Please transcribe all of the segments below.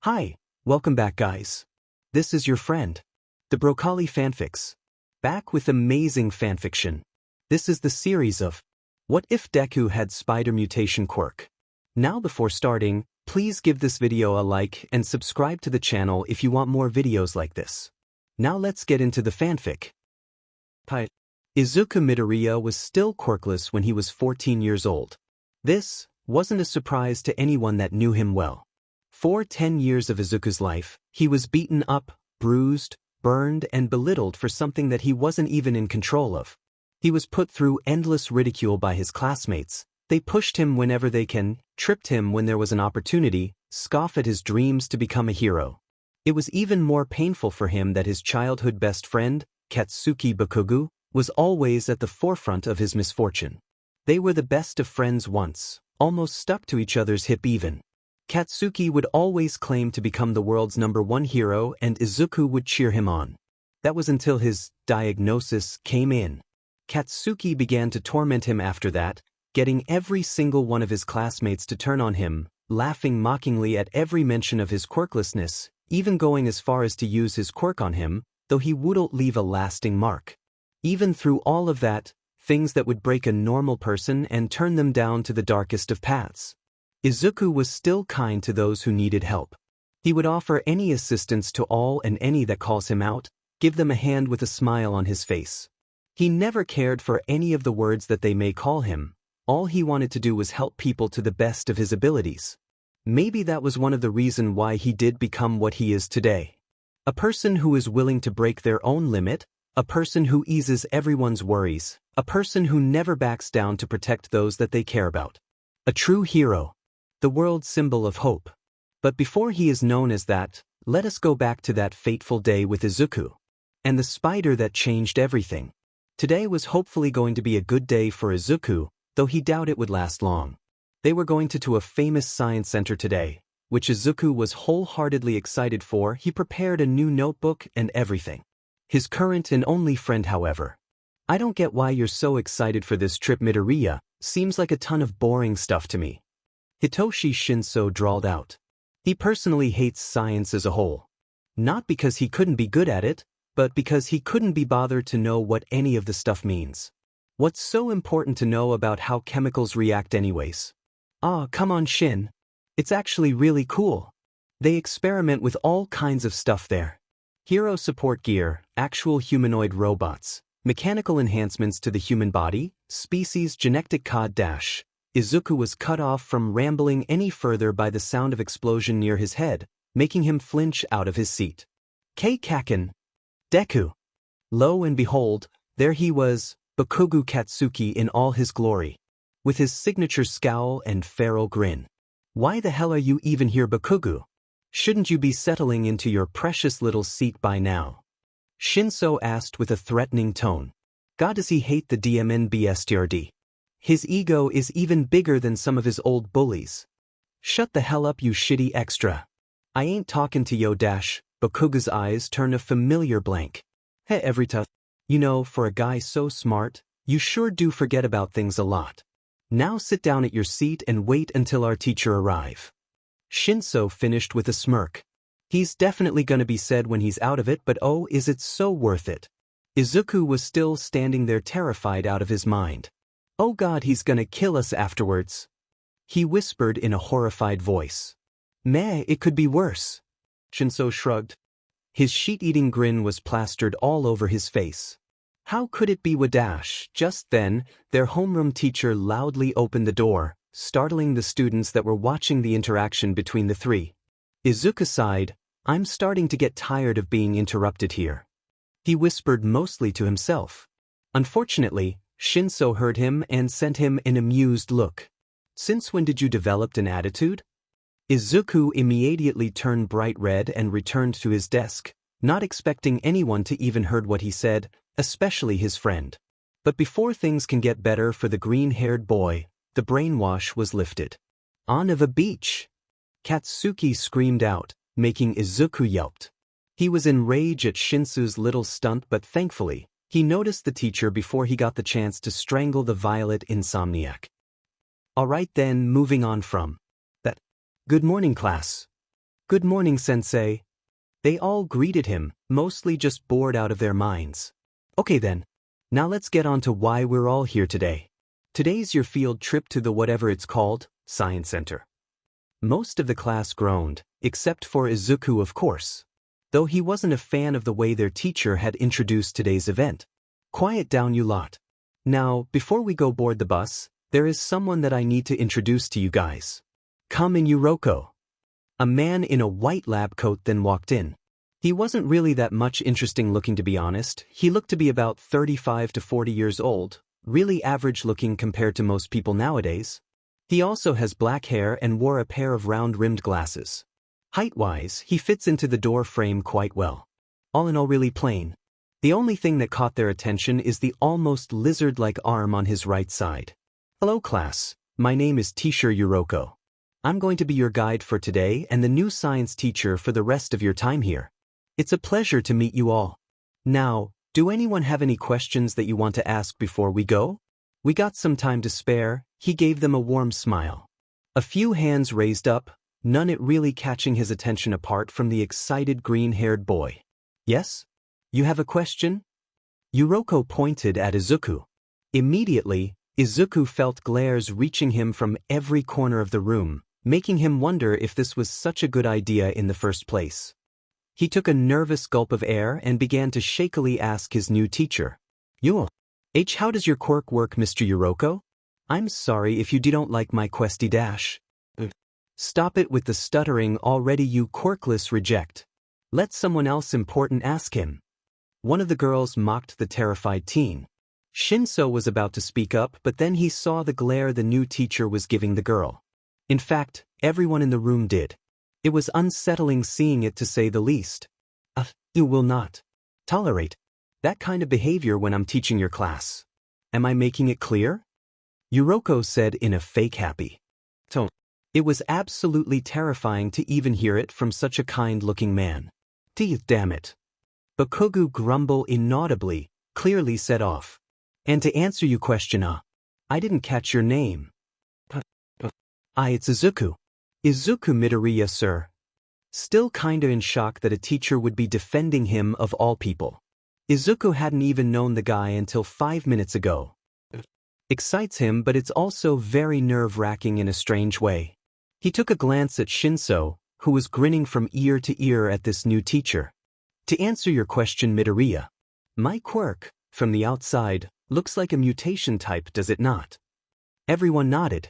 Hi, welcome back guys. This is your friend, the Broccoli Fanfics. Back with amazing fanfiction. This is the series of What If Deku Had Spider Mutation Quirk. Now before starting, please give this video a like and subscribe to the channel if you want more videos like this. Now let's get into the fanfic. Izuku Midoriya was still quirkless when he was 14 years old. This wasn't a surprise to anyone that knew him well. For 10 years of Izuku's life, he was beaten up, bruised, burned, and belittled for something that he wasn't even in control of. He was put through endless ridicule by his classmates. They pushed him whenever they can, tripped him when there was an opportunity, scoffed at his dreams to become a hero. It was even more painful for him that his childhood best friend, Katsuki Bakugo, was always at the forefront of his misfortune. They were the best of friends once, almost stuck to each other's hip even. Katsuki would always claim to become the world's #1 hero and Izuku would cheer him on. That was until his diagnosis came in. Katsuki began to torment him after that, getting every single one of his classmates to turn on him, laughing mockingly at every mention of his quirklessness, even going as far as to use his quirk on him, though he wouldn't leave a lasting mark. Even through all of that, things that would break a normal person and turn them down to the darkest of paths. Izuku was still kind to those who needed help. He would offer any assistance to all and any that calls him out, give them a hand with a smile on his face. He never cared for any of the words that they may call him. All he wanted to do was help people to the best of his abilities. Maybe that was one of the reasons why he did become what he is today. A person who is willing to break their own limit, a person who eases everyone's worries, a person who never backs down to protect those that they care about. A true hero. The world's symbol of hope. But before he is known as that, let us go back to that fateful day with Izuku. And the spider that changed everything. Today was hopefully going to be a good day for Izuku, though he doubted it would last long. They were going to a famous science center today, which Izuku was wholeheartedly excited for. He prepared a new notebook and everything. His current and only friend, however. I don't get why you're so excited for this trip, Midoriya. Seems like a ton of boring stuff to me. Hitoshi Shinso drawled out. He personally hates science as a whole. Not because he couldn't be good at it, but because he couldn't be bothered to know what any of the stuff means. What's so important to know about how chemicals react anyways? Ah, come on Shin. It's actually really cool. They experiment with all kinds of stuff there. Hero support gear, actual humanoid robots, mechanical enhancements to the human body, species genetic code dash. Izuku was cut off from rambling any further by the sound of explosion near his head, making him flinch out of his seat. Kacchan. Deku. Lo and behold, there he was, Bakugo Katsuki in all his glory. With his signature scowl and feral grin. Why the hell are you even here, Bakugo? Shouldn't you be settling into your precious little seat by now? Shinso asked with a threatening tone. God, does he hate the DMNBSTRD? His ego is even bigger than some of his old bullies. Shut the hell up, you shitty extra. I ain't talking to yo dash. Bakugo's eyes turned a familiar blank. Hey everyta. You know, for a guy so smart, you sure do forget about things a lot. Now sit down at your seat and wait until our teacher arrive. Shinso finished with a smirk. He's definitely gonna be sad when he's out of it, but oh, is it so worth it? Izuku was still standing there terrified out of his mind. Oh God, he's gonna kill us afterwards. He whispered in a horrified voice. Meh, it could be worse. Shinso shrugged. His sheet-eating grin was plastered all over his face. How could it be Wadash? Just then, their homeroom teacher loudly opened the door, startling the students that were watching the interaction between the three. Izuku sighed. I'm starting to get tired of being interrupted here. He whispered mostly to himself. Unfortunately, Shinso heard him and sent him an amused look. Since when did you develop an attitude? Izuku immediately turned bright red and returned to his desk, not expecting anyone to even heard what he said, especially his friend. But before things can get better for the green-haired boy, the brainwash was lifted. On of a beach! Katsuki screamed out, making Izuku yelped. He was enraged at Shinso's little stunt, but thankfully, he noticed the teacher before he got the chance to strangle the violet insomniac. Alright then, moving on from that. Good morning, class. Good morning, sensei. They all greeted him, mostly just bored out of their minds. Okay then. Now let's get on to why we're all here today. Today's your field trip to the whatever it's called, Science Center. Most of the class groaned, except for Izuku of course. Though he wasn't a fan of the way their teacher had introduced today's event. Quiet down you lot. Now, before we go board the bus, there is someone that I need to introduce to you guys. Come in Yuroko. A man in a white lab coat then walked in. He wasn't really that much interesting looking to be honest. He looked to be about 35 to 40 years old, really average looking compared to most people nowadays. He also has black hair and wore a pair of round-rimmed glasses. Height-wise, he fits into the door frame quite well. All in all really plain. The only thing that caught their attention is the almost lizard-like arm on his right side. Hello class, my name is Teacher Yuroko. I'm going to be your guide for today and the new science teacher for the rest of your time here. It's a pleasure to meet you all. Now, do anyone have any questions that you want to ask before we go? We got some time to spare. He gave them a warm smile. A few hands raised up, none it really catching his attention apart from the excited green-haired boy. Yes? You have a question? Yuroko pointed at Izuku. Immediately, Izuku felt glares reaching him from every corner of the room, making him wonder if this was such a good idea in the first place. He took a nervous gulp of air and began to shakily ask his new teacher. How does your quirk work, Mr. Yuroko? I'm sorry if you don't like my questy dash. Stop it with the stuttering already, you quirkless reject. Let someone else important ask him. One of the girls mocked the terrified teen. Shinso was about to speak up, but then he saw the glare the new teacher was giving the girl. In fact, everyone in the room did. It was unsettling seeing it to say the least. You will not tolerate that kind of behavior when I'm teaching your class. Am I making it clear? Yuroko said in a fake happy tone. It was absolutely terrifying to even hear it from such a kind-looking man. Damn it. Bakugo grumbled inaudibly, clearly set off. And to answer your question, I didn't catch your name. It's Izuku. Izuku Midoriya, sir. Still kinda in shock that a teacher would be defending him of all people. Izuku hadn't even known the guy until 5 minutes ago. Excites him, but it's also very nerve-wracking in a strange way. He took a glance at Shinso, who was grinning from ear to ear at this new teacher. To answer your question, Midoriya, my quirk, from the outside, looks like a mutation type, does it not? Everyone nodded.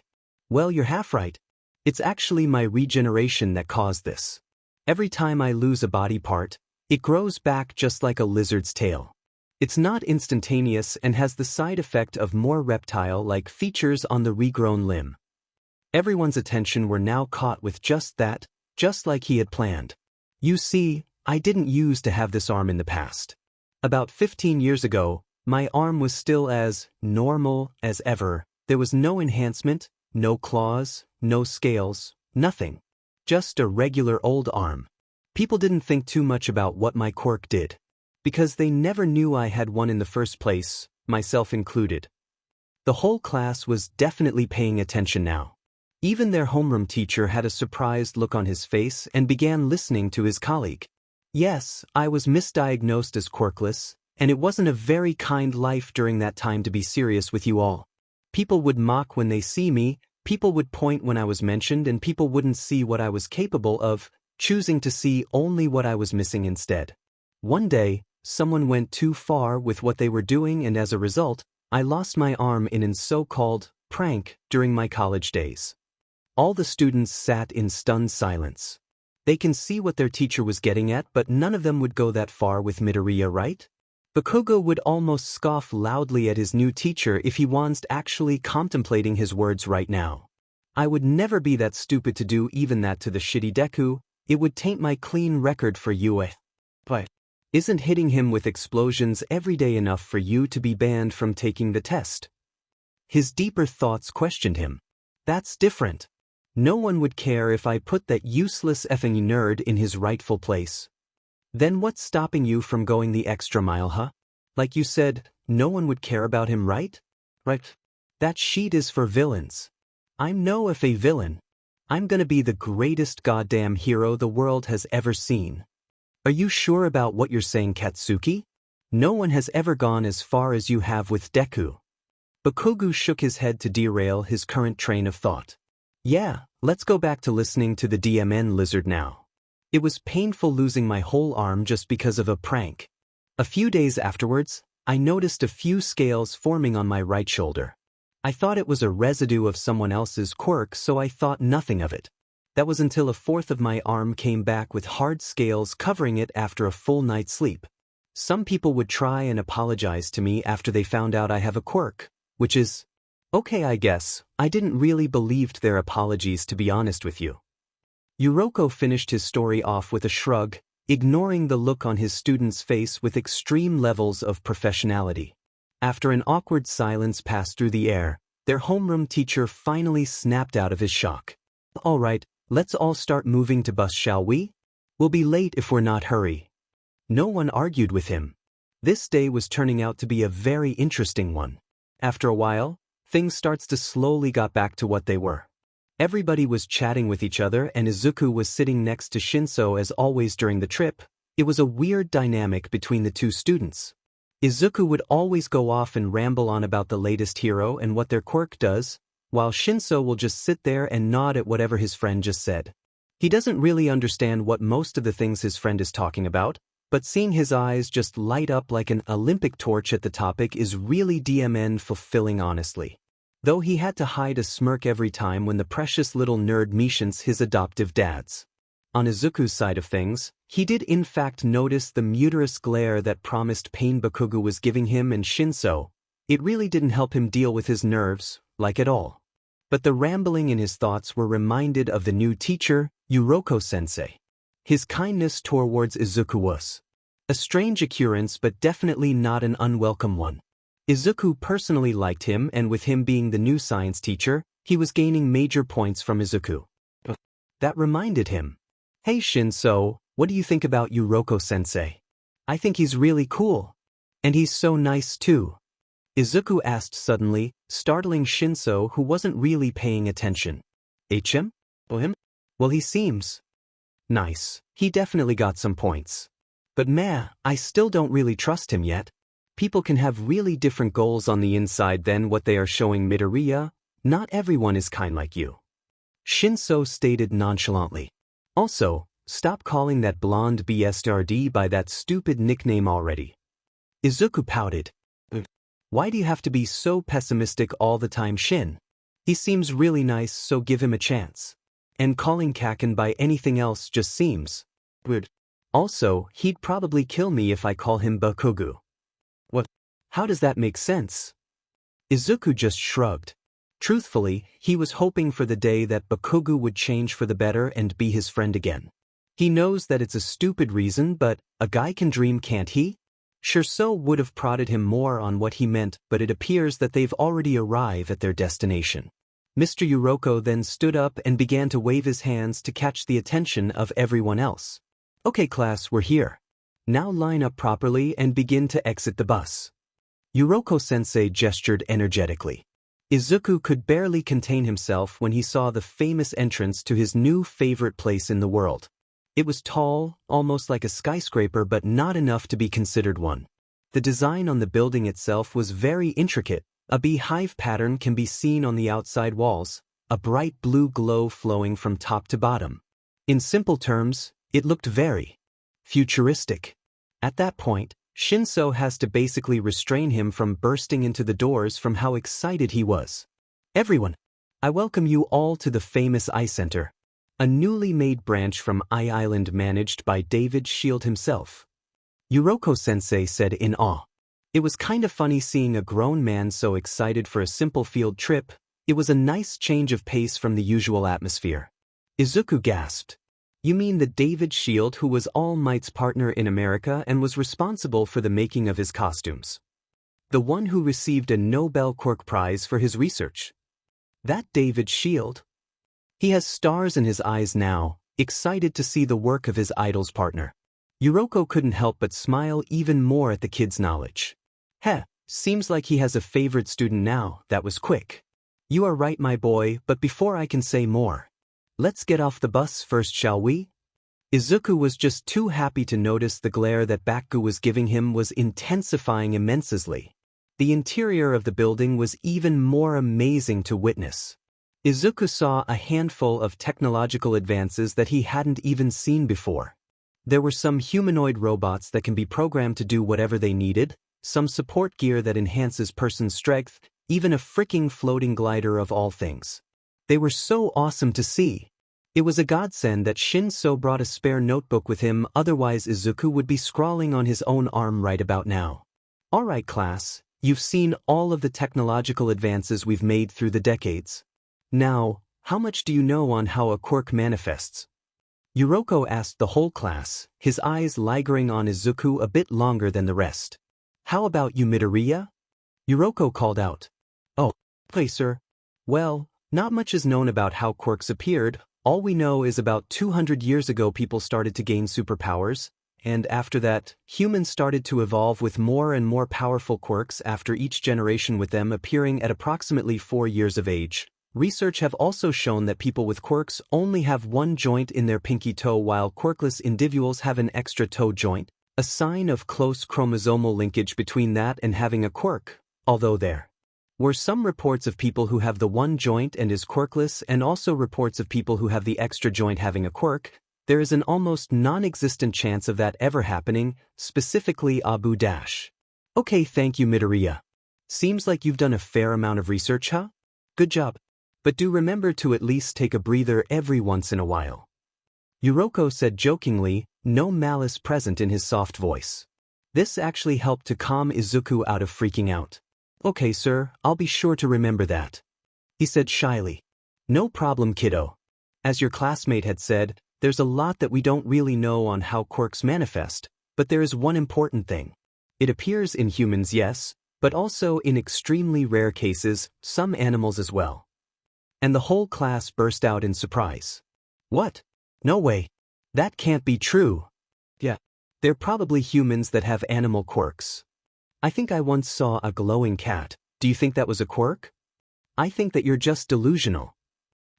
Well, you're half right. It's actually my regeneration that caused this. Every time I lose a body part, it grows back just like a lizard's tail. It's not instantaneous and has the side effect of more reptile-like features on the regrown limb. Everyone's attention were now caught with just that, just like he had planned. You see, I didn't used to have this arm in the past. About 15 years ago, my arm was still as normal as ever. There was no enhancement, no claws, no scales, nothing. Just a regular old arm. People didn't think too much about what my quirk did. Because they never knew I had one in the first place, myself included. The whole class was definitely paying attention now. Even their homeroom teacher had a surprised look on his face and began listening to his colleague. Yes, I was misdiagnosed as quirkless, and it wasn't a very kind life during that time to be serious with you all. People would mock when they see me, people would point when I was mentioned, and people wouldn't see what I was capable of, choosing to see only what I was missing instead. One day, someone went too far with what they were doing, and as a result, I lost my arm in a so-called prank during my college days. All the students sat in stunned silence. They can see what their teacher was getting at, but none of them would go that far with Midoriya, right? Bakugo would almost scoff loudly at his new teacher if he was actually contemplating his words right now. I would never be that stupid to do even that to the shitty Deku. It would taint my clean record for you. But isn't hitting him with explosions every day enough for you to be banned from taking the test? His deeper thoughts questioned him. That's different. No one would care if I put that useless effing nerd in his rightful place. Then what's stopping you from going the extra mile, huh? Like you said, no one would care about him, right? Right. That sheet is for villains. I'm no if a villain. I'm gonna be the greatest goddamn hero the world has ever seen. Are you sure about what you're saying, Katsuki? No one has ever gone as far as you have with Deku. Bakugo shook his head to derail his current train of thought. Yeah, let's go back to listening to the DMN lizard now. It was painful losing my whole arm just because of a prank. A few days afterwards, I noticed a few scales forming on my right shoulder. I thought it was a residue of someone else's quirk, so I thought nothing of it. That was until a fourth of my arm came back with hard scales covering it after a full night's sleep. Some people would try and apologize to me after they found out I have a quirk, which is okay, I guess. I didn't really believe their apologies, to be honest with you. Yuroko finished his story off with a shrug, ignoring the look on his student's face with extreme levels of professionality. After an awkward silence passed through the air, their homeroom teacher finally snapped out of his shock. All right, let's all start moving to bus, shall we? We'll be late if we're not hurry. No one argued with him. This day was turning out to be a very interesting one. After a while, things starts to slowly got back to what they were. Everybody was chatting with each other and Izuku was sitting next to Shinso as always during the trip. It was a weird dynamic between the two students. Izuku would always go off and ramble on about the latest hero and what their quirk does, while Shinso will just sit there and nod at whatever his friend just said. He doesn't really understand what most of the things his friend is talking about, but seeing his eyes just light up like an Olympic torch at the topic is really DMN fulfilling, honestly. Though he had to hide a smirk every time when the precious little nerd mentions his adoptive dads. On Izuku's side of things, he did in fact notice the murderous glare that promised pain Bakugo was giving him and Shinso. It really didn't help him deal with his nerves, like at all. But the rambling in his thoughts were reminded of the new teacher, Yuroko-sensei. His kindness towards Izuku was a strange occurrence, but definitely not an unwelcome one. Izuku personally liked him, and with him being the new science teacher, he was gaining major points from Izuku. That reminded him. Hey Shinso, what do you think about Yuroko-sensei? I think he's really cool. And he's so nice too. Izuku asked suddenly, startling Shinso, who wasn't really paying attention. Him? Oh, him? Well, he seems nice. He definitely got some points. But meh, I still don't really trust him yet. People can have really different goals on the inside than what they are showing. Midoriya, not everyone is kind like you. Shinso stated nonchalantly. Also, stop calling that blonde BSRD by that stupid nickname already. Izuku pouted. Why do you have to be so pessimistic all the time, Shin? He seems really nice, so give him a chance. And calling Kacchan by anything else just seems weird. Also, he'd probably kill me if I call him Bakugo. What? How does that make sense? Izuku just shrugged. Truthfully, he was hoping for the day that Bakugo would change for the better and be his friend again. He knows that it's a stupid reason, but a guy can dream, can't he? Shinso would have prodded him more on what he meant, but it appears that they've already arrived at their destination. Mr. Yuroko then stood up and began to wave his hands to catch the attention of everyone else. Okay class, we're here. Now line up properly and begin to exit the bus. Yuroko-sensei gestured energetically. Izuku could barely contain himself when he saw the famous entrance to his new favorite place in the world. It was tall, almost like a skyscraper, but not enough to be considered one. The design on the building itself was very intricate. A beehive pattern can be seen on the outside walls, a bright blue glow flowing from top to bottom. In simple terms, it looked very futuristic. At that point, Shinso has to basically restrain him from bursting into the doors from how excited he was. Everyone, I welcome you all to the famous Eye Center, a newly made branch from Eye Island managed by David Shield himself. Yuroko-sensei said in awe. It was kind of funny seeing a grown man so excited for a simple field trip. It was a nice change of pace from the usual atmosphere. Izuku gasped. You mean the David Shield who was All Might's partner in America and was responsible for the making of his costumes? The one who received a Nobel Quirk Prize for his research? That David Shield? He has stars in his eyes now, excited to see the work of his idol's partner. Yuroko couldn't help but smile even more at the kid's knowledge. Heh, seems like he has a favorite student now. That was quick. You are right, my boy, but before I can say more, Let's get off the bus first, shall we? Izuku was just too happy to notice the glare that Bakugo was giving him was intensifying immensely. The interior of the building was even more amazing to witness. Izuku saw a handful of technological advances that he hadn't even seen before. There were some humanoid robots that can be programmed to do whatever they needed, some support gear that enhances person's strength, even a freaking floating glider of all things. They were so awesome to see. It was a godsend that Shinso brought a spare notebook with him, otherwise Izuku would be scrawling on his own arm right about now. Alright class, you've seen all of the technological advances we've made through the decades. Now, how much do you know on how a quirk manifests? Yuriko asked the whole class, his eyes lingering on Izuku a bit longer than the rest. How about you, Midoriya? Yuriko called out. Oh, please sir. Well, not much is known about how quirks appeared. All we know is about 200 years ago people started to gain superpowers, and after that, humans started to evolve with more and more powerful quirks after each generation, with them appearing at approximately 4 years of age. Research have also shown that people with quirks only have one joint in their pinky toe, while quirkless individuals have an extra toe joint, a sign of close chromosomal linkage between that and having a quirk, although there were some reports of people who have the one joint and is quirkless, and also reports of people who have the extra joint having a quirk. There is an almost non-existent chance of that ever happening, specifically Abu Dash. Okay, thank you, Midoriya. Seems like you've done a fair amount of research, huh? Good job. But do remember to at least take a breather every once in a while. Yuriko said jokingly, no malice present in his soft voice. This actually helped to calm Izuku out of freaking out. Okay sir, I'll be sure to remember that. He said shyly. No problem, kiddo. As your classmate had said, there's a lot that we don't really know on how quirks manifest, but there is one important thing. It appears in humans, yes, but also in extremely rare cases, some animals as well. And the whole class burst out in surprise. What? No way. That can't be true. Yeah. They're probably humans that have animal quirks. I think I once saw a glowing cat. Do you think that was a quirk? I think that you're just delusional.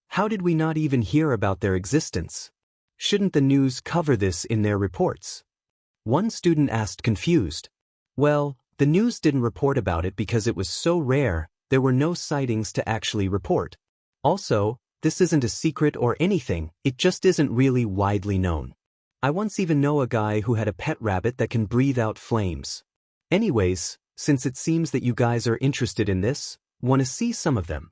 How did we not even hear about their existence? Shouldn't the news cover this in their reports? One student asked, confused. Well, the news didn't report about it because it was so rare, there were no sightings to actually report. Also, this isn't a secret or anything, it just isn't really widely known. I once even know a guy who had a pet rabbit that can breathe out flames. Anyways, since it seems that you guys are interested in this, want to see some of them?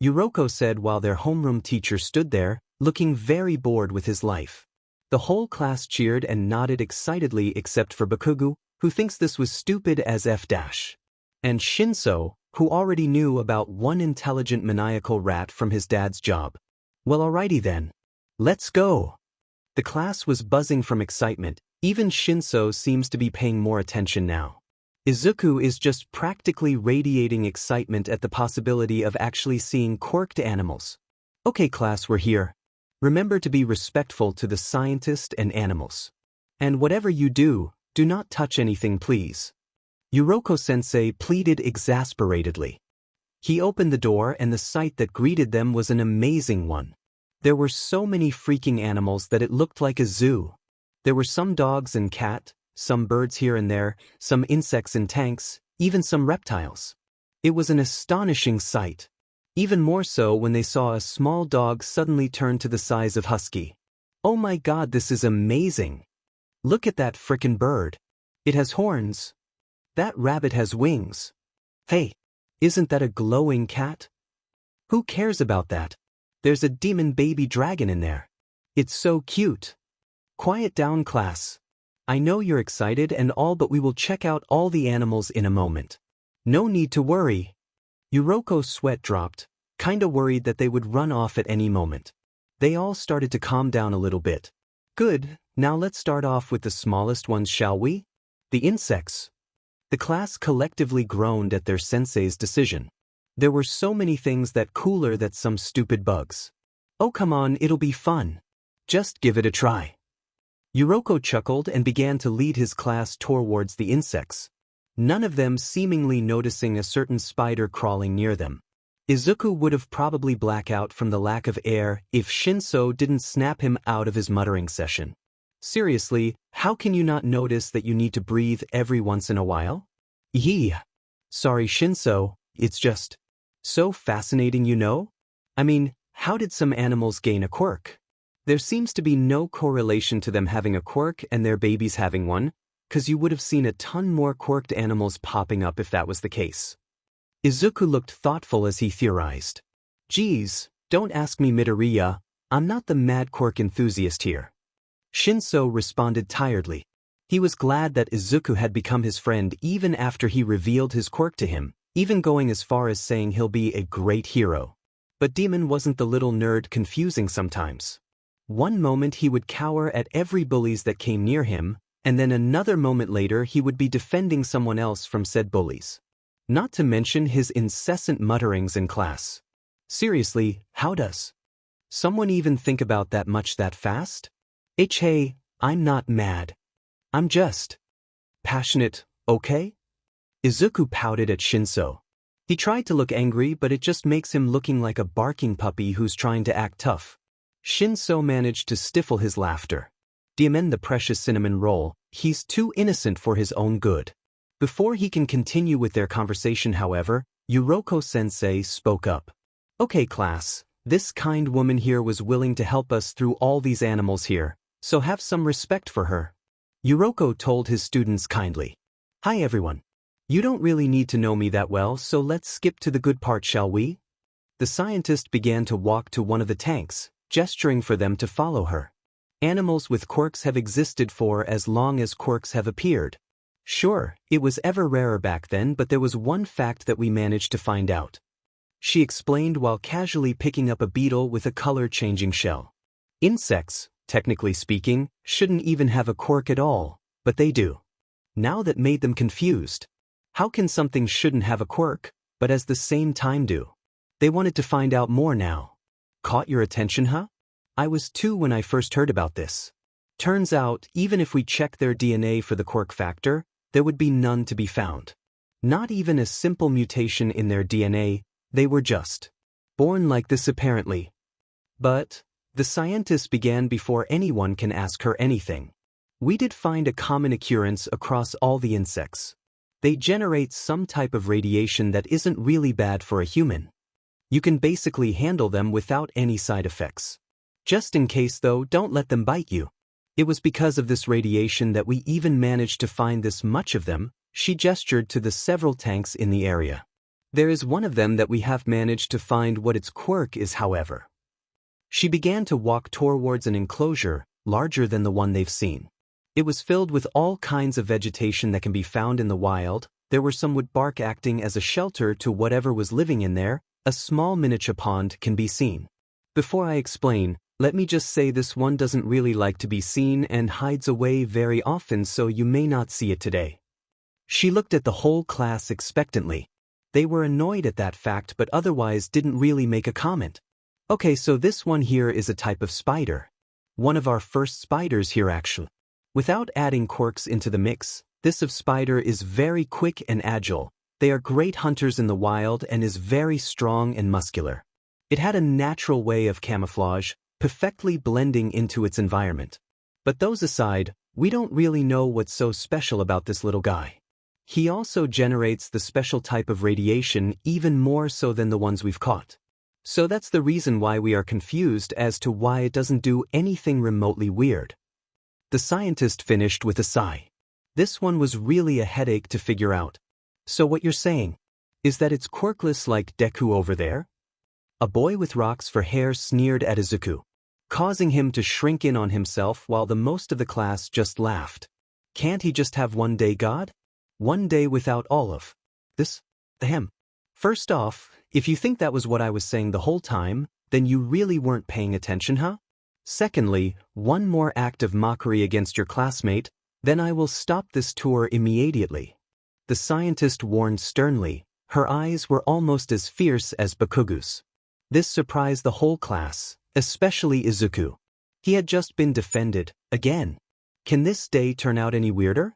Yuriko said while their homeroom teacher stood there, looking very bored with his life. The whole class cheered and nodded excitedly except for Bakugo, who thinks this was stupid as F-. And Shinso, who already knew about one intelligent maniacal rat from his dad's job. Well, alrighty then. Let's go. The class was buzzing from excitement, even Shinso seems to be paying more attention now. Izuku is just practically radiating excitement at the possibility of actually seeing quirked animals. Okay class, we're here. Remember to be respectful to the scientist and animals. And whatever you do, do not touch anything please. Yuriko-sensei pleaded exasperatedly. He opened the door and the sight that greeted them was an amazing one. There were so many freaking animals that it looked like a zoo. There were some dogs and cat, some birds here and there, some insects in tanks, even some reptiles. It was an astonishing sight. Even more so when they saw a small dog suddenly turn to the size of husky. Oh my god, this is amazing. Look at that frickin' bird. It has horns. That rabbit has wings. Hey, isn't that a glowing cat? Who cares about that? There's a demon baby dragon in there. It's so cute. Quiet down class. I know you're excited and all, but we will check out all the animals in a moment. No need to worry. Yuriko's sweat dropped, kinda worried that they would run off at any moment. They all started to calm down a little bit. Good, now let's start off with the smallest ones, shall we? The insects. The class collectively groaned at their sensei's decision. There were so many things that cooler than some stupid bugs. Oh come on, it'll be fun. Just give it a try. Yuriko chuckled and began to lead his class towards the insects, none of them seemingly noticing a certain spider crawling near them. Izuku would have probably blacked out from the lack of air if Shinso didn't snap him out of his muttering session. Seriously, how can you not notice that you need to breathe every once in a while? Yee. Sorry Shinso, it's just so fascinating, you know? I mean, how did some animals gain a quirk? There seems to be no correlation to them having a quirk and their babies having one, 'cause you would have seen a ton more quirked animals popping up if that was the case. Izuku looked thoughtful as he theorized. Geez, don't ask me Midoriya, I'm not the mad quirk enthusiast here. Shinso responded tiredly. He was glad that Izuku had become his friend even after he revealed his quirk to him, even going as far as saying he'll be a great hero. But Demon wasn't the little nerd confusing sometimes. One moment he would cower at every bullies that came near him, and then another moment later he would be defending someone else from said bullies. Not to mention his incessant mutterings in class. Seriously, how does someone even think about that much that fast? Hey, I'm not mad. I'm just passionate, okay? Izuku pouted at Shinso. He tried to look angry, but it just makes him looking like a barking puppy who's trying to act tough. Shinso managed to stifle his laughter. Amend the precious cinnamon roll, he's too innocent for his own good. Before he can continue with their conversation, however, Yuroko-sensei spoke up. Okay class, this kind woman here was willing to help us through all these animals here, so have some respect for her. Yuroko told his students kindly. Hi everyone. You don't really need to know me that well, so let's skip to the good part, shall we? The scientist began to walk to one of the tanks, gesturing for them to follow her. Animals with quirks have existed for as long as quirks have appeared. Sure, it was ever rarer back then, but there was one fact that we managed to find out. She explained while casually picking up a beetle with a color-changing shell. Insects, technically speaking, shouldn't even have a quirk at all, but they do. Now that made them confused. How can something shouldn't have a quirk, but at the same time do? They wanted to find out more now. Caught your attention, huh? I was too when I first heard about this. Turns out, even if we check their DNA for the quirk factor, there would be none to be found. Not even a simple mutation in their DNA, they were just born like this apparently. But the scientist began before anyone can ask her anything. We did find a common occurrence across all the insects. They generate some type of radiation that isn't really bad for a human. You can basically handle them without any side effects. Just in case though, don't let them bite you. It was because of this radiation that we even managed to find this much of them. She gestured to the several tanks in the area. There is one of them that we have managed to find what its quirk is, however. She began to walk towards an enclosure, larger than the one they've seen. It was filled with all kinds of vegetation that can be found in the wild. There were some wood bark acting as a shelter to whatever was living in there. A small miniature pond can be seen. Before I explain, let me just say this one doesn't really like to be seen and hides away very often, so you may not see it today. She looked at the whole class expectantly. They were annoyed at that fact but otherwise didn't really make a comment. Okay, so this one here is a type of spider. One of our first spiders here actually. Without adding quirks into the mix, this of spider is very quick and agile. They are great hunters in the wild and is very strong and muscular. It had a natural way of camouflage, perfectly blending into its environment. But those aside, we don't really know what's so special about this little guy. He also generates the special type of radiation even more so than the ones we've caught. So that's the reason why we are confused as to why it doesn't do anything remotely weird. The scientist finished with a sigh. This one was really a headache to figure out. So what you're saying is that it's quirkless like Deku over there? A boy with rocks for hair sneered at Izuku, causing him to shrink in on himself while the most of the class just laughed. Can't he just have one day, God? One day without all of this? Ahem. First off, if you think that was what I was saying the whole time, then you really weren't paying attention, huh? Secondly, one more act of mockery against your classmate, then I will stop this tour immediately. The scientist warned sternly. Her eyes were almost as fierce as Bakugo's. This surprised the whole class, especially Izuku. He had just been defended, again. Can this day turn out any weirder?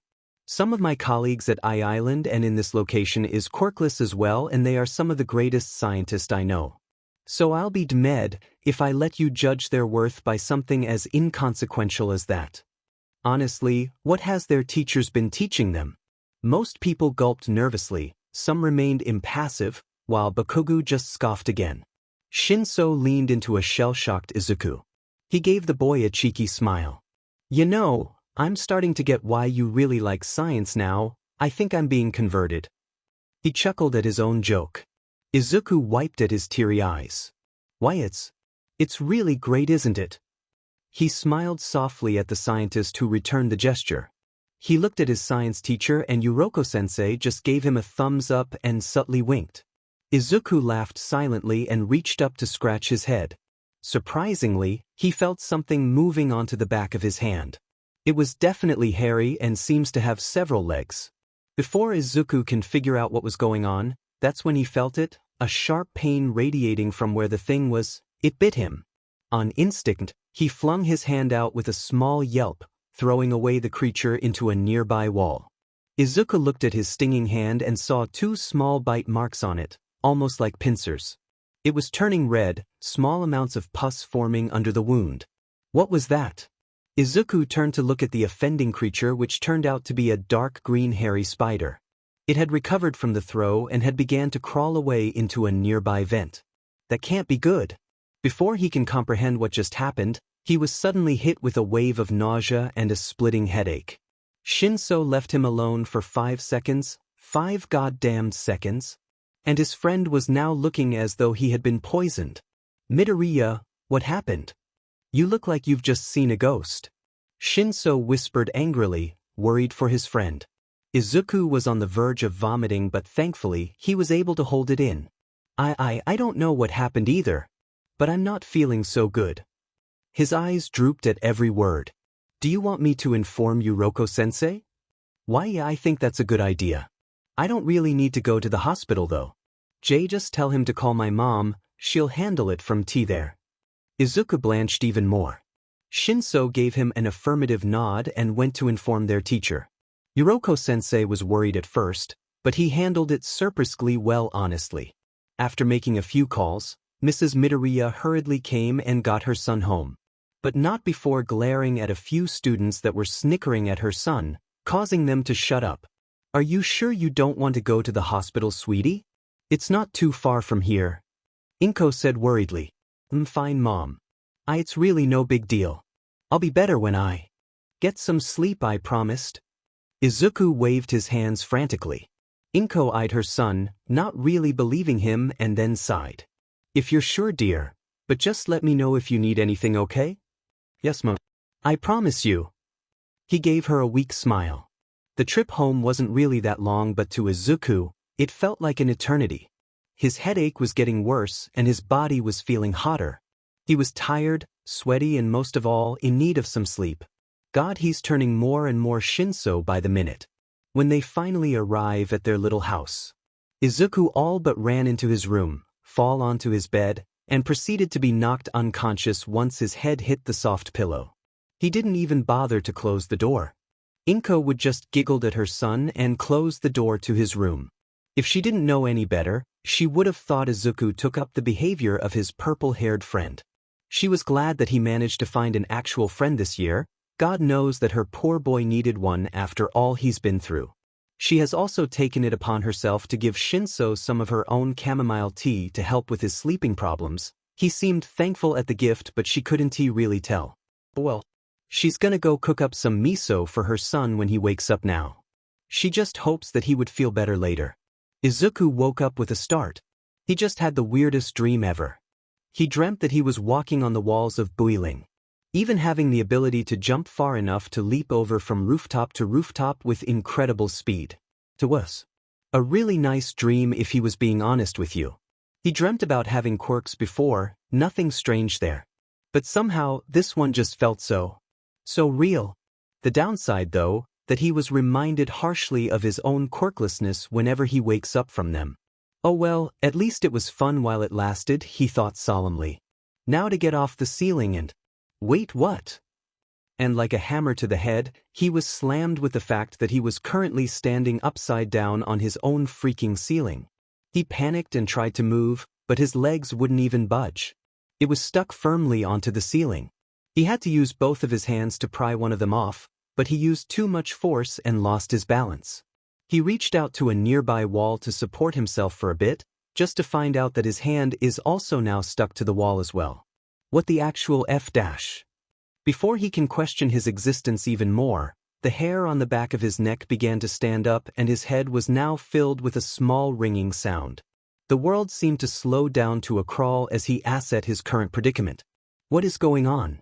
Some of my colleagues at Island and in this location is quirkless as well, and they are some of the greatest scientists I know. So I'll be demed if I let you judge their worth by something as inconsequential as that. Honestly, what has their teachers been teaching them? Most people gulped nervously, some remained impassive, while Bakugo just scoffed again. Shinso leaned into a shell-shocked Izuku. He gave the boy a cheeky smile. You know, I'm starting to get why you really like science now. I think I'm being converted. He chuckled at his own joke. Izuku wiped at his teary eyes. Why it's really great, isn't it? He smiled softly at the scientist who returned the gesture. He looked at his science teacher and Yuriko-sensei just gave him a thumbs up and subtly winked. Izuku laughed silently and reached up to scratch his head. Surprisingly, he felt something moving onto the back of his hand. It was definitely hairy and seems to have several legs. Before Izuku can figure out what was going on, that's when he felt it, a sharp pain radiating from where the thing was. It bit him. On instinct, he flung his hand out with a small yelp, throwing away the creature into a nearby wall. Izuku looked at his stinging hand and saw 2 small bite marks on it, almost like pincers. It was turning red, small amounts of pus forming under the wound. What was that? Izuku turned to look at the offending creature, which turned out to be a dark green hairy spider. It had recovered from the throw and had began to crawl away into a nearby vent. That can't be good. Before he can comprehend what just happened, he was suddenly hit with a wave of nausea and a splitting headache. Shinso left him alone for 5 seconds, 5 goddamned seconds, and his friend was now looking as though he had been poisoned. Midoriya, what happened? You look like you've just seen a ghost. Shinso whispered angrily, worried for his friend. Izuku was on the verge of vomiting, but thankfully he was able to hold it in. I don't know what happened either, but I'm not feeling so good. His eyes drooped at every word. Do you want me to inform Yuriko-sensei? Why, yeah, I think that's a good idea. I don't really need to go to the hospital though. Just tell him to call my mom, she'll handle it from there. Izuku blanched even more. Shinso gave him an affirmative nod and went to inform their teacher. Yuriko-sensei was worried at first, but he handled it surprisingly well, honestly. After making a few calls, Mrs. Midoriya hurriedly came and got her son home. But not before glaring at a few students that were snickering at her son, causing them to shut up. Are you sure you don't want to go to the hospital, sweetie? It's not too far from here. Inko said worriedly. Fine, Mom. It's really no big deal. I'll be better when I get some sleep, I promised. Izuku waved his hands frantically. Inko eyed her son, not really believing him, and then sighed. If you're sure, dear, but just let me know if you need anything, okay? Yes, Mom. I promise you. He gave her a weak smile. The trip home wasn't really that long, but to Izuku, it felt like an eternity. His headache was getting worse and his body was feeling hotter. He was tired, sweaty, and most of all, in need of some sleep. God, he's turning more and more Shinso by the minute. When they finally arrive at their little house, Izuku all but ran into his room, fall onto his bed, and proceeded to be knocked unconscious once his head hit the soft pillow. He didn't even bother to close the door. Inko would just giggled at her son and closed the door to his room. If she didn't know any better, she would have thought Izuku took up the behavior of his purple-haired friend. She was glad that he managed to find an actual friend this year. God knows that her poor boy needed one after all he's been through. She has also taken it upon herself to give Shinso some of her own chamomile tea to help with his sleeping problems. He seemed thankful at the gift, but she couldn't really tell. Well, she's gonna go cook up some miso for her son when he wakes up now. She just hopes that he would feel better later. Izuku woke up with a start. He just had the weirdest dream ever. He dreamt that he was walking on the walls of Builing, even having the ability to jump far enough to leap over from rooftop to rooftop with incredible speed. It was a really nice dream if he was being honest with you. He dreamt about having quirks before, nothing strange there. But somehow, this one just felt so real. The downside though, that he was reminded harshly of his own quirklessness whenever he wakes up from them. Oh well, at least it was fun while it lasted, he thought solemnly. Now to get off the ceiling and... Wait, what? And like a hammer to the head, he was slammed with the fact that he was currently standing upside down on his own freaking ceiling. He panicked and tried to move, but his legs wouldn't even budge. It was stuck firmly onto the ceiling. He had to use both of his hands to pry one of them off, but he used too much force and lost his balance. He reached out to a nearby wall to support himself for a bit, just to find out that his hand is also now stuck to the wall as well. What the actual F dash? Before he can question his existence even more, the hair on the back of his neck began to stand up and his head was now filled with a small ringing sound. The world seemed to slow down to a crawl as he assessed his current predicament. What is going on?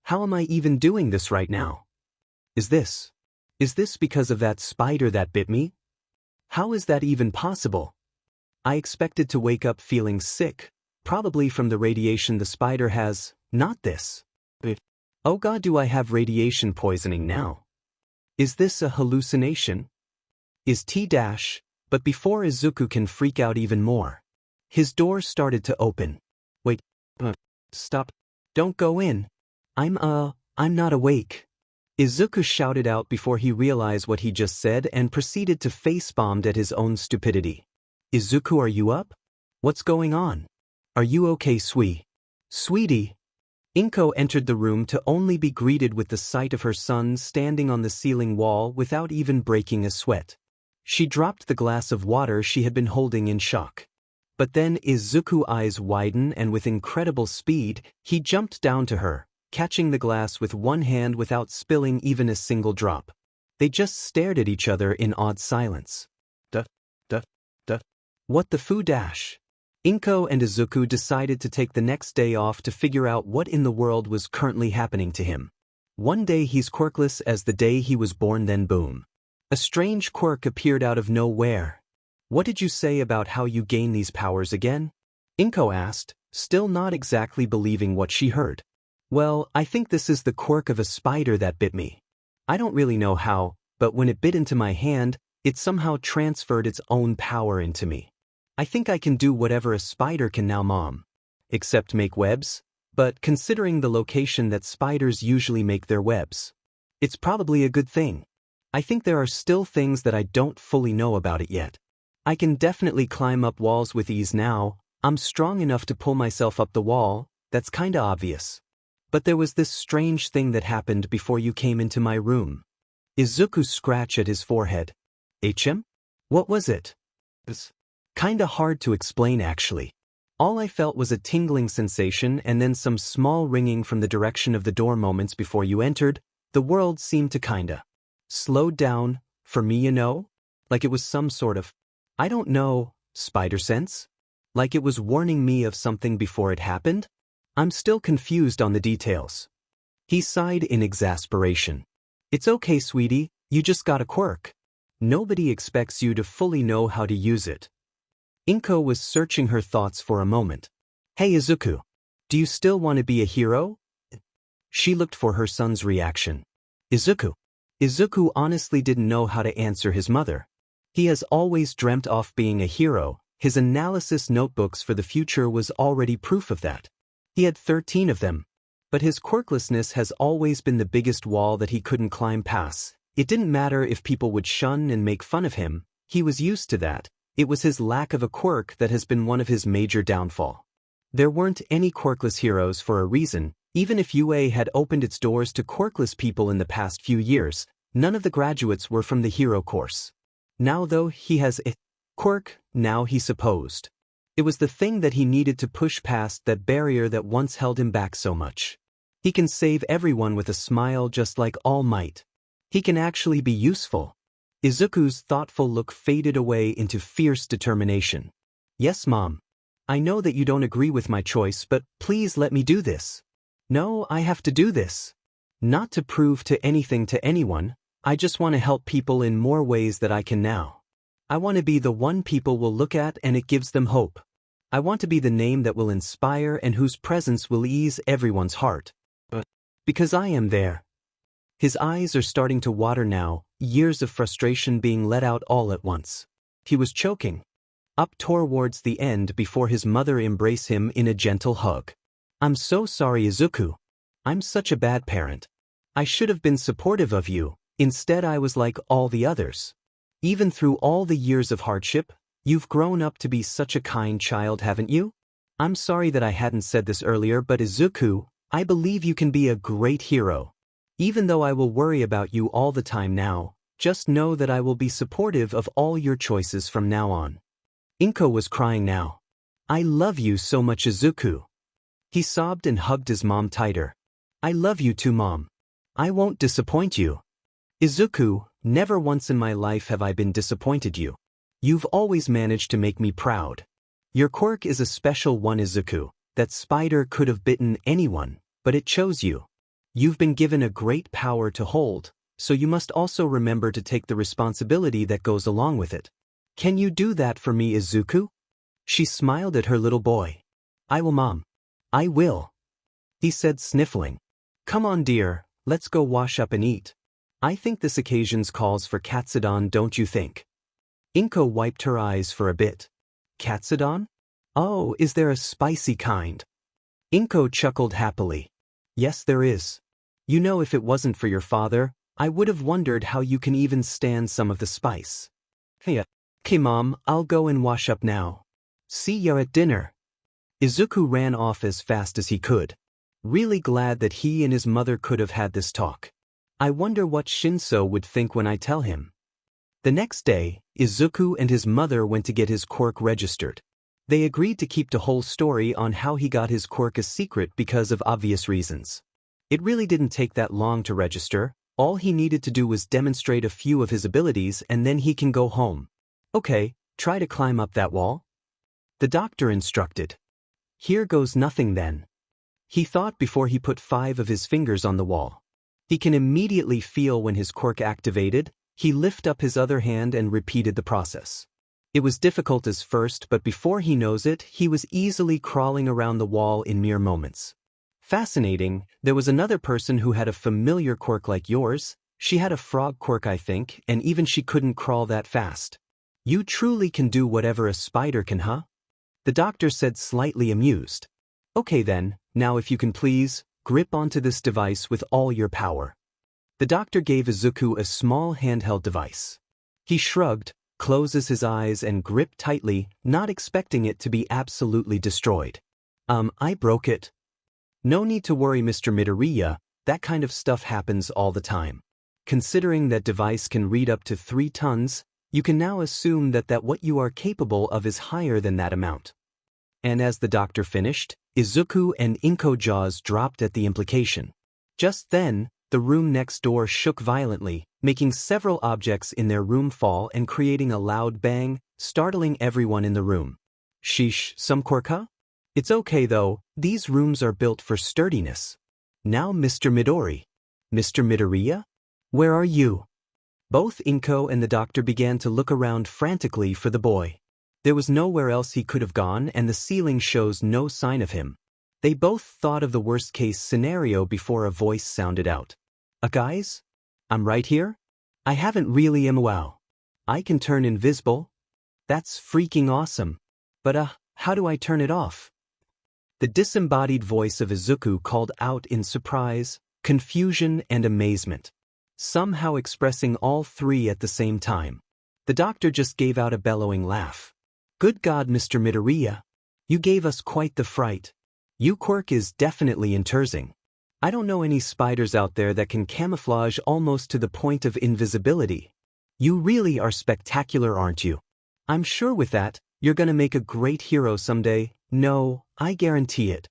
How am I even doing this right now? Is this because of that spider that bit me? How is that even possible? I expected to wake up feeling sick, probably from the radiation the spider has, not this. Oh God, do I have radiation poisoning now? Is this a hallucination? Is T-dash? But before Izuku can freak out even more, his door started to open. Wait, stop, don't go in. I'm not awake. Izuku shouted out before he realized what he just said and proceeded to face-bombed at his own stupidity. Izuku, are you up? What's going on? Are you okay, Sweetie? Inko entered the room to only be greeted with the sight of her son standing on the ceiling wall without even breaking a sweat. She dropped the glass of water she had been holding in shock. But then Izuku's eyes widened and with incredible speed, he jumped down to her, catching the glass with one hand without spilling even a single drop. They just stared at each other in awed silence. What the foo dash? Inko and Izuku decided to take the next day off to figure out what in the world was currently happening to him. One day he's quirkless as the day he was born, then boom. A strange quirk appeared out of nowhere. What did you say about how you gain these powers again? Inko asked, still not exactly believing what she heard. Well, I think this is the quirk of a spider that bit me. I don't really know how, but when it bit into my hand, it somehow transferred its own power into me. I think I can do whatever a spider can now, Mom. Except make webs, but considering the location that spiders usually make their webs, it's probably a good thing. I think there are still things that I don't fully know about it yet. I can definitely climb up walls with ease now. I'm strong enough to pull myself up the wall, that's kinda obvious. But there was this strange thing that happened before you came into my room. Izuku scratched at his forehead. HM? What was it? It's kinda hard to explain actually. All I felt was a tingling sensation and then some small ringing from the direction of the door. Moments before you entered, the world seemed to kinda slowed down, for me, you know? Like it was some sort of, I don't know, spider sense? Like it was warning me of something before it happened? I'm still confused on the details. He sighed in exasperation. It's okay, sweetie, you just got a quirk. Nobody expects you to fully know how to use it. Inko was searching her thoughts for a moment. Hey Izuku, do you still want to be a hero? She looked for her son's reaction. Izuku honestly didn't know how to answer his mother. He has always dreamt of being a hero. His analysis notebooks for the future was already proof of that. He had 13 of them. But his quirklessness has always been the biggest wall that he couldn't climb past. It didn't matter if people would shun and make fun of him, he was used to that. It was his lack of a quirk that has been one of his major downfall. There weren't any quirkless heroes for a reason. Even if UA had opened its doors to quirkless people in the past few years, none of the graduates were from the hero course. Now though he has a quirk, now he supposed. It was the thing that he needed to push past that barrier that once held him back so much. He can save everyone with a smile just like All Might. He can actually be useful. Izuku's thoughtful look faded away into fierce determination. Yes, Mom. I know that you don't agree with my choice, but please let me do this. No, I have to do this. Not to prove to anything to anyone, I just want to help people in more ways that I can now. I want to be the one people will look at and it gives them hope. I want to be the name that will inspire and whose presence will ease everyone's heart. Because I am there. His eyes are starting to water now, years of frustration being let out all at once. He was choking. Up towards the end before his mother embraced him in a gentle hug. I'm so sorry, Izuku. I'm such a bad parent. I should have been supportive of you, instead I was like all the others. Even through all the years of hardship, you've grown up to be such a kind child, haven't you? I'm sorry that I hadn't said this earlier, but Izuku, I believe you can be a great hero. Even though I will worry about you all the time now, just know that I will be supportive of all your choices from now on. Inko was crying now. I love you so much, Izuku. He sobbed and hugged his mom tighter. I love you too, Mom. I won't disappoint you. Izuku, never once in my life have I been disappointed you. You've always managed to make me proud. Your quirk is a special one, Izuku. That spider could have bitten anyone, but it chose you. You've been given a great power to hold, so you must also remember to take the responsibility that goes along with it. Can you do that for me, Izuku? She smiled at her little boy. I will, Mom. I will. He said, sniffling. Come on, dear, let's go wash up and eat. I think this occasion calls for katsudon, don't you think? Inko wiped her eyes for a bit. Katsudon? Oh, is there a spicy kind? Inko chuckled happily. Yes, there is. You know, if it wasn't for your father, I would have wondered how you can even stand some of the spice. Hey, okay, Mom, I'll go and wash up now. See you at dinner. Izuku ran off as fast as he could. Really glad that he and his mother could have had this talk. I wonder what Shinso would think when I tell him. The next day, Izuku and his mother went to get his quirk registered. They agreed to keep the whole story on how he got his quirk a secret because of obvious reasons. It really didn't take that long to register. All he needed to do was demonstrate a few of his abilities and then he can go home. Okay, try to climb up that wall. The doctor instructed. Here goes nothing then. He thought before he put 5 of his fingers on the wall. He can immediately feel when his quirk activated. He lifted up his other hand and repeated the process. It was difficult as first, but before he knows it, he was easily crawling around the wall in mere moments. Fascinating, there was another person who had a familiar quirk like yours. She had a frog quirk, I think, and even she couldn't crawl that fast. You truly can do whatever a spider can, huh? The doctor said, slightly amused. Okay then, now if you can please, grip onto this device with all your power. The doctor gave Izuku a small handheld device. He shrugged, closes his eyes and gripped tightly, not expecting it to be absolutely destroyed. I broke it. No need to worry, Mr. Midoriya, that kind of stuff happens all the time. Considering that device can read up to 3 tons, you can now assume that what you are capable of is higher than that amount. And as the doctor finished, Izuku and Inko jaws dropped at the implication. Just then, the room next door shook violently, making several objects in their room fall and creating a loud bang, startling everyone in the room. Sheesh, some quirk, huh? It's okay though, these rooms are built for sturdiness. Now Mr. Midori. Mr. Midoriya? Where are you? Both Inko and the doctor began to look around frantically for the boy. There was nowhere else he could have gone and the ceiling shows no sign of him. They both thought of the worst-case scenario before a voice sounded out. Guys? I'm right here? I haven't really wow. I can turn invisible? That's freaking awesome. But how do I turn it off? The disembodied voice of Izuku called out in surprise, confusion and amazement, somehow expressing all 3 at the same time. The doctor just gave out a bellowing laugh. Good God, Mr. Midoriya. You gave us quite the fright. Your quirk is definitely interesting. I don't know any spiders out there that can camouflage almost to the point of invisibility. You really are spectacular, aren't you? I'm sure with that, you're gonna make a great hero someday. No, I guarantee it.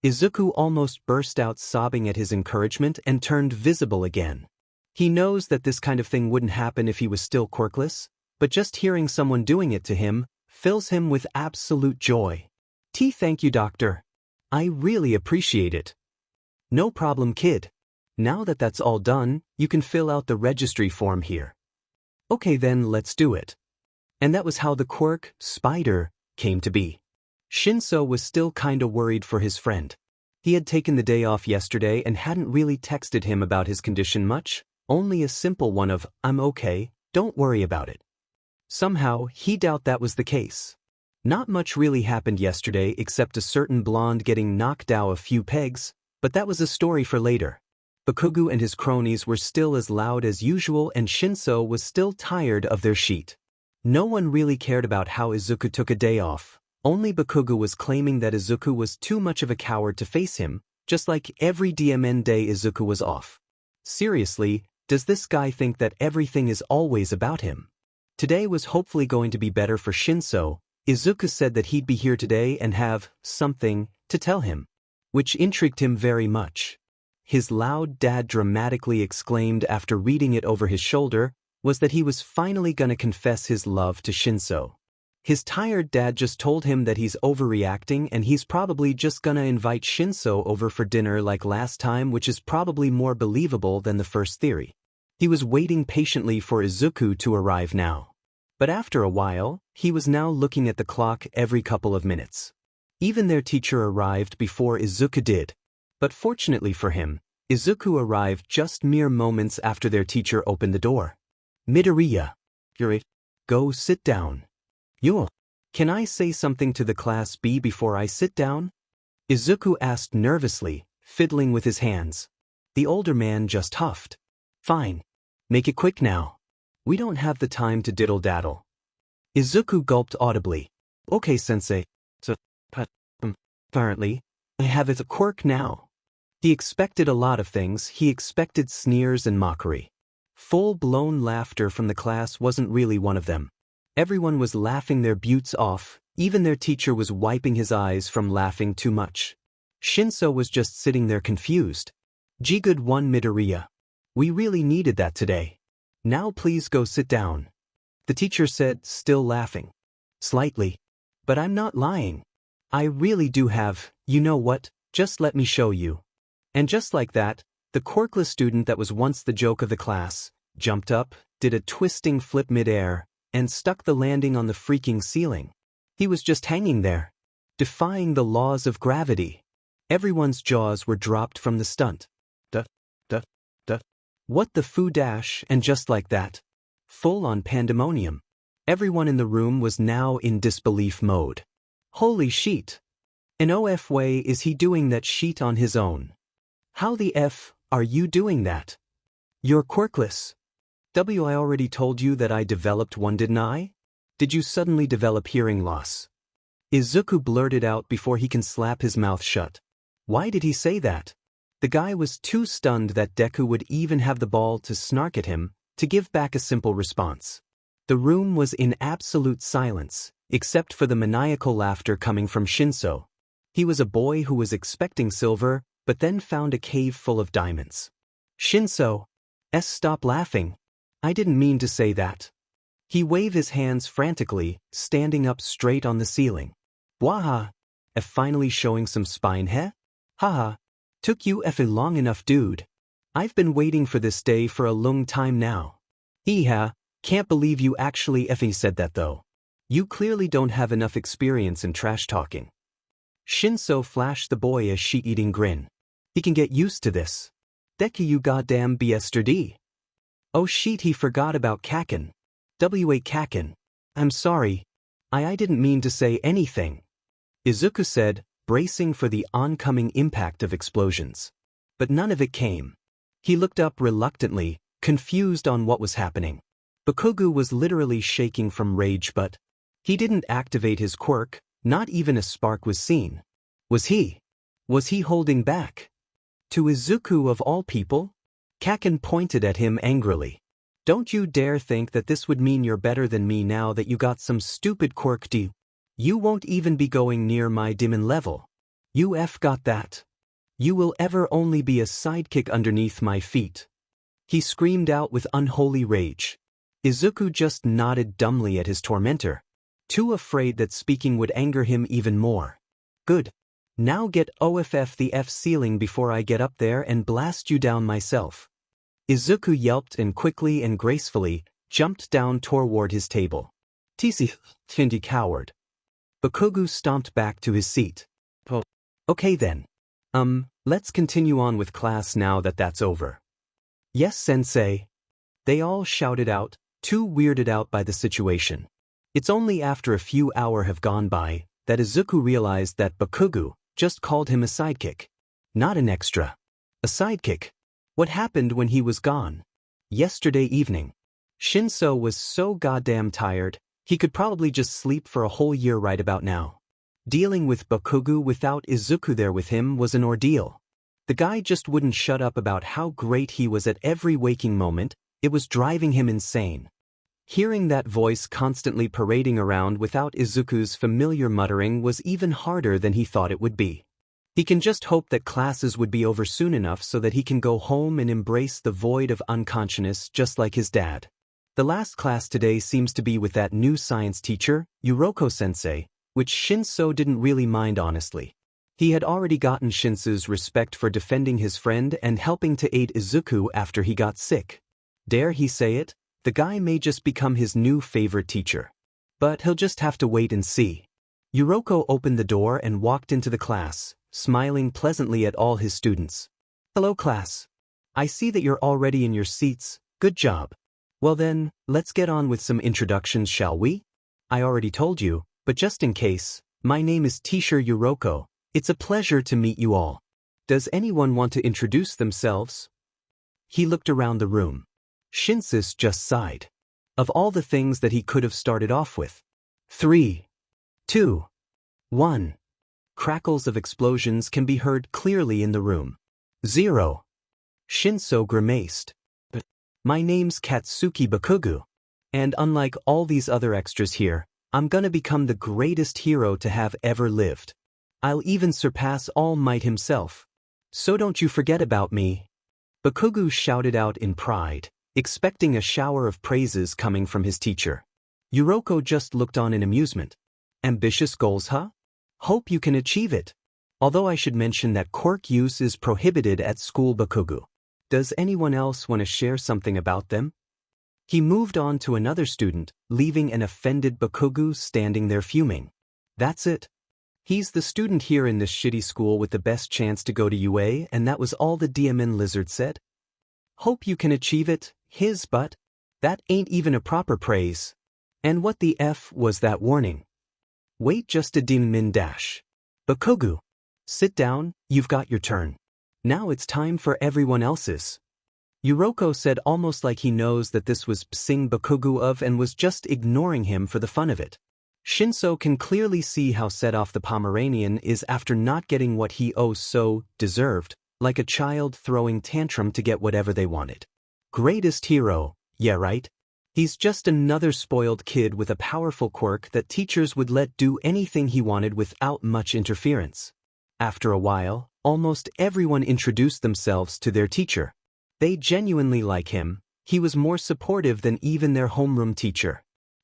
Izuku almost burst out sobbing at his encouragement and turned visible again. He knows that this kind of thing wouldn't happen if he was still quirkless, but just hearing someone doing it to him fills him with absolute joy. Thank you, doctor. I really appreciate it. No problem, kid. Now that that's all done, you can fill out the registry form here. Okay then, let's do it. And that was how the quirk, spider, came to be. Shinso was still kinda worried for his friend. He had taken the day off yesterday and hadn't really texted him about his condition much, only a simple one of, I'm okay, don't worry about it. Somehow, he doubted that was the case. Not much really happened yesterday except a certain blonde getting knocked down a few pegs, but that was a story for later. Bakugo and his cronies were still as loud as usual and Shinso was still tired of their sheet. No one really cared about how Izuku took a day off. Only Bakugo was claiming that Izuku was too much of a coward to face him, just like every DMN day Izuku was off. Seriously, does this guy think that everything is always about him? Today was hopefully going to be better for Shinso. Izuku said that he'd be here today and have something to tell him, which intrigued him very much. His loud dad dramatically exclaimed after reading it over his shoulder was that he was finally gonna confess his love to Shinso. His tired dad just told him that he's overreacting and he's probably just gonna invite Shinso over for dinner like last time, which is probably more believable than the first theory. He was waiting patiently for Izuku to arrive now. But after a while, he was now looking at the clock every couple of minutes. Even their teacher arrived before Izuku did. But fortunately for him, Izuku arrived just mere moments after their teacher opened the door. Midoriya. You're it. Go sit down. Yo. Can I say something to the Class B before I sit down? Izuku asked nervously, fiddling with his hands. The older man just huffed. Fine. Make it quick now. We don't have the time to diddle-daddle. Izuku gulped audibly. Okay, sensei. So, apparently, I have a quirk now. He expected a lot of things. He expected sneers and mockery. Full-blown laughter from the class wasn't really one of them. Everyone was laughing their butts off, even their teacher was wiping his eyes from laughing too much. Shinso was just sitting there confused. Good one, Midoriya. We really needed that today. Now please go sit down. The teacher said, still laughing. Slightly. But I'm not lying. I really do have, you know what, just let me show you. And just like that, the quirkless student that was once the joke of the class, jumped up, did a twisting flip mid-air, and stuck the landing on the freaking ceiling. He was just hanging there, defying the laws of gravity. Everyone's jaws were dropped from the stunt. What the foo dash, and just like that. Full-on pandemonium. Everyone in the room was now in disbelief mode. Holy sheet. In OF way is he doing that sheet on his own? How the F are you doing that? You're quirkless. I already told you that I developed one, didn't I? Did you suddenly develop hearing loss? Izuku blurted out before he can slap his mouth shut. Why did he say that? The guy was too stunned that Deku would even have the ball to snark at him, to give back a simple response. The room was in absolute silence, except for the maniacal laughter coming from Shinso. He was a boy who was expecting silver, but then found a cave full of diamonds. Shinso. Stop laughing. I didn't mean to say that. He waved his hands frantically, standing up straight on the ceiling. Waha. Finally showing some spine, heh? Haha. Took you long enough, dude. I've been waiting for this day for a long time now. Eha, can't believe you actually said that though. You clearly don't have enough experience in trash talking. Shinso flashed the boy a sheet-eating grin. He can get used to this. Deku you goddamn yesterday. Oh shit, he forgot about Kacchan. Kacchan. I'm sorry. I didn't mean to say anything. Izuku said, bracing for the oncoming impact of explosions. But none of it came. He looked up reluctantly, confused on what was happening. Bakugo was literally shaking from rage, but he didn't activate his quirk, not even a spark was seen. Was he holding back? To Izuku of all people? Kacchan pointed at him angrily. Don't you dare think that this would mean you're better than me now that you got some stupid quirk. You won't even be going near my demon level. You got that. You will ever only be a sidekick underneath my feet. He screamed out with unholy rage. Izuku just nodded dumbly at his tormentor, too afraid that speaking would anger him even more. Good. Now get OFF the F ceiling before I get up there and blast you down myself. Izuku yelped and quickly and gracefully jumped down toward his table. Tisi, Tindy coward. Bakugo stomped back to his seat. Okay then. Let's continue on with class now that that's over. Yes, sensei. They all shouted out, too weirded out by the situation. It's only after a few hours have gone by that Izuku realized that Bakugo just called him a sidekick. Not an extra. A sidekick. What happened when he was gone? Yesterday evening. Shinso was so goddamn tired, he could probably just sleep for a whole year right about now. Dealing with Bakugo without Izuku there with him was an ordeal. The guy just wouldn't shut up about how great he was at every waking moment. It was driving him insane. Hearing that voice constantly parading around without Izuku's familiar muttering was even harder than he thought it would be. He can just hope that classes would be over soon enough so that he can go home and embrace the void of unconsciousness just like his dad. The last class today seems to be with that new science teacher, Yuroko-sensei, which Shinso didn't really mind honestly. He had already gotten Shinso's respect for defending his friend and helping to aid Izuku after he got sick. Dare he say it? The guy may just become his new favorite teacher. But he'll just have to wait and see. Yuroko opened the door and walked into the class, smiling pleasantly at all his students. Hello class. I see that you're already in your seats, good job. Well then, let's get on with some introductions, shall we? I already told you, but just in case, my name is Teacher Yuroko. It's a pleasure to meet you all. Does anyone want to introduce themselves? He looked around the room. Shinsis just sighed. Of all the things that he could have started off with. 3, 2, 1. Crackles of explosions can be heard clearly in the room. 0. Shinso grimaced. My name's Katsuki Bakugo. And unlike all these other extras here, I'm gonna become the greatest hero to have ever lived. I'll even surpass All Might himself. So don't you forget about me. Bakugo shouted out in pride, expecting a shower of praises coming from his teacher. Yuroko just looked on in amusement. Ambitious goals, huh? Hope you can achieve it. Although I should mention that quirk use is prohibited at school, Bakugo. Does anyone else want to share something about them? He moved on to another student, leaving an offended Bakugo standing there fuming. That's it. He's the student here in this shitty school with the best chance to go to UA, and that was all the DMN lizard said? Hope you can achieve it, his butt. That ain't even a proper praise. And what the F was that warning? Wait just a min dash. Bakugo. Sit down, you've got your turn. Now it's time for everyone else's. Yuroko said almost like he knows that this was psing Bakugo of and was just ignoring him for the fun of it. Shinso can clearly see how set off the Pomeranian is after not getting what he so deserved, like a child throwing tantrum to get whatever they wanted. Greatest hero, yeah right? He's just another spoiled kid with a powerful quirk that teachers would let do anything he wanted without much interference. After a while, almost everyone introduced themselves to their teacher. They genuinely like him. He was more supportive than even their homeroom teacher,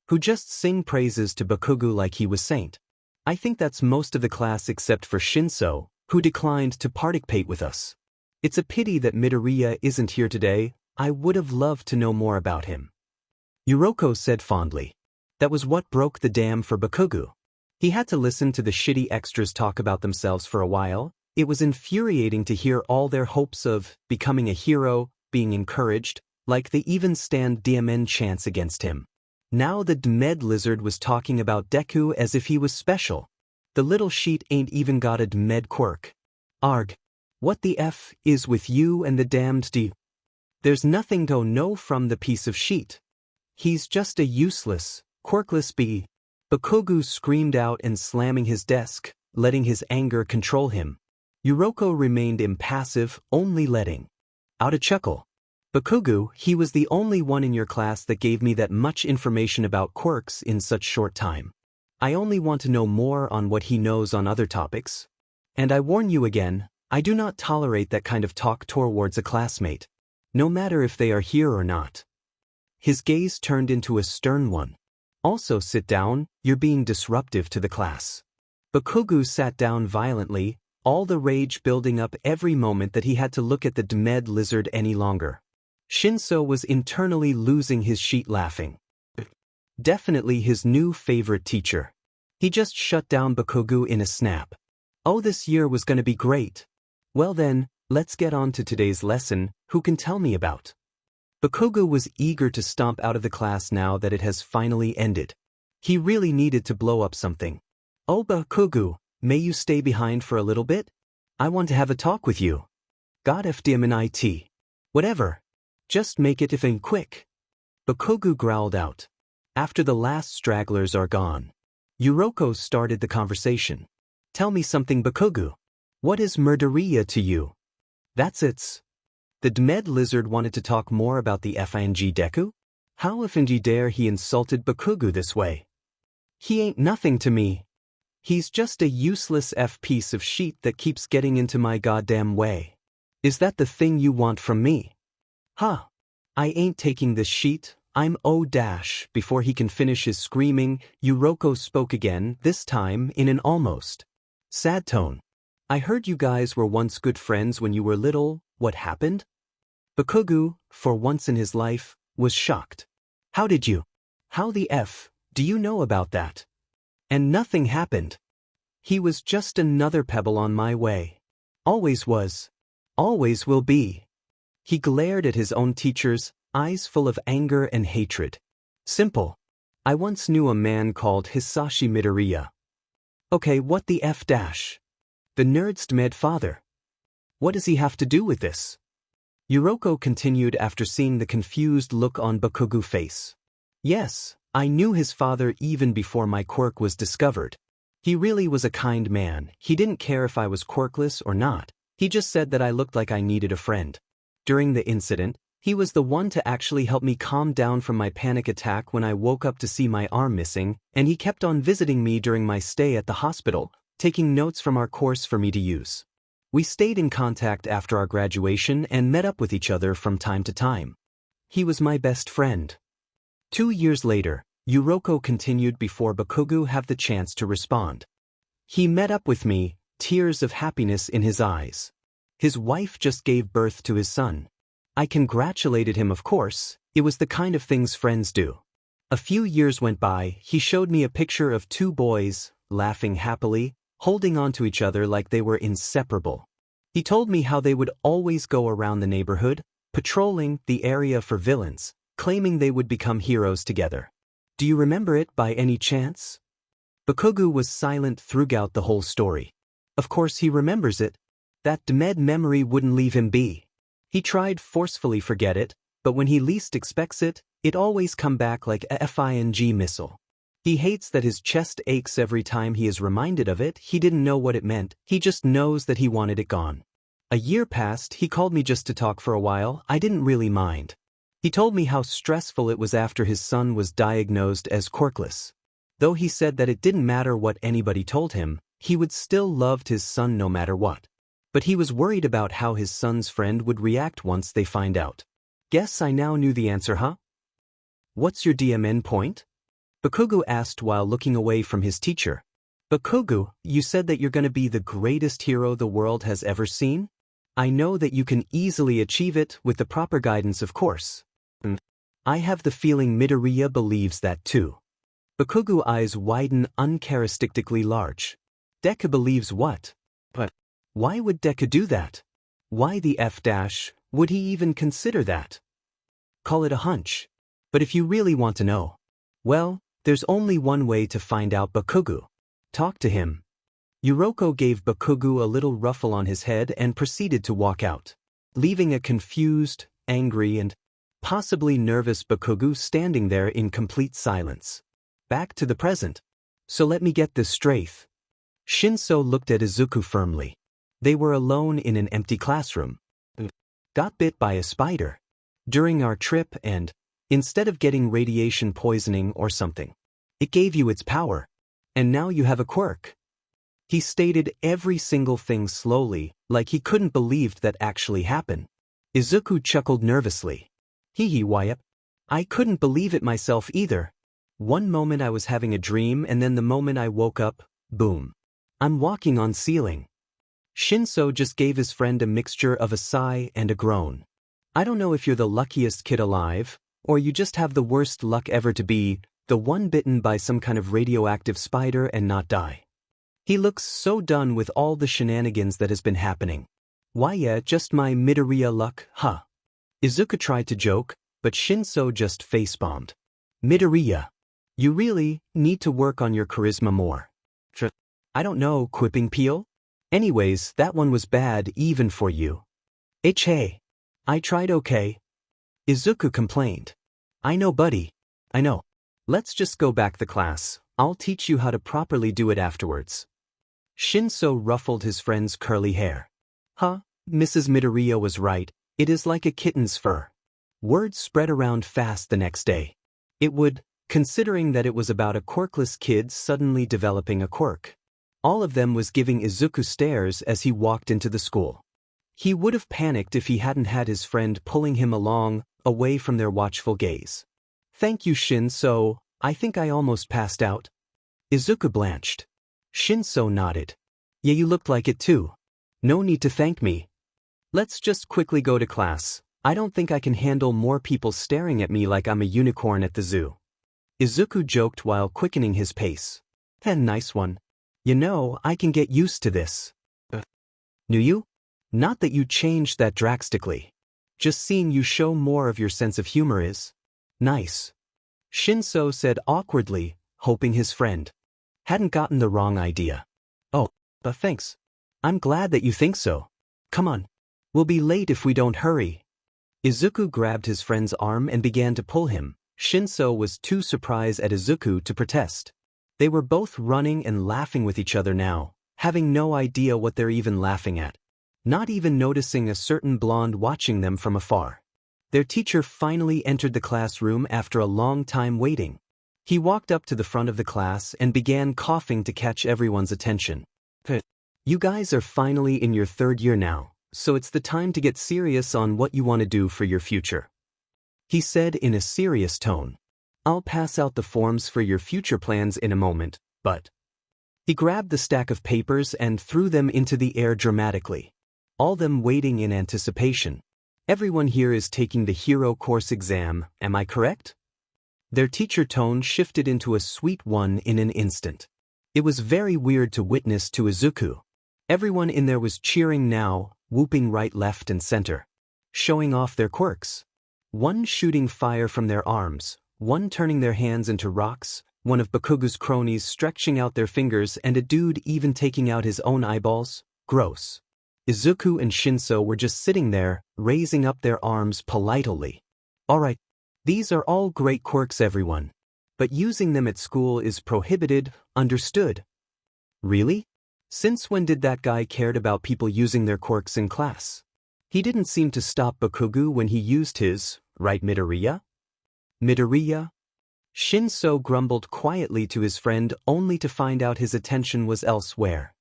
who just sing praises to Bakugo like he was saint. I think that's most of the class except for Shinso, who declined to participate with us. It's a pity that Midoriya isn't here today. I would have loved to know more about him. Yuroko said fondly. That was what broke the dam for Bakugo. He had to listen to the shitty extras talk about themselves for a while. It was infuriating to hear all their hopes of becoming a hero being encouraged, like they even stand DMN chance against him. Now the Dmed lizard was talking about Deku as if he was special. The little sheet ain't even got a Dmed quirk. Arg. What the F is with you and the damned D? There's nothing to know from the piece of sheet. He's just a useless, quirkless bee. Bakugo screamed out and slamming his desk, letting his anger control him. Yuroko remained impassive, only letting out a chuckle. Bakugo, he was the only one in your class that gave me that much information about quirks in such short time. I only want to know more on what he knows on other topics. And I warn you again, I do not tolerate that kind of talk towards a classmate, no matter if they are here or not. His gaze turned into a stern one. Also sit down, you're being disruptive to the class. Bakugo sat down violently, all the rage building up every moment that he had to look at the Dmed lizard any longer. Shinso was internally losing his sheet laughing. Definitely his new favorite teacher. He just shut down Bakugo in a snap. Oh, this year was gonna be great. Well then, let's get on to today's lesson. Who can tell me about? Bakugo was eager to stomp out of the class now that it has finally ended. He really needed to blow up something. Oh Bakugo, may you stay behind for a little bit? I want to have a talk with you. God FDMNIT. Whatever. Just make it if quick. Bakugo growled out. After the last stragglers are gone, Yuroko started the conversation. Tell me something, Bakugo. What is Midoriya to you? That's it. The Dmed lizard wanted to talk more about the Fing Deku? How dare he insulted Bakugo this way? He ain't nothing to me. He's just a useless piece of shit that keeps getting into my goddamn way. Is that the thing you want from me? Huh. I ain't taking this shit. I'm Before he can finish his screaming, Yuroko spoke again, this time in an almost sad tone. I heard you guys were once good friends when you were little. What happened? Bakugo, for once in his life, was shocked. How did you? How the F do you know about that? And nothing happened. He was just another pebble on my way. Always was. Always will be. He glared at his own teachers, eyes full of anger and hatred. Simple. I once knew a man called Hisashi Midoriya. Okay, what the F dash? The nerd's Dmed father. What does he have to do with this? Yuroko continued after seeing the confused look on Bakugo's face. Yes, I knew his father even before my quirk was discovered. He really was a kind man. He didn't care if I was quirkless or not. He just said that I looked like I needed a friend. During the incident, he was the one to actually help me calm down from my panic attack when I woke up to see my arm missing, and he kept on visiting me during my stay at the hospital, taking notes from our course for me to use. We stayed in contact after our graduation and met up with each other from time to time. He was my best friend. 2 years later, Yuroko continued before Bakugo had the chance to respond. He met up with me, tears of happiness in his eyes. His wife just gave birth to his son. I congratulated him, of course. It was the kind of things friends do. A few years went by. He showed me a picture of 2 boys, laughing happily, holding on to each other like they were inseparable. He told me how they would always go around the neighborhood, patrolling the area for villains, claiming they would become heroes together. Do you remember it by any chance? Bakugo was silent throughout the whole story. Of course he remembers it. That Dmed memory wouldn't leave him be. He tried forcefully forget it, but when he least expects it, it always come back like a Fing missile. He hates that his chest aches every time he is reminded of it. He didn't know what it meant, he just knows that he wanted it gone. A year passed. He called me just to talk for a while. I didn't really mind. He told me how stressful it was after his son was diagnosed as quirkless. Though he said that it didn't matter what anybody told him, he would still loved his son no matter what. But he was worried about how his son's friend would react once they find out. Guess I now knew the answer, huh? What's your DMN point? Bakugo asked while looking away from his teacher. Bakugo, you said that you're going to be the greatest hero the world has ever seen? I know that you can easily achieve it with the proper guidance, of course. I have the feeling Midoriya believes that too. Bakugo's eyes widen uncharacteristically large. Deku believes what? But why would Deku do that? Why the F dash would he even consider that? Call it a hunch. But if you really want to know, well, there's only one way to find out, Bakugo. Talk to him. Yuroko gave Bakugo a little ruffle on his head and proceeded to walk out, leaving a confused, angry and possibly nervous Bakugo standing there in complete silence. Back to the present. So let me get this straight. Shinso looked at Izuku firmly. They were alone in an empty classroom. Got bit by a spider during our trip and, instead of getting radiation poisoning or something, it gave you its power. And now you have a quirk. He stated every single thing slowly, like he couldn't believe that actually happened. Izuku chuckled nervously. Yep. I couldn't believe it myself either. One moment I was having a dream and then the moment I woke up, boom. I'm walking on ceiling. Shinso just gave his friend a mixture of a sigh and a groan. I don't know if you're the luckiest kid alive, or you just have the worst luck ever to be the one bitten by some kind of radioactive spider and not die. He looks so done with all the shenanigans that has been happening. Why yeah, just my Midoriya luck, huh? Izuku tried to joke, but Shinso just face-bombed. Midoriya, you really need to work on your charisma more. I don't know, quipping peel? Anyways, that one was bad even for you. Hey. I tried okay. Izuku complained. I know, buddy. I know. Let's just go back the class. I'll teach you how to properly do it afterwards. Shinso ruffled his friend's curly hair. Huh, Mrs. Midoriya was right. It is like a kitten's fur. Word spread around fast the next day. It would, considering that it was about a quirkless kid suddenly developing a quirk. All of them was giving Izuku stares as he walked into the school. He would have panicked if he hadn't had his friend pulling him along, away from their watchful gaze. Thank you, Shinso. I think I almost passed out. Izuku blanched. Shinso nodded. Yeah, you looked like it too. No need to thank me. Let's just quickly go to class. I don't think I can handle more people staring at me like I'm a unicorn at the zoo. Izuku joked while quickening his pace. Nice one. You know, I can get used to this. Knew you? Not that you changed that drastically. Just seeing you show more of your sense of humor is nice. Shinso said awkwardly, hoping his friend hadn't gotten the wrong idea. Oh, thanks. I'm glad that you think so. Come on. We'll be late if we don't hurry. Izuku grabbed his friend's arm and began to pull him. Shinso was too surprised at Izuku to protest. They were both running and laughing with each other now, having no idea what they're even laughing at. Not even noticing a certain blonde watching them from afar. Their teacher finally entered the classroom after a long time waiting. He walked up to the front of the class and began coughing to catch everyone's attention. You guys are finally in your third year now, so it's the time to get serious on what you want to do for your future. He said in a serious tone. I'll pass out the forms for your future plans in a moment, but... He grabbed the stack of papers and threw them into the air dramatically. All them waiting in anticipation. Everyone here is taking the hero course exam, am I correct? Their teacher tone shifted into a sweet one in an instant. It was very weird to witness to Izuku. Everyone in there was cheering now, whooping right, left and center. Showing off their quirks. One shooting fire from their arms, one turning their hands into rocks, one of Bakugo's cronies stretching out their fingers and a dude even taking out his own eyeballs. Gross. Izuku and Shinso were just sitting there, raising up their arms politely. Alright, these are all great quirks, everyone. But using them at school is prohibited, understood? Really? Since when did that guy cared about people using their quirks in class? He didn't seem to stop Bakugo when he used his, right, Midoriya? Midoriya? Shinso grumbled quietly to his friend only to find out his attention was elsewhere.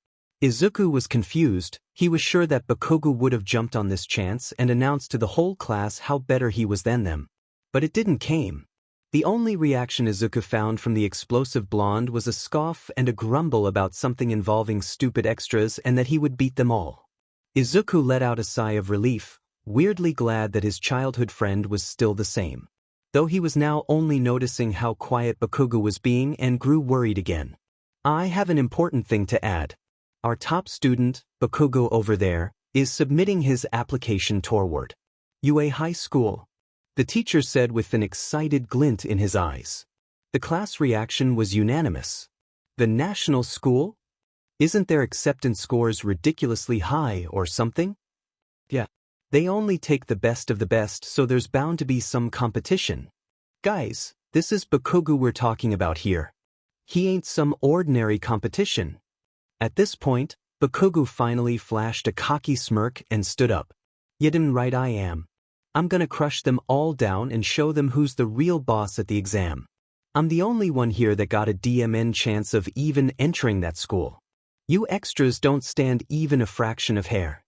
Izuku was confused. He was sure that Bakugo would have jumped on this chance and announced to the whole class how better he was than them. But it didn't came. The only reaction Izuku found from the explosive blonde was a scoff and a grumble about something involving stupid extras and that he would beat them all. Izuku let out a sigh of relief, weirdly glad that his childhood friend was still the same. Though he was now only noticing how quiet Bakugo was being and grew worried again. I have an important thing to add. Our top student, Bakugo over there, is submitting his application toward UA High School. The teacher said with an excited glint in his eyes. The class reaction was unanimous. The national school? Isn't their acceptance scores ridiculously high or something? Yeah. They only take the best of the best, so there's bound to be some competition. Guys, this is Bakugo we're talking about here. He ain't some ordinary competition. At this point, Bakugo finally flashed a cocky smirk and stood up. You damn right I am. I'm gonna crush them all down and show them who's the real boss at the exam. I'm the only one here that got a DMN chance of even entering that school. You extras don't stand even a fraction of hair.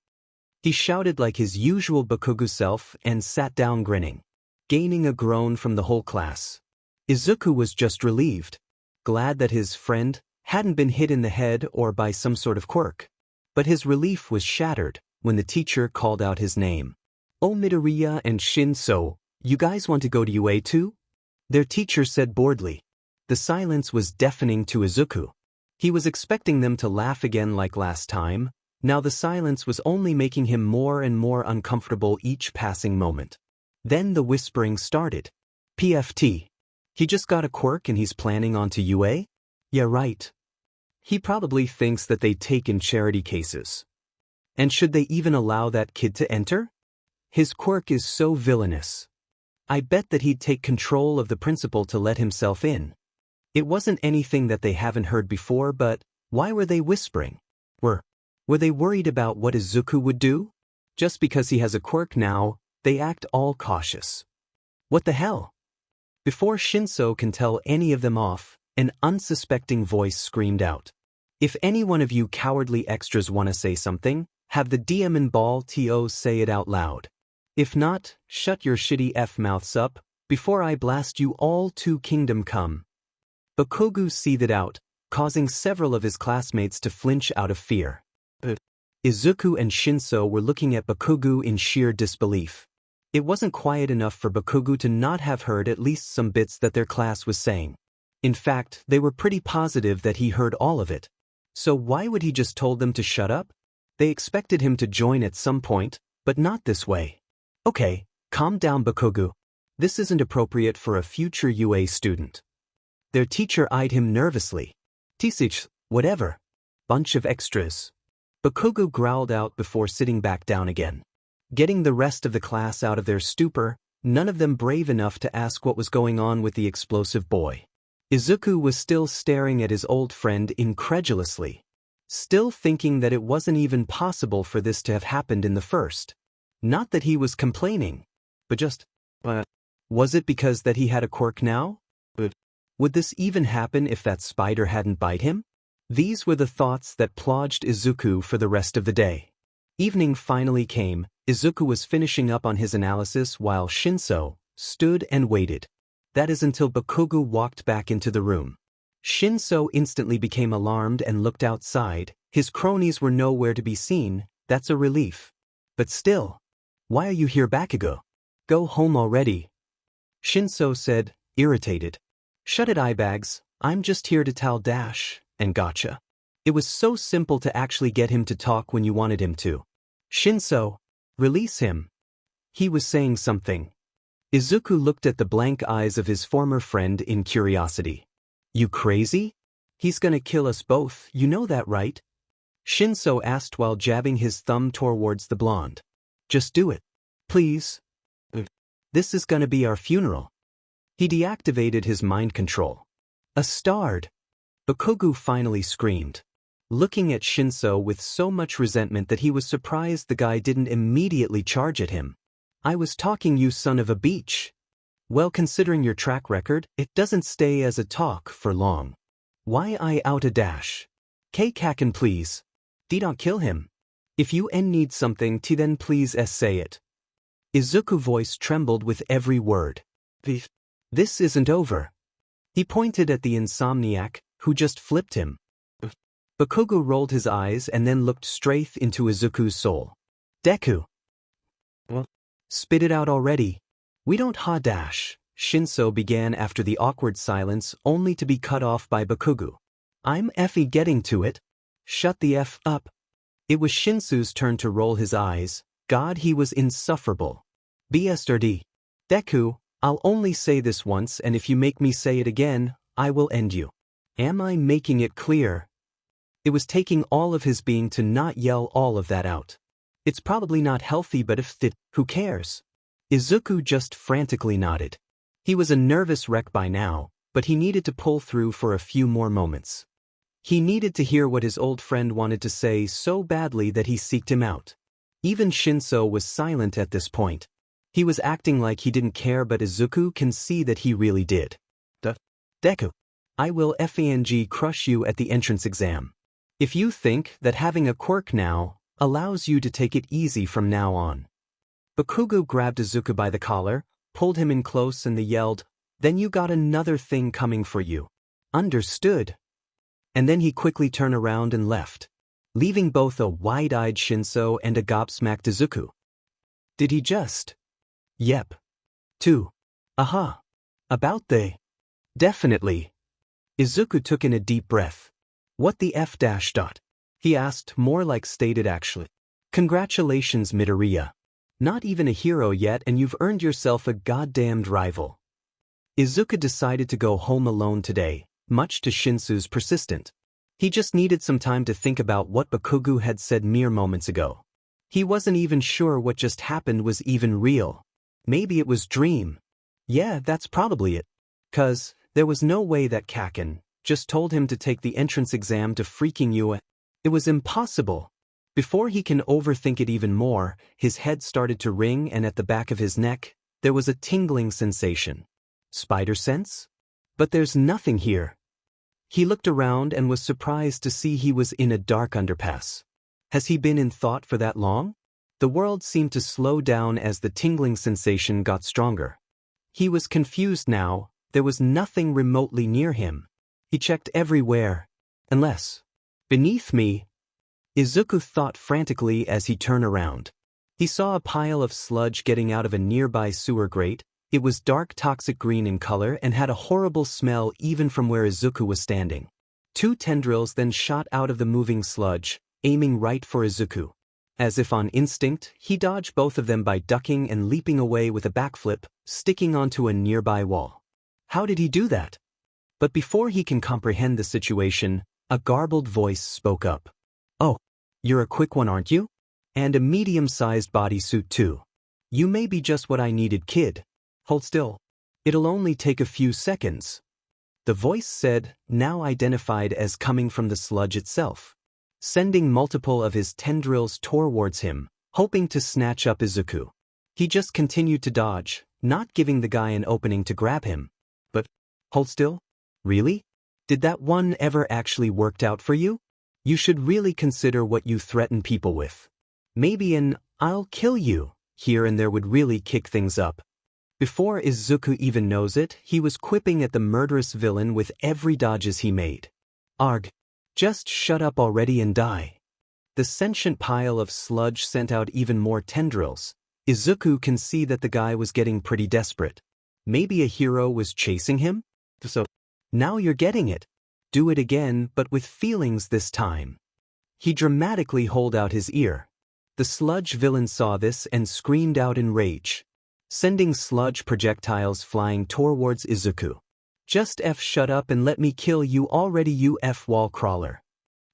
He shouted like his usual Bakugo self and sat down grinning, gaining a groan from the whole class. Izuku was just relieved, glad that his friend hadn't been hit in the head or by some sort of quirk. But his relief was shattered when the teacher called out his name. Oh, Midoriya and Shinso, you guys want to go to UA too? Their teacher said boredly. The silence was deafening to Izuku. He was expecting them to laugh again like last time. Now the silence was only making him more and more uncomfortable each passing moment. Then the whispering started. PFT. He just got a quirk and he's planning on to UA? Yeah, right. He probably thinks that they take in charity cases. And should they even allow that kid to enter? His quirk is so villainous. I bet that he'd take control of the principal to let himself in. It wasn't anything that they haven't heard before, but why were they whispering? Were they worried about what Izuku would do? Just because he has a quirk now, they act all cautious. What the hell? Before Shinso can tell any of them off, an unsuspecting voice screamed out. If any one of you cowardly extras want to say something, have the DM and Ball TO say it out loud. If not, shut your shitty F-mouths up, before I blast you all to Kingdom Come. Bakugo seethed out, causing several of his classmates to flinch out of fear. Izuku and Shinso were looking at Bakugo in sheer disbelief. It wasn't quiet enough for Bakugo to not have heard at least some bits that their class was saying. In fact, they were pretty positive that he heard all of it. So why would he just told them to shut up? They expected him to join at some point, but not this way. Okay, calm down Bakugo. This isn't appropriate for a future UA student. Their teacher eyed him nervously. Tisich, whatever. Bunch of extras. Bakugo growled out before sitting back down again. Getting the rest of the class out of their stupor, none of them brave enough to ask what was going on with the explosive boy. Izuku was still staring at his old friend incredulously. Still thinking that it wasn't even possible for this to have happened in the first. Not that he was complaining, but just, was it because that he had a quirk now? Would this even happen if that spider hadn't bite him? These were the thoughts that plagued Izuku for the rest of the day. Evening finally came. Izuku was finishing up on his analysis while Shinso stood and waited. That is until Bakugo walked back into the room. Shinso instantly became alarmed and looked outside. His cronies were nowhere to be seen. That's a relief. But still. Why are you here, Bakugo? Go home already. Shinso said, irritated. Shut it, eyebags. I'm just here to tell Dash, and gotcha. It was so simple to actually get him to talk when you wanted him to. Shinso, release him. He was saying something. Izuku looked at the blank eyes of his former friend in curiosity. You crazy? He's gonna kill us both, you know that, right? Shinso asked while jabbing his thumb towards the blonde. Just do it. Please. This is gonna be our funeral. He deactivated his mind control. A starred. Bakugo finally screamed, looking at Shinso with so much resentment that he was surprised the guy didn't immediately charge at him. I was talking, you son of a beach. Well, considering your track record, it doesn't stay as a talk for long. Why I out a dash? Kacchan, please. Don't kill him. If you need something to then please say it. Izuku's voice trembled with every word. This isn't over. He pointed at the insomniac, who just flipped him. Bakugo rolled his eyes and then looked straight into Izuku's soul. Deku. Well, spit it out already. We don't dash. Shinso began after the awkward silence only to be cut off by Bakugo. I'm getting to it. Shut the F up. It was Shinso's turn to roll his eyes. God, he was insufferable. BSRD. Deku, I'll only say this once, and if you make me say it again, I will end you. Am I making it clear? It was taking all of his being to not yell all of that out. It's probably not healthy, but who cares? Izuku just frantically nodded. He was a nervous wreck by now, but he needed to pull through for a few more moments. He needed to hear what his old friend wanted to say so badly that he seeked him out. Even Shinso was silent at this point. He was acting like he didn't care, but Izuku can see that he really did. Deku. I will crush you at the entrance exam. If you think that having a quirk now allows you to take it easy from now on. Bakugo grabbed Izuku by the collar, pulled him in close and they yelled, then you got another thing coming for you. Understood. And then he quickly turned around and left, leaving both a wide-eyed Shinso and a gobsmacked Izuku. Did he just? Yep. 2. Aha. About they. Definitely. Izuku took in a deep breath. What the F dash dot? He asked, more like stated actually. Congratulations, Midoriya. Not even a hero yet and you've earned yourself a goddamned rival. Izuku decided to go home alone today, much to Shinso's persistent. He just needed some time to think about what Bakugo had said mere moments ago. He wasn't even sure what just happened was even real. Maybe it was dream. Yeah, that's probably it. 'Cause there was no way that Kacchan just told him to take the entrance exam to freaking you. It was impossible. Before he can overthink it even more, his head started to ring and at the back of his neck, there was a tingling sensation. Spider sense? But there's nothing here. He looked around and was surprised to see he was in a dark underpass. Has he been in thought for that long? The world seemed to slow down as the tingling sensation got stronger. He was confused now, there was nothing remotely near him. He checked everywhere. Unless, beneath me, Izuku thought frantically as he turned around. He saw a pile of sludge getting out of a nearby sewer grate. It was dark toxic green in color and had a horrible smell even from where Izuku was standing. Two tendrils then shot out of the moving sludge, aiming right for Izuku. As if on instinct, he dodged both of them by ducking and leaping away with a backflip, sticking onto a nearby wall. How did he do that? But before he can comprehend the situation, a garbled voice spoke up. Oh, you're a quick one, aren't you? And a medium-sized bodysuit too. You may be just what I needed, kid. Hold still. It'll only take a few seconds. The voice said, now identified as coming from the sludge itself. Sending multiple of his tendrils towards him, hoping to snatch up Izuku. He just continued to dodge, not giving the guy an opening to grab him. But, hold still? Really? Did that one ever actually worked out for you? You should really consider what you threaten people with. Maybe an, I'll kill you, here and there would really kick things up. Before Izuku even knows it, he was quipping at the murderous villain with every dodges he made. Arg. Just shut up already and die. The sentient pile of sludge sent out even more tendrils. Izuku can see that the guy was getting pretty desperate. Maybe a hero was chasing him? So, now you're getting it. Do it again, but with feelings this time. He dramatically holed out his ear. The sludge villain saw this and screamed out in rage, sending sludge projectiles flying towards Izuku. Just shut up and let me kill you already, you wall crawler.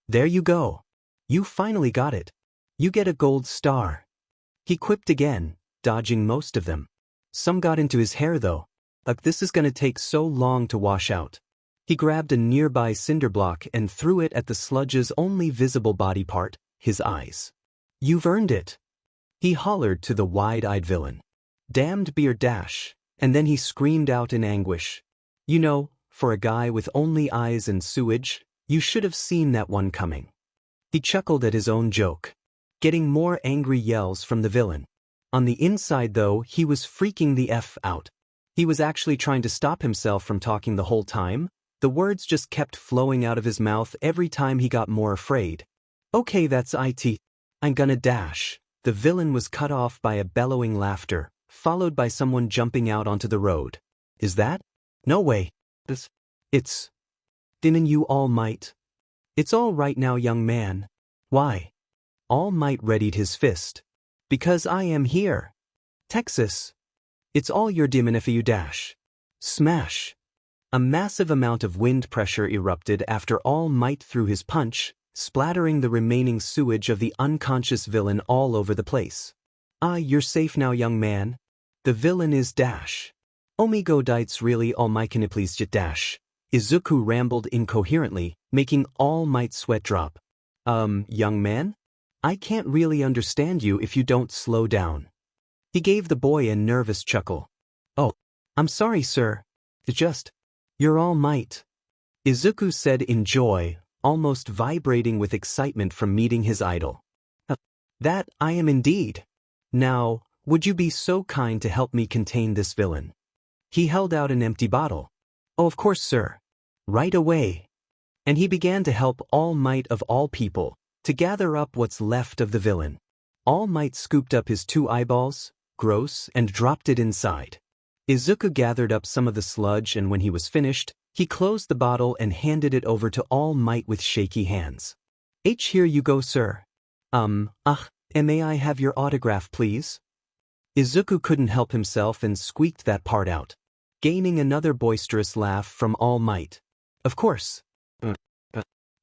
There you go. You finally got it. You get a gold star. He quipped again, dodging most of them. Some got into his hair though. Like this is gonna take so long to wash out. He grabbed a nearby cinder block and threw it at the sludge's only visible body part, his eyes. You've earned it. He hollered to the wide-eyed villain. Damned beer dash, and then he screamed out in anguish. You know, for a guy with only eyes and sewage, you should have seen that one coming. He chuckled at his own joke, getting more angry yells from the villain. On the inside though, he was freaking the F out. He was actually trying to stop himself from talking the whole time. The words just kept flowing out of his mouth every time he got more afraid. Okay, that's it. I'm gonna dash. The villain was cut off by a bellowing laughter, followed by someone jumping out onto the road. Is that? No way. It's Demon you All Might. It's all right now, young man. Why? All Might readied his fist. Because I am here. Texas. It's all your demon if you dash. Smash. A massive amount of wind pressure erupted after All Might threw his punch, splattering the remaining sewage of the unconscious villain all over the place. Ah, you're safe now, young man. The villain is dash. Omigo dites really All Might, can you please just dash? Izuku rambled incoherently, making All Might sweat drop. Young man? I can't really understand you if you don't slow down. He gave the boy a nervous chuckle. Oh, I'm sorry, sir. You're All Might. Izuku said in joy, almost vibrating with excitement from meeting his idol. That I am indeed. Now, would you be so kind to help me contain this villain? He held out an empty bottle. Oh, of course, sir. Right away. And he began to help All Might of all people to gather up what's left of the villain. All Might scooped up his 2 eyeballs, gross, and dropped it inside. Izuku gathered up some of the sludge and when he was finished, he closed the bottle and handed it over to All Might with shaky hands. Here you go, sir. And may I have your autograph, please? Izuku couldn't help himself and squeaked that part out, gaining another boisterous laugh from All Might. Of course.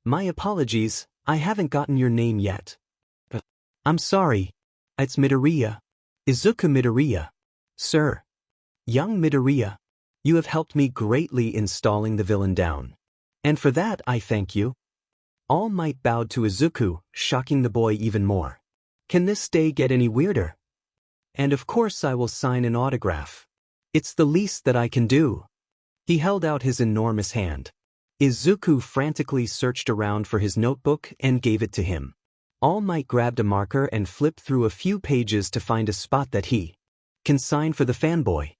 My apologies, I haven't gotten your name yet. I'm sorry, It's Midoriya. Izuku Midoriya. Sir. Young Midoriya. You have helped me greatly in stalling the villain down. And for that I thank you. All Might bowed to Izuku, shocking the boy even more. Can this day get any weirder? And of course I will sign an autograph. It's the least that I can do. He held out his enormous hand. Izuku frantically searched around for his notebook and gave it to him. All Might grabbed a marker and flipped through a few pages to find a spot that he can sign for the fanboy.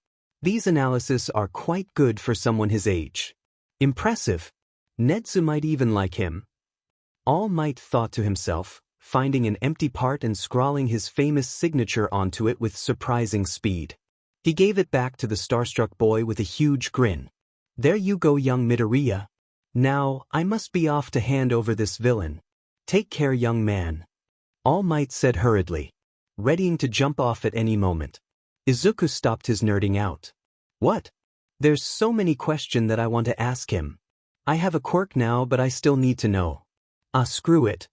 These analyses are quite good for someone his age. Impressive. Netsu might even like him. All Might thought to himself, finding an empty part and scrawling his famous signature onto it with surprising speed. He gave it back to the starstruck boy with a huge grin. There you go, young Midoriya. Now, I must be off to hand over this villain. Take care, young man. All Might said hurriedly, readying to jump off at any moment. Izuku stopped his nerding out. What? There's so many questions that I want to ask him. I have a quirk now, but I still need to know. Ah, screw it.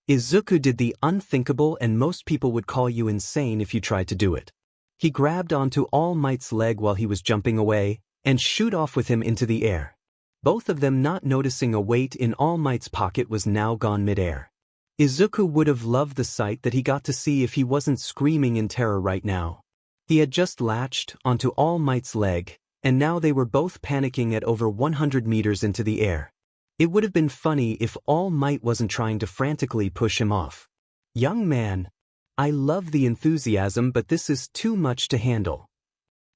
Izuku did the unthinkable, and most people would call you insane if you tried to do it. He grabbed onto All Might's leg while he was jumping away, and shot off with him into the air. Both of them not noticing a weight in All Might's pocket was now gone midair. Izuku would have loved the sight that he got to see if he wasn't screaming in terror right now. He had just latched onto All Might's leg, and now they were both panicking at over 100 meters into the air. It would have been funny if All Might wasn't trying to frantically push him off. Young man, I love the enthusiasm, but this is too much to handle.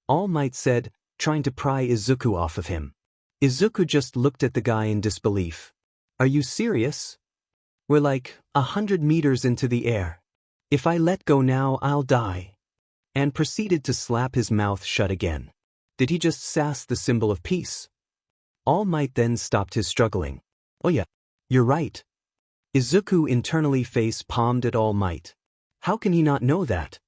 All Might said, trying to pry Izuku off of him. Izuku just looked at the guy in disbelief. Are you serious? We're like 100 meters into the air. If I let go now, I'll die. And proceeded to slap his mouth shut again. Did he just sass the symbol of peace? All Might then stopped his struggling. Oh yeah, you're right. Izuku internally face-palmed at All Might. How can he not know that?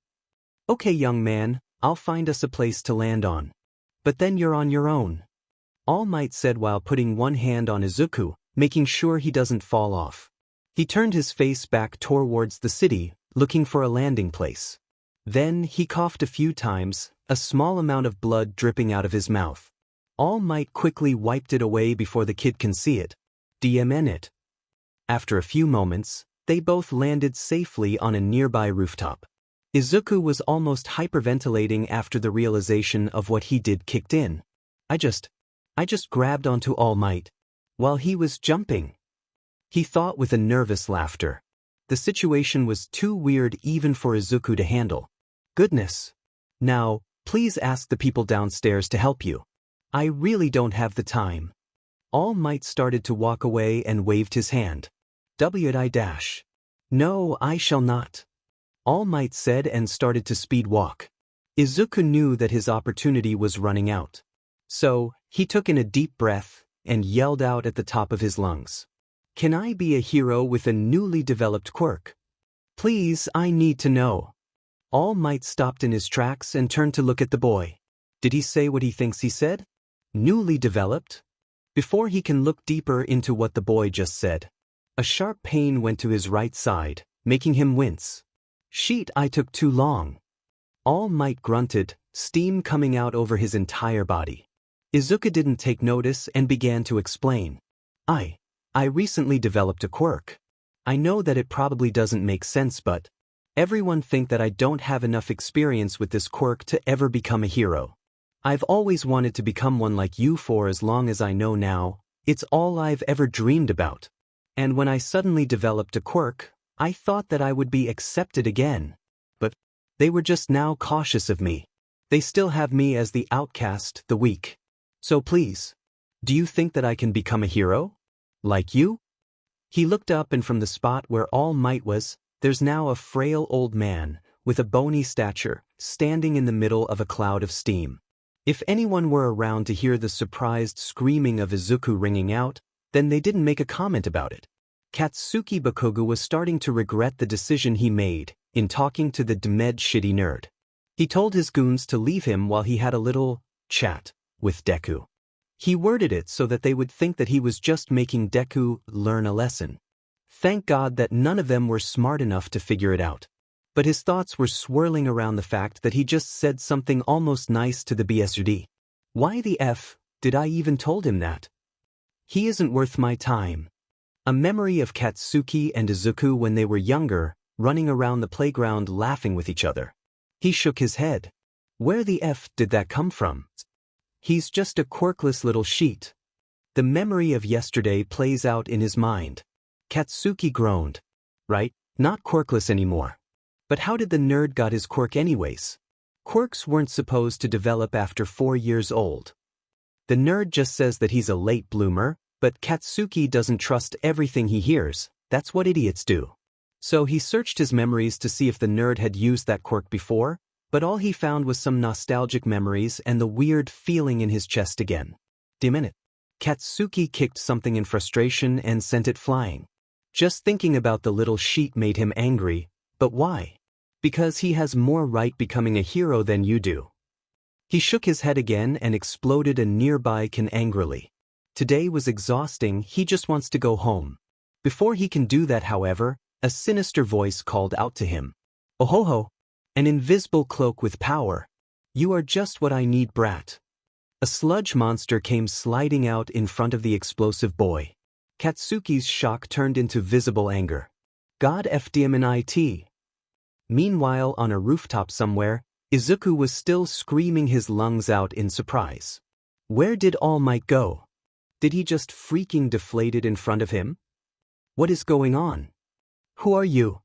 Okay, young man, I'll find us a place to land on. But then you're on your own. All Might said while putting one hand on Izuku, making sure he doesn't fall off. He turned his face back towards the city, looking for a landing place. Then he coughed a few times, a small amount of blood dripping out of his mouth. All Might quickly wiped it away before the kid can see it. DMN it. After a few moments, they both landed safely on a nearby rooftop. Izuku was almost hyperventilating after the realization of what he did kicked in. I just grabbed onto All Might while he was jumping. He thought with a nervous laughter. The situation was too weird even for Izuku to handle. Goodness. Now, please ask the people downstairs to help you. I really don't have the time. All Might started to walk away and waved his hand. W-I-. No, I shall not. All Might said and started to speed walk. Izuku knew that his opportunity was running out. So, he took in a deep breath and yelled out at the top of his lungs. Can I be a hero with a newly developed quirk? Please, I need to know. All Might stopped in his tracks and turned to look at the boy. Did he say what he thinks he said? Newly developed? Before he can look deeper into what the boy just said, a sharp pain went to his right side, making him wince. Sheet, I took too long. All Might grunted, steam coming out over his entire body. Izuku didn't take notice and began to explain. I recently developed a quirk. I know that it probably doesn't make sense, but everyone think that I don't have enough experience with this quirk to ever become a hero. I've always wanted to become one like you for as long as I know now. It's all I've ever dreamed about. And when I suddenly developed a quirk, I thought that I would be accepted again. But they were just now cautious of me. They still have me as the outcast, the weak. So please, do you think that I can become a hero? Like you? He looked up, and from the spot where All Might was, there's now a frail old man, with a bony stature, standing in the middle of a cloud of steam. If anyone were around to hear the surprised screaming of Izuku ringing out, then they didn't make a comment about it. Katsuki Bakugo was starting to regret the decision he made in talking to the demed shitty nerd. He told his goons to leave him while he had a little chat with Deku. He worded it so that they would think that he was just making Deku learn a lesson. Thank God that none of them were smart enough to figure it out. But his thoughts were swirling around the fact that he just said something almost nice to the BSUD. Why the F did I even told him that? He isn't worth my time. A memory of Katsuki and Izuku when they were younger, running around the playground laughing with each other. He shook his head. Where the F did that come from? He's just a quirkless little sheet. The memory of yesterday plays out in his mind. Katsuki groaned. Right, not quirkless anymore. But how did the nerd got his quirk anyways? Quirks weren't supposed to develop after 4 years old. The nerd just says that he's a late bloomer, but Katsuki doesn't trust everything he hears. That's what idiots do. So he searched his memories to see if the nerd had used that quirk before, but all he found was some nostalgic memories and the weird feeling in his chest again. Damn it. Katsuki kicked something in frustration and sent it flying. Just thinking about the little sheet made him angry, but why? Because he has more right becoming a hero than you do. He shook his head again and exploded a nearby can angrily. Today was exhausting, he just wants to go home. Before he can do that, however, a sinister voice called out to him. Oh ho ho! An invisible cloak with power. You are just what I need, brat. A sludge monster came sliding out in front of the explosive boy. Katsuki's shock turned into visible anger. God FDMNIT. Meanwhile, on a rooftop somewhere, Izuku was still screaming his lungs out in surprise. Where did All Might go? Did he just freaking deflated in front of him? What is going on? Who are you?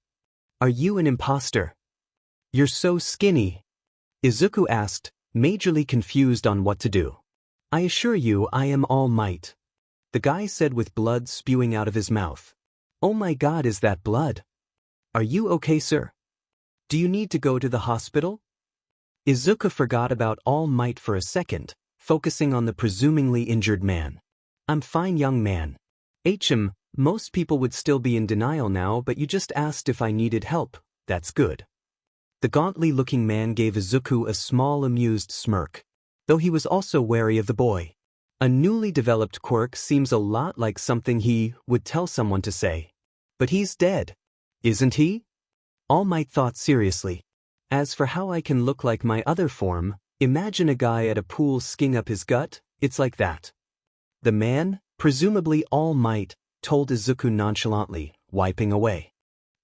Are you an imposter? You're so skinny. Izuku asked, majorly confused on what to do. I assure you I am All Might. The guy said with blood spewing out of his mouth. Oh my god, is that blood? Are you okay, sir? Do you need to go to the hospital? Izuku forgot about All Might for a second, focusing on the presumably injured man. I'm fine, young man. Most people would still be in denial now, but you just asked if I needed help. That's good. The gauntly-looking man gave Izuku a small amused smirk, though he was also wary of the boy. A newly developed quirk seems a lot like something he would tell someone to say. But he's dead, isn't he? All Might thought seriously. As for how I can look like my other form, imagine a guy at a pool skiing up his gut, it's like that. The man, presumably All Might, told Izuku nonchalantly, wiping away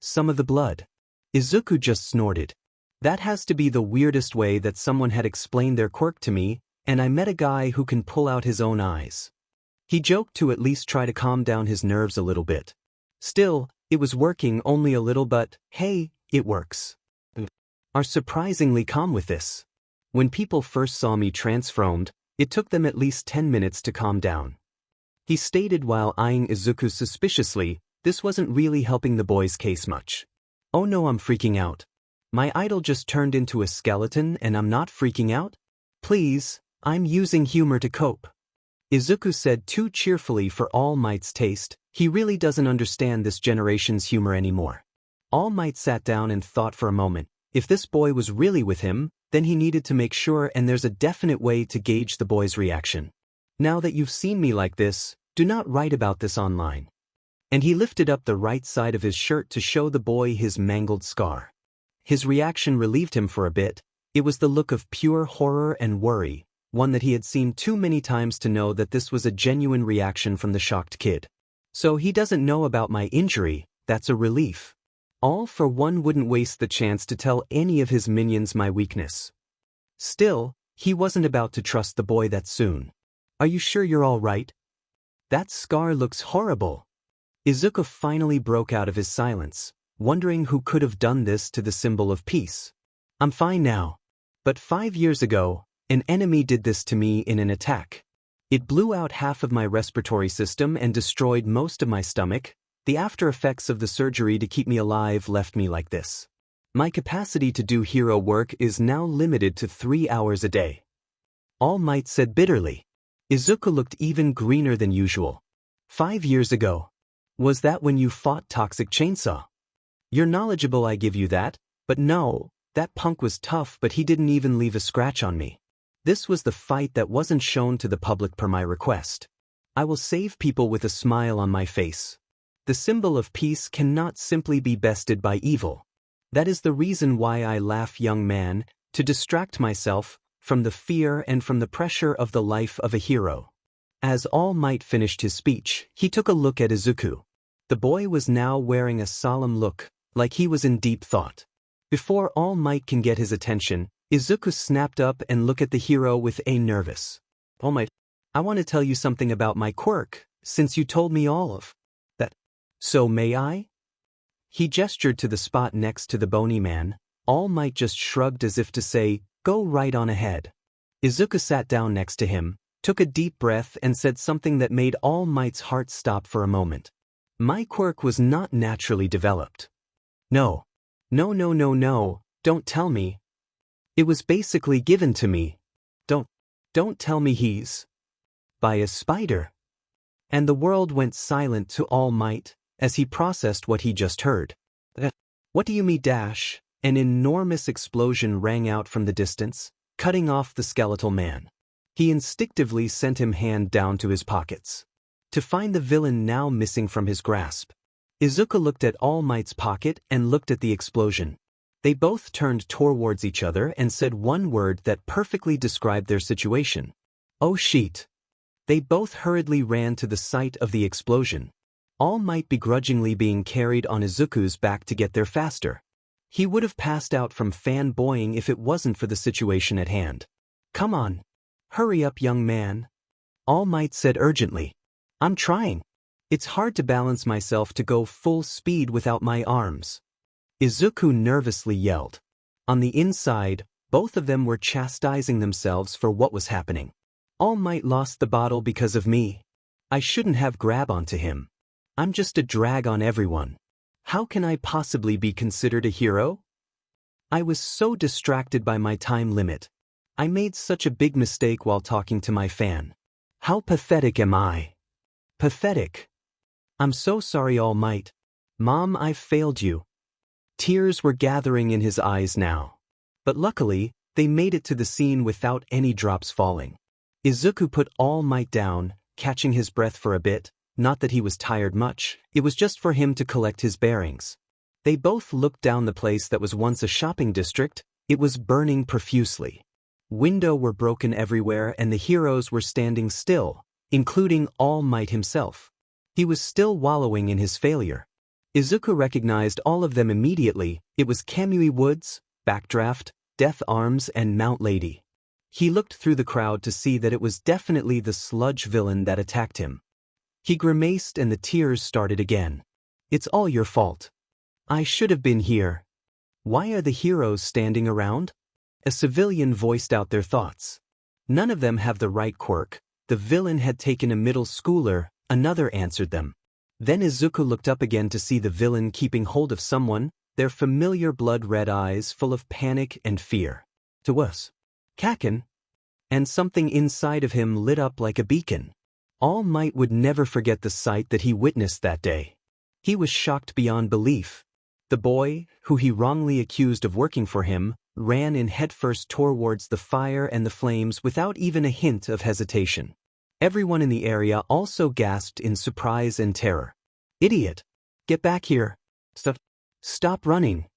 some of the blood. Izuku just snorted. That has to be the weirdest way that someone had explained their quirk to me, and I met a guy who can pull out his own eyes. He joked to at least try to calm down his nerves a little bit. Still, it was working only a little, but hey, it works. Are surprisingly calm with this. When people first saw me transformed, it took them at least 10 minutes to calm down. He stated while eyeing Izuku suspiciously, this wasn't really helping the boy's case much. Oh no, I'm freaking out. My idol just turned into a skeleton and I'm not freaking out? Please, I'm using humor to cope. Izuku said too cheerfully for All Might's taste. He really doesn't understand this generation's humor anymore. All Might sat down and thought for a moment. If this boy was really with him, then he needed to make sure, and there's a definite way to gauge the boy's reaction. Now that you've seen me like this, do not write about this online. And he lifted up the right side of his shirt to show the boy his mangled scar. His reaction relieved him for a bit. It was the look of pure horror and worry, one that he had seen too many times to know that this was a genuine reaction from the shocked kid. So he doesn't know about my injury, that's a relief. All for one wouldn't waste the chance to tell any of his minions my weakness. Still, he wasn't about to trust the boy that soon. Are you sure you're all right? That scar looks horrible. Izuku finally broke out of his silence, wondering who could have done this to the symbol of peace. I'm fine now. But 5 years ago, an enemy did this to me in an attack. It blew out half of my respiratory system and destroyed most of my stomach. The after effects of the surgery to keep me alive left me like this. My capacity to do hero work is now limited to 3 hours a day. All Might said bitterly. Izuku looked even greener than usual. 5 years ago. Was that when you fought Toxic Chainsaw? You're knowledgeable, I give you that, but no, that punk was tough, but he didn't even leave a scratch on me. This was the fight that wasn't shown to the public per my request. I will save people with a smile on my face. The symbol of peace cannot simply be bested by evil. That is the reason why I laugh, young man, to distract myself from the fear and from the pressure of the life of a hero. As All Might finished his speech, he took a look at Izuku. The boy was now wearing a solemn look, like he was in deep thought. Before All Might can get his attention, Izuku snapped up and looked at the hero with a nervous, "All Might, I want to tell you something about my quirk, since you told me all of that. So may I?" He gestured to the spot next to the bony man. All Might just shrugged as if to say, "Go right on ahead." Izuku sat down next to him, took a deep breath and said something that made All Might's heart stop for a moment. "My quirk was not naturally developed. No. No, don't tell me. It was basically given to me. Don't tell me he's by a spider." And the world went silent to All Might as he processed what he just heard. "What do you mean dash?" An enormous explosion rang out from the distance, cutting off the skeletal man. He instinctively sent him hand down to his pockets to find the villain now missing from his grasp. Izuku looked at All Might's pocket and looked at the explosion. They both turned towards each other and said one word that perfectly described their situation. "Oh shit." They both hurriedly ran to the site of the explosion. All Might begrudgingly being carried on Izuku's back to get there faster. He would have passed out from fanboying if it wasn't for the situation at hand. "Come on. Hurry up, young man," All Might said urgently. "I'm trying. It's hard to balance myself to go full speed without my arms," Izuku nervously yelled. On the inside, both of them were chastising themselves for what was happening. "All Might lost the bottle because of me. I shouldn't have grabbed onto him. I'm just a drag on everyone. How can I possibly be considered a hero? I was so distracted by my time limit. I made such a big mistake while talking to my fan. How pathetic am I? Pathetic. I'm so sorry, All Might. Mom, I've failed you." Tears were gathering in his eyes now. But luckily, they made it to the scene without any drops falling. Izuku put All Might down, catching his breath for a bit. Not that he was tired much, it was just for him to collect his bearings. They both looked down the place that was once a shopping district. It was burning profusely. Windows were broken everywhere and the heroes were standing still, including All Might himself. He was still wallowing in his failure. Izuku recognized all of them immediately. It was Kamui Woods, Backdraft, Death Arms and Mount Lady. He looked through the crowd to see that it was definitely the Sludge villain that attacked him. He grimaced and the tears started again. "It's all your fault. I should have been here. Why are the heroes standing around?" A civilian voiced out their thoughts. "None of them have the right quirk. The villain had taken a middle schooler," another answered them. Then Izuku looked up again to see the villain keeping hold of someone, their familiar blood-red eyes full of panic and fear. To us. Kacchan. And something inside of him lit up like a beacon. All Might would never forget the sight that he witnessed that day. He was shocked beyond belief. The boy, who he wrongly accused of working for him, ran in headfirst towards the fire and the flames without even a hint of hesitation. Everyone in the area also gasped in surprise and terror. "Idiot! Get back here! Stop running!"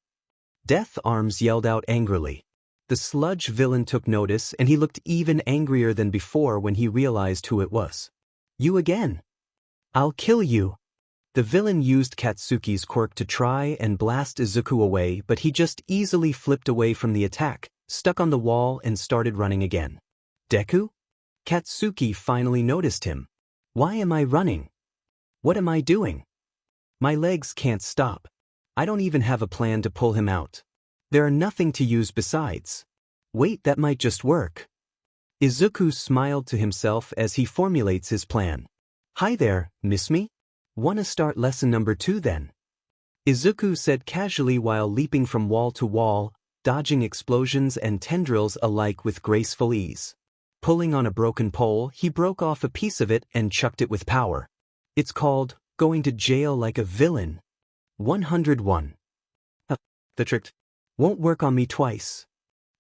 Death Arms yelled out angrily. The Sludge villain took notice and he looked even angrier than before when he realized who it was. "You again! I'll kill you!" The villain used Katsuki's quirk to try and blast Izuku away, but he just easily flipped away from the attack, stuck on the wall and started running again. "Deku?" Katsuki finally noticed him. "Why am I running? What am I doing? My legs can't stop. I don't even have a plan to pull him out. There are nothing to use besides. Wait, that might just work." Izuku smiled to himself as he formulates his plan. "Hi there, miss me? Wanna start lesson number 2 then?" Izuku said casually while leaping from wall to wall, dodging explosions and tendrils alike with graceful ease. Pulling on a broken pole, he broke off a piece of it and chucked it with power. "It's called going to jail like a villain. 101. The trick won't work on me twice."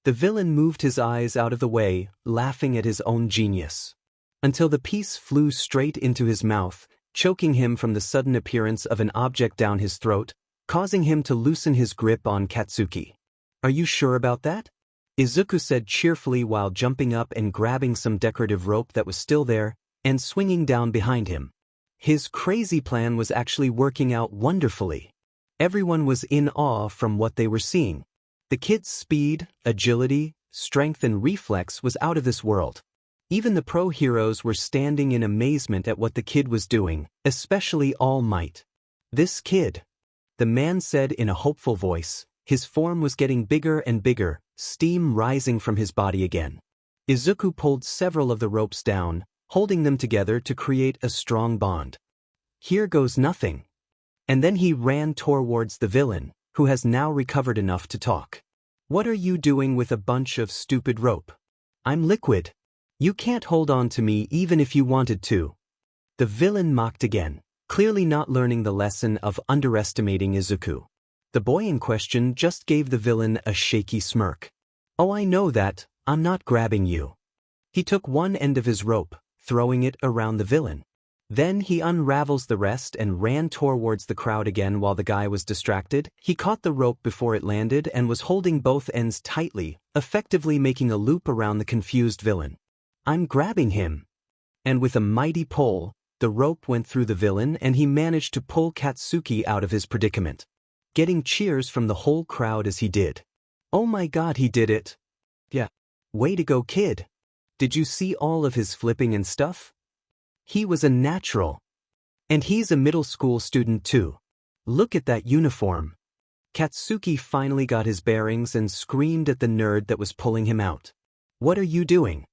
The villain moved his eyes out of the way, laughing at his own genius. Until the piece flew straight into his mouth, choking him from the sudden appearance of an object down his throat, causing him to loosen his grip on Katsuki. "Are you sure about that?" Izuku said cheerfully while jumping up and grabbing some decorative rope that was still there and swinging down behind him. His crazy plan was actually working out wonderfully. Everyone was in awe from what they were seeing. The kid's speed, agility, strength and reflex was out of this world. Even the pro heroes were standing in amazement at what the kid was doing, especially All Might. "This kid," the man said in a hopeful voice. His form was getting bigger and bigger, steam rising from his body again. Izuku pulled several of the ropes down, holding them together to create a strong bond. "Here goes nothing." And then he ran towards the villain, who has now recovered enough to talk. "What are you doing with a bunch of stupid rope? I'm liquid. You can't hold on to me even if you wanted to." The villain mocked again, clearly not learning the lesson of underestimating Izuku. The boy in question just gave the villain a shaky smirk. "Oh, I know that, I'm not grabbing you." He took one end of his rope, throwing it around the villain. Then he unravels the rest and ran towards the crowd again while the guy was distracted. He caught the rope before it landed and was holding both ends tightly, effectively making a loop around the confused villain. "I'm grabbing him." And with a mighty pull, the rope went through the villain and he managed to pull Katsuki out of his predicament, getting cheers from the whole crowd as he did. "Oh my god, he did it. Yeah. Way to go, kid. Did you see all of his flipping and stuff? He was a natural. And he's a middle school student too. Look at that uniform." Katsuki finally got his bearings and screamed at the nerd that was pulling him out. "What are you doing?"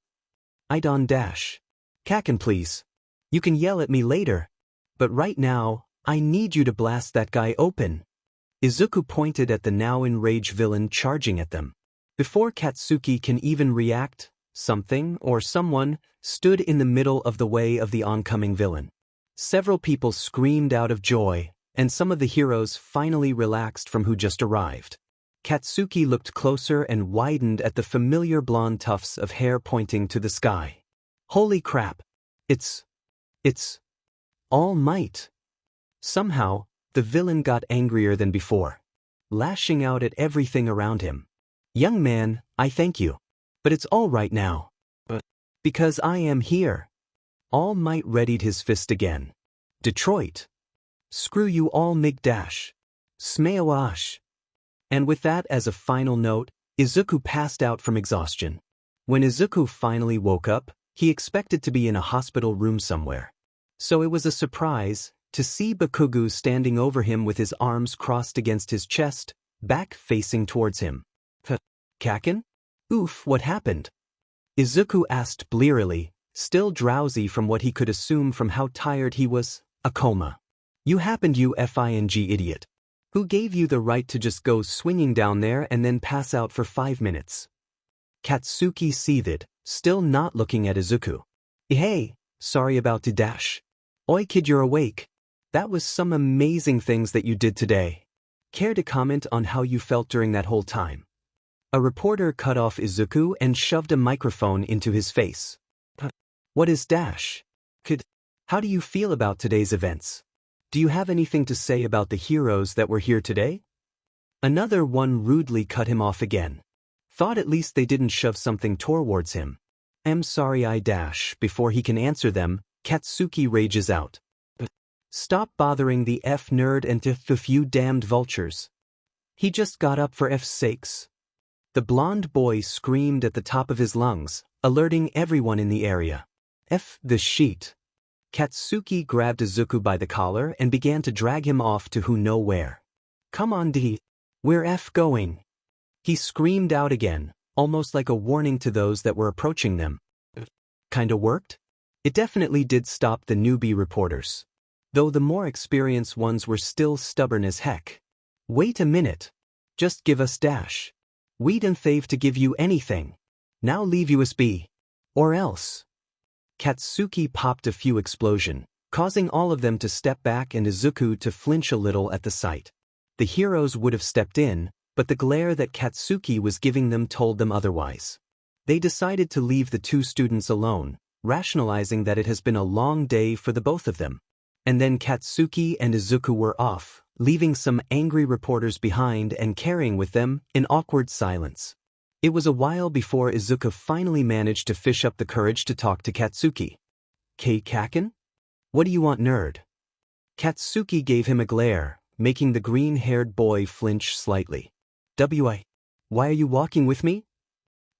"I don't dash. Kacchan, please. You can yell at me later. But right now, I need you to blast that guy open." Izuku pointed at the now enraged villain charging at them. Before Katsuki can even react, something or someone stood in the middle of the way of the oncoming villain. Several people screamed out of joy, and some of the heroes finally relaxed from who just arrived. Katsuki looked closer and widened at the familiar blonde tufts of hair pointing to the sky. "Holy crap! It's All Might." Somehow, the villain got angrier than before, lashing out at everything around him. "Young man, I thank you. But it's all right now. Because I am here." All Might readied his fist again. "Detroit. Screw you all, Migdash. Smaoash." And with that as a final note, Izuku passed out from exhaustion. When Izuku finally woke up, he expected to be in a hospital room somewhere. So it was a surprise to see Bakugo standing over him with his arms crossed against his chest, back facing towards him. "Kacchan? Oof, what happened?" Izuku asked blearily, still drowsy from what he could assume from how tired he was. "A coma. You happened, you fing idiot. Who gave you the right to just go swinging down there and then pass out for 5 minutes?" Katsuki seethed, still not looking at Izuku. "Hey, sorry about the dash. Oi kid, you're awake. That was some amazing things that you did today. Care to comment on how you felt during that whole time?" A reporter cut off Izuku and shoved a microphone into his face. "What is dash? How do you feel about today's events? Do you have anything to say about the heroes that were here today?" Another one rudely cut him off again. Thought at least they didn't shove something towards him. "I'm sorry, I dash." Before he can answer them, Katsuki rages out. "Stop bothering the nerd and the few damned vultures. He just got up for F's sakes." The blonde boy screamed at the top of his lungs, alerting everyone in the area. The sheet." Katsuki grabbed Izuku by the collar and began to drag him off to who know where. "Come on, D. Where going?" He screamed out again, almost like a warning to those that were approaching them. Kinda worked? It definitely did stop the newbie reporters. Though the more experienced ones were still stubborn as heck. "Wait a minute. Just give us dash. We didn't fave to give you anything. Now leave USB. Or else." Katsuki popped a few explosion, causing all of them to step back and Izuku to flinch a little at the sight. The heroes would have stepped in, but the glare that Katsuki was giving them told them otherwise. They decided to leave the two students alone, rationalizing that it has been a long day for the both of them. And then Katsuki and Izuku were off, leaving some angry reporters behind and carrying with them an awkward silence. It was a while before Izuku finally managed to fish up the courage to talk to Katsuki. Kacchan? What do you want, nerd? Katsuki gave him a glare, making the green-haired boy flinch slightly. Why are you walking with me?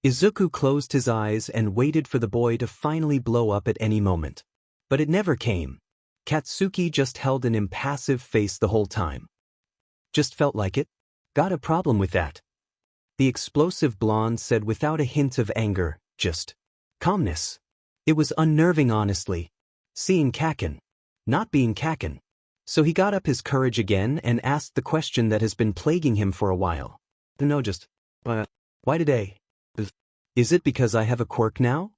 Izuku closed his eyes and waited for the boy to finally blow up at any moment. But it never came. Katsuki just held an impassive face the whole time. Just felt like it. Got a problem with that. The explosive blonde said without a hint of anger, just calmness. It was unnerving, honestly. Seeing Kacchan. Not being Kacchan. So he got up his courage again and asked the question that has been plaguing him for a while. No, just, why today? Is it because I have a quirk now?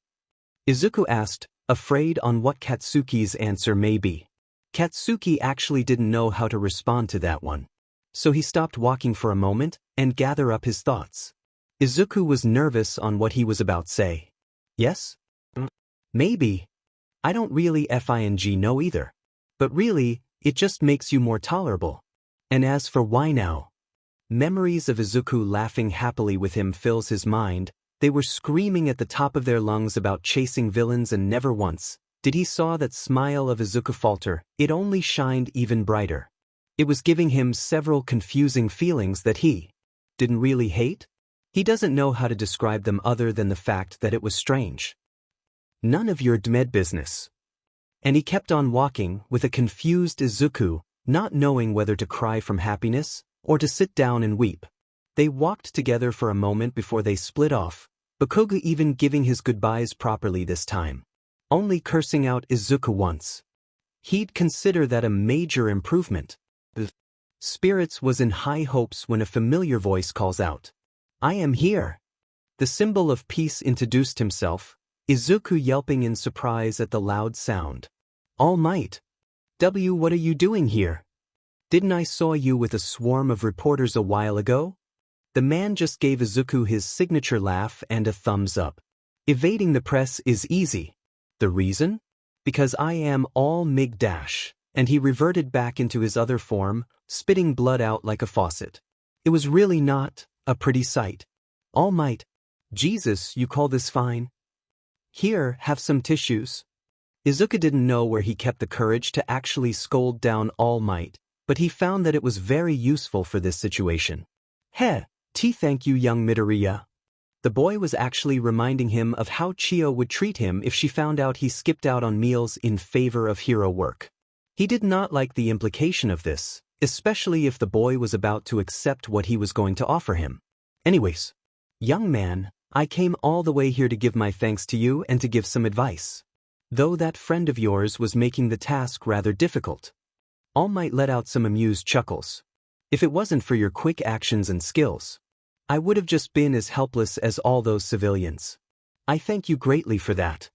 Izuku asked, afraid on what Katsuki's answer may be. Katsuki actually didn't know how to respond to that one. So he stopped walking for a moment and gathered up his thoughts. Izuku was nervous on what he was about to say. Yes? Maybe. I don't really know either. But really, it just makes you more tolerable. And as for why now? Memories of Izuku laughing happily with him fills his mind. They were screaming at the top of their lungs about chasing villains, and never once did he saw that smile of Izuku falter. It only shined even brighter. It was giving him several confusing feelings that he didn't really hate. He doesn't know how to describe them other than the fact that it was strange. None of your dmed business. And he kept on walking with a confused Izuku, not knowing whether to cry from happiness or to sit down and weep. They walked together for a moment before they split off, Bakugo even giving his goodbyes properly this time. Only cursing out Izuku once. He'd consider that a major improvement. Spirits was in high hopes when a familiar voice calls out, I am here. The symbol of peace introduced himself, Izuku yelping in surprise at the loud sound. All Might. What are you doing here? Didn't I saw you with a swarm of reporters a while ago? The man just gave Izuku his signature laugh and a thumbs up. Evading the press is easy. The reason? Because I am all Mig dash. And he reverted back into his other form, spitting blood out like a faucet. It was really not a pretty sight. All Might. Jesus, you call this fine? Here, have some tissues. Izuku didn't know where he kept the courage to actually scold down All Might, but he found that it was very useful for this situation. Thank you, young Midoriya. The boy was actually reminding him of how Chio would treat him if she found out he skipped out on meals in favor of hero work. He did not like the implication of this, especially if the boy was about to accept what he was going to offer him. Anyways, young man, I came all the way here to give my thanks to you and to give some advice. Though that friend of yours was making the task rather difficult. All Might let out some amused chuckles. If it wasn't for your quick actions and skills, I would have just been as helpless as all those civilians. I thank you greatly for that.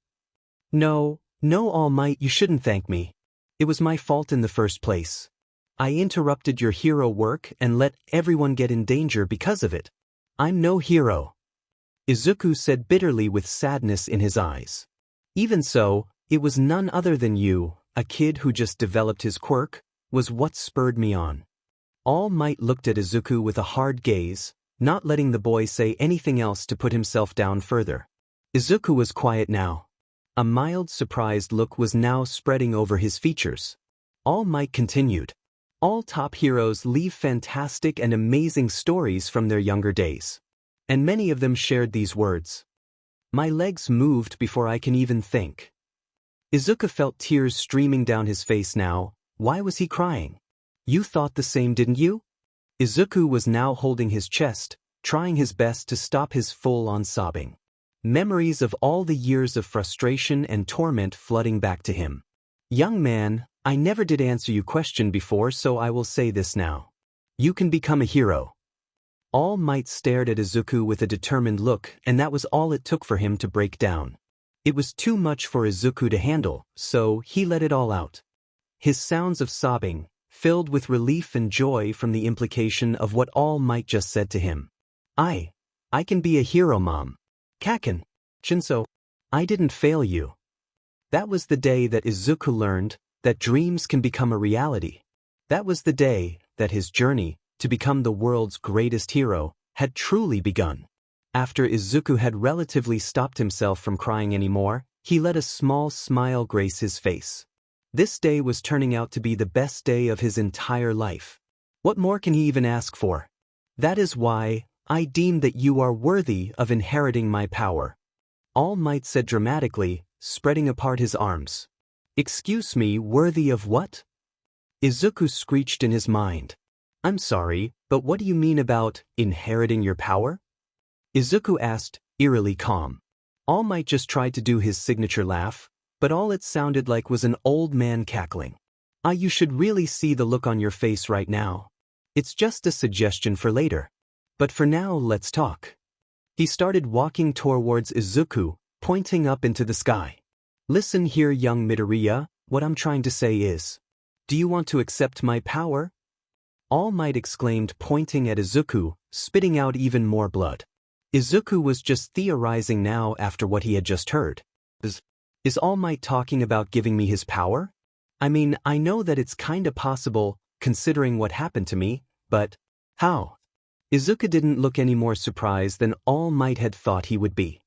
No, All Might, you shouldn't thank me. It was my fault in the first place. I interrupted your hero work and let everyone get in danger because of it. I'm no hero. Izuku said bitterly with sadness in his eyes. Even so, it was none other than you, a kid who just developed his quirk, was what spurred me on. All Might looked at Izuku with a hard gaze, not letting the boy say anything else to put himself down further. Izuku was quiet now. A mild surprised look was now spreading over his features. All Might continued. All top heroes leave fantastic and amazing stories from their younger days. And many of them shared these words. My legs moved before I can even think. Izuku felt tears streaming down his face now. Why was he crying? You thought the same, didn't you? Izuku was now holding his chest, trying his best to stop his full-on sobbing. Memories of all the years of frustration and torment flooding back to him. Young man, I never did answer your question before, so I will say this now. You can become a hero. All Might stared at Izuku with a determined look, and that was all it took for him to break down. It was too much for Izuku to handle, so he let it all out. His sounds of sobbing, filled with relief and joy from the implication of what All Might just said to him. I can be a hero, Mom. Kacchan, Shinso, I didn't fail you. That was the day that Izuku learned that dreams can become a reality. That was the day that his journey, to become the world's greatest hero, had truly begun. After Izuku had relatively stopped himself from crying anymore, he let a small smile grace his face. This day was turning out to be the best day of his entire life. What more can he even ask for? That is why I deem that you are worthy of inheriting my power, All Might said dramatically, spreading apart his arms. Excuse me, worthy of what? Izuku screeched in his mind. I'm sorry, but what do you mean about inheriting your power? Izuku asked, eerily calm. All Might just tried to do his signature laugh, but all it sounded like was an old man cackling. You should really see the look on your face right now. It's just a suggestion for later. But for now, let's talk. He started walking towards Izuku, pointing up into the sky. Listen here, young Midoriya, what I'm trying to say is, do you want to accept my power? All Might exclaimed, pointing at Izuku, spitting out even more blood. Izuku was just theorizing now after what he had just heard. Is All Might talking about giving me his power? I mean, I know that it's kinda possible, considering what happened to me, but how? Izuku didn't look any more surprised than All Might had thought he would be.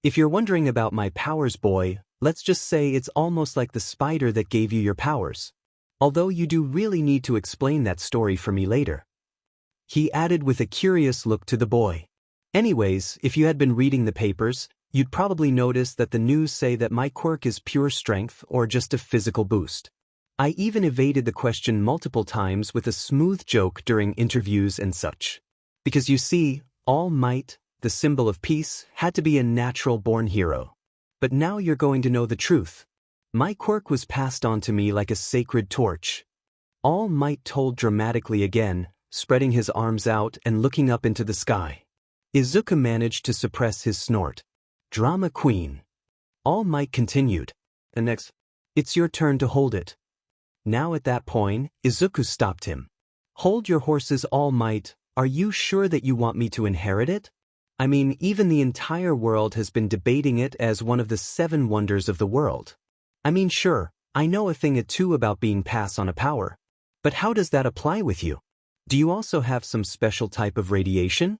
If you're wondering about my powers, boy, let's just say it's almost like the spider that gave you your powers. Although you do really need to explain that story for me later. He added with a curious look to the boy. Anyways, if you had been reading the papers, you'd probably notice that the news say that my quirk is pure strength or just a physical boost. I even evaded the question multiple times with a smooth joke during interviews and such. Because you see, All Might, the symbol of peace, had to be a natural-born hero. But now you're going to know the truth. My quirk was passed on to me like a sacred torch. All Might told dramatically again, spreading his arms out and looking up into the sky. Izuku managed to suppress his snort. Drama queen. All Might continued. And next, it's your turn to hold it. Now at that point, Izuku stopped him. Hold your horses, All Might. Are you sure that you want me to inherit it? I mean, even the entire world has been debating it as one of the 7 wonders of the world. I mean, sure, I know a thing or two about being passed on a power. But how does that apply with you? Do you also have some special type of radiation?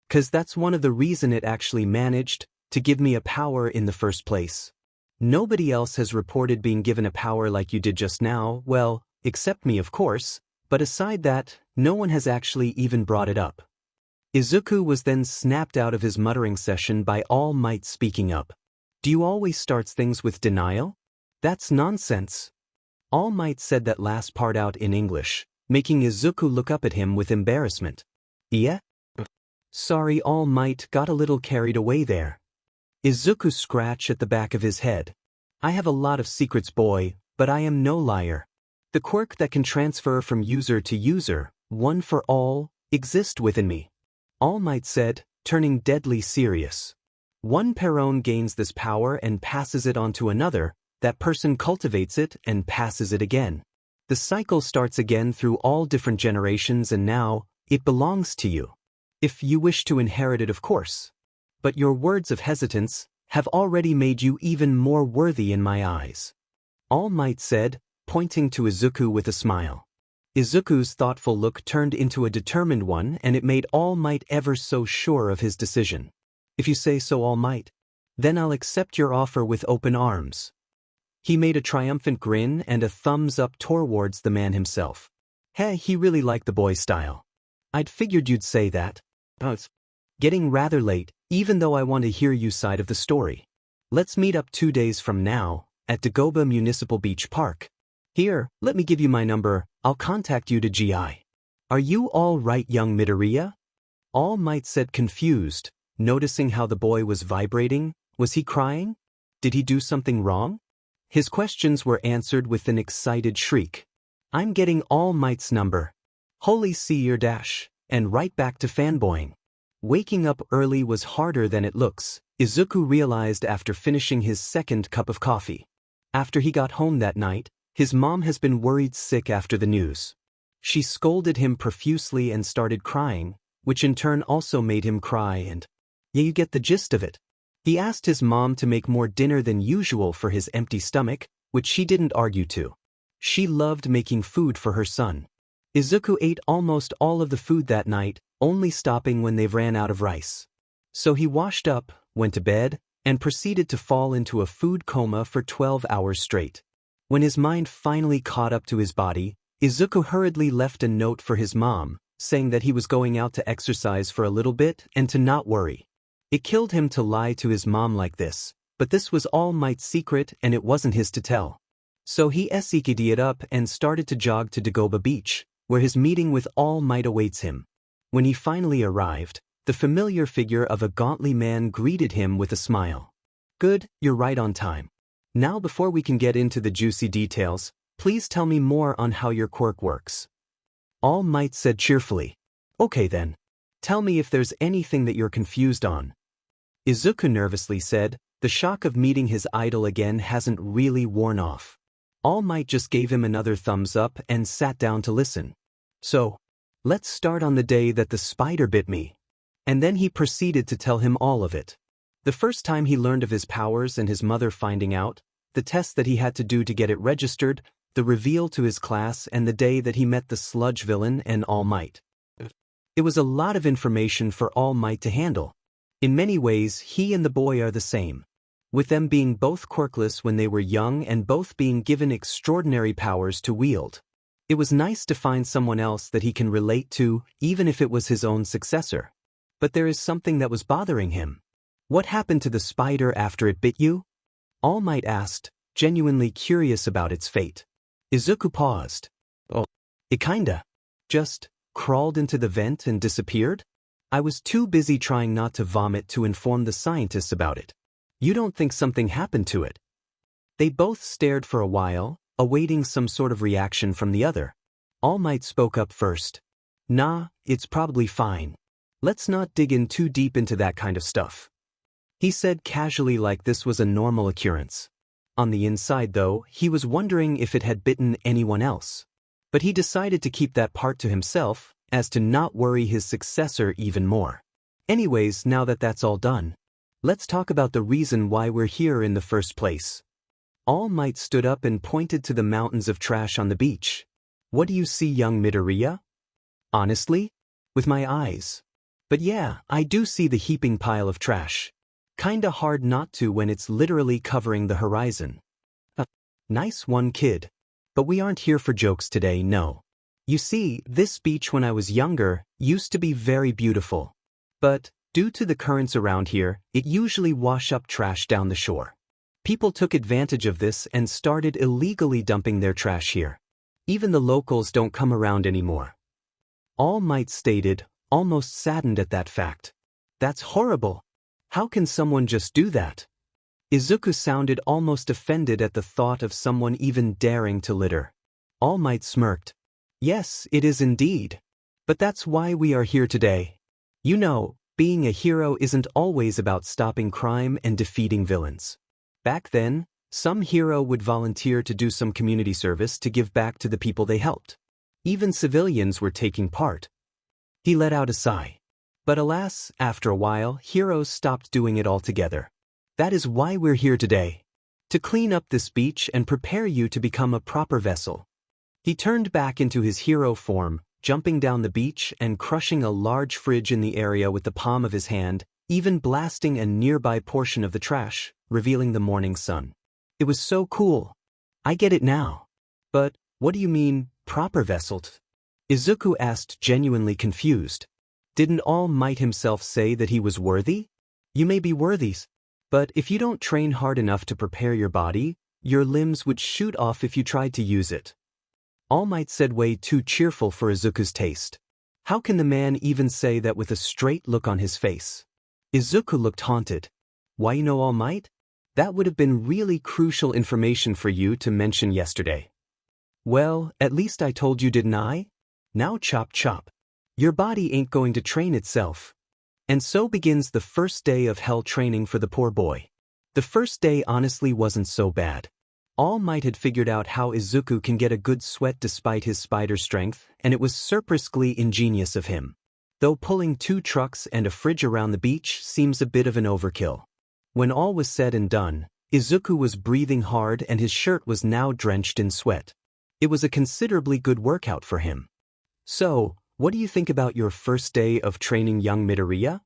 'Cause that's one of the reason it actually managed to give me a power in the first place. Nobody else has reported being given a power like you did just now, well, except me of course, but aside that, no one has actually even brought it up. Izuku was then snapped out of his muttering session by All Might speaking up. Do you always start things with denial? That's nonsense. All Might said that last part out in English, making Izuku look up at him with embarrassment. Yeah? Sorry, All Might, got a little carried away there. Izuku scratched at the back of his head. I have a lot of secrets, boy, but I am no liar. The quirk that can transfer from user to user, one for all, exists within me. All Might said, turning deadly serious. One Perron gains this power and passes it on to another, that person cultivates it and passes it again. The cycle starts again through all different generations and now, it belongs to you. If you wish to inherit it, of course. But your words of hesitance have already made you even more worthy in my eyes. All Might said, pointing to Izuku with a smile. Izuku's thoughtful look turned into a determined one and it made All Might ever so sure of his decision. If you say so, All Might, then I'll accept your offer with open arms. He made a triumphant grin and a thumbs up towards the man himself. Hey, he really liked the boy's style. I'd figured you'd say that. It's getting rather late, even though I want to hear your side of the story. Let's meet up 2 days from now, at Dagoba Municipal Beach Park. Here, let me give you my number, I'll contact you to GI. Are you all right, young Midoriya? All Might said, confused, noticing how the boy was vibrating. Was he crying? Did he do something wrong? His questions were answered with an excited shriek. I'm getting All Might's number. Holy see your dash, and right back to fanboying. Waking up early was harder than it looks, Izuku realized after finishing his second cup of coffee. After he got home that night, his mom has been worried sick after the news. She scolded him profusely and started crying, which in turn also made him cry and, yeah, you get the gist of it. He asked his mom to make more dinner than usual for his empty stomach, which she didn't argue to. She loved making food for her son. Izuku ate almost all of the food that night, only stopping when they've ran out of rice. So he washed up, went to bed, and proceeded to fall into a food coma for 12 hours straight. When his mind finally caught up to his body, Izuku hurriedly left a note for his mom, saying that he was going out to exercise for a little bit and to not worry. It killed him to lie to his mom like this, but this was All Might's secret and it wasn't his to tell. So he SEK'd up and started to jog to Dagoba Beach, where his meeting with All Might awaits him. When he finally arrived, the familiar figure of a gauntly man greeted him with a smile. Good, you're right on time. Now before we can get into the juicy details, please tell me more on how your quirk works. All Might said cheerfully. Okay then. Tell me if there's anything that you're confused on. Izuku nervously said, the shock of meeting his idol again hasn't really worn off. All Might just gave him another thumbs up and sat down to listen. So, let's start on the day that the spider bit me. And then he proceeded to tell him all of it. The first time he learned of his powers and his mother finding out, the test that he had to do to get it registered, the reveal to his class, and the day that he met the Sludge villain and All Might. It was a lot of information for All Might to handle. In many ways, he and the boy are the same. With them being both quirkless when they were young and both being given extraordinary powers to wield. It was nice to find someone else that he can relate to, even if it was his own successor. But there is something that was bothering him. What happened to the spider after it bit you? All Might asked, genuinely curious about its fate. Izuku paused. Oh, it kinda just crawled into the vent and disappeared? I was too busy trying not to vomit to inform the scientists about it. You don't think something happened to it? They both stared for a while, awaiting some sort of reaction from the other. All Might spoke up first. Nah, it's probably fine. Let's not dig in too deep into that kind of stuff. He said casually, like this was a normal occurrence. On the inside though, he was wondering if it had bitten anyone else. But he decided to keep that part to himself, as to not worry his successor even more. Anyways, now that that's all done, let's talk about the reason why we're here in the first place. All Might stood up and pointed to the mountains of trash on the beach. What do you see, young Midoriya? Honestly? With my eyes. But yeah, I do see the heaping pile of trash. Kinda hard not to when it's literally covering the horizon. Nice one, kid. But we aren't here for jokes today, no. You see, this beach when I was younger used to be very beautiful. But, due to the currents around here, it usually wash up trash down the shore. People took advantage of this and started illegally dumping their trash here. Even the locals don't come around anymore. All Might stated, almost saddened at that fact. That's horrible. How can someone just do that? Izuku sounded almost offended at the thought of someone even daring to litter. All Might smirked. Yes, it is indeed. But that's why we are here today. You know, being a hero isn't always about stopping crime and defeating villains. Back then, some hero would volunteer to do some community service to give back to the people they helped. Even civilians were taking part. He let out a sigh. But alas, after a while, heroes stopped doing it altogether. That is why we're here today. To clean up this beach and prepare you to become a proper vessel. He turned back into his hero form, jumping down the beach and crushing a large fridge in the area with the palm of his hand, even blasting a nearby portion of the trash, revealing the morning sun. It was so cool. I get it now. But, what do you mean, proper vessel? Izuku asked, genuinely confused. Didn't All Might himself say that he was worthy? You may be worthy, but if you don't train hard enough to prepare your body, your limbs would shoot off if you tried to use it. All Might said, way too cheerful for Izuku's taste. How can the man even say that with a straight look on his face? Izuku looked haunted. Why, you know, All Might? That would have been really crucial information for you to mention yesterday. Well, at least I told you, didn't I? Now chop chop. Your body ain't going to train itself. And so begins the first day of hell training for the poor boy. The first day honestly wasn't so bad. All Might had figured out how Izuku can get a good sweat despite his spider strength, and it was surprisingly ingenious of him. Though pulling 2 trucks and a fridge around the beach seems a bit of an overkill. When all was said and done, Izuku was breathing hard and his shirt was now drenched in sweat. It was a considerably good workout for him. So, what do you think about your first day of training young Midoriya?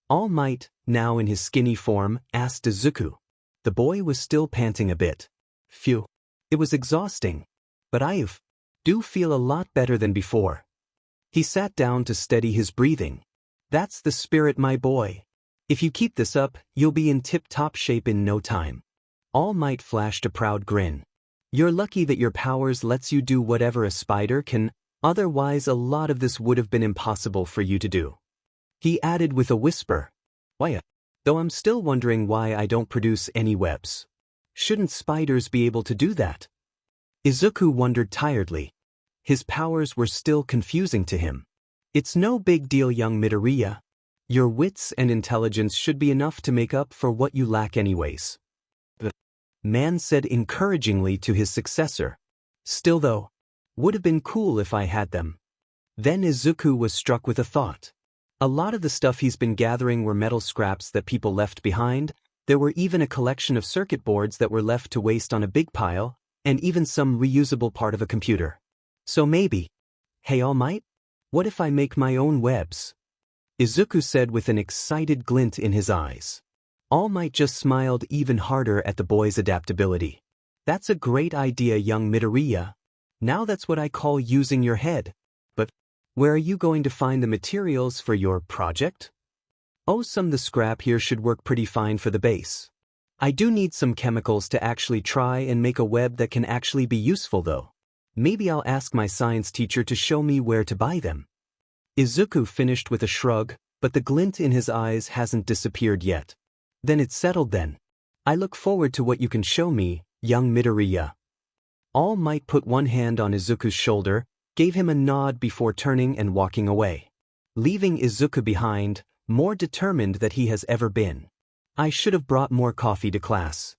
All Might, now in his skinny form, asked Izuku. The boy was still panting a bit. Phew. It was exhausting. But I do feel a lot better than before. He sat down to steady his breathing. That's the spirit, my boy. If you keep this up, you'll be in tip-top shape in no time. All Might flashed a proud grin. You're lucky that your powers lets you do whatever a spider can, otherwise a lot of this would have been impossible for you to do. He added with a whisper. Why? Though I'm still wondering why I don't produce any webs. Shouldn't spiders be able to do that? Izuku wondered tiredly. His powers were still confusing to him. It's no big deal, young Midoriya. Your wits and intelligence should be enough to make up for what you lack anyways. The man said encouragingly to his successor. Still though, would have been cool if I had them. Then Izuku was struck with a thought. A lot of the stuff he's been gathering were metal scraps that people left behind. There were even a collection of circuit boards that were left to waste on a big pile, and even some reusable part of a computer. So maybe. Hey All Might? What if I make my own webs? Izuku said with an excited glint in his eyes. All Might just smiled even harder at the boy's adaptability. That's a great idea, young Midoriya. Now that's what I call using your head. But where are you going to find the materials for your project? Oh, some of the scrap here should work pretty fine for the base. I do need some chemicals to actually try and make a web that can actually be useful though. Maybe I'll ask my science teacher to show me where to buy them. Izuku finished with a shrug, but the glint in his eyes hasn't disappeared yet. Then it's settled then. I look forward to what you can show me, young Midoriya. All Might put one hand on Izuku's shoulder, gave him a nod before turning and walking away. Leaving Izuku behind, more determined than he has ever been. I should have brought more coffee to class.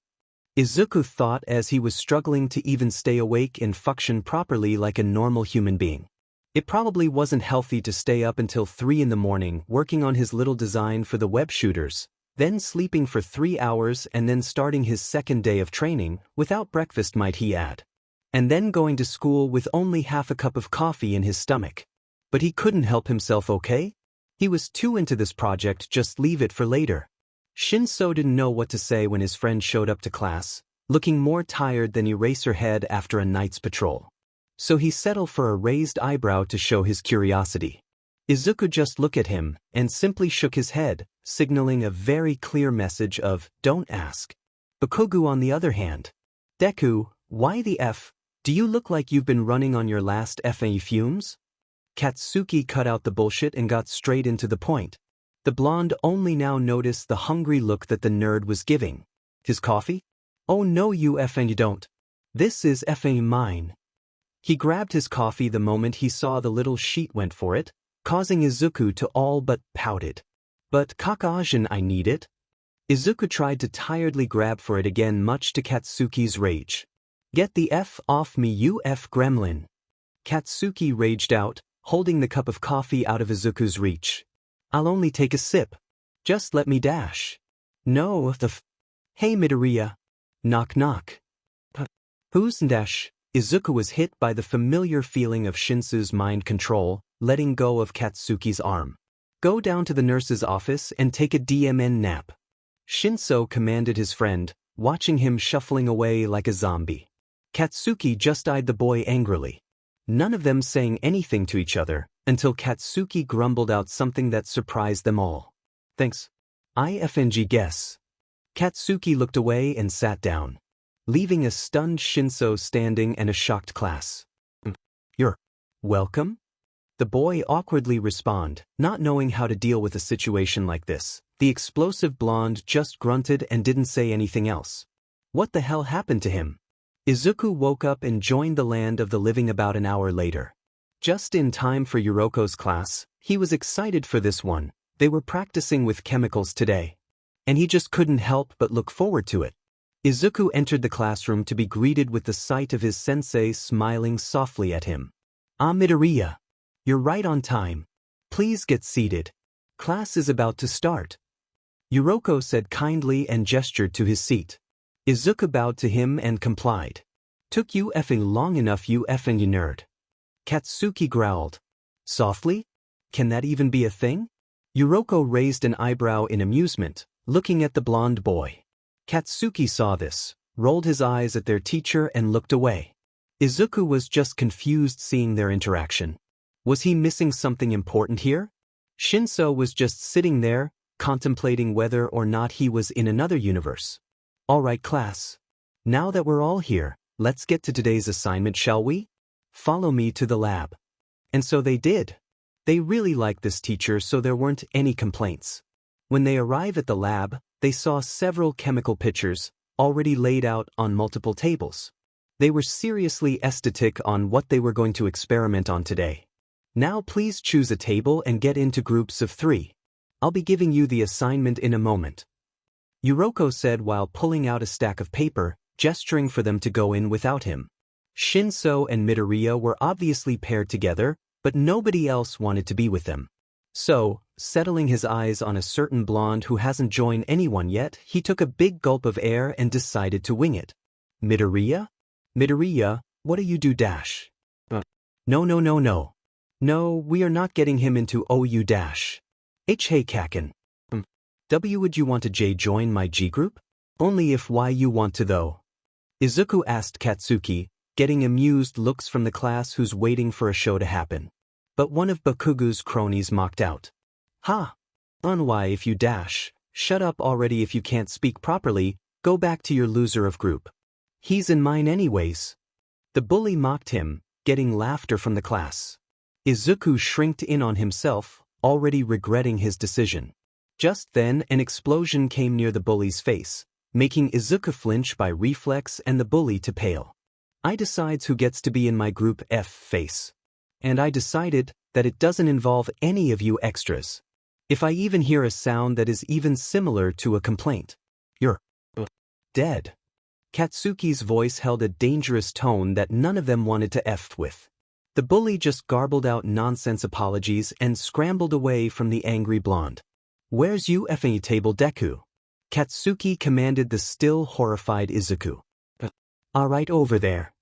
Izuku thought as he was struggling to even stay awake and function properly like a normal human being. It probably wasn't healthy to stay up until 3 in the morning working on his little design for the web shooters, then sleeping for 3 hours and then starting his second day of training, without breakfast might he add. And then going to school with only half a cup of coffee in his stomach. But he couldn't help himself, okay? He was too into this project, just leave it for later. Shinso didn't know what to say when his friend showed up to class, looking more tired than Eraserhead after a night's patrol. So he settled for a raised eyebrow to show his curiosity. Izuku just looked at him and simply shook his head, signaling a very clear message of, don't ask. Bakugo on the other hand. Deku, why the F? Do you look like you've been running on your last FA fumes? Katsuki cut out the bullshit and got straight into the point. The blonde only now noticed the hungry look that the nerd was giving. His coffee? Oh no, you effing don't. This is effing mine. He grabbed his coffee the moment he saw the little sheet went for it, causing Izuku to all but pouted. But Kacchan, I need it. Izuku tried to tiredly grab for it again, much to Katsuki's rage. Get the F off me, you F gremlin. Katsuki raged out, holding the cup of coffee out of Izuku's reach. I'll only take a sip. Just let me dash. No, Hey Midoriya. Knock knock. Who's dash? Izuku was hit by the familiar feeling of Shinsu's mind control, letting go of Katsuki's arm. Go down to the nurse's office and take a DMN nap. Shinso commanded his friend, watching him shuffling away like a zombie. Katsuki just eyed the boy angrily. None of them saying anything to each other, until Katsuki grumbled out something that surprised them all. Thanks. IFNG guess. Katsuki looked away and sat down, leaving a stunned Shinso standing and a shocked class. You're welcome? The boy awkwardly responded, not knowing how to deal with a situation like this. The explosive blonde just grunted and didn't say anything else. What the hell happened to him? Izuku woke up and joined the land of the living about an hour later. Just in time for Yuroko's class, he was excited for this one. They were practicing with chemicals today. And he just couldn't help but look forward to it. Izuku entered the classroom to be greeted with the sight of his sensei smiling softly at him. Midoriya. You're right on time. Please get seated. Class is about to start. Yuroko said kindly and gestured to his seat. Izuku bowed to him and complied. Took you effing long enough, you effing nerd. Katsuki growled. Softly? Can that even be a thing? Yuriko raised an eyebrow in amusement, looking at the blonde boy. Katsuki saw this, rolled his eyes at their teacher and looked away. Izuku was just confused seeing their interaction. Was he missing something important here? Shinso was just sitting there, contemplating whether or not he was in another universe. Alright class. Now that we're all here, let's get to today's assignment, shall we? Follow me to the lab. And so they did. They really liked this teacher, so there weren't any complaints. When they arrived at the lab, they saw several chemical pictures, already laid out on multiple tables. They were seriously ecstatic on what they were going to experiment on today. Now please choose a table and get into groups of 3. I'll be giving you the assignment in a moment. Yuriko said while pulling out a stack of paper, gesturing for them to go in without him. Shinso and Midoriya were obviously paired together, but nobody else wanted to be with them. So, settling his eyes on a certain blonde who hasn't joined anyone yet, he took a big gulp of air and decided to wing it. Midoriya? Midoriya, what do you do dash? No. No, we are not getting him into OU dash. Hey Kacchan. W, would you want to J join my G group? Only if Y you want to though. Izuku asked Katsuki, getting amused looks from the class who's waiting for a show to happen. But one of Bakugo's cronies mocked out. Ha! On why if you dash, shut up already if you can't speak properly, go back to your loser of group. He's in mine anyways. The bully mocked him, getting laughter from the class. Izuku shrinked in on himself, already regretting his decision. Just then an explosion came near the bully's face, making Izuku flinch by reflex and the bully to pale. I decides who gets to be in my group F face. And I decided that it doesn't involve any of you extras. If I even hear a sound that is even similar to a complaint, you're dead. Katsuki's voice held a dangerous tone that none of them wanted to F with. The bully just garbled out nonsense apologies and scrambled away from the angry blonde. Where's you effing table Deku? Katsuki commanded the still horrified Izuku. Alright over there.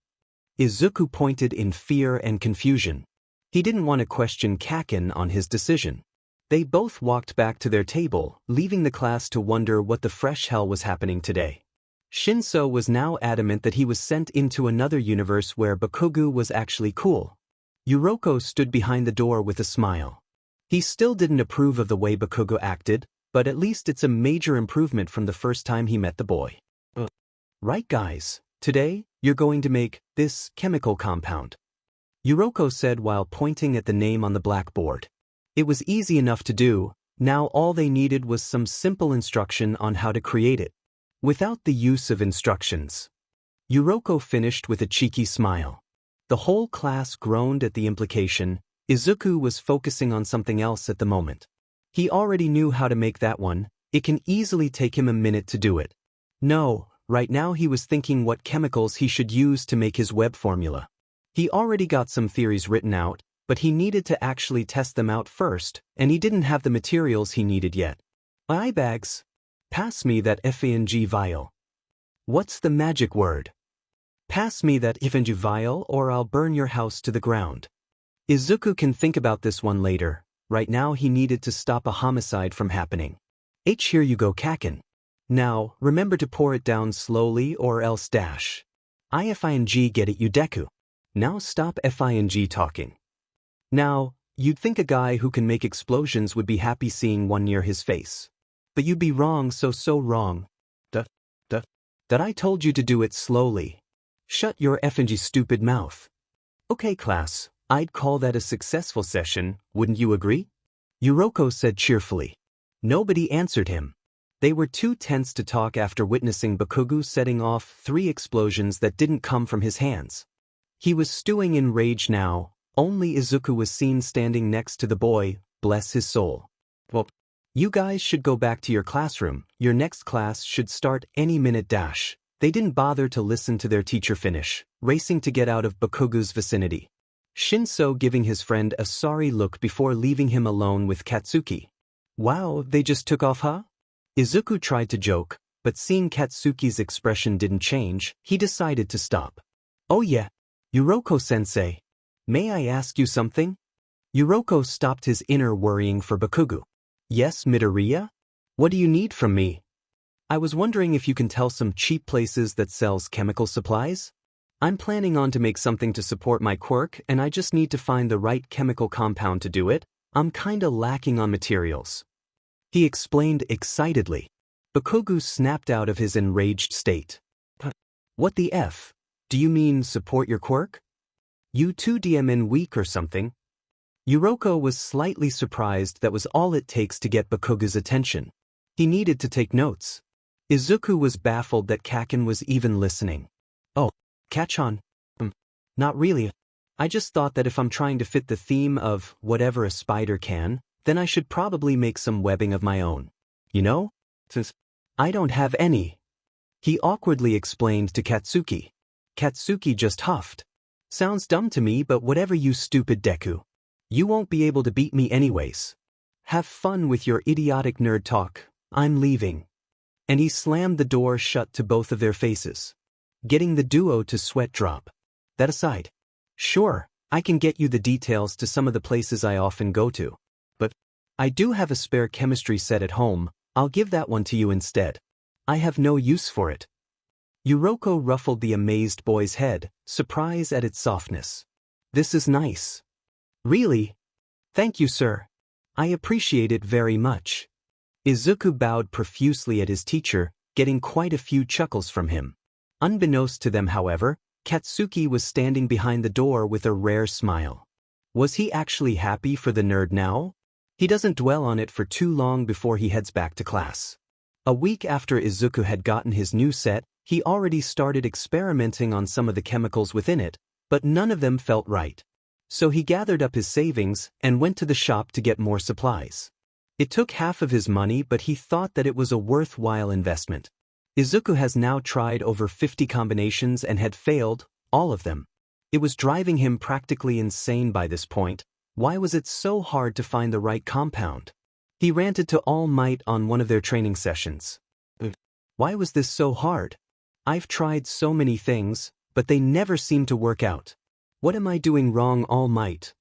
Izuku pointed in fear and confusion. He didn't want to question Kacchan on his decision. They both walked back to their table, leaving the class to wonder what the fresh hell was happening today. Shinso was now adamant that he was sent into another universe where Bakugo was actually cool. Yuriko stood behind the door with a smile. He still didn't approve of the way Bakugo acted, but at least it's a major improvement from the first time he met the boy. Right guys, today, you're going to make this chemical compound. Yuriko said while pointing at the name on the blackboard. It was easy enough to do, now all they needed was some simple instruction on how to create it. Without the use of instructions. Yuriko finished with a cheeky smile. The whole class groaned at the implication. Izuku was focusing on something else at the moment. He already knew how to make that one, it can easily take him a minute to do it. No, right now he was thinking what chemicals he should use to make his web formula. He already got some theories written out, but he needed to actually test them out first, and he didn't have the materials he needed yet. Eye bags. Pass me that FANG vial. What's the magic word? Pass me that FANG vial or I'll burn your house to the ground. Izuku can think about this one later. Right now he needed to stop a homicide from happening. Here you go Kacchan. Now, remember to pour it down slowly or else dash. IFING get it you Deku. Now stop FING talking. Now, you'd think a guy who can make explosions would be happy seeing one near his face. But you'd be wrong, so wrong. That I told you to do it slowly. Shut your effing stupid mouth. Okay class, I'd call that a successful session, wouldn't you agree? Yuriko said cheerfully. Nobody answered him. They were too tense to talk after witnessing Bakugo setting off 3 explosions that didn't come from his hands. He was stewing in rage now, only Izuku was seen standing next to the boy, bless his soul. Well, you guys should go back to your classroom, your next class should start any minute dash. They didn't bother to listen to their teacher finish, racing to get out of Bakugo's vicinity. Shinso giving his friend a sorry look before leaving him alone with Katsuki. Wow, they just took off huh? Izuku tried to joke, but seeing Katsuki's expression didn't change, he decided to stop. Oh yeah, Yuriko-sensei. May I ask you something? Yuroko stopped his inner worrying for Bakugo. Yes, Midoriya? What do you need from me? I was wondering if you can tell some cheap places that sells chemical supplies? I'm planning on to make something to support my quirk and I just need to find the right chemical compound to do it. I'm kinda lacking on materials. He explained excitedly. Bakugo snapped out of his enraged state. What the F? Do you mean support your quirk? You 2DMN weak or something? Yuroko was slightly surprised that was all it takes to get Bakugo's attention. He needed to take notes. Izuku was baffled that Kacchan was even listening. Oh, Kacchan? Not really. I just thought that if I'm trying to fit the theme of whatever a spider can, then I should probably make some webbing of my own. You know? Since I don't have any. He awkwardly explained to Katsuki. Katsuki just huffed. Sounds dumb to me, but whatever, you stupid Deku. You won't be able to beat me anyways. Have fun with your idiotic nerd talk. I'm leaving. And he slammed the door shut to both of their faces, getting the duo to sweat drop. That aside, sure, I can get you the details to some of the places I often go to. But I do have a spare chemistry set at home. I'll give that one to you instead. I have no use for it. Yuroko ruffled the amazed boy's head, surprised at its softness. This is nice. Really? Thank you, sir. I appreciate it very much. Izuku bowed profusely at his teacher, getting quite a few chuckles from him. Unbeknownst to them, however, Katsuki was standing behind the door with a rare smile. Was he actually happy for the nerd now? He doesn't dwell on it for too long before he heads back to class. A week after Izuku had gotten his new set, he already started experimenting on some of the chemicals within it, but none of them felt right. So he gathered up his savings and went to the shop to get more supplies. It took half of his money, but he thought that it was a worthwhile investment. Izuku has now tried over 50 combinations and had failed, all of them. It was driving him practically insane by this point. Why was it so hard to find the right compound? He ranted to All Might on one of their training sessions. Why was this so hard? I've tried so many things, but they never seem to work out. What am I doing wrong, All Might?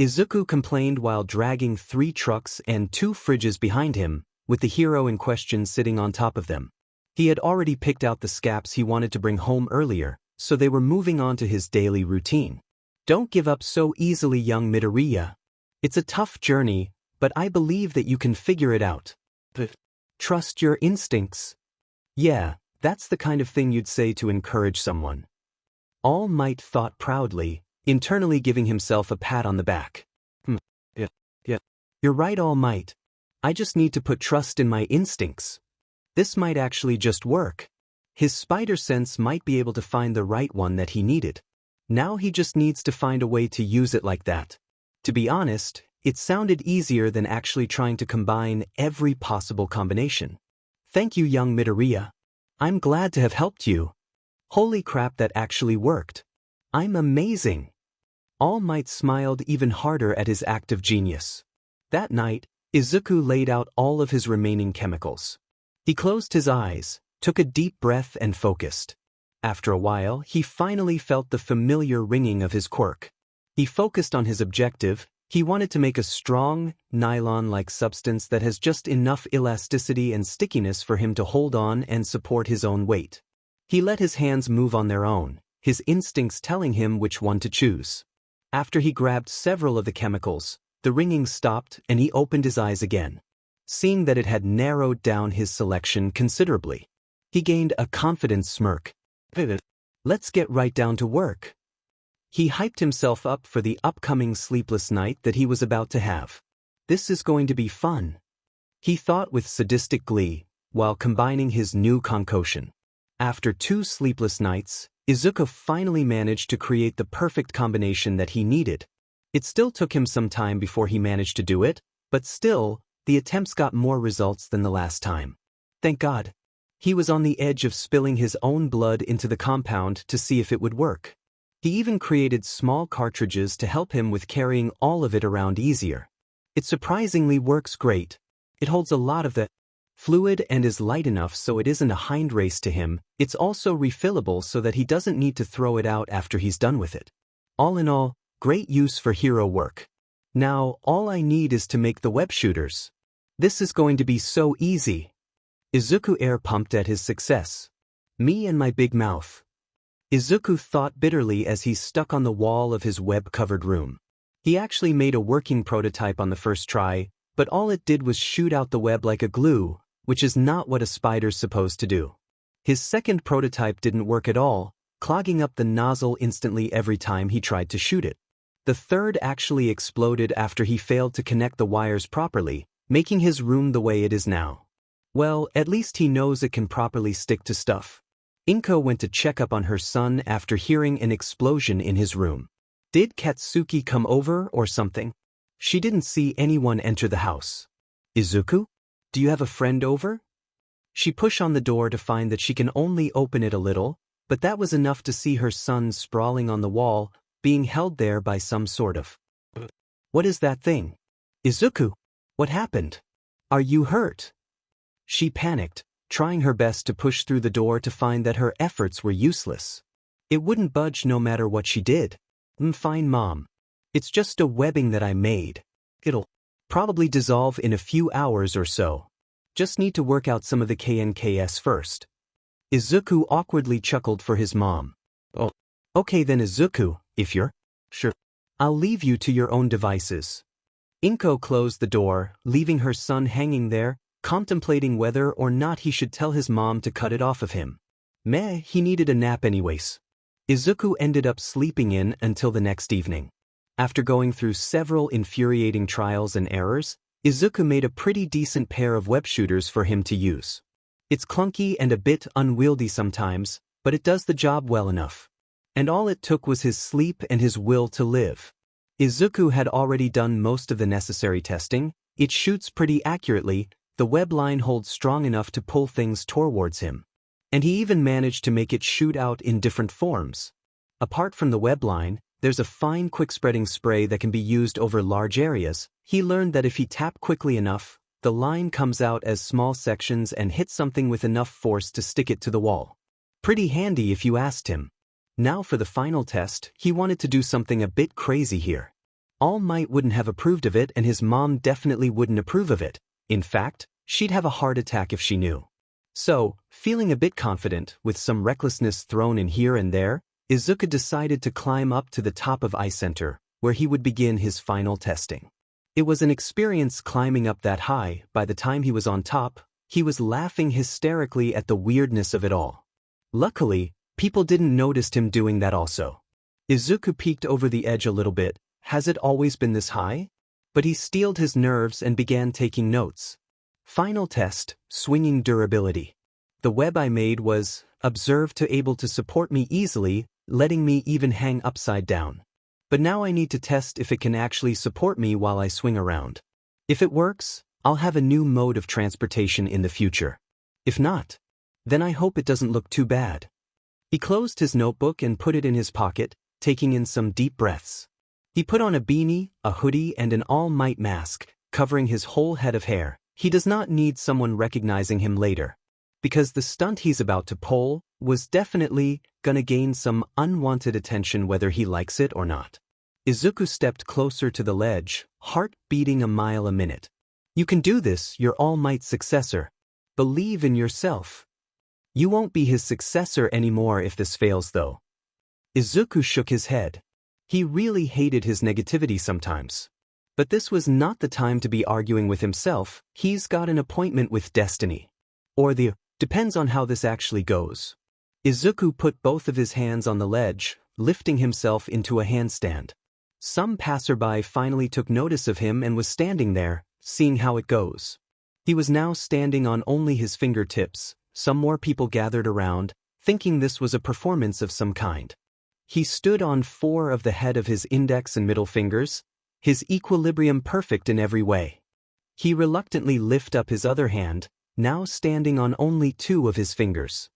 Izuku complained while dragging 3 trucks and 2 fridges behind him, with the hero in question sitting on top of them. He had already picked out the scaps he wanted to bring home earlier, so they were moving on to his daily routine. Don't give up so easily, young Midoriya. It's a tough journey, but I believe that you can figure it out. Trust your instincts. Yeah, that's the kind of thing you'd say to encourage someone. All Might thought proudly, internally giving himself a pat on the back. Yeah. You're right, All Might. I just need to put trust in my instincts. This might actually just work. His spider sense might be able to find the right one that he needed. Now he just needs to find a way to use it like that. To be honest, it sounded easier than actually trying to combine every possible combination. Thank you, young Midoriya. I'm glad to have helped you. Holy crap, that actually worked. I'm amazing. All Might smiled even harder at his act of genius. That night, Izuku laid out all of his remaining chemicals. He closed his eyes, took a deep breath and focused. After a while, he finally felt the familiar ringing of his quirk. He focused on his objective. He wanted to make a strong, nylon-like substance that has just enough elasticity and stickiness for him to hold on and support his own weight. He let his hands move on their own, his instincts telling him which one to choose. After he grabbed several of the chemicals, the ringing stopped and he opened his eyes again. Seeing that it had narrowed down his selection considerably, he gained a confident smirk. Let's get right down to work. He hyped himself up for the upcoming sleepless night that he was about to have. This is going to be fun, he thought with sadistic glee, while combining his new concoction. After 2 sleepless nights, Izuku finally managed to create the perfect combination that he needed. It still took him some time before he managed to do it, but still, the attempts got more results than the last time. Thank God. He was on the edge of spilling his own blood into the compound to see if it would work. He even created small cartridges to help him with carrying all of it around easier. It surprisingly works great. It holds a lot of the fluid and is light enough so it isn't a hind race to him. It's also refillable so that he doesn't need to throw it out after he's done with it. All in all, great use for hero work. Now, all I need is to make the web shooters. This is going to be so easy. Izuku air pumped at his success. Me and my big mouth. Izuku thought bitterly as he stuck on the wall of his web-covered room. He actually made a working prototype on the first try, but all it did was shoot out the web like a glue, which is not what a spider's supposed to do. His second prototype didn't work at all, clogging up the nozzle instantly every time he tried to shoot it. The third actually exploded after he failed to connect the wires properly, making his room the way it is now. Well, at least he knows it can properly stick to stuff. Inko went to check up on her son after hearing an explosion in his room. Did Katsuki come over or something? She didn't see anyone enter the house. Izuku? Do you have a friend over? She pushed on the door to find that she can only open it a little, but that was enough to see her son sprawling on the wall, being held there by some sort of. What is that thing? Izuku, what happened? Are you hurt? She panicked, trying her best to push through the door to find that her efforts were useless. It wouldn't budge no matter what she did. Fine, Mom. It's just a webbing that I made. It'll probably dissolve in a few hours or so. Just need to work out some of the KNKS first. Izuku awkwardly chuckled for his mom. Oh, okay then Izuku, if you're sure. I'll leave you to your own devices. Inko closed the door, leaving her son hanging there, contemplating whether or not he should tell his mom to cut it off of him. Meh, he needed a nap anyways. Izuku ended up sleeping in until the next evening. After going through several infuriating trials and errors, Izuku made a pretty decent pair of web shooters for him to use. It's clunky and a bit unwieldy sometimes, but it does the job well enough. And all it took was his sleep and his will to live. Izuku had already done most of the necessary testing. It shoots pretty accurately, the web line holds strong enough to pull things towards him. And he even managed to make it shoot out in different forms. Apart from the web line, there's a fine quick-spreading spray that can be used over large areas. He learned that if he tapped quickly enough, the line comes out as small sections and hits something with enough force to stick it to the wall. Pretty handy if you asked him. Now for the final test, he wanted to do something a bit crazy here. All Might wouldn't have approved of it and his mom definitely wouldn't approve of it. In fact, she'd have a heart attack if she knew. So, feeling a bit confident, with some recklessness thrown in here and there, Izuku decided to climb up to the top of Ice Center, where he would begin his final testing. It was an experience climbing up that high. By the time he was on top, he was laughing hysterically at the weirdness of it all. Luckily, people didn't notice him doing that also. Izuku peeked over the edge a little bit. Has it always been this high? But he steeled his nerves and began taking notes. Final test, swinging durability. The web I made was observed to able to support me easily, letting me even hang upside down. But now I need to test if it can actually support me while I swing around. If it works, I'll have a new mode of transportation in the future. If not, then I hope it doesn't look too bad. He closed his notebook and put it in his pocket, taking in some deep breaths. He put on a beanie, a hoodie and an All Might mask, covering his whole head of hair. He does not need someone recognizing him later. Because the stunt he's about to pull was definitely gonna gain some unwanted attention whether he likes it or not. Izuku stepped closer to the ledge, heart beating a mile a minute. You can do this, you're All Might's successor. Believe in yourself. You won't be his successor anymore if this fails though. Izuku shook his head. He really hated his negativity sometimes. But this was not the time to be arguing with himself. He's got an appointment with destiny. Or depends on how this actually goes. Izuku put both of his hands on the ledge, lifting himself into a handstand. Some passerby finally took notice of him and was standing there, seeing how it goes. He was now standing on only his fingertips. Some more people gathered around, thinking this was a performance of some kind. He stood on 4 of the head of his index and middle fingers, his equilibrium perfect in every way. He reluctantly lifted up his other hand, now standing on only 2 of his fingers.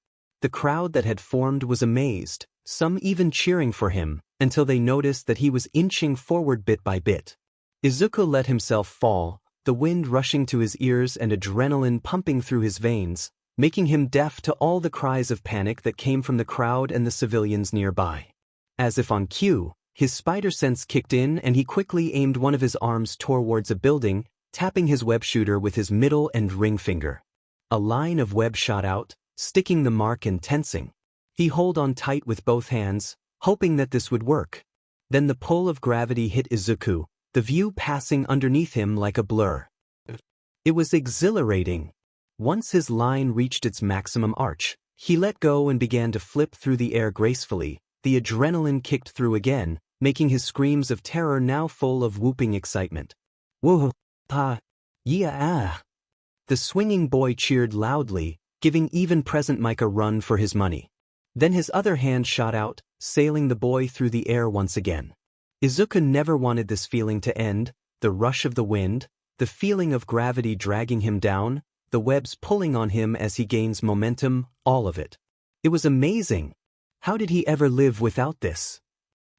The crowd that had formed was amazed, some even cheering for him, until they noticed that he was inching forward bit by bit. Izuku let himself fall, the wind rushing to his ears and adrenaline pumping through his veins, making him deaf to all the cries of panic that came from the crowd and the civilians nearby. As if on cue, his spider sense kicked in and he quickly aimed one of his arms towards a building, tapping his web shooter with his middle and ring finger. A line of web shot out, sticking the mark and tensing. He held on tight with both hands, hoping that this would work. Then the pull of gravity hit Izuku, the view passing underneath him like a blur. It was exhilarating. Once his line reached its maximum arch, he let go and began to flip through the air gracefully. The adrenaline kicked through again, making his screams of terror now full of whooping excitement. Whoa, ha, yeah, ah. The swinging boy cheered loudly, giving even present Mike a run for his money. Then his other hand shot out, sailing the boy through the air once again. Izuku never wanted this feeling to end, the rush of the wind, the feeling of gravity dragging him down, the webs pulling on him as he gains momentum, all of it. It was amazing. How did he ever live without this?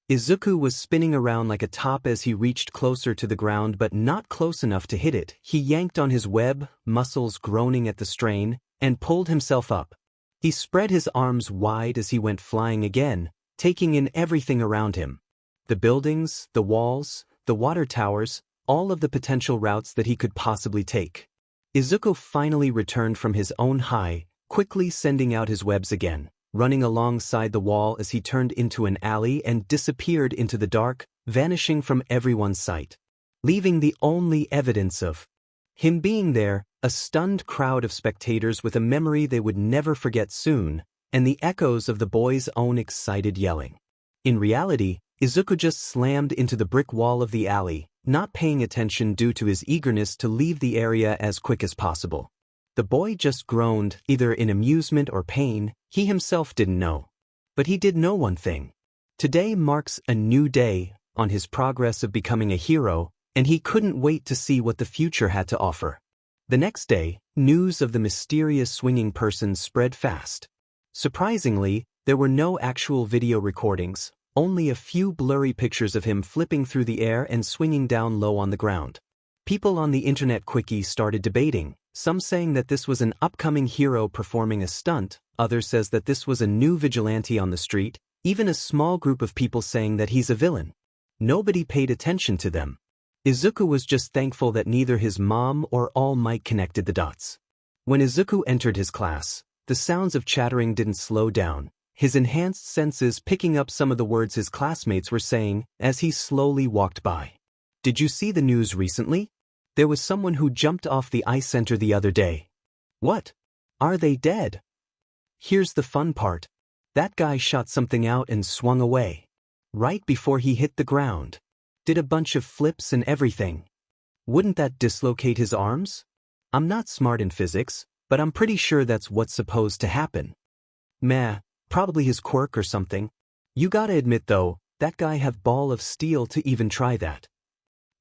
Izuku was spinning around like a top as he reached closer to the ground but not close enough to hit it. He yanked on his web, muscles groaning at the strain, and pulled himself up. He spread his arms wide as he went flying again, taking in everything around him. The buildings, the walls, the water towers, all of the potential routes that he could possibly take. Izuku finally returned from his own high, quickly sending out his webs again, running alongside the wall as he turned into an alley and disappeared into the dark, vanishing from everyone's sight, leaving the only evidence of him being there, a stunned crowd of spectators with a memory they would never forget soon, and the echoes of the boy's own excited yelling. In reality, Izuku just slammed into the brick wall of the alley, not paying attention due to his eagerness to leave the area as quick as possible. The boy just groaned, either in amusement or pain, he himself didn't know. But he did know one thing. Today marks a new day on his progress of becoming a hero, and he couldn't wait to see what the future had to offer. The next day, news of the mysterious swinging person spread fast. Surprisingly, there were no actual video recordings, only a few blurry pictures of him flipping through the air and swinging down low on the ground. People on the internet quickly started debating, some saying that this was an upcoming hero performing a stunt, others says that this was a new vigilante on the street, even a small group of people saying that he's a villain. Nobody paid attention to them. Izuku was just thankful that neither his mom or All Might connected the dots. When Izuku entered his class, the sounds of chattering didn't slow down, his enhanced senses picking up some of the words his classmates were saying as he slowly walked by. Did you see the news recently? There was someone who jumped off the ice center the other day. What? Are they dead? Here's the fun part. That guy shot something out and swung away. Right before he hit the ground. Did a bunch of flips and everything. Wouldn't that dislocate his arms? I'm not smart in physics, but I'm pretty sure that's what's supposed to happen. Meh, probably his quirk or something. You gotta admit though, that guy have ball of steel to even try that.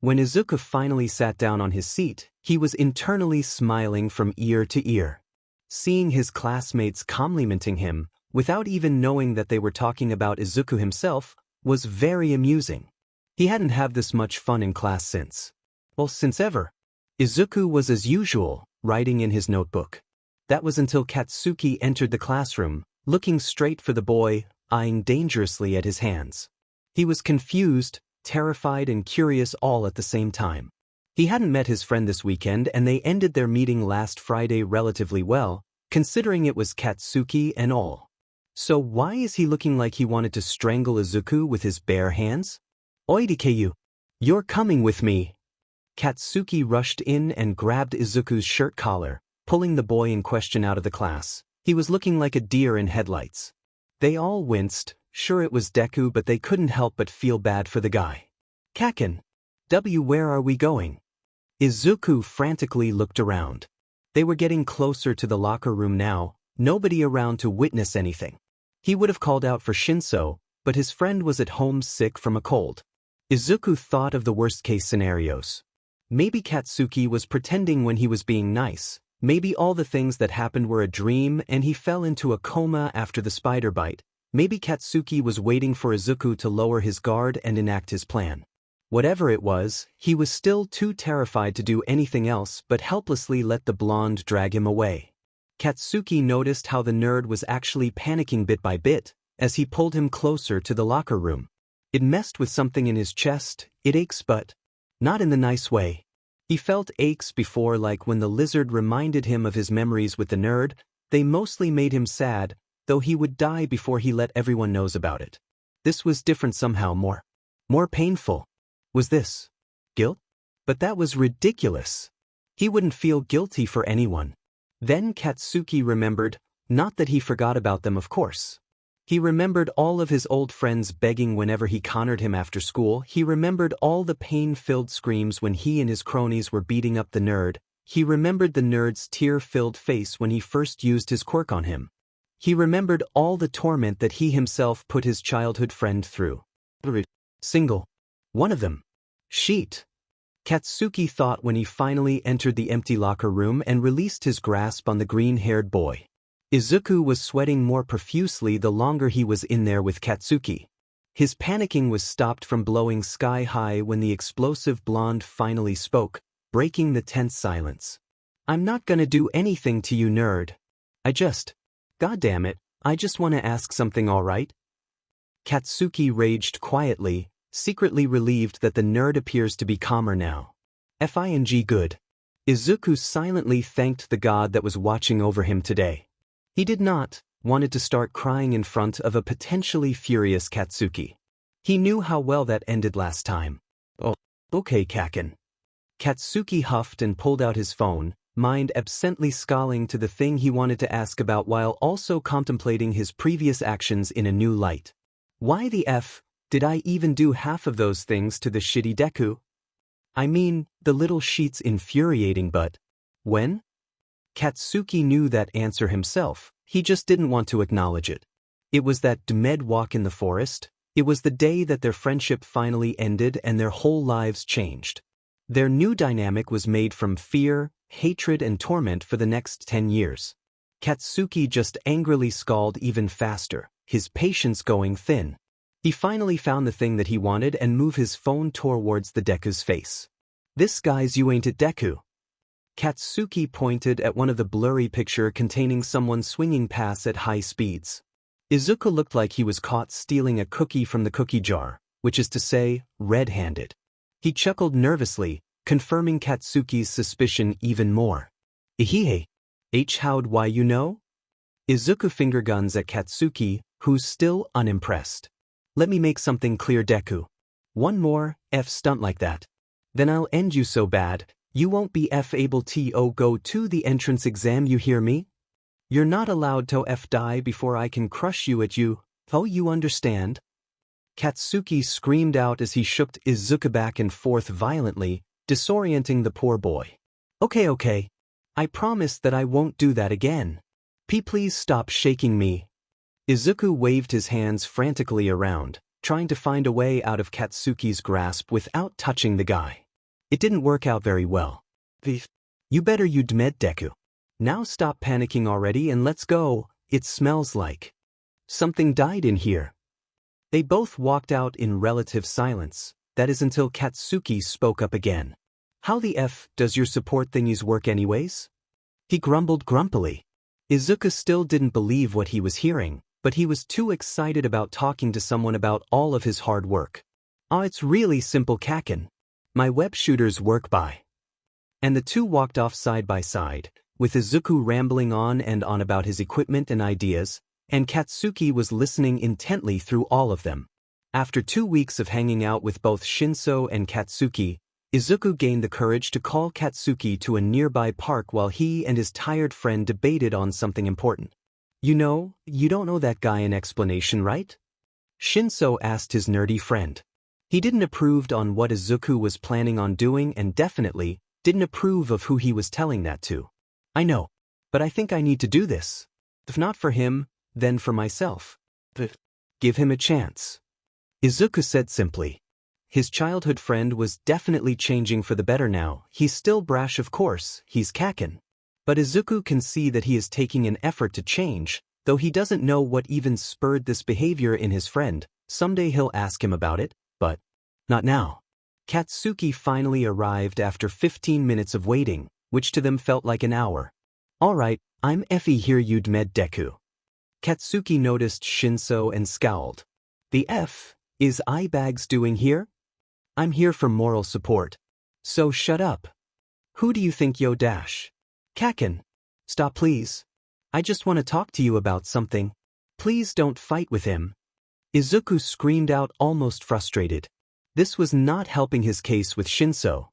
When Izuku finally sat down on his seat, he was internally smiling from ear to ear. Seeing his classmates complimenting him, without even knowing that they were talking about Izuku himself, was very amusing. He hadn't had this much fun in class since ever. Izuku was as usual, writing in his notebook. That was until Katsuki entered the classroom, looking straight for the boy, eyeing dangerously at his hands. He was confused, terrified and curious all at the same time. He hadn't met his friend this weekend and they ended their meeting last Friday relatively well, considering it was Katsuki and all. So why is he looking like he wanted to strangle Izuku with his bare hands? Oidikeyu, you're coming with me. Katsuki rushed in and grabbed Izuku's shirt collar, pulling the boy in question out of the class. He was looking like a deer in headlights. They all winced, sure it was Deku but they couldn't help but feel bad for the guy. Kacchan. Where are we going? Izuku frantically looked around. They were getting closer to the locker room now, nobody around to witness anything. He would have called out for Shinso, but his friend was at home sick from a cold. Izuku thought of the worst-case scenarios. Maybe Katsuki was pretending when he was being nice. Maybe all the things that happened were a dream and he fell into a coma after the spider bite. Maybe Katsuki was waiting for Izuku to lower his guard and enact his plan. Whatever it was, he was still too terrified to do anything else but helplessly let the blonde drag him away. Katsuki noticed how the nerd was actually panicking bit by bit as he pulled him closer to the locker room. It messed with something in his chest. It aches, but not in the nice way. He felt aches before, like when the lizard reminded him of his memories with the nerd. They mostly made him sad, though he would die before he let everyone knows about it. This was different somehow, more painful. Was this guilt? But that was ridiculous. He wouldn't feel guilty for anyone. Then Katsuki remembered, not that he forgot about them, of course. He remembered all of his old friends begging whenever he cornered him after school. He remembered all the pain-filled screams when he and his cronies were beating up the nerd. He remembered the nerd's tear-filled face when he first used his quirk on him. He remembered all the torment that he himself put his childhood friend through. Single one of them. Sheet. Katsuki thought when he finally entered the empty locker room and released his grasp on the green-haired boy. Izuku was sweating more profusely the longer he was in there with Katsuki. His panicking was stopped from blowing sky-high when the explosive blonde finally spoke, breaking the tense silence. "I'm not gonna do anything to you, nerd. Goddamn it, I just want to ask something, alright?" Katsuki raged quietly, secretly relieved that the nerd appears to be calmer now. Fing good. Izuku silently thanked the god that was watching over him today. He did not wanted to start crying in front of a potentially furious Katsuki. He knew how well that ended last time. "Oh, okay, Kacchan." Katsuki huffed and pulled out his phone, mind absently scowling to the thing he wanted to ask about while also contemplating his previous actions in a new light. Why the F did I even do half of those things to the shitty Deku? I mean, the little sheet's infuriating, but when? Katsuki knew that answer himself, he just didn't want to acknowledge it. It was that demed walk in the forest. It was the day that their friendship finally ended and their whole lives changed. Their new dynamic was made from fear, hatred and torment for the next 10 years. Katsuki just angrily scowled even faster, his patience going thin. He finally found the thing that he wanted and moved his phone towards the Deku's face. "This guy's you ain't it, Deku?" Katsuki pointed at one of the blurry picture containing someone swinging past at high speeds. Izuku looked like he was caught stealing a cookie from the cookie jar, which is to say, red-handed. He chuckled nervously, confirming Katsuki's suspicion even more. "Ihihei. How'd why you know?" Izuku finger guns at Katsuki, who's still unimpressed. "Let me make something clear, Deku. One more stunt like that. Then I'll end you so bad, you won't be able to go to the entrance exam, you hear me? You're not allowed to die before I can crush you at you, oh you understand?" Katsuki screamed out as he shook Izuku back and forth violently, disorienting the poor boy. Okay. I promise that I won't do that again. Please stop shaking me." Izuku waved his hands frantically around, trying to find a way out of Katsuki's grasp without touching the guy. It didn't work out very well. "You better you dmed, Deku. Now stop panicking already and let's go. It smells like something died in here." They both walked out in relative silence, that is until Katsuki spoke up again. "How the F does your support thingies work anyways?" He grumbled grumpily. Izuku still didn't believe what he was hearing, but he was too excited about talking to someone about all of his hard work. "Oh, it's really simple, Kacchan. My web shooters work by." And the two walked off side by side, with Izuku rambling on and on about his equipment and ideas, and Katsuki was listening intently through all of them. After 2 weeks of hanging out with both Shinso and Katsuki, Izuku gained the courage to call Katsuki to a nearby park while he and his tired friend debated on something important. You don't know that guy an explanation, right?" Shinso asked his nerdy friend. He didn't approve on what Izuku was planning on doing and definitely didn't approve of who he was telling that to. "I know, but I think I need to do this. If not for him, then for myself. Give him a chance," Izuku said simply. His childhood friend was definitely changing for the better now. He's still brash, of course, he's Kacchan. But Izuku can see that he is taking an effort to change, though he doesn't know what even spurred this behavior in his friend. Someday he'll ask him about it, but not now. Katsuki finally arrived after 15 minutes of waiting, which to them felt like an hour. "Alright, I'm here, you'd med Deku." Katsuki noticed Shinso and scowled. "The F? Is Eyebags doing here? I'm here for moral support. So shut up. Who do you think yo dash? Kacchan. Stop please. I just want to talk to you about something. Please don't fight with him. Izuku screamed out, almost frustrated. This was not helping his case with Shinso.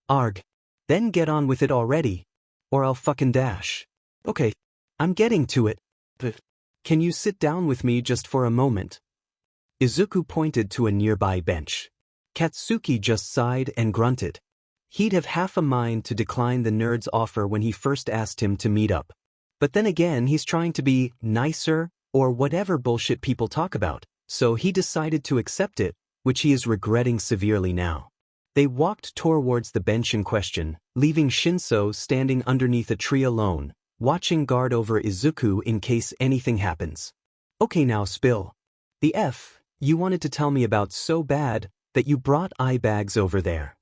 Arg. Then get on with it already. Or I'll fucking dash. Okay. I'm getting to it. But can you sit down with me just for a moment? Izuku pointed to a nearby bench. Katsuki just sighed and grunted. He'd have half a mind to decline the nerd's offer when he first asked him to meet up. But then again, he's trying to be nicer, or whatever bullshit people talk about, so he decided to accept it, which he is regretting severely now. They walked towards the bench in question, leaving Shinso standing underneath a tree alone, watching guard over Izuku in case anything happens. Okay now spill. The F you wanted to tell me about so bad that you brought Eyebags over there.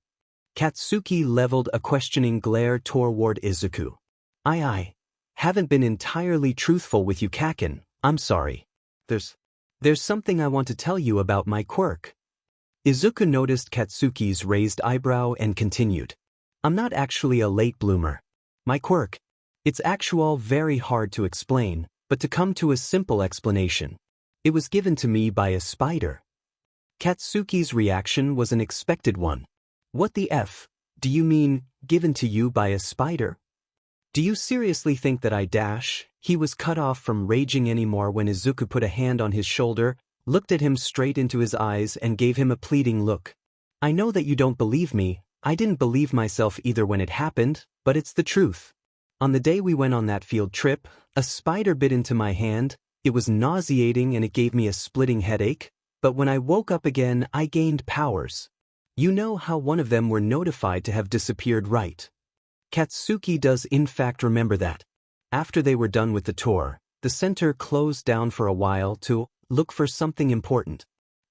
Katsuki leveled a questioning glare toward Izuku. I haven't been entirely truthful with you, Kacchan. I'm sorry. There's something I want to tell you about my quirk. Izuku noticed Katsuki's raised eyebrow and continued. I'm not actually a late bloomer. My quirk. It's actual very hard to explain, but to come to a simple explanation. It was given to me by a spider. Katsuki's reaction was an expected one. What the F? Do you mean, given to you by a spider? Do you seriously think that I dash? He was cut off from raging anymore when Izuku put a hand on his shoulder, looked at him straight into his eyes and gave him a pleading look. I know that you don't believe me, I didn't believe myself either when it happened, but it's the truth. On the day we went on that field trip, a spider bit into my hand, it was nauseating and it gave me a splitting headache, but when I woke up again I gained powers. You know how one of them were notified to have disappeared, right? Katsuki does in fact remember that. After they were done with the tour, the center closed down for a while to look for something important.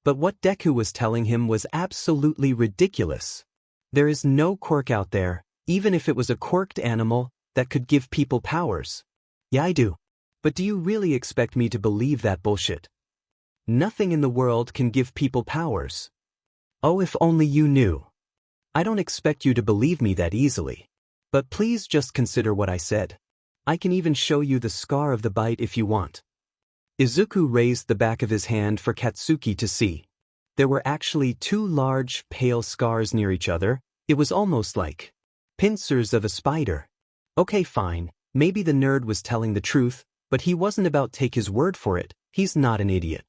But what Deku was telling him was absolutely ridiculous. There is no quirk out there, even if it was a quirked animal, that could give people powers. Yeah, I do. But do you really expect me to believe that bullshit? Nothing in the world can give people powers. Oh, if only you knew. I don't expect you to believe me that easily. But please just consider what I said. I can even show you the scar of the bite if you want. Izuku raised the back of his hand for Katsuki to see. There were actually two large, pale scars near each other. It was almost like pincers of a spider. Okay, fine, maybe the nerd was telling the truth, but he wasn't about to take his word for it. He's not an idiot.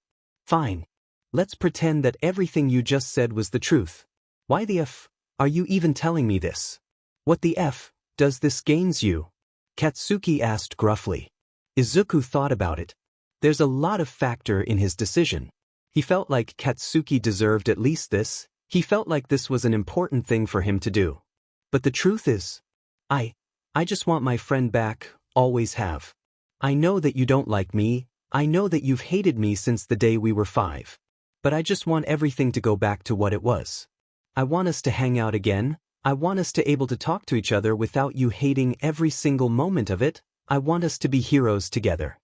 Fine. Let's pretend that everything you just said was the truth. Why the F are you even telling me this? What the F does this gains you? Katsuki asked gruffly. Izuku thought about it. There's a lot of factor in his decision. He felt like Katsuki deserved at least this. He felt like this was an important thing for him to do. But the truth is, I just want my friend back, always have. I know that you don't like me, I know that you've hated me since the day we were 5. But I just want everything to go back to what it was. I want us to hang out again, I want us to able to talk to each other without you hating every single moment of it, I want us to be heroes together.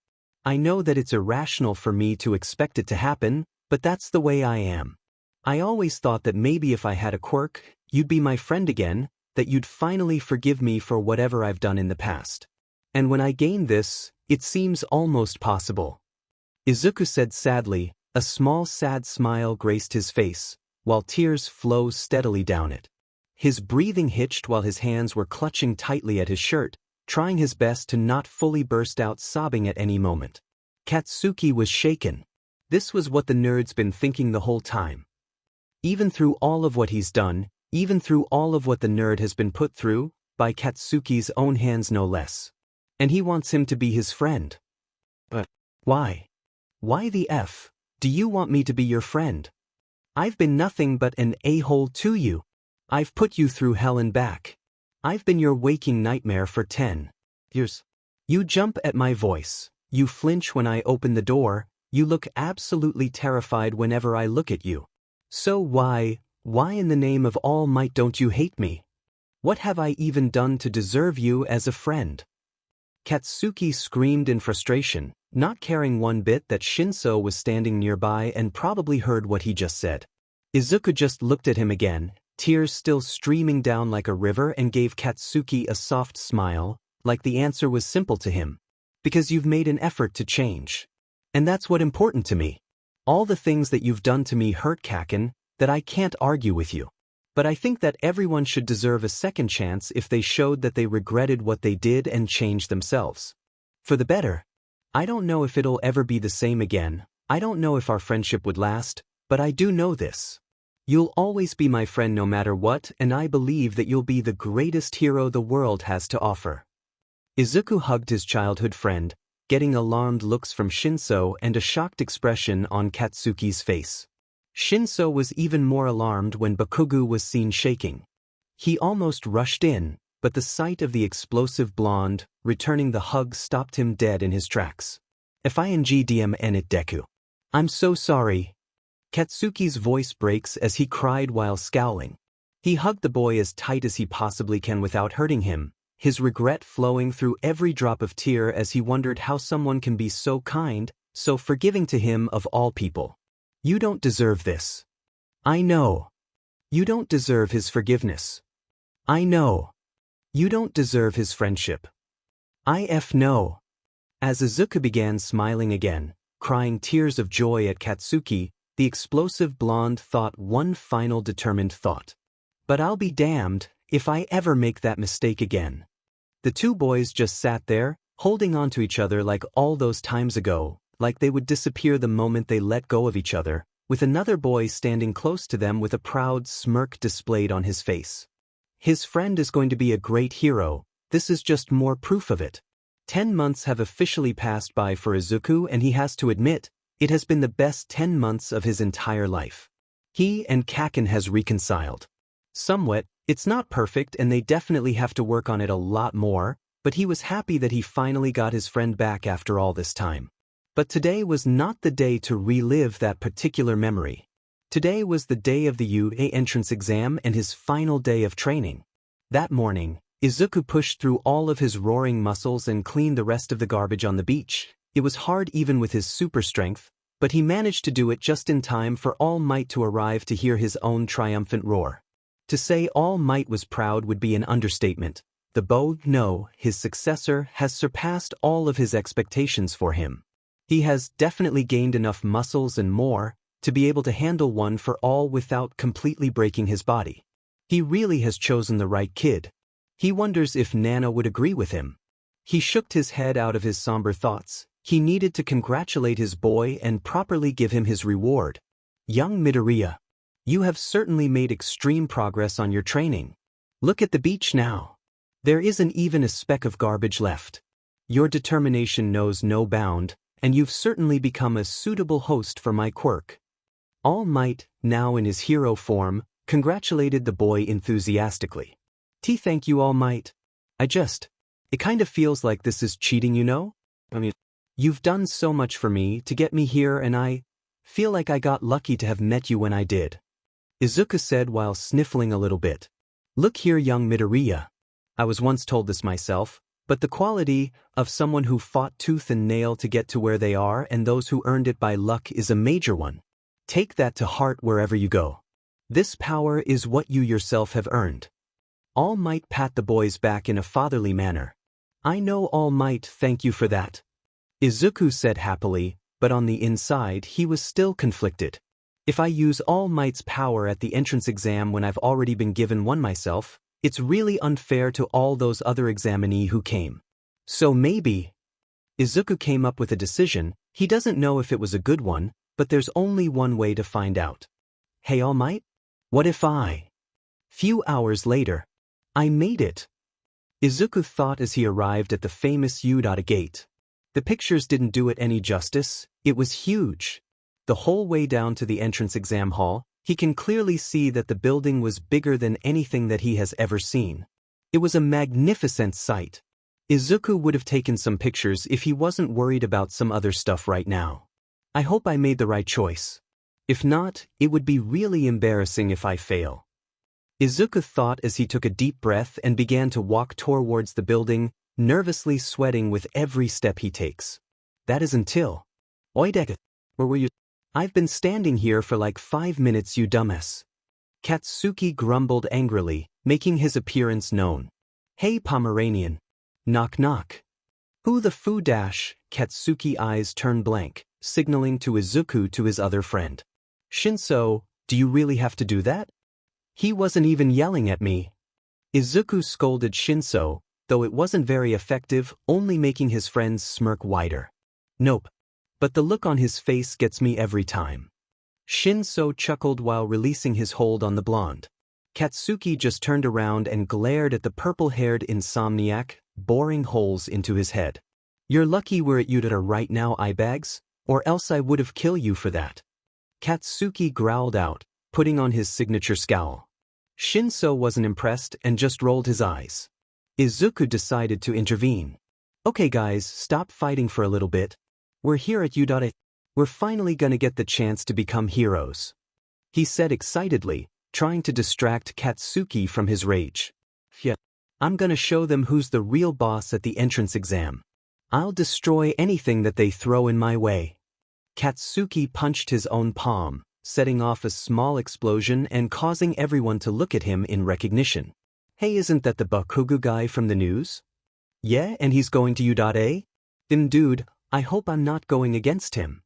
I know that it's irrational for me to expect it to happen, but that's the way I am. I always thought that maybe if I had a quirk, you'd be my friend again, that you'd finally forgive me for whatever I've done in the past. And when I gained this, it seems almost possible. Izuku said sadly, a small sad smile graced his face, while tears flowed steadily down it. His breathing hitched while his hands were clutching tightly at his shirt, trying his best to not fully burst out sobbing at any moment. Katsuki was shaken. This was what the nerd's been thinking the whole time. Even through all of what he's done, even through all of what the nerd has been put through, by Katsuki's own hands no less. And he wants him to be his friend. But why? Why the F do you want me to be your friend? I've been nothing but an a-hole to you. I've put you through hell and back. I've been your waking nightmare for 10 years. You jump at my voice, you flinch when I open the door, you look absolutely terrified whenever I look at you. So why in the name of all might don't you hate me? What have I even done to deserve you as a friend? Katsuki screamed in frustration, not caring one bit that Shinso was standing nearby and probably heard what he just said. Izuku just looked at him again, tears still streaming down like a river, and gave Katsuki a soft smile, like the answer was simple to him. Because you've made an effort to change. And that's what's important to me. All the things that you've done to me hurt, Kacchan, that I can't argue with you. But I think that everyone should deserve a second chance if they showed that they regretted what they did and changed themselves. For the better. I don't know if it'll ever be the same again, I don't know if our friendship would last, but I do know this. You'll always be my friend no matter what, and I believe that you'll be the greatest hero the world has to offer. Izuku hugged his childhood friend, getting alarmed looks from Shinso and a shocked expression on Katsuki's face. Shinso was even more alarmed when Bakugo was seen shaking. He almost rushed in, but the sight of the explosive blonde, returning the hug, stopped him dead in his tracks. "FINGDMN Deku. I'm so sorry." Katsuki's voice breaks as he cried while scowling. He hugged the boy as tight as he possibly can without hurting him, his regret flowing through every drop of tear as he wondered how someone can be so kind, so forgiving to him of all people. "You don't deserve this. I know. You don't deserve his forgiveness. I know. You don't deserve his friendship. No." As Izuku began smiling again, crying tears of joy at Katsuki, the explosive blonde thought one final determined thought. "But I'll be damned if I ever make that mistake again." The two boys just sat there, holding on to each other like all those times ago, like they would disappear the moment they let go of each other, with another boy standing close to them with a proud smirk displayed on his face. His friend is going to be a great hero, this is just more proof of it. 10 months have officially passed by for Izuku, and he has to admit, it has been the best 10 months of his entire life. He and Kacchan has reconciled. Somewhat, it's not perfect and they definitely have to work on it a lot more, but he was happy that he finally got his friend back after all this time. But today was not the day to relive that particular memory. Today was the day of the UA entrance exam and his final day of training. That morning, Izuku pushed through all of his roaring muscles and cleaned the rest of the garbage on the beach. It was hard even with his super strength, but he managed to do it just in time for All Might to arrive to hear his own triumphant roar. To say All Might was proud would be an understatement. The no, his successor, has surpassed all of his expectations for him. He has definitely gained enough muscles and more to be able to handle one for all without completely breaking his body. He really has chosen the right kid. He wonders if Nana would agree with him. He shook his head out of his somber thoughts. He needed to congratulate his boy and properly give him his reward. "Young Midoriya, you have certainly made extreme progress on your training. Look at the beach now. There isn't even a speck of garbage left. Your determination knows no bound, and you've certainly become a suitable host for my quirk." All Might, now in his hero form, congratulated the boy enthusiastically. "Thank you, All Might. It kind of feels like this is cheating, you know? You've done so much for me to get me here, and I feel like I got lucky to have met you when I did," Izuku said while sniffling a little bit. "Look here, young Midoriya. I was once told this myself, but the quality of someone who fought tooth and nail to get to where they are and those who earned it by luck is a major one. Take that to heart wherever you go. This power is what you yourself have earned." All Might pat the boy's back in a fatherly manner. "I know, All Might, thank you for that," Izuku said happily, but on the inside he was still conflicted. If I use All Might's power at the entrance exam when I've already been given one myself, it's really unfair to all those other examinee who came. So maybe... Izuku came up with a decision. He doesn't know if it was a good one, but there's only one way to find out. "Hey All Might? What if I..." Few hours later. "I made it," Izuku thought as he arrived at the famous Udata gate. The pictures didn't do it any justice. It was huge. The whole way down to the entrance exam hall, he can clearly see that the building was bigger than anything that he has ever seen. It was a magnificent sight. Izuku would have taken some pictures if he wasn't worried about some other stuff right now. "I hope I made the right choice. If not, it would be really embarrassing if I fail," Izuku thought as he took a deep breath and began to walk towards the building, nervously sweating with every step he takes. That is until. Oideka. Where were you? I've been standing here for like 5 minutes, you dumbass. Katsuki grumbled angrily, making his appearance known. Hey Pomeranian. Knock knock. Who the foo dash? Katsuki eyes turn blank, signaling to Izuku to his other friend. Shinso, do you really have to do that? He wasn't even yelling at me. Izuku scolded Shinso, though it wasn't very effective, only making his friends smirk wider. Nope. But the look on his face gets me every time. Shinso chuckled while releasing his hold on the blonde. Katsuki just turned around and glared at the purple-haired insomniac, boring holes into his head. You're lucky we're at Udara right now, eyebags, or else I would have killed you for that. Katsuki growled out, putting on his signature scowl. Shinso wasn't impressed and just rolled his eyes. Izuku decided to intervene. Okay guys, stop fighting for a little bit. We're here at Udara. We're finally gonna get the chance to become heroes. He said excitedly, trying to distract Katsuki from his rage. Yeah. I'm gonna show them who's the real boss at the entrance exam. I'll destroy anything that they throw in my way. Katsuki punched his own palm, setting off a small explosion and causing everyone to look at him in recognition. Hey, isn't that the Bakugo guy from the news? Yeah, and he's going to Udara? Then dude, I hope I'm not going against him.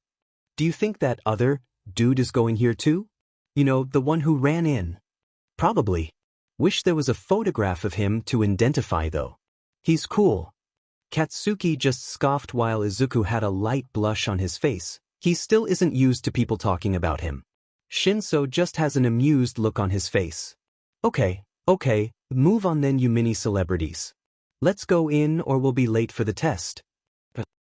Do you think that other dude is going here too? You know, the one who ran in. Probably. Wish there was a photograph of him to identify though. He's cool. Katsuki just scoffed while Izuku had a light blush on his face. He still isn't used to people talking about him. Shinso just has an amused look on his face. Okay, move on then you mini celebrities. Let's go in or we'll be late for the test.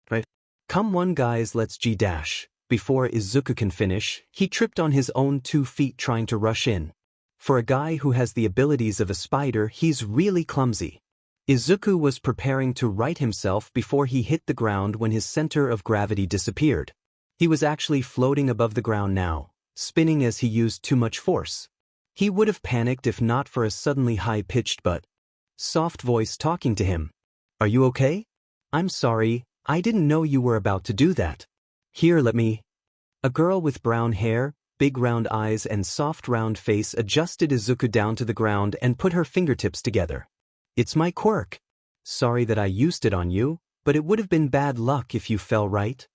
Right. Come on guys, let's G-dash. Before Izuku can finish, he tripped on his own 2 feet trying to rush in. For a guy who has the abilities of a spider, he's really clumsy. Izuku was preparing to right himself before he hit the ground when his center of gravity disappeared. He was actually floating above the ground now, spinning as he used too much force. He would have panicked if not for a suddenly high-pitched but soft voice talking to him. Are you okay? I'm sorry, I didn't know you were about to do that. Here, let me. A girl with brown hair, big round eyes and soft round face adjusted Izuku down to the ground and put her fingertips together. It's my quirk. Sorry that I used it on you, but it would have been bad luck if you fell right.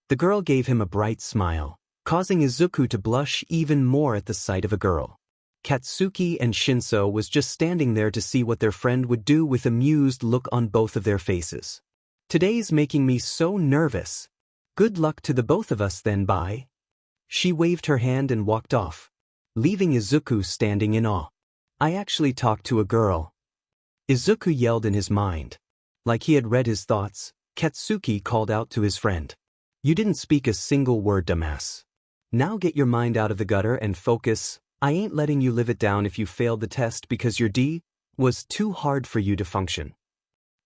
The girl gave him a bright smile, causing Izuku to blush even more at the sight of a girl. Katsuki and Shinso was just standing there to see what their friend would do with amused look on both of their faces. Today's making me so nervous. Good luck to the both of us then, bye. She waved her hand and walked off, leaving Izuku standing in awe. I actually talked to a girl. Izuku yelled in his mind. Like he had read his thoughts, Katsuki called out to his friend. You didn't speak a single word, dumbass. Now get your mind out of the gutter and focus. I ain't letting you live it down if you failed the test because your D was too hard for you to function.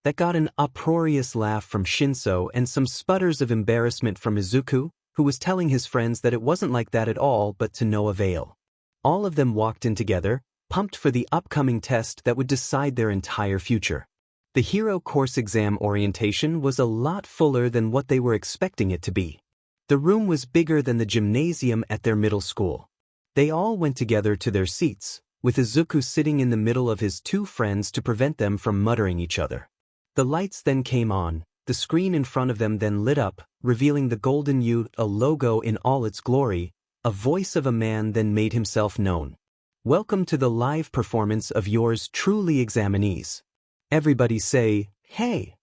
That got an uproarious laugh from Shinso and some sputters of embarrassment from Izuku, who was telling his friends that it wasn't like that at all but to no avail. All of them walked in together, pumped for the upcoming test that would decide their entire future. The Hero Course exam orientation was a lot fuller than what they were expecting it to be. The room was bigger than the gymnasium at their middle school. They all went together to their seats, with Izuku sitting in the middle of his 2 friends to prevent them from muttering each other. The lights then came on, the screen in front of them then lit up, revealing the golden U, a logo in all its glory. A voice of a man then made himself known. Welcome to the live performance of yours truly examinees. Everybody say, hey.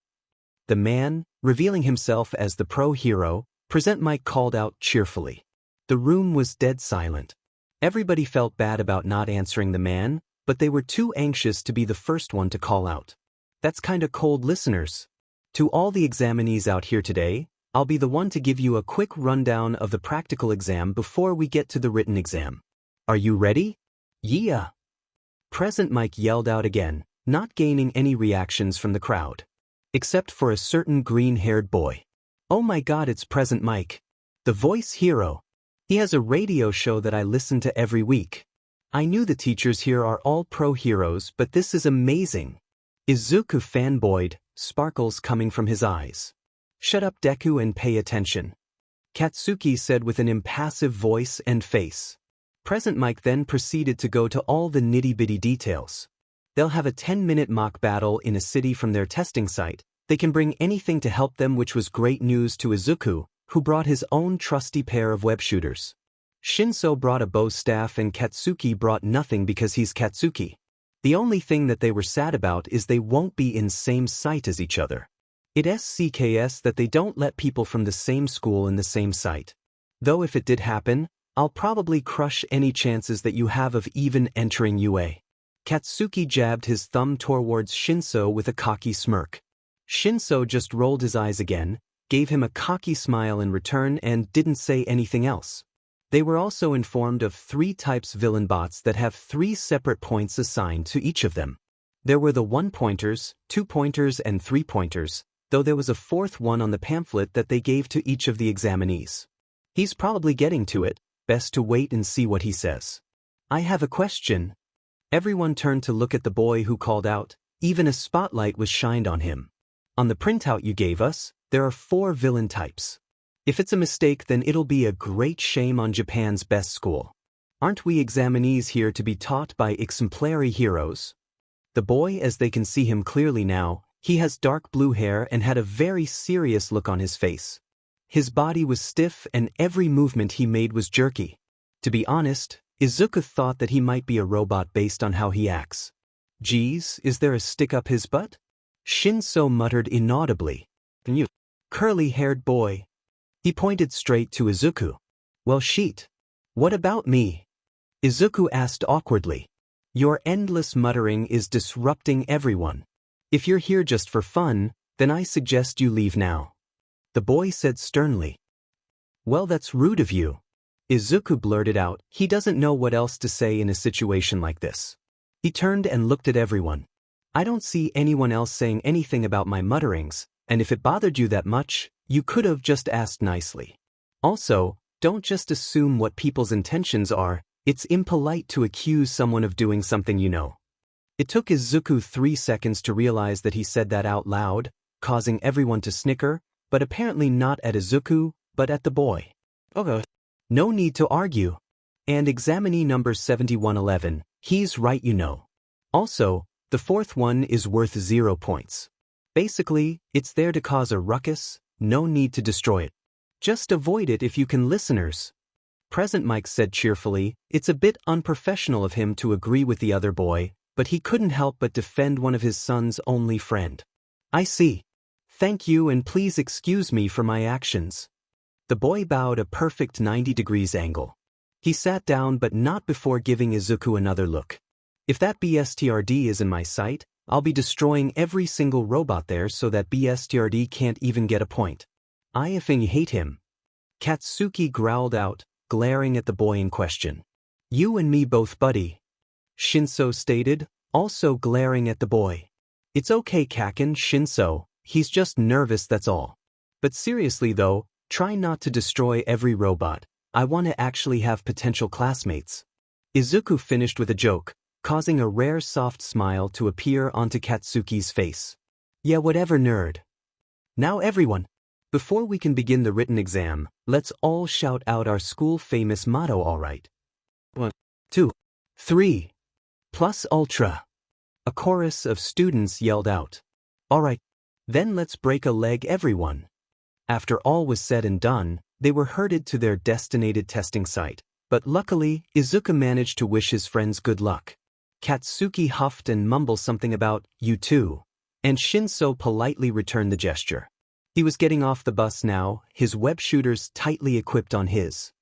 The man, revealing himself as the pro hero, Present Mike called out cheerfully. The room was dead silent. Everybody felt bad about not answering the man, but they were too anxious to be the first one to call out. That's kinda cold, listeners. To all the examinees out here today, I'll be the one to give you a quick rundown of the practical exam before we get to the written exam. Are you ready? Yeah. Present Mike yelled out again, not gaining any reactions from the crowd. Except for a certain green-haired boy. Oh my god, it's Present Mike. The voice hero. He has a radio show that I listen to every week. I knew the teachers here are all pro heroes, but this is amazing. Izuku fanboyed, sparkles coming from his eyes. "Shut up, Deku, and pay attention," Katsuki said with an impassive voice and face. Present Mike then proceeded to go to all the nitty-bitty details. They'll have a 10-minute mock battle in a city from their testing site. They can bring anything to help them, which was great news to Izuku, who brought his own trusty pair of web shooters. Shinso brought a bow staff and Katsuki brought nothing because he's Katsuki. The only thing that they were sad about is they won't be in same site as each other. It's SCKS that they don't let people from the same school in the same site. Though if it did happen, I'll probably crush any chances that you have of even entering UA. Katsuki jabbed his thumb towards Shinso with a cocky smirk. Shinso just rolled his eyes again, gave him a cocky smile in return and didn't say anything else. They were also informed of 3 types villain bots that have 3 separate points assigned to each of them. There were the 1-pointers, 2-pointers and 3-pointers, though there was a 4th one on the pamphlet that they gave to each of the examinees. He's probably getting to it, best to wait and see what he says. I have a question. Everyone turned to look at the boy who called out. Even a spotlight was shined on him. On the printout you gave us, there are 4 villain types. If it's a mistake, then it'll be a great shame on Japan's best school. Aren't we examinees here to be taught by exemplary heroes? The boy, as they can see him clearly now, he has dark blue hair and had a very serious look on his face. His body was stiff and every movement he made was jerky. To be honest, Izuku thought that he might be a robot based on how he acts. Geez, is there a stick up his butt? Shinso muttered inaudibly. You curly-haired boy. He pointed straight to Izuku. Well, sheet. What about me? Izuku asked awkwardly. Your endless muttering is disrupting everyone. If you're here just for fun, then I suggest you leave now. The boy said sternly. Well, that's rude of you. Izuku blurted out. He doesn't know what else to say in a situation like this. He turned and looked at everyone. I don't see anyone else saying anything about my mutterings, and if it bothered you that much, you could have just asked nicely. Also, don't just assume what people's intentions are. It's impolite to accuse someone of doing something you know. It took Izuku 3 seconds to realize that he said that out loud, causing everyone to snicker, but apparently not at Izuku, but at the boy. Okay. No need to argue. And examinee number 7111, he's right, you know. Also, the 4th one is worth 0 points. Basically, it's there to cause a ruckus, no need to destroy it. Just avoid it if you can, listeners. Present Mike said cheerfully. It's a bit unprofessional of him to agree with the other boy, but he couldn't help but defend one of his son's only friend. I see. Thank you, and please excuse me for my actions. The boy bowed a perfect 90 degrees angle. He sat down, but not before giving Izuku another look. If that BSTRD is in my sight, I'll be destroying every single robot there so that BSTRD can't even get a point. I effing hate him. Katsuki growled out, glaring at the boy in question. You and me both, buddy. Shinso stated, also glaring at the boy. It's okay, Kacchan, Shinso, he's just nervous, that's all. But seriously though, try not to destroy every robot. I want to actually have potential classmates. Izuku finished with a joke, causing a rare soft smile to appear onto Katsuki's face. Yeah, whatever, nerd. Now everyone, before we can begin the written exam, let's all shout out our school-famous motto, alright? 1, 2, 3. Plus ultra. A chorus of students yelled out. Alright, then let's break a leg, everyone. After all was said and done, they were herded to their destinated testing site, but luckily, Izuku managed to wish his friends good luck. Katsuki huffed and mumbled something about, you too, and Shinso politely returned the gesture. He was getting off the bus now, his web shooters tightly equipped on his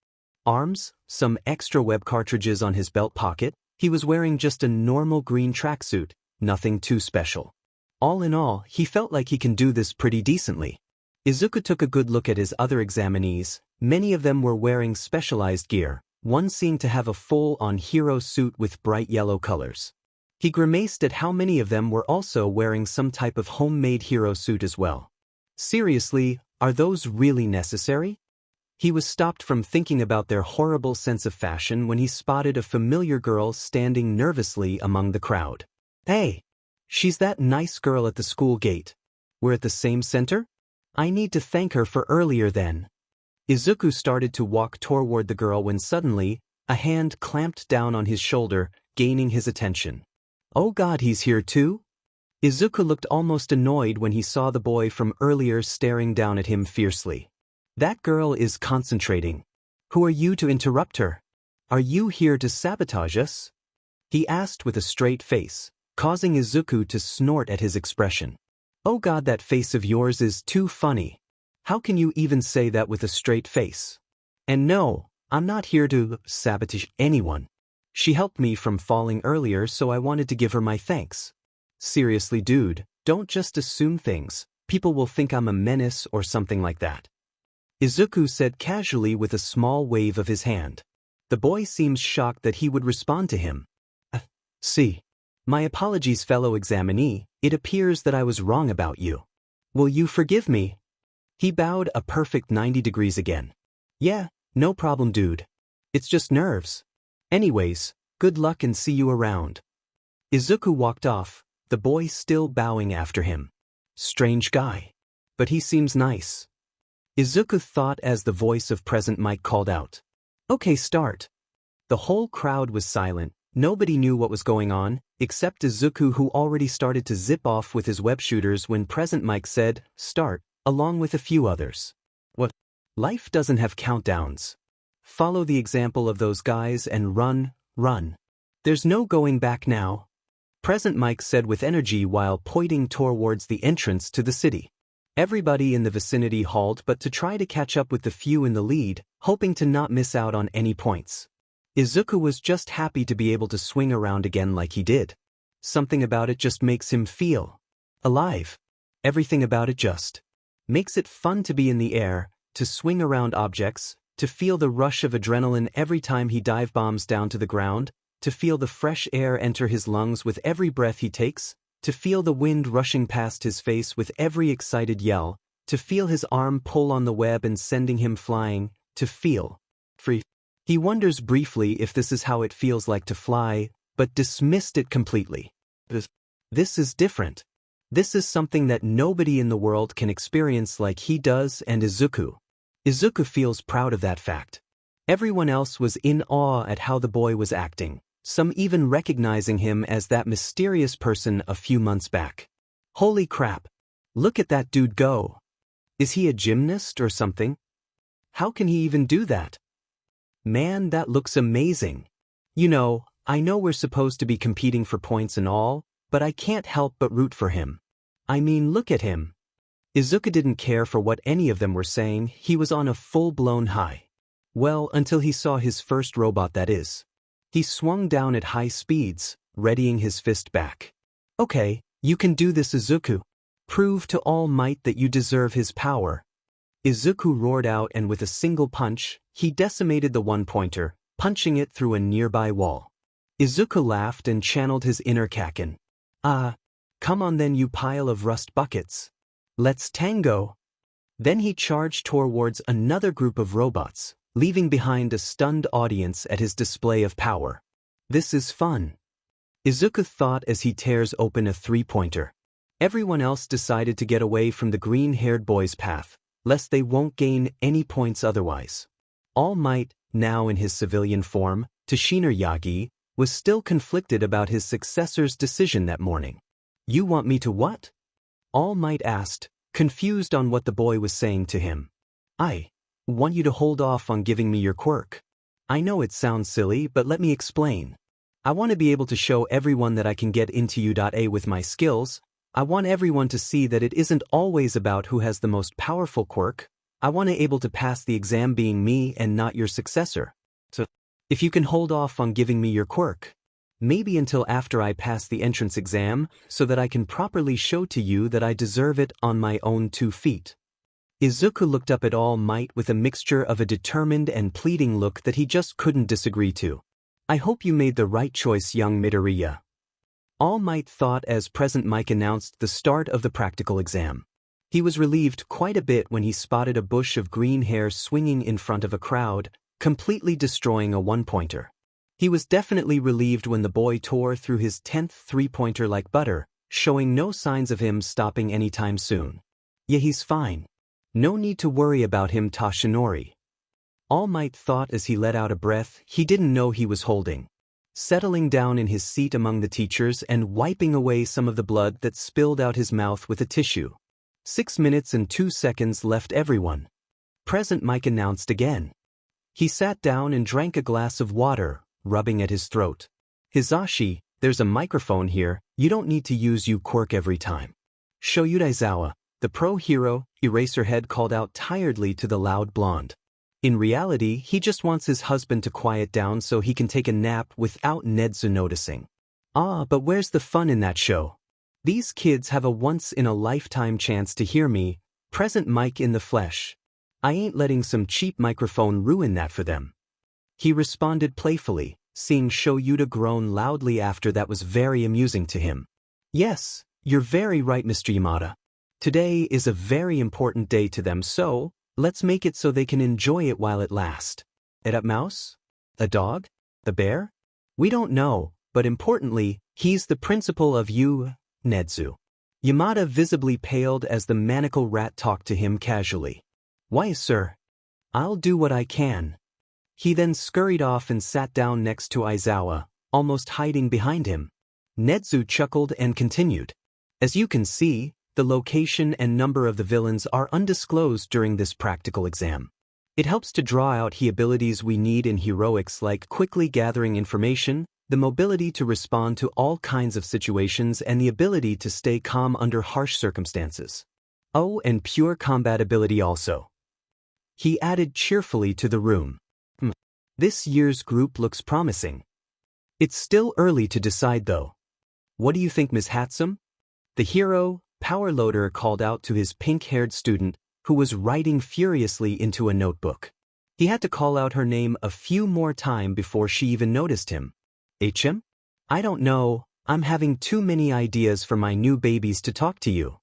arms, some extra web cartridges on his belt pocket. He was wearing just a normal green tracksuit, nothing too special. All in all, he felt like he can do this pretty decently. Izuku took a good look at his other examinees. Many of them were wearing specialized gear, one seemed to have a full-on hero suit with bright yellow colors. He grimaced at how many of them were also wearing some type of homemade hero suit as well. Seriously, are those really necessary? He was stopped from thinking about their horrible sense of fashion when he spotted a familiar girl standing nervously among the crowd. Hey! She's that nice girl at the school gate. We're at the same center? I need to thank her for earlier then. Izuku started to walk toward the girl when suddenly, a hand clamped down on his shoulder, gaining his attention. Oh God, he's here too? Izuku looked almost annoyed when he saw the boy from earlier staring down at him fiercely. That girl is concentrating. Who are you to interrupt her? Are you here to sabotage us? He asked with a straight face, causing Izuku to snort at his expression. Oh God, that face of yours is too funny. How can you even say that with a straight face? And no, I'm not here to sabotage anyone. She helped me from falling earlier, so I wanted to give her my thanks. Seriously, dude, don't just assume things. People will think I'm a menace or something like that. Izuku said casually with a small wave of his hand. The boy seems shocked that he would respond to him. See. My apologies, fellow examinee, it appears that I was wrong about you. Will you forgive me? He bowed a perfect 90 degrees again. Yeah, no problem, dude. It's just nerves. Anyways, good luck and see you around. Izuku walked off, the boy still bowing after him. Strange guy. But he seems nice. Izuku thought as the voice of Present Mike called out. Okay, start. The whole crowd was silent. Nobody knew what was going on, except Izuku, who already started to zip off with his web shooters when Present Mike said, start, along with a few others. What? Life doesn't have countdowns. Follow the example of those guys and run. There's no going back now. Present Mike said with energy while pointing towards the entrance to the city. Everybody in the vicinity hauled but to try to catch up with the few in the lead, hoping to not miss out on any points. Izuku was just happy to be able to swing around again like he did. Something about it just makes him feel alive. Everything about it just makes it fun to be in the air, to swing around objects, to feel the rush of adrenaline every time he dive bombs down to the ground, to feel the fresh air enter his lungs with every breath he takes, to feel the wind rushing past his face with every excited yell, to feel his arm pull on the web and sending him flying, to feel free. He wonders briefly if this is how it feels like to fly, but dismissed it completely. This is different. This is something that nobody in the world can experience like he does and Izuku. Izuku feels proud of that fact. Everyone else was in awe at how the boy was acting, some even recognizing him as that mysterious person a few months back. Holy crap! Look at that dude go! Is he a gymnast or something? How can he even do that? Man, that looks amazing. You know, I know we're supposed to be competing for points and all, but I can't help but root for him. I mean, look at him. Izuku didn't care for what any of them were saying, he was on a full-blown high. Well, until he saw his first robot, that is. He swung down at high speeds, readying his fist back. Okay, you can do this, Izuku. Prove to All Might that you deserve his power. Izuku roared out, and with a single punch, he decimated the one-pointer, punching it through a nearby wall. Izuku laughed and channeled his inner Kacchan. Come on then, you pile of rust buckets. Let's tango. Then he charged towards another group of robots, leaving behind a stunned audience at his display of power. This is fun. Izuku thought as he tears open a three-pointer. Everyone else decided to get away from the green-haired boy's path, lest they won't gain any points otherwise. All Might, now in his civilian form, Tashina Yagi, was still conflicted about his successor's decision that morning. You want me to what? All Might asked, confused on what the boy was saying to him. I want you to hold off on giving me your quirk. I know it sounds silly, but let me explain. I want to be able to show everyone that I can get into U.A with my skills. I want everyone to see that it isn't always about who has the most powerful quirk. I want to be able to pass the exam being me and not your successor. So, if you can hold off on giving me your quirk, maybe until after I pass the entrance exam, so that I can properly show to you that I deserve it on my own 2 feet. Izuku looked up at All Might with a mixture of a determined and pleading look that he just couldn't disagree to. I hope you made the right choice, young Midoriya. All Might thought as Present Mike announced the start of the practical exam. He was relieved quite a bit when he spotted a bush of green hair swinging in front of a crowd, completely destroying a one-pointer. He was definitely relieved when the boy tore through his 10th three-pointer like butter, showing no signs of him stopping anytime soon. Yeah, he's fine. No need to worry about him, Toshinori. All Might thought as he let out a breath he didn't know he was holding. Settling down in his seat among the teachers and wiping away some of the blood that spilled out his mouth with a tissue. 6 minutes and 2 seconds left, everyone. Present, Mike announced again. He sat down and drank a glass of water, rubbing at his throat. Hisashi, there's a microphone here, you don't need to use your quirk every time. Shoyudaizawa, the pro hero, Eraserhead called out tiredly to the loud blonde. In reality, he just wants his husband to quiet down so he can take a nap without Nedzu noticing. Ah, but where's the fun in that show? These kids have a once-in-a-lifetime chance to hear me, Present Mike in the flesh. I ain't letting some cheap microphone ruin that for them. He responded playfully, seeing Shoyuda groan loudly after that was very amusing to him. Yes, you're very right, Mr. Yamada. Today is a very important day to them, so let's make it so they can enjoy it while it lasts. A mouse? A dog? The bear? We don't know, but importantly, he's the principal of you, Nedzu. Yamada visibly paled as the manacle rat talked to him casually. Why, sir? I'll do what I can. He then scurried off and sat down next to Aizawa, almost hiding behind him. Nedzu chuckled and continued. As you can see, the location and number of the villains are undisclosed during this practical exam. It helps to draw out the abilities we need in heroics like quickly gathering information, the mobility to respond to all kinds of situations, and the ability to stay calm under harsh circumstances. Oh, and pure combat ability also. He added cheerfully to the room. This year's group looks promising. It's still early to decide though. What do you think, Ms. Hatsum? The hero, Power Loader, called out to his pink-haired student, who was writing furiously into a notebook. He had to call out her name a few more times before she even noticed him. HM? I don't know, I'm having too many ideas for my new babies to talk to you,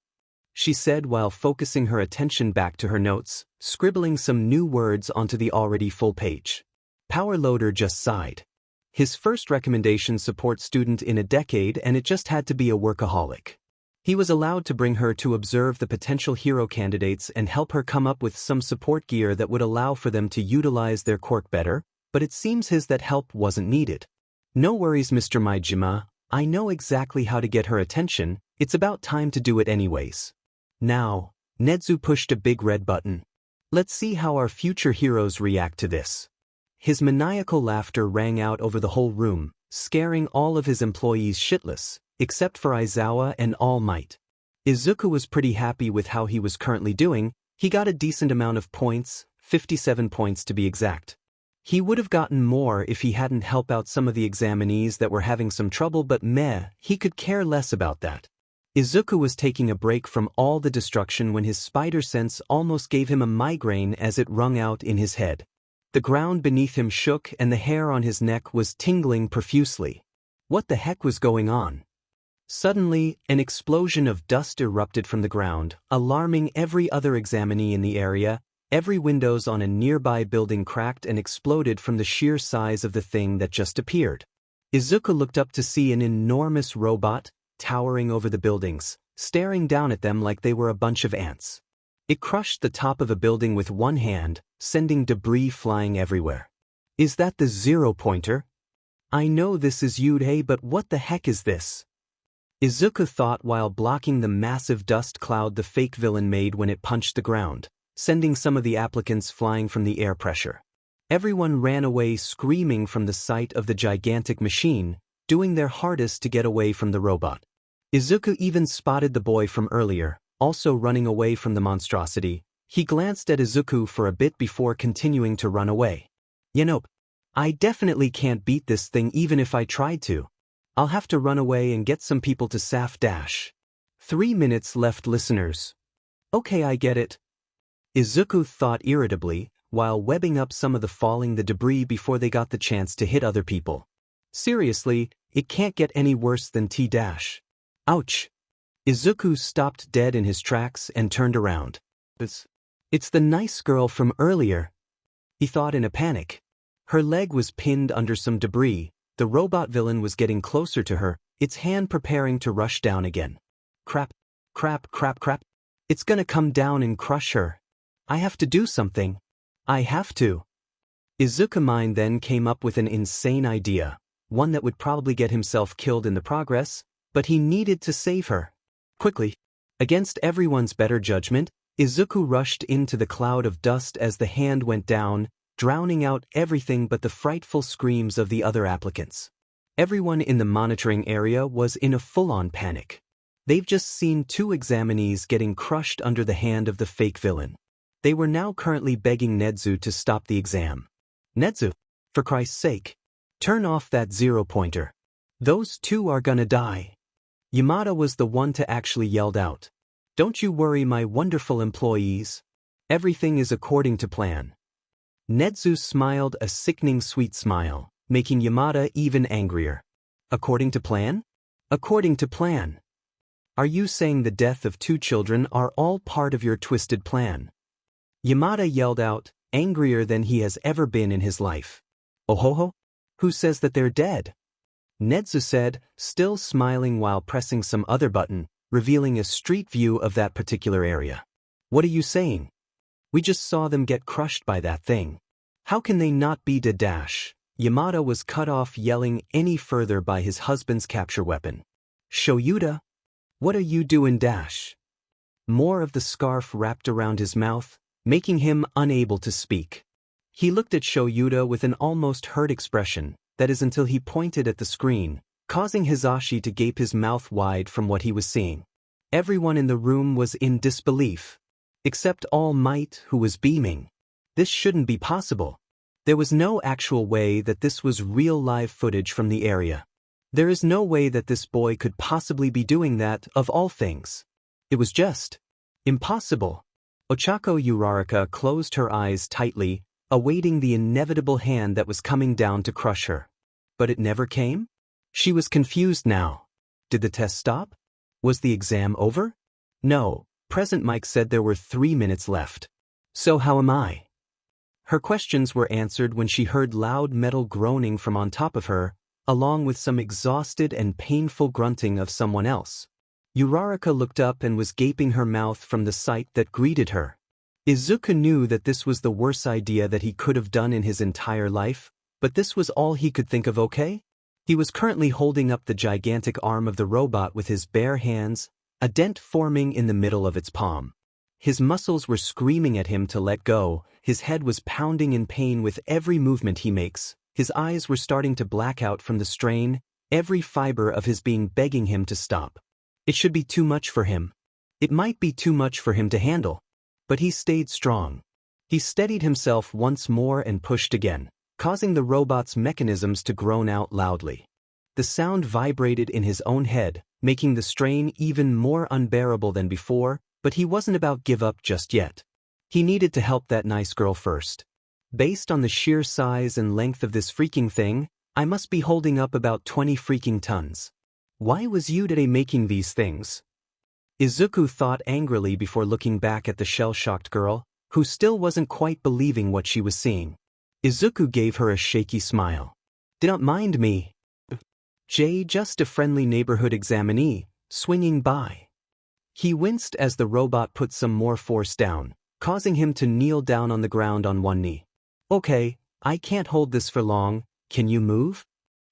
she said while focusing her attention back to her notes, scribbling some new words onto the already full page. Power Loader just sighed. His first recommendation support student in a decade, and it just had to be a workaholic. He was allowed to bring her to observe the potential hero candidates and help her come up with some support gear that would allow for them to utilize their quirk better, but it seems that help wasn't needed. No worries, Mr. Maijima, I know exactly how to get her attention, it's about time to do it anyways. Now, Nedzu pushed a big red button. Let's see how our future heroes react to this. His maniacal laughter rang out over the whole room, scaring all of his employees shitless, except for Aizawa and All Might. Izuku was pretty happy with how he was currently doing. He got a decent amount of points, 57 points to be exact. He would have gotten more if he hadn't helped out some of the examinees that were having some trouble, but he could care less about that. Izuku was taking a break from all the destruction when his spider sense almost gave him a migraine as it rung out in his head. The ground beneath him shook and the hair on his neck was tingling profusely. What the heck was going on? Suddenly, an explosion of dust erupted from the ground, alarming every other examinee in the area. Every windows on a nearby building cracked and exploded from the sheer size of the thing that just appeared. Izuku looked up to see an enormous robot, towering over the buildings, staring down at them like they were a bunch of ants. It crushed the top of a building with one hand, sending debris flying everywhere. Is that the zero-pointer? I know this is Yude, but what the heck is this? Izuku thought while blocking the massive dust cloud the fake villain made when it punched the ground, sending some of the applicants flying from the air pressure. Everyone ran away screaming from the sight of the gigantic machine, doing their hardest to get away from the robot. Izuku even spotted the boy from earlier, also running away from the monstrosity. He glanced at Izuku for a bit before continuing to run away. Nope. I definitely can't beat this thing even if I tried to. I'll have to run away and get some people to Saf Dash. 3 minutes left, listeners. Okay, I get it. Izuku thought irritably, while webbing up some of the debris before they got the chance to hit other people. Seriously, it can't get any worse than T-dash. Ouch. Izuku stopped dead in his tracks and turned around. It's the nice girl from earlier, he thought in a panic. Her leg was pinned under some debris. The robot villain was getting closer to her, its hand preparing to rush down again. Crap. It's gonna come down and crush her. I have to do something. I have to. Izuku Mind then came up with an insane idea, one that would probably get himself killed in the progress, but he needed to save her. Quickly. Against everyone's better judgment, Izuku rushed into the cloud of dust as the hand went down, drowning out everything but the frightful screams of the other applicants. Everyone in the monitoring area was in a full-on panic. They've just seen 2 examinees getting crushed under the hand of the fake villain. They were now currently begging Nezu to stop the exam. Nezu, for Christ's sake, turn off that 0-pointer. Those 2 are gonna die. Yamada was the one to actually yelled out. Don't you worry, my wonderful employees. Everything is according to plan. Nezu smiled a sickening sweet smile, making Yamada even angrier. According to plan? According to plan. Are you saying the death of 2 children are all part of your twisted plan? Yamada yelled out, angrier than he has ever been in his life. Ohoho? Who says that they're dead? Nezu said, still smiling while pressing some other button, revealing a street view of that particular area. What are you saying? We just saw them get crushed by that thing. How can they not be dead? Yamada was cut off yelling any further by his husband's capture weapon. Shoyuta? What are you doing? More of the scarf wrapped around his mouth, making him unable to speak. He looked at Shoyuta with an almost hurt expression, that is until he pointed at the screen, causing Hisashi to gape his mouth wide from what he was seeing. Everyone in the room was in disbelief. Except All Might, who was beaming. This shouldn't be possible. There was no actual way that this was real live footage from the area. There is no way that this boy could possibly be doing that, of all things. It was just impossible. Ochako Uraraka closed her eyes tightly, awaiting the inevitable hand that was coming down to crush her. But it never came? She was confused now. Did the test stop? Was the exam over? No, Present Mike said there were 3 minutes left. So how am I? Her questions were answered when she heard loud metal groaning from on top of her, along with some exhausted and painful grunting of someone else. Uraraka looked up and was gaping her mouth from the sight that greeted her. Izuku knew that this was the worst idea that he could have done in his entire life, but this was all he could think of. Okay? He was currently holding up the gigantic arm of the robot with his bare hands, a dent forming in the middle of its palm. His muscles were screaming at him to let go, his head was pounding in pain with every movement he makes, his eyes were starting to black out from the strain, every fiber of his being begging him to stop. It should be too much for him. It might be too much for him to handle. But he stayed strong. He steadied himself once more and pushed again, causing the robot's mechanisms to groan out loudly. The sound vibrated in his own head, making the strain even more unbearable than before, but he wasn't about to give up just yet. He needed to help that nice girl first. Based on the sheer size and length of this freaking thing, I must be holding up about 20 freaking tons. Why was Yude making these things? Izuku thought angrily before looking back at the shell-shocked girl, who still wasn't quite believing what she was seeing. Izuku gave her a shaky smile. "Do not mind me. Just a friendly neighborhood examinee, swinging by." He winced as the robot put some more force down, causing him to kneel down on the ground on one knee. "Okay, I can't hold this for long, can you move?"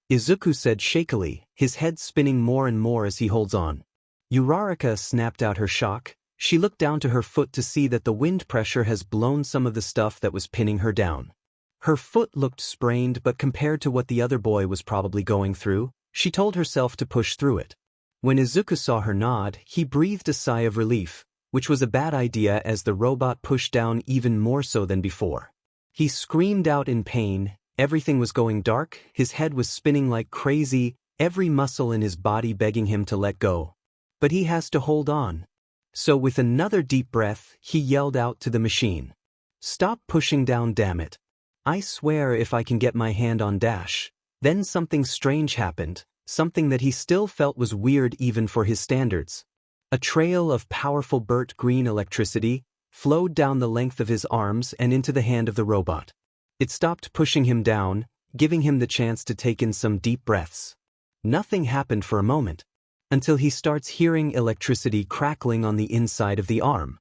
Izuku said shakily, his head spinning more and more as he holds on. Uraraka snapped out her shock. She looked down to her foot to see that the wind pressure has blown some of the stuff that was pinning her down. Her foot looked sprained, but compared to what the other boy was probably going through, she told herself to push through it. When Izuku saw her nod, he breathed a sigh of relief, which was a bad idea as the robot pushed down even more so than before. He screamed out in pain, everything was going dark, his head was spinning like crazy, every muscle in his body begging him to let go. But he has to hold on. So with another deep breath, he yelled out to the machine. "Stop pushing down, damn it. I swear if I can get my hand on Dash." Then something strange happened, something that he still felt was weird even for his standards. A trail of powerful burnt green electricity flowed down the length of his arms and into the hand of the robot. It stopped pushing him down, giving him the chance to take in some deep breaths. Nothing happened for a moment, until he starts hearing electricity crackling on the inside of the arm.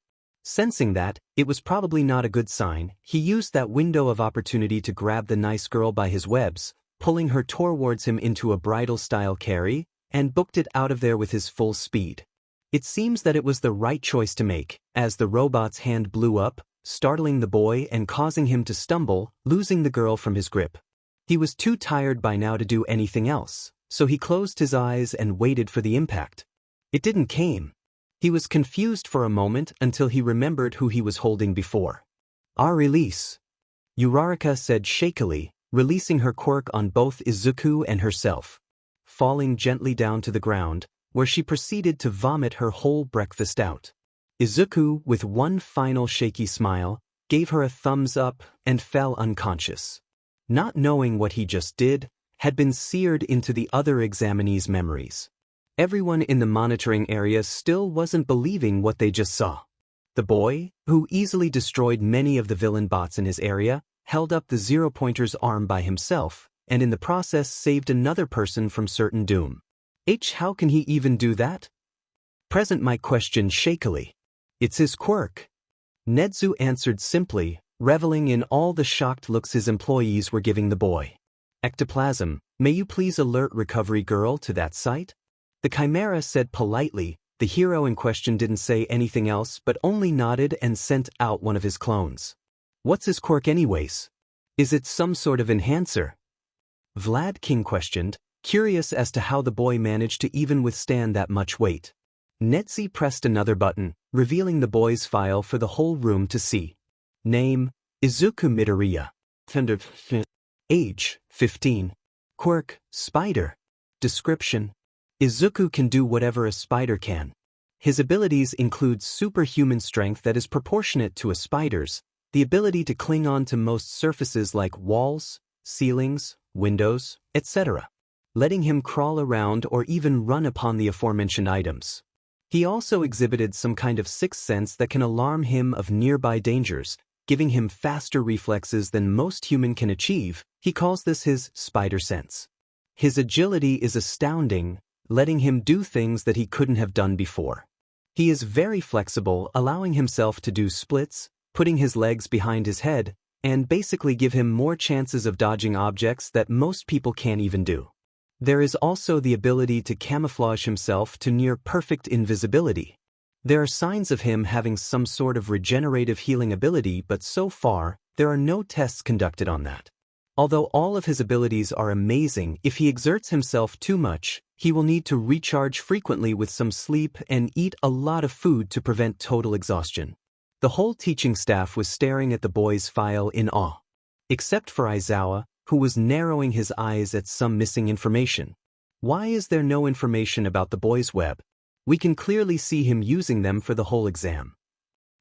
Sensing that it was probably not a good sign, he used that window of opportunity to grab the nice girl by his webs, pulling her towards him into a bridal-style carry, and booked it out of there with his full speed. It seems that it was the right choice to make, as the robot's hand blew up, startling the boy and causing him to stumble, losing the girl from his grip. He was too tired by now to do anything else, so he closed his eyes and waited for the impact. It didn't came. He was confused for a moment until he remembered who he was holding before. "Our release," Uraraka said shakily, releasing her quirk on both Izuku and herself, falling gently down to the ground, where she proceeded to vomit her whole breakfast out. Izuku, with one final shaky smile, gave her a thumbs up and fell unconscious. Not knowing what he just did had been seared into the other examinees' memories. Everyone in the monitoring area still wasn't believing what they just saw. The boy, who easily destroyed many of the villain bots in his area, held up the zero-pointer's arm by himself, and in the process saved another person from certain doom. How can he even do that? Present Mike questioned shakily. "It's his quirk." Nedzu answered simply, reveling in all the shocked looks his employees were giving the boy. "Ectoplasm, may you please alert recovery girl to that site?" The Chimera said politely. The hero in question didn't say anything else but only nodded and sent out one of his clones. "What's his quirk anyways? Is it some sort of enhancer?" Vlad King questioned, curious as to how the boy managed to even withstand that much weight. Netzi pressed another button, revealing the boy's file for the whole room to see. Name, Izuku Midoriya. Age, 15. Quirk, Spider. Description: Izuku can do whatever a spider can. His abilities include superhuman strength that is proportionate to a spider's, the ability to cling on to most surfaces like walls, ceilings, windows, etc., letting him crawl around or even run upon the aforementioned items. He also exhibited some kind of sixth sense that can alarm him of nearby dangers, giving him faster reflexes than most human can achieve. He calls this his spider sense. His agility is astounding, letting him do things that he couldn't have done before. He is very flexible, allowing himself to do splits, putting his legs behind his head, and basically give him more chances of dodging objects that most people can't even do. There is also the ability to camouflage himself to near perfect invisibility. There are signs of him having some sort of regenerative healing ability, but so far, there are no tests conducted on that. Although all of his abilities are amazing, if he exerts himself too much, he will need to recharge frequently with some sleep and eat a lot of food to prevent total exhaustion. The whole teaching staff was staring at the boy's file in awe. Except for Aizawa, who was narrowing his eyes at some missing information. Why is there no information about the boy's web? We can clearly see him using them for the whole exam.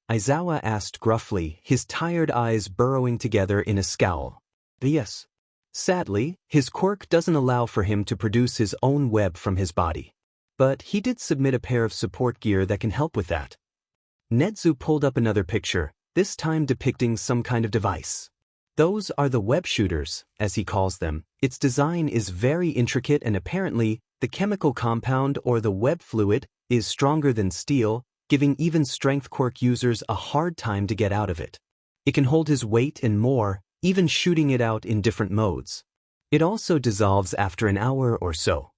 Aizawa asked gruffly, his tired eyes burrowing together in a scowl. Yes. Sadly, his quirk doesn't allow for him to produce his own web from his body. But he did submit a pair of support gear that can help with that. Nedzu pulled up another picture, this time depicting some kind of device. Those are the web shooters, as he calls them. Its design is very intricate and apparently, the chemical compound or the web fluid is stronger than steel, giving even strength quirk users a hard time to get out of it. It can hold his weight and more, even shooting it out in different modes. It also dissolves after an hour or so.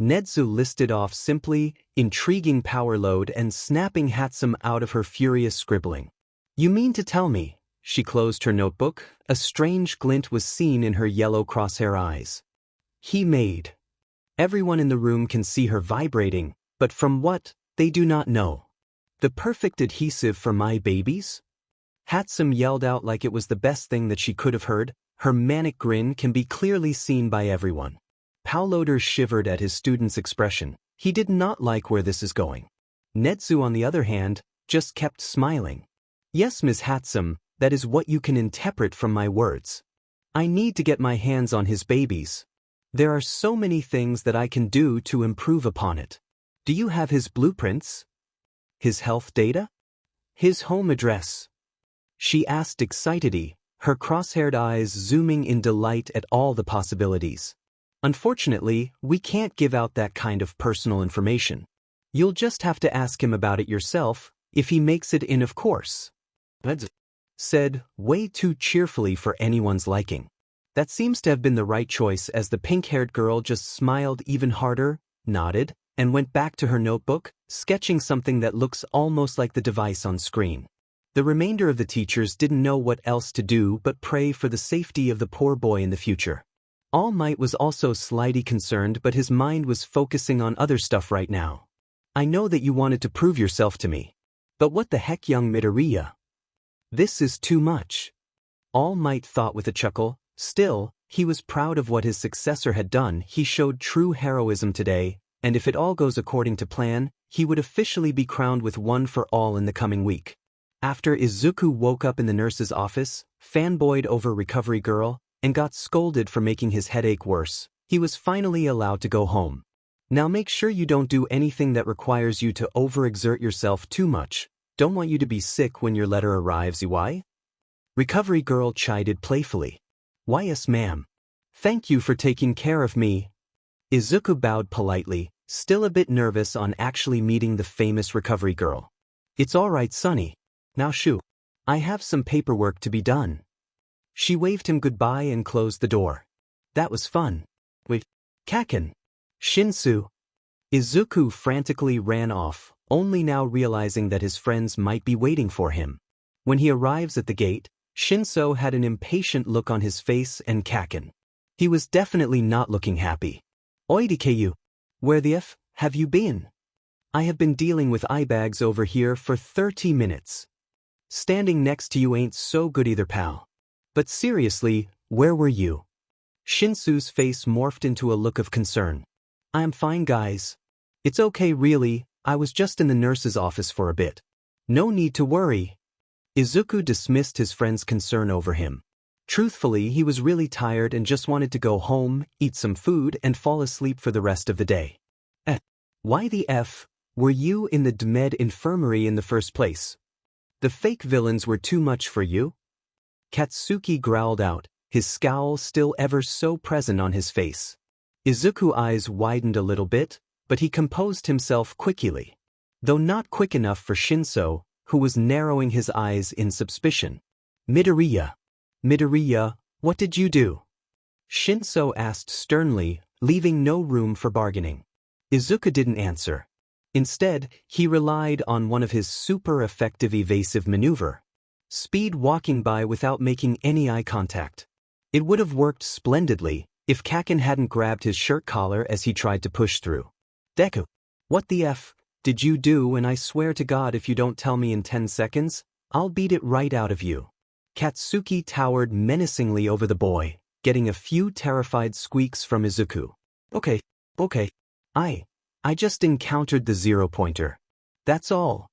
Nedzu listed off simply, intriguing power load and snapping Hatsum out of her furious scribbling. You mean to tell me? She closed her notebook. A strange glint was seen in her yellow crosshair eyes. He made. Everyone in the room can see her vibrating, but from what, they do not know. The perfect adhesive for my babies? Hatsum yelled out like it was the best thing that she could have heard. Her manic grin can be clearly seen by everyone. Pauloder shivered at his student's expression. He did not like where this is going. Nedzu, on the other hand, just kept smiling. Yes, Ms. Hatsum, that is what you can interpret from my words. I need to get my hands on his babies. There are so many things that I can do to improve upon it. Do you have his blueprints? His health data? His home address? She asked excitedly, her cross-haired eyes zooming in delight at all the possibilities. Unfortunately, we can't give out that kind of personal information. You'll just have to ask him about it yourself. If he makes it in, of course. That's said, way too cheerfully for anyone's liking. That seems to have been the right choice, as the pink-haired girl just smiled even harder, nodded, and went back to her notebook, sketching something that looks almost like the device on screen. The remainder of the teachers didn't know what else to do but pray for the safety of the poor boy in the future. All Might was also slightly concerned, but his mind was focusing on other stuff right now. I know that you wanted to prove yourself to me. But what the heck, young Midoriya? This is too much. All Might thought with a chuckle. Still, he was proud of what his successor had done. He showed true heroism today, and if it all goes according to plan, he would officially be crowned with one for all in the coming week. After Izuku woke up in the nurse's office, fanboyed over Recovery Girl, and got scolded for making his headache worse, he was finally allowed to go home. Now make sure you don't do anything that requires you to overexert yourself too much. Don't want you to be sick when your letter arrives, why? Recovery Girl chided playfully. Why, yes, ma'am. Thank you for taking care of me. Izuku bowed politely, still a bit nervous on actually meeting the famous Recovery Girl. It's all right, Sonny. Now shoo. I have some paperwork to be done. She waved him goodbye and closed the door. That was fun. Wait, Kacchan. Shinsu. Izuku frantically ran off, only now realizing that his friends might be waiting for him. When he arrives at the gate, Shinso had an impatient look on his face, and Kacchan. He was definitely not looking happy. Oidikeyu. Where the F have you been? I have been dealing with eye bags over here for 30 minutes. Standing next to you ain't so good either, pal. But seriously, where were you? Shinsu's face morphed into a look of concern. I'm fine, guys. It's okay, really. I was just in the nurse's office for a bit. No need to worry. Izuku dismissed his friend's concern over him. Truthfully, he was really tired and just wanted to go home, eat some food, and fall asleep for the rest of the day. Why the F were you in the DMED infirmary in the first place? The fake villains were too much for you? Katsuki growled out, his scowl still ever so present on his face. Izuku's eyes widened a little bit, but he composed himself quickly. Though not quick enough for Shinso, who was narrowing his eyes in suspicion. Midoriya. Midoriya, what did you do? Shinso asked sternly, leaving no room for bargaining. Izuku didn't answer. Instead, he relied on one of his super effective evasive maneuver. Speed walking by without making any eye contact. It would have worked splendidly if Kacchan hadn't grabbed his shirt collar as he tried to push through. Deku. What the F did you do? And I swear to God, if you don't tell me in 10 seconds, I'll beat it right out of you. Katsuki towered menacingly over the boy, getting a few terrified squeaks from Izuku. Okay. I just encountered the zero-pointer. That's all.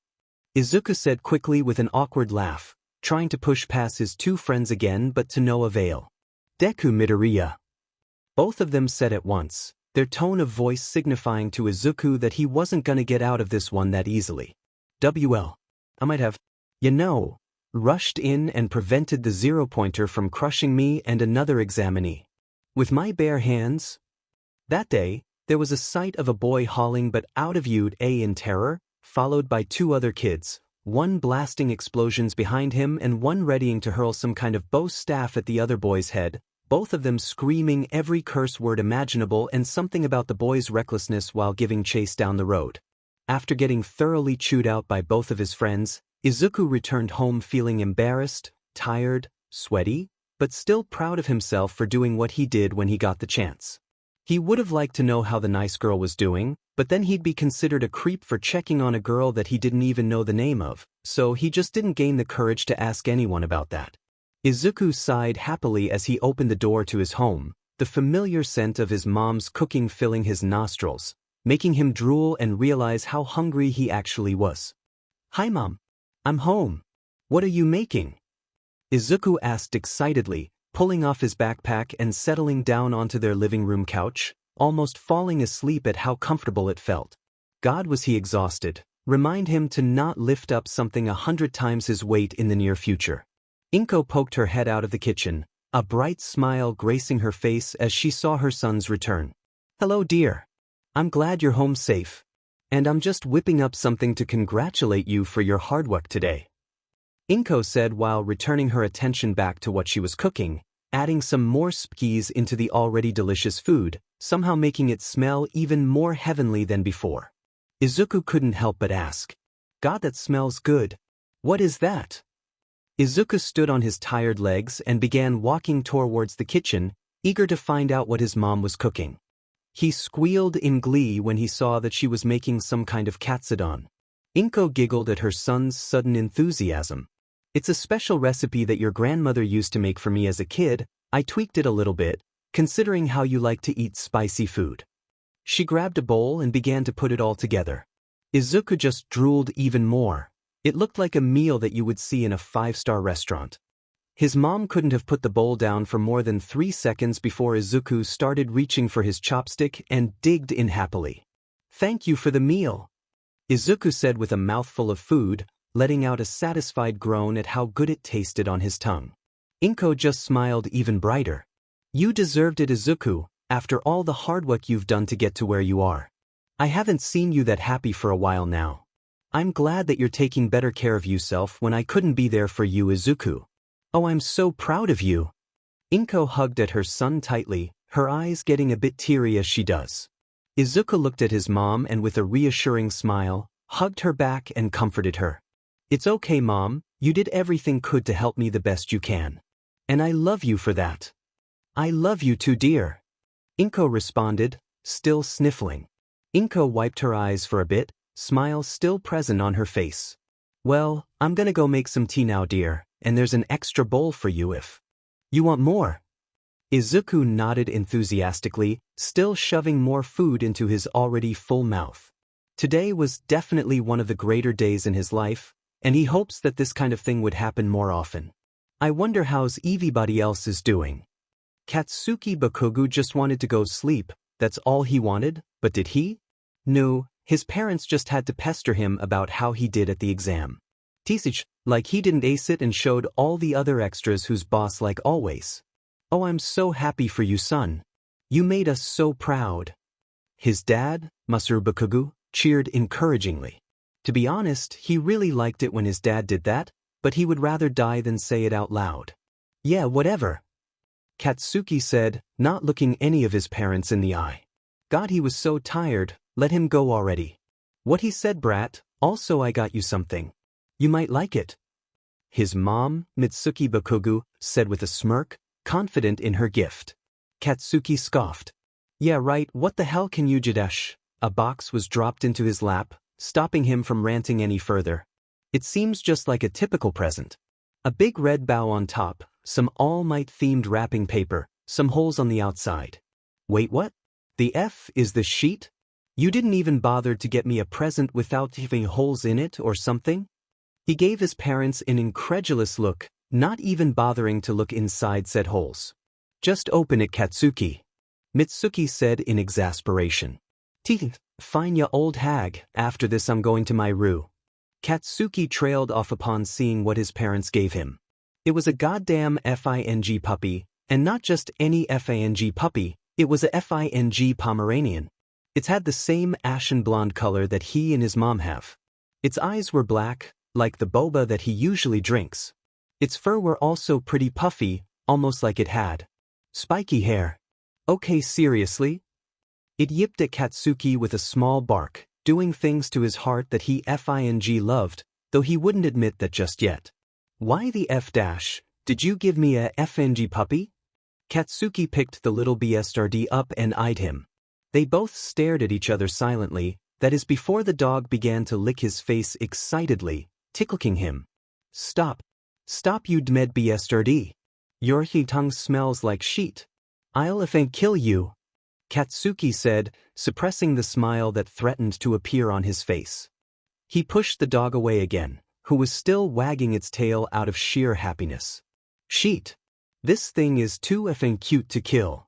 Izuku said quickly with an awkward laugh, trying to push past his two friends again but to no avail. Deku Midoriya. Both of them said at once, their tone of voice signifying to Izuku that he wasn't gonna get out of this one that easily. WL. I might have, rushed in and prevented the zero-pointer from crushing me and another examinee. With my bare hands? That day, there was a sight of a boy hauling but out of viewed in terror, followed by two other kids, one blasting explosions behind him and one readying to hurl some kind of bow staff at the other boy's head, both of them screaming every curse word imaginable and something about the boy's recklessness while giving chase down the road. After getting thoroughly chewed out by both of his friends, Izuku returned home feeling embarrassed, tired, sweaty, but still proud of himself for doing what he did when he got the chance. He would have liked to know how the nice girl was doing, but then he'd be considered a creep for checking on a girl that he didn't even know the name of, so he just didn't gain the courage to ask anyone about that. Izuku sighed happily as he opened the door to his home, the familiar scent of his mom's cooking filling his nostrils, making him drool and realize how hungry he actually was. Hi, Mom. I'm home. What are you making? Izuku asked excitedly, pulling off his backpack and settling down onto their living room couch, almost falling asleep at how comfortable it felt. God, was he exhausted. Remind him to not lift up something 100 times his weight in the near future. Inko poked her head out of the kitchen, a bright smile gracing her face as she saw her son's return. Hello, dear. I'm glad you're home safe. And I'm just whipping up something to congratulate you for your hard work today. Inko said while returning her attention back to what she was cooking, adding some more spices into the already delicious food, somehow making it smell even more heavenly than before. Izuku couldn't help but ask, "God, that smells good. What is that?" Izuku stood on his tired legs and began walking towards the kitchen, eager to find out what his mom was cooking. He squealed in glee when he saw that she was making some kind of katsudon. Inko giggled at her son's sudden enthusiasm. "It's a special recipe that your grandmother used to make for me as a kid. I tweaked it a little bit, considering how you like to eat spicy food." She grabbed a bowl and began to put it all together. Izuku just drooled even more. It looked like a meal that you would see in a 5-star restaurant. His mom couldn't have put the bowl down for more than 3 seconds before Izuku started reaching for his chopstick and digged in happily. "Thank you for the meal," Izuku said with a mouthful of food, letting out a satisfied groan at how good it tasted on his tongue. Inko just smiled even brighter. "You deserved it, Izuku, after all the hard work you've done to get to where you are. I haven't seen you that happy for a while now. I'm glad that you're taking better care of yourself when I couldn't be there for you, Izuku. Oh, I'm so proud of you." Inko hugged at her son tightly, her eyes getting a bit teary as she does. Izuku looked at his mom and with a reassuring smile, hugged her back and comforted her. "It's okay, Mom, you did everything could to help me the best you can. And I love you for that." "I love you too, dear," Inko responded, still sniffling. Inko wiped her eyes for a bit, smile still present on her face. "Well, I'm gonna go make some tea now, dear, and there's an extra bowl for you if you want more." Izuku nodded enthusiastically, still shoving more food into his already full mouth. Today was definitely one of the greater days in his life, and he hopes that this kind of thing would happen more often. "I wonder how's everybody else is doing." Katsuki Bakugo just wanted to go sleep, that's all he wanted, but did he? No, his parents just had to pester him about how he did at the exam. Teach, like he didn't ace it and showed all the other extras who's boss like always. "Oh, I'm so happy for you, son. You made us so proud." His dad, Masaru Bakugo, cheered encouragingly. To be honest, he really liked it when his dad did that, but he would rather die than say it out loud. "Yeah, whatever," Katsuki said, not looking any of his parents in the eye. "God, he was so tired, let him go already." "What he said, brat, also I got you something. You might like it." His mom, Mitsuki Bakugo, said with a smirk, confident in her gift. Katsuki scoffed. "Yeah right, what the hell can you Jadesh?" A box was dropped into his lap, stopping him from ranting any further. "It seems just like a typical present. A big red bow on top, some All Might-themed wrapping paper, some holes on the outside." "Wait, what? The F is the sheet? You didn't even bother to get me a present without having holes in it or something?" He gave his parents an incredulous look, not even bothering to look inside said holes. "Just open it, Katsuki," Mitsuki said in exasperation. "Fine ya old hag, after this I'm going to my room." Katsuki trailed off upon seeing what his parents gave him. It was a goddamn FING puppy, and not just any FING puppy, it was a FING Pomeranian. It had the same ashen blonde color that he and his mom have. Its eyes were black, like the boba that he usually drinks. Its fur were also pretty puffy, almost like it had spiky hair. "Okay, seriously?" It yipped at Katsuki with a small bark, doing things to his heart that he FING loved, though he wouldn't admit that just yet. "Why the F dash, did you give me a FNG puppy?" Katsuki picked the little BSRD up and eyed him. They both stared at each other silently, that is before the dog began to lick his face excitedly, tickling him. Stop, you dmed BSRD. Your tongue smells like sheet. I'll effing kill you," Katsuki said, suppressing the smile that threatened to appear on his face. He pushed the dog away again, who was still wagging its tail out of sheer happiness. "Sheet. This thing is too effing cute to kill.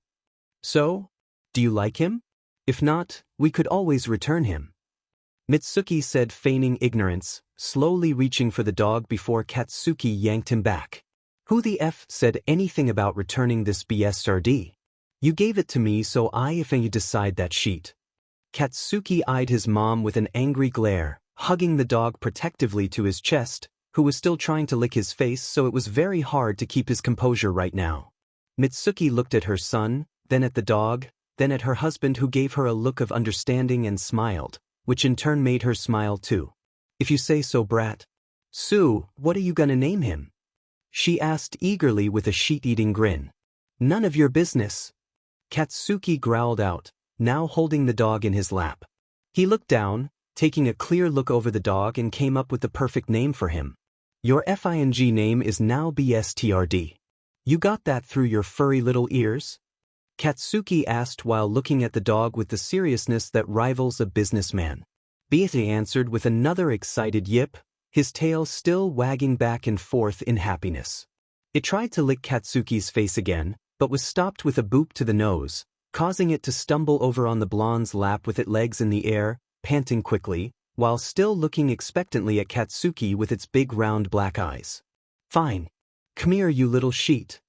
So, do you like him? If not, we could always return him," Mitsuki said, feigning ignorance, slowly reaching for the dog before Katsuki yanked him back. "Who the F said anything about returning this BSRD? You gave it to me so I effing decide that sheet." Katsuki eyed his mom with an angry glare, hugging the dog protectively to his chest, who was still trying to lick his face, so it was very hard to keep his composure right now. Mitsuki looked at her son, then at the dog, then at her husband, who gave her a look of understanding and smiled, which in turn made her smile too. "If you say so, brat. Sue, what are you gonna name him?" she asked eagerly with a sheet-eating grin. "None of your business." Katsuki growled out, now holding the dog in his lap. He looked down, taking a clear look over the dog, and came up with the perfect name for him. "Your FING name is now BSTRD. You got that through your furry little ears?" Katsuki asked while looking at the dog with the seriousness that rivals a businessman. Beate answered with another excited yip, his tail still wagging back and forth in happiness. It tried to lick Katsuki's face again, but was stopped with a boop to the nose, causing it to stumble over on the blonde's lap with its legs in the air, panting quickly, while still looking expectantly at Katsuki with its big round black eyes. "Fine. Come here, you little sheet."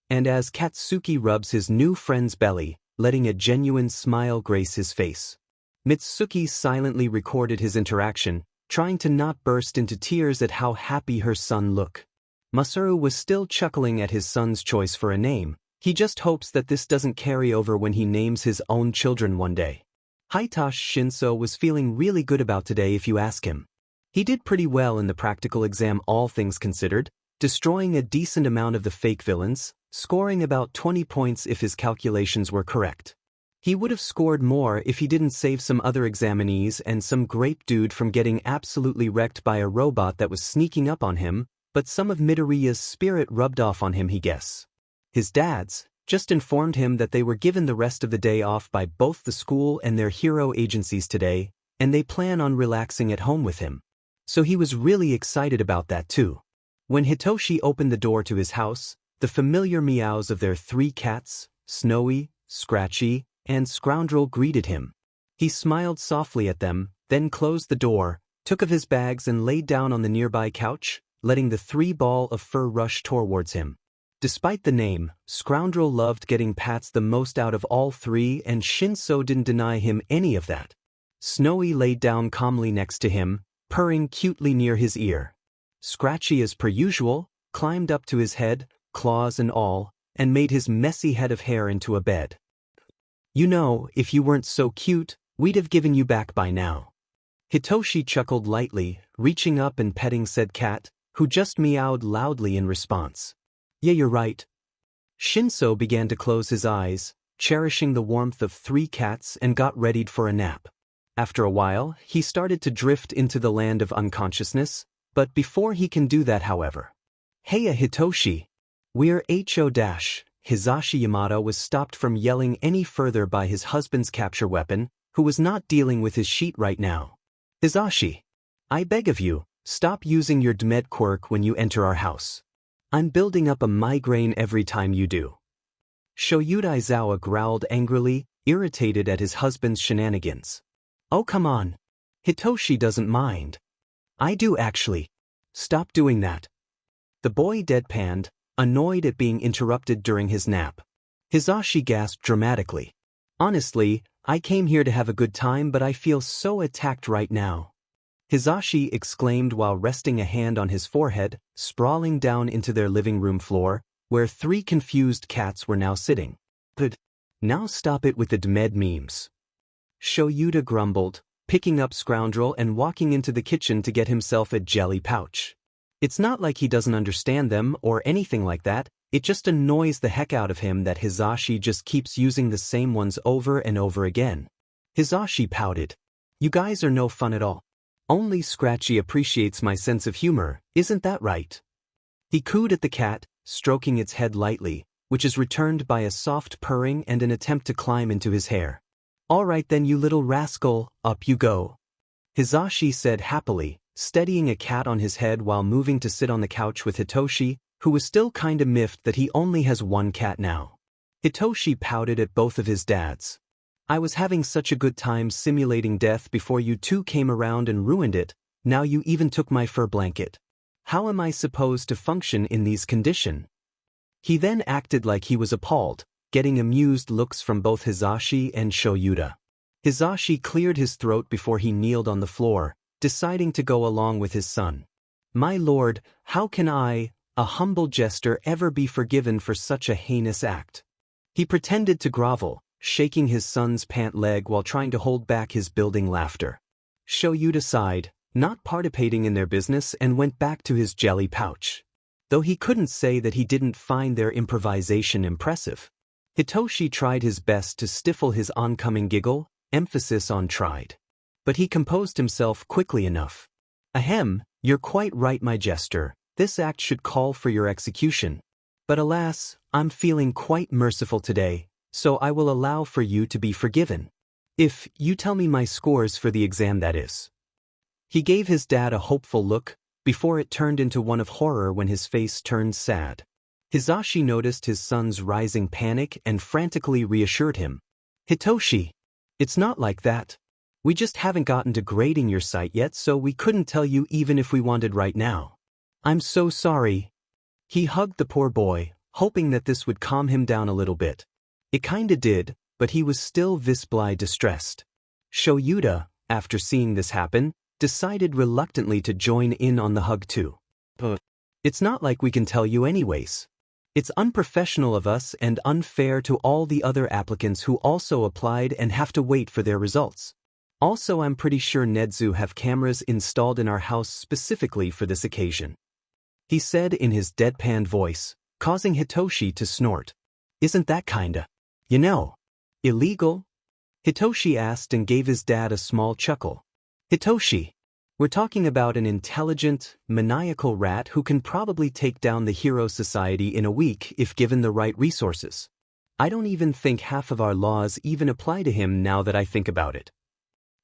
And as Katsuki rubs his new friend's belly, letting a genuine smile grace his face, Mitsuki silently recorded his interaction, trying to not burst into tears at how happy her son looked. Masaru was still chuckling at his son's choice for a name. He just hopes that this doesn't carry over when he names his own children one day. Hitoshi Shinso was feeling really good about today if you ask him. He did pretty well in the practical exam, all things considered, destroying a decent amount of the fake villains, scoring about 20 points if his calculations were correct. He would have scored more if he didn't save some other examinees and some grape dude from getting absolutely wrecked by a robot that was sneaking up on him, but some of Midoriya's spirit rubbed off on him, he guess. His dads just informed him that they were given the rest of the day off by both the school and their hero agencies today, and they plan on relaxing at home with him. So he was really excited about that too. When Hitoshi opened the door to his house, the familiar meows of their 3 cats, Snowy, Scratchy, and Scoundrel, greeted him. He smiled softly at them, then closed the door, took of his bags and laid down on the nearby couch, letting the 3 ball of fur rush towards him. Despite the name, Scoundrel loved getting pats the most out of all 3, and Shinso didn't deny him any of that. Snowy laid down calmly next to him, purring cutely near his ear. Scratchy, as per usual, climbed up to his head, claws and all, and made his messy head of hair into a bed. "You know, if you weren't so cute, we'd have given you back by now." Hitoshi chuckled lightly, reaching up and petting said cat, who just meowed loudly in response. "Yeah, you're right." Shinso began to close his eyes, cherishing the warmth of 3 cats, and got readied for a nap. After a while, he started to drift into the land of unconsciousness, but before he can do that, however. "Heya, Hitoshi. We're Ho-. Hisashi Yamada was stopped from yelling any further by his husband's capture weapon, who was not dealing with his sheet right now. "Hisashi, I beg of you, stop using your Dmed quirk when you enter our house. I'm building up a migraine every time you do." Shoyuda Izawa growled angrily, irritated at his husband's shenanigans. "Oh, come on. Hitoshi doesn't mind." "I do actually. Stop doing that." The boy deadpanned, annoyed at being interrupted during his nap. Hisashi gasped dramatically. "Honestly, I came here to have a good time, but I feel so attacked right now." Hisashi exclaimed while resting a hand on his forehead, sprawling down into their living room floor, where 3 confused cats were now sitting. "But now stop it with the Dmed memes." Shoyuda grumbled, picking up Scoundrel and walking into the kitchen to get himself a jelly pouch. It's not like he doesn't understand them or anything like that, it just annoys the heck out of him that Hisashi just keeps using the same ones over and over again. Hisashi pouted. "You guys are no fun at all. Only Scratchy appreciates my sense of humor, isn't that right?" He cooed at the cat, stroking its head lightly, which is returned by a soft purring and an attempt to climb into his hair. "All right then, you little rascal, up you go," Hisashi said happily, steadying a cat on his head while moving to sit on the couch with Hitoshi, who was still kinda miffed that he only has 1 cat now. Hitoshi pouted at both of his dads. "I was having such a good time simulating death before you 2 came around and ruined it, now you even took my fur blanket. How am I supposed to function in these conditions?" He then acted like he was appalled, getting amused looks from both Hisashi and Shoyuda. Hizashi cleared his throat before he kneeled on the floor, deciding to go along with his son. My lord, how can I, a humble jester, ever be forgiven for such a heinous act? He pretended to grovel, shaking his son's pant leg while trying to hold back his building laughter. Shoyuta sighed, not participating in their business, and went back to his jelly pouch. Though he couldn't say that he didn't find their improvisation impressive. Hitoshi tried his best to stifle his oncoming giggle, emphasis on tried. But he composed himself quickly enough. Ahem, you're quite right, my jester, this act should call for your execution. But alas, I'm feeling quite merciful today, so I will allow for you to be forgiven. If you tell me my scores for the exam, that is. He gave his dad a hopeful look, before it turned into one of horror when his face turned sad. Hizashi noticed his son's rising panic and frantically reassured him. Hitoshi, it's not like that. We just haven't gotten to grading your site yet, so we couldn't tell you even if we wanted right now. I'm so sorry. He hugged the poor boy, hoping that this would calm him down a little bit. It kinda did, but he was still visibly distressed. Shoyuta, after seeing this happen, decided reluctantly to join in on the hug too. But it's not like we can tell you anyways. It's unprofessional of us and unfair to all the other applicants who also applied and have to wait for their results. Also, I'm pretty sure Nedzu have cameras installed in our house specifically for this occasion. He said in his deadpan voice, causing Hitoshi to snort. Isn't that kinda, illegal? Hitoshi asked and gave his dad a small chuckle. Hitoshi, we're talking about an intelligent, maniacal rat who can probably take down the hero society in a week if given the right resources. I don't even think half of our laws even apply to him now that I think about it.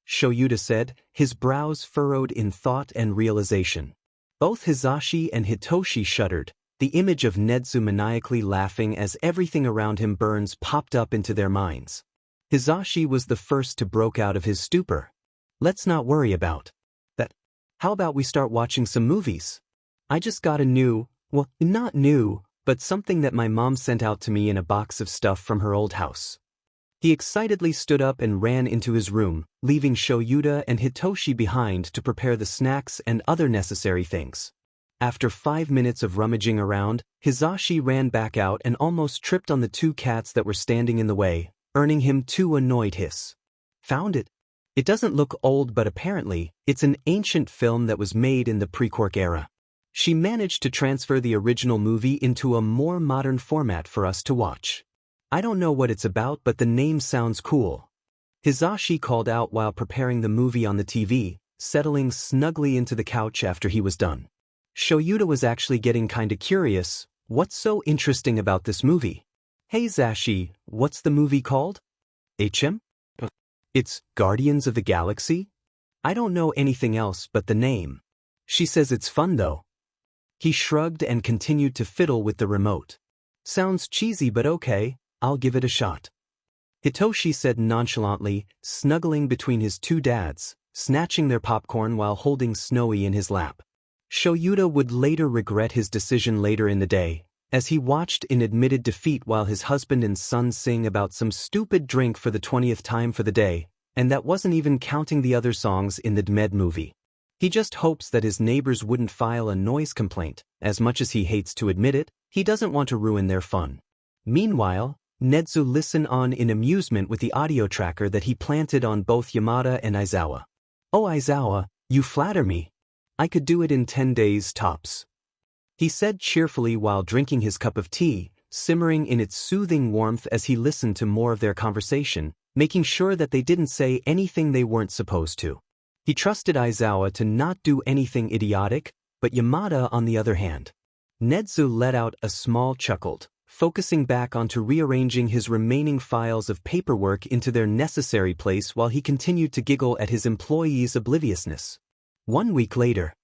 Shoyuta said, his brows furrowed in thought and realization. Both Hizashi and Hitoshi shuddered. The image of Nedzu maniacally laughing as everything around him burns popped up into their minds. Hizashi was the first to break out of his stupor. Let's not worry about that. How about we start watching some movies? I just got a new, well, not new, but something that my mom sent out to me in a box of stuff from her old house. He excitedly stood up and ran into his room, leaving Shoyuta and Hitoshi behind to prepare the snacks and other necessary things. After 5 minutes of rummaging around, Hizashi ran back out and almost tripped on the 2 cats that were standing in the way, earning him 2 annoyed hiss. Found it. It doesn't look old, but apparently, it's an ancient film that was made in the pre-Quirk era. She managed to transfer the original movie into a more modern format for us to watch. I don't know what it's about, but the name sounds cool. Hizashi called out while preparing the movie on the TV, settling snugly into the couch after he was done. Shoyuta was actually getting kinda curious. What's so interesting about this movie? Hey Zashi, what's the movie called? HM? It's Guardians of the Galaxy? I don't know anything else but the name. She says it's fun though. He shrugged and continued to fiddle with the remote. Sounds cheesy, but okay, I'll give it a shot. Hitoshi said nonchalantly, snuggling between his 2 dads, snatching their popcorn while holding Snowy in his lap. Shoyuta would later regret his decision later in the day, as he watched in admitted defeat while his husband and son sing about some stupid drink for the 20th time for the day, and that wasn't even counting the other songs in the Dmed movie. He just hopes that his neighbors wouldn't file a noise complaint. As much as he hates to admit it, he doesn't want to ruin their fun. Meanwhile, Nedzu listened on in amusement with the audio tracker that he planted on both Yamada and Aizawa. Oh Aizawa, you flatter me. I could do it in 10 days tops. He said cheerfully while drinking his cup of tea, simmering in its soothing warmth as he listened to more of their conversation, making sure that they didn't say anything they weren't supposed to. He trusted Aizawa to not do anything idiotic, but Yamada on the other hand. Nedzu let out a small chuckle, focusing back onto rearranging his remaining files of paperwork into their necessary place while he continued to giggle at his employee's obliviousness. 1 week later,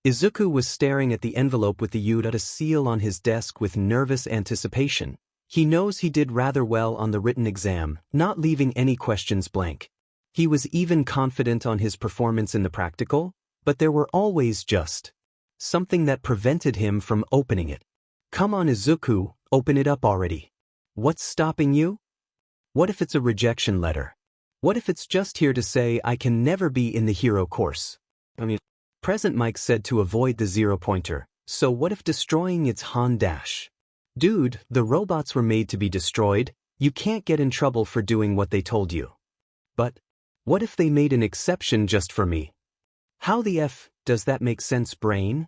Izuku was staring at the envelope with the Yuta seal on his desk with nervous anticipation. He knows he did rather well on the written exam, not leaving any questions blank. He was even confident on his performance in the practical, but there were always just something that prevented him from opening it. Come on Izuku, open it up already. What's stopping you? What if it's a rejection letter? What if it's just here to say I can never be in the hero course? Present Mike said to avoid the zero-pointer, so what if destroying its Han dash? Dude, the robots were made to be destroyed, you can't get in trouble for doing what they told you. But what if they made an exception just for me? How the F does that make sense, brain?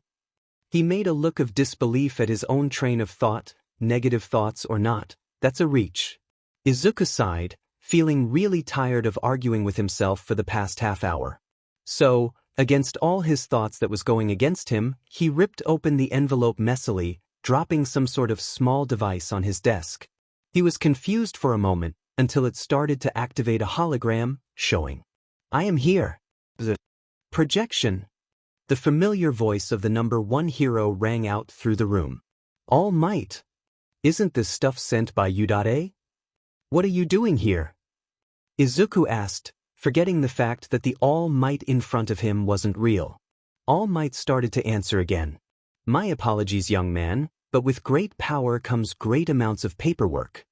He made a look of disbelief at his own train of thought, negative thoughts or not, that's a reach. Izuku sighed, feeling really tired of arguing with himself for the past half hour. So, against all his thoughts that was going against him, he ripped open the envelope messily, dropping some sort of small device on his desk. He was confused for a moment, until it started to activate a hologram, showing, "I am here." The projection. The familiar voice of the number 1 hero rang out through the room. "All Might. Isn't this stuff sent by U.A? What are you doing here?" Izuku asked, forgetting the fact that the All Might in front of him wasn't real. All Might started to answer again. "My apologies, young man, but with great power comes great amounts of paperwork."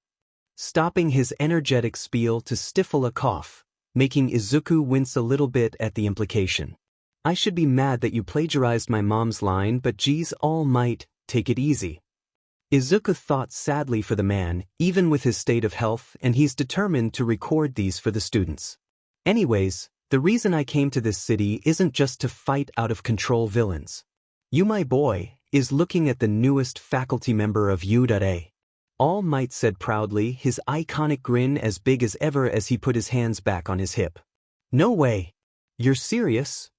Stopping his energetic spiel to stifle a cough, making Izuku wince a little bit at the implication. "I should be mad that you plagiarized my mom's line, but geez, All Might, take it easy." Izuku thought sadly for the man, even with his state of health, and he's determined to record these for the students. "Anyways, the reason I came to this city isn't just to fight out-of-control villains. You, my boy, is looking at the newest faculty member of U.A. All Might said proudly, his iconic grin as big as ever as he put his hands back on his hip. "No way. You're serious?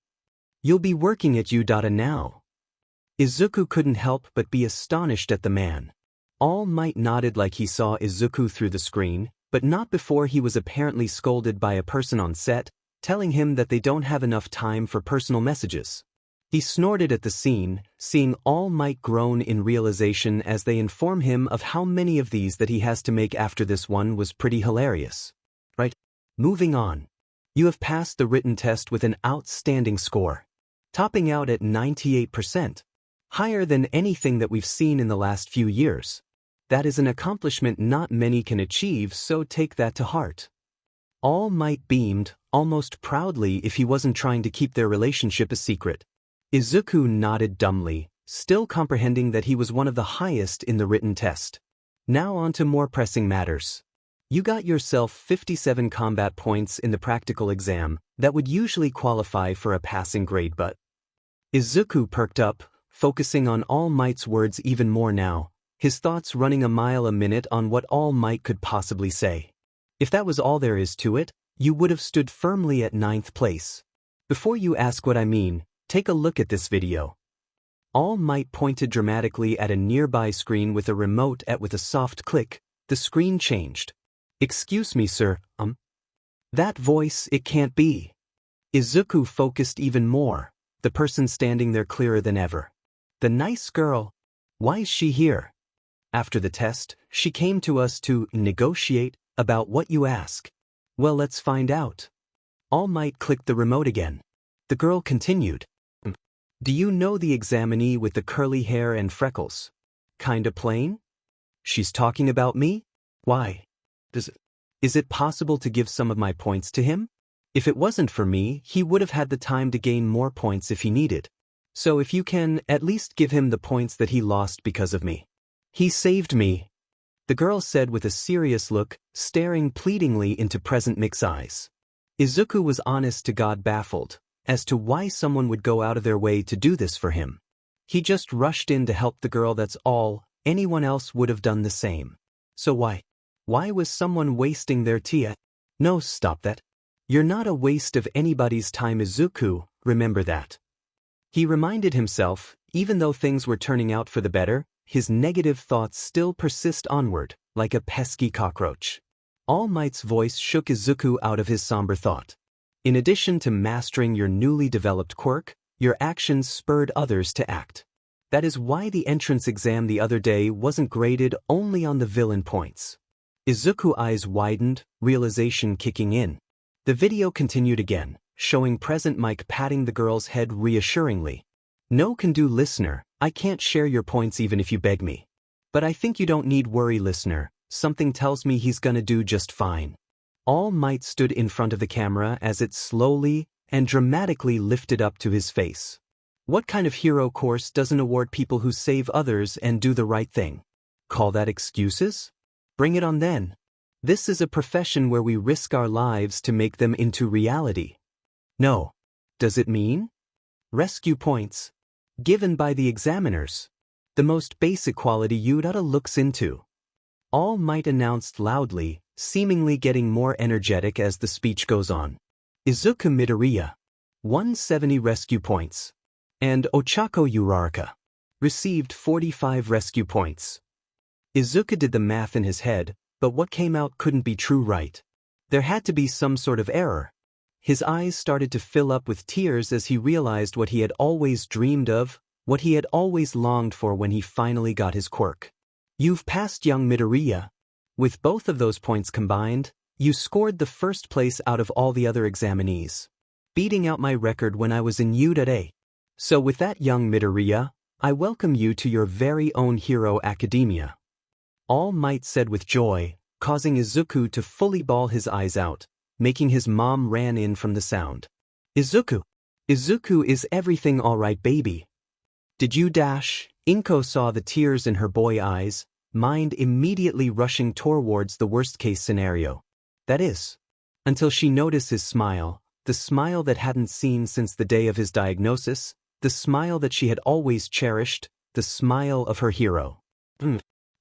You'll be working at U.A now." Izuku couldn't help but be astonished at the man. All Might nodded like he saw Izuku through the screen, but not before he was apparently scolded by a person on set, telling him that they don't have enough time for personal messages. He snorted at the scene, seeing All Might groan in realization as they inform him of how many of these that he has to make after this one was pretty hilarious. Right? Moving on. You have passed the written test with an outstanding score, topping out at 98%. Higher than anything that we've seen in the last few years. That is an accomplishment not many can achieve, so take that to heart. All Might beamed, almost proudly if he wasn't trying to keep their relationship a secret. Izuku nodded dumbly, still comprehending that he was one of the highest in the written test. Now on to more pressing matters. You got yourself 57 combat points in the practical exam, that would usually qualify for a passing grade, but... Izuku perked up, focusing on All Might's words even more now, his thoughts running a mile a minute on what All Might could possibly say. If that was all there is to it, you would have stood firmly at 9th place. Before you ask what I mean, take a look at this video. All Might pointed dramatically at a nearby screen with a remote with a soft click, the screen changed. "Excuse me, sir, That voice, it can't be." Izuku focused even more, the person standing there clearer than ever. "The nice girl. Why is she here?" "After the test, she came to us to negotiate about what you ask." "Well, let's find out." All Might clicked the remote again. The girl continued. "Do you know the examinee with the curly hair and freckles? Kinda plain? She's talking about me? Why? Is it possible to give some of my points to him? If it wasn't for me, he would have had the time to gain more points if he needed. So if you can, at least give him the points that he lost because of me." "He saved me," the girl said with a serious look, staring pleadingly into Present Mick's eyes. Izuku was honest to God baffled as to why someone would go out of their way to do this for him. He just rushed in to help the girl, that's all. Anyone else would have done the same. So why was someone wasting their tea? No, stop that. You're not a waste of anybody's time, Izuku, remember that. He reminded himself, even though things were turning out for the better, his negative thoughts still persist onward, like a pesky cockroach. All Might's voice shook Izuku out of his somber thought. In addition to mastering your newly developed quirk, your actions spurred others to act. That is why the entrance exam the other day wasn't graded only on the villain points. Izuku's eyes widened, realization kicking in. The video continued again, showing Present Mike patting the girl's head reassuringly. "No can do, listener, I can't share your points even if you beg me. But I think you don't need worry, listener, something tells me he's gonna do just fine." All Might stood in front of the camera as it slowly and dramatically lifted up to his face. What kind of hero course doesn't award people who save others and do the right thing? Call that excuses? Bring it on then. This is a profession where we risk our lives to make them into reality. No. Does it mean? Rescue points. Given by the examiners. The most basic quality Yuta looks into. All Might announced loudly, seemingly getting more energetic as the speech goes on. Izuku Midoriya. 170 rescue points. And Ochako Uraraka. Received 45 rescue points. Izuku did the math in his head, but what came out couldn't be true, right? There had to be some sort of error. His eyes started to fill up with tears as he realized what he had always dreamed of, what he had always longed for when he finally got his quirk. You've passed young Midoriya. With both of those points combined, you scored the first place out of all the other examinees, beating out my record when I was in Yuta. So with that, young Midoriya, I welcome you to your very own hero academia. All Might said with joy, causing Izuku to fully bawl his eyes out, making his mom ran in from the sound. Izuku! Izuku, is everything all right, baby? Did you dash? Inko saw the tears in her boy eyes, mind immediately rushing towards the worst-case scenario. That is, until she noticed his smile, the smile that hadn't seen since the day of his diagnosis, the smile that she had always cherished, the smile of her hero.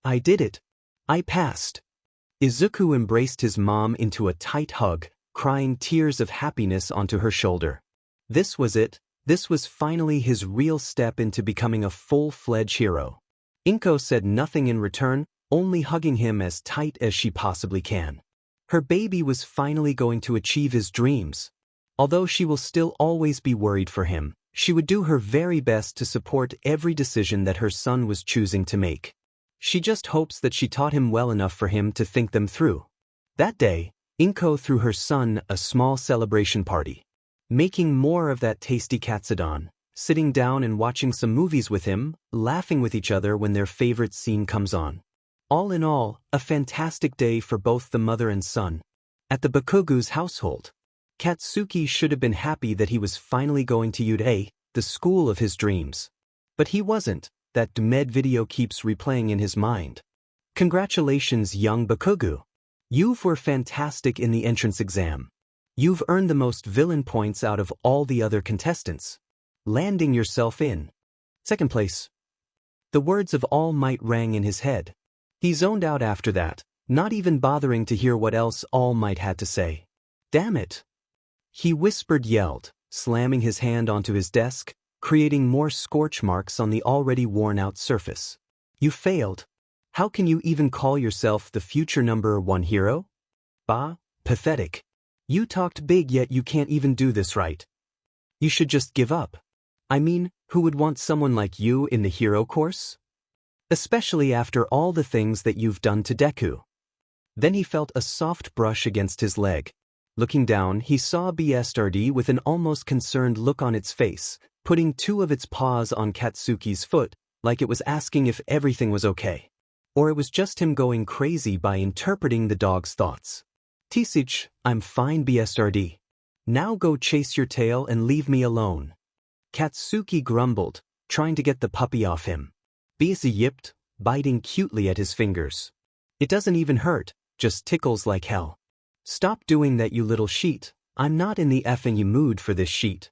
I did it. I passed. Izuku embraced his mom into a tight hug, crying tears of happiness onto her shoulder. This was it. This was finally his real step into becoming a full-fledged hero. Inko said nothing in return, only hugging him as tight as she possibly can. Her baby was finally going to achieve his dreams. Although she will still always be worried for him, she would do her very best to support every decision that her son was choosing to make. She just hopes that she taught him well enough for him to think them through. That day, Inko threw her son a small celebration party. Making more of that tasty katsudon, sitting down and watching some movies with him, laughing with each other when their favorite scene comes on. All in all, a fantastic day for both the mother and son. At the Bakugo's household, Katsuki should have been happy that he was finally going to Yuta, the school of his dreams. But he wasn't. That med video keeps replaying in his mind. Congratulations, young Bakugo. You were fantastic in the entrance exam. You've earned the most villain points out of all the other contestants, landing yourself in second place. The words of All Might rang in his head. He zoned out after that, not even bothering to hear what else All Might had to say. Damn it! He whispered, yelled, slamming his hand onto his desk, creating more scorch marks on the already worn-out surface. You failed. How can you even call yourself the future #1 hero? Bah, pathetic. You talked big yet you can't even do this right. You should just give up. I mean, who would want someone like you in the hero course? Especially after all the things that you've done to Deku. Then he felt a soft brush against his leg. Looking down, he saw BSRD with an almost concerned look on its face, putting two of its paws on Katsuki's foot, like it was asking if everything was okay. Or it was just him going crazy by interpreting the dog's thoughts. Tisich, I'm fine, BSRD. Now go chase your tail and leave me alone. Katsuki grumbled, trying to get the puppy off him. BS yipped, biting cutely at his fingers. It doesn't even hurt, just tickles like hell. Stop doing that, you little sheet. I'm not in the effing mood for this sheet.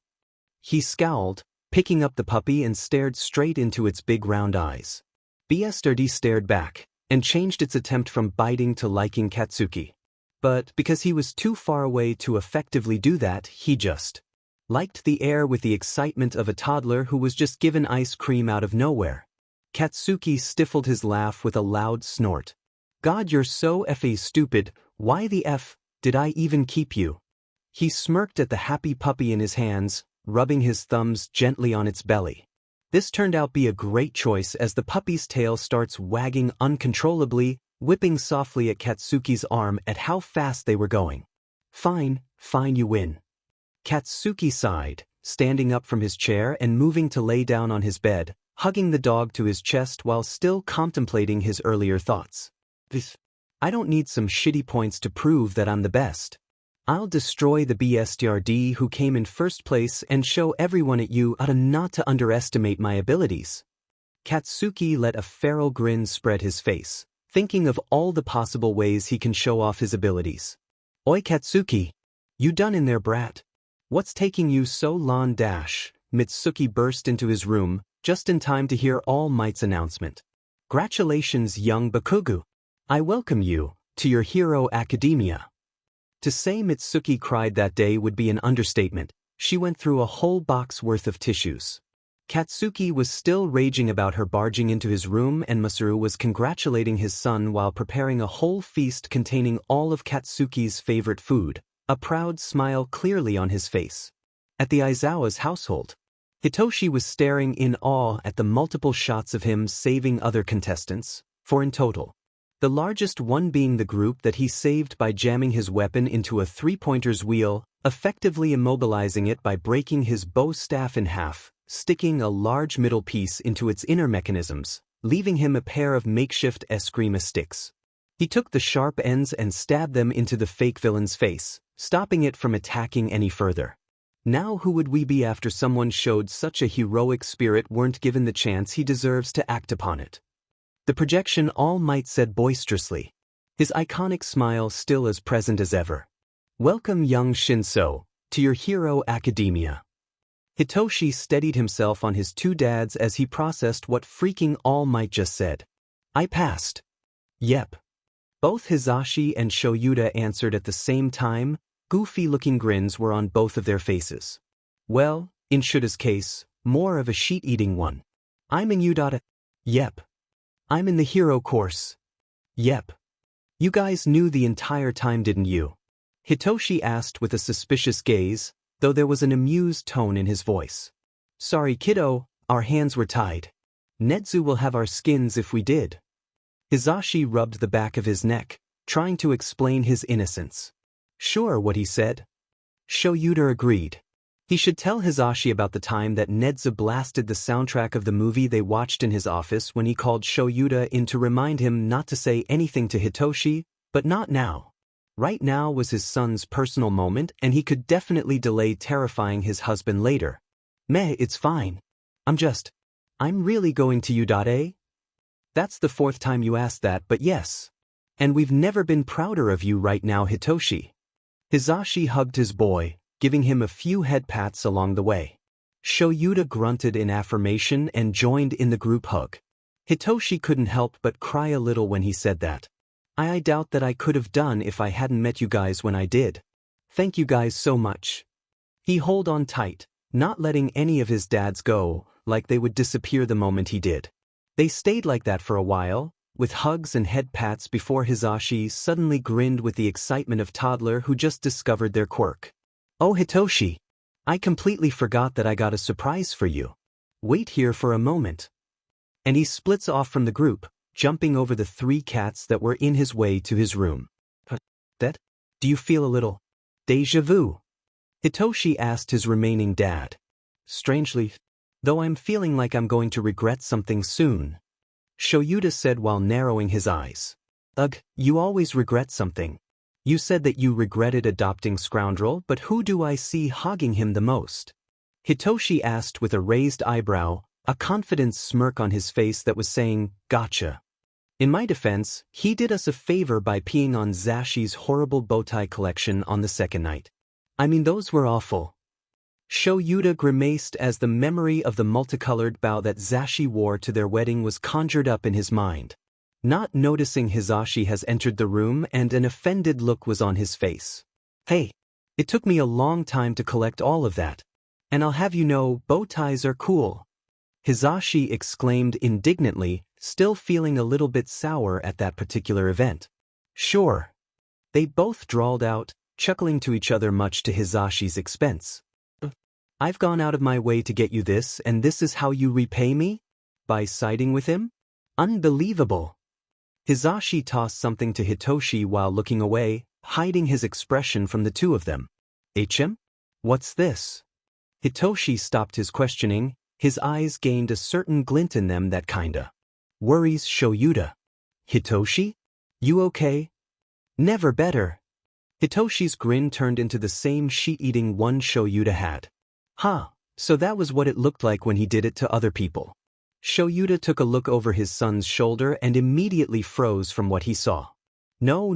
He scowled, picking up the puppy and stared straight into its big round eyes. BSRD stared back, and changed its attempt from biting to liking Katsuki. But because he was too far away to effectively do that, he just liked the air with the excitement of a toddler who was just given ice cream out of nowhere. Katsuki stifled his laugh with a loud snort. God, you're so effing stupid. Why the F did I even keep you? He smirked at the happy puppy in his hands, rubbing his thumbs gently on its belly. This turned out to be a great choice as the puppy's tail starts wagging uncontrollably, whipping softly at Katsuki's arm at how fast they were going. Fine, you win. Katsuki sighed, standing up from his chair and moving to lay down on his bed, hugging the dog to his chest while still contemplating his earlier thoughts. I don't need some shitty points to prove that I'm the best. I'll destroy the BSTRD who came in first place and show everyone at you ought not to underestimate my abilities. Katsuki let a feral grin spread his face, thinking of all the possible ways he can show off his abilities. Oi Katsuki! You done in there, brat? What's taking you so long? Mitsuki burst into his room, just in time to hear All Might's announcement. Congratulations, young Bakugo! I welcome you to your hero academia. To say Mitsuki cried that day would be an understatement. She went through a whole box worth of tissues. Katsuki was still raging about her barging into his room, and Masaru was congratulating his son while preparing a whole feast containing all of Katsuki's favorite food, a proud smile clearly on his face. At the Aizawa's household, Hitoshi was staring in awe at the multiple shots of him saving other contestants, 4 in total. The largest one being the group that he saved by jamming his weapon into a 3-pointer's wheel, effectively immobilizing it by breaking his bow staff in half, sticking a large middle piece into its inner mechanisms, leaving him a pair of makeshift eskrima sticks. He took the sharp ends and stabbed them into the fake villain's face, stopping it from attacking any further. Now who would we be after someone showed such a heroic spirit weren't given the chance he deserves to act upon it? The projection All Might said boisterously, his iconic smile still as present as ever. Welcome young Shinso, to your hero academia. Hitoshi steadied himself on his 2 dads as he processed what freaking All Might just said. I passed. Yep. Both Hizashi and Shoyuta answered at the same time. Goofy-looking grins were on both of their faces. Well, in Shuta's case, more of a sheet-eating one. I'm in Udata. Yep. I'm in the hero course. Yep. You guys knew the entire time, didn't you? Hitoshi asked with a suspicious gaze, though there was an amused tone in his voice. Sorry kiddo, our hands were tied. Netsu will have our skins if we did. Hizashi rubbed the back of his neck, trying to explain his innocence. Sure, what he said. Shoyuta agreed. He should tell Hizashi about the time that Netsu blasted the soundtrack of the movie they watched in his office when he called Shoyuta in to remind him not to say anything to Hitoshi, but not now. Right now was his son's personal moment, and he could definitely delay terrifying his husband later. Meh, it's fine. I'm really going to Udate? That's the 4th time you asked that, but yes. And we've never been prouder of you right now, Hitoshi. Hizashi hugged his boy, giving him a few head pats along the way. Shoyuta grunted in affirmation and joined in the group hug. Hitoshi couldn't help but cry a little when he said that. I doubt that I could have done if I hadn't met you guys when I did. Thank you guys so much. He held on tight, not letting any of his dads go, like they would disappear the moment he did. They stayed like that for a while, with hugs and head pats before Hizashi suddenly grinned with the excitement of toddler who just discovered their quirk. Oh Hitoshi, I completely forgot that I got a surprise for you. Wait here for a moment. And he splits off from the group, jumping over the 3 cats that were in his way to his room. That? Do you feel a little déjà vu? Hitoshi asked his remaining dad. Strangely, though I'm feeling like I'm going to regret something soon. Shoyuta said while narrowing his eyes. Ugh, you always regret something. You said that you regretted adopting Scoundrel, but who do I see hogging him the most? Hitoshi asked with a raised eyebrow, a confident smirk on his face that was saying, gotcha. In my defense, he did us a favor by peeing on Zashi's horrible bowtie collection on the 2nd night. I mean, those were awful. Shoyuta grimaced as the memory of the multicolored bow that Zashi wore to their wedding was conjured up in his mind. Not noticing Hizashi has entered the room and an offended look was on his face. Hey, it took me a long time to collect all of that. And I'll have you know, bow ties are cool. Hizashi exclaimed indignantly, still feeling a little bit sour at that particular event. Sure. They both drawled out, chuckling to each other much to Hizashi's expense. I've gone out of my way to get you this, and this is how you repay me? By siding with him? Unbelievable. Hizashi tossed something to Hitoshi while looking away, hiding his expression from the 2 of them. HM? What's this? Hitoshi stopped his questioning, his eyes gained a certain glint in them that kinda worries Shoyuta. Hitoshi? You okay? Never better. Hitoshi's grin turned into the same sheet-eating one Shoyuta had. Huh, so that was what it looked like when he did it to other people. Shoyuta took a look over his son's shoulder and immediately froze from what he saw. No.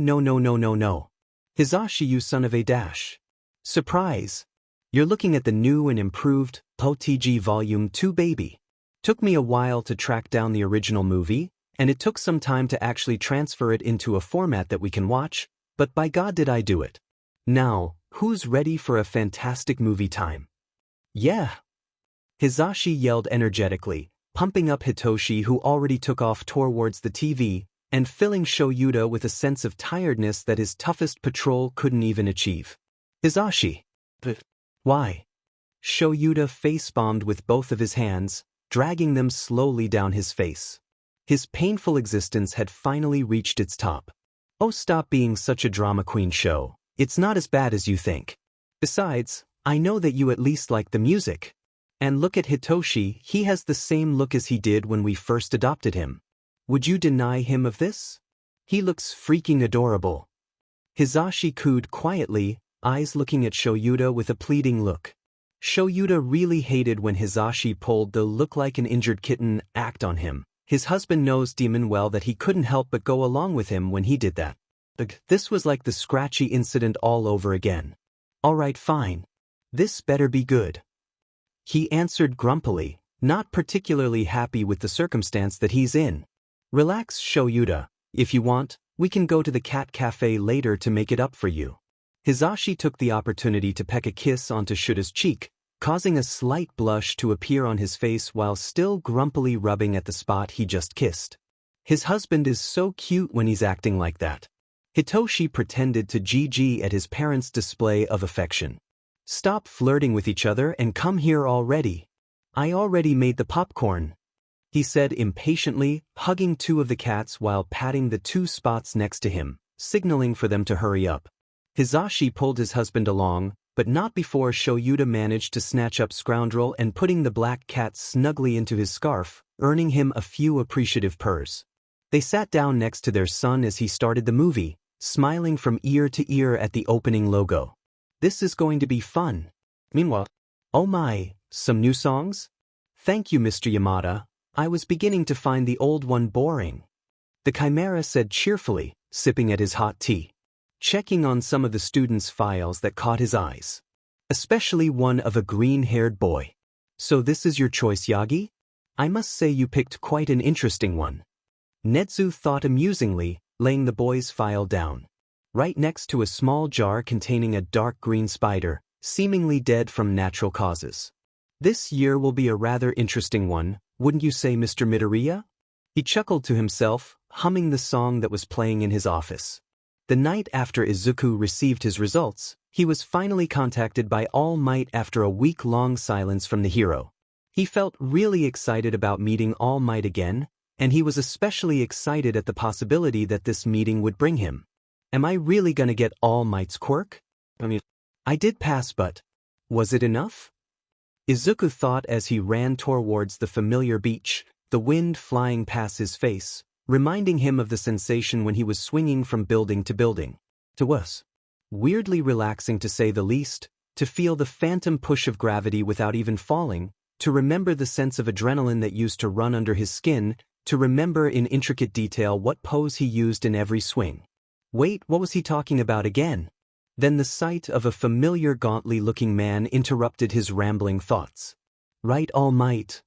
Hisashi, you son of a dash. Surprise. You're looking at the new and improved POTG Volume 2 baby. Took me a while to track down the original movie, and it took some time to actually transfer it into a format that we can watch, but by God did I do it. Now, who's ready for a fantastic movie time? Yeah. Hisashi yelled energetically, pumping up Hitoshi, who already took off towards the TV, and filling Shoyuta with a sense of tiredness that his toughest patrol couldn't even achieve. Hisashi. But why? Shoyuta face-bombed with both of his hands, dragging them slowly down his face. His painful existence had finally reached its top. Oh, stop being such a drama queen, Sho. It's not as bad as you think. Besides, I know that you at least like the music. And look at Hitoshi, he has the same look as he did when we first adopted him. Would you deny him of this? He looks freaking adorable. Hisashi cooed quietly, eyes looking at Shoyuta with a pleading look. Shoyuta really hated when Hisashi pulled the look like an injured kitten act on him. His husband knows demon well that he couldn't help but go along with him when he did that. This was like the scratchy incident all over again. Alright, fine. This better be good. He answered grumpily, not particularly happy with the circumstance that he's in. Relax, Shoyuta. If you want, we can go to the cat cafe later to make it up for you. Hisashi took the opportunity to peck a kiss onto Shuta's cheek, causing a slight blush to appear on his face while still grumpily rubbing at the spot he just kissed. His husband is so cute when he's acting like that. Hitoshi pretended to GG at his parents' display of affection. Stop flirting with each other and come here already. I already made the popcorn, he said impatiently, hugging two of the cats while patting the two spots next to him, signaling for them to hurry up. Hisashi pulled his husband along, but not before Shoyuta managed to snatch up Scoundrel and putting the black cat snugly into his scarf, earning him a few appreciative purrs. They sat down next to their son as he started the movie, smiling from ear to ear at the opening logo. This is going to be fun. Meanwhile, oh my, some new songs? Thank you, Mr. Yamada. I was beginning to find the old one boring. The Chimera said cheerfully, sipping at his hot tea. Checking on some of the students' files that caught his eyes. Especially one of a green-haired boy. So this is your choice, Yagi? I must say you picked quite an interesting one. Netsu thought amusingly, laying the boy's file down. Right next to a small jar containing a dark green spider, seemingly dead from natural causes. This year will be a rather interesting one, wouldn't you say, Mr. Midoriya? He chuckled to himself, humming the song that was playing in his office. The night after Izuku received his results, he was finally contacted by All Might after a week-long silence from the hero. He felt really excited about meeting All Might again, and he was especially excited at the possibility that this meeting would bring him. Am I really gonna get All Might's quirk? I did pass, but was it enough? Izuku thought as he ran towards the familiar beach, the wind flying past his face, reminding him of the sensation when he was swinging from building to building. To us. Weirdly relaxing to say the least, to feel the phantom push of gravity without even falling, to remember the sense of adrenaline that used to run under his skin, to remember in intricate detail what pose he used in every swing. Wait, what was he talking about again? Then the sight of a familiar gauntly-looking man interrupted his rambling thoughts. Right, All Might.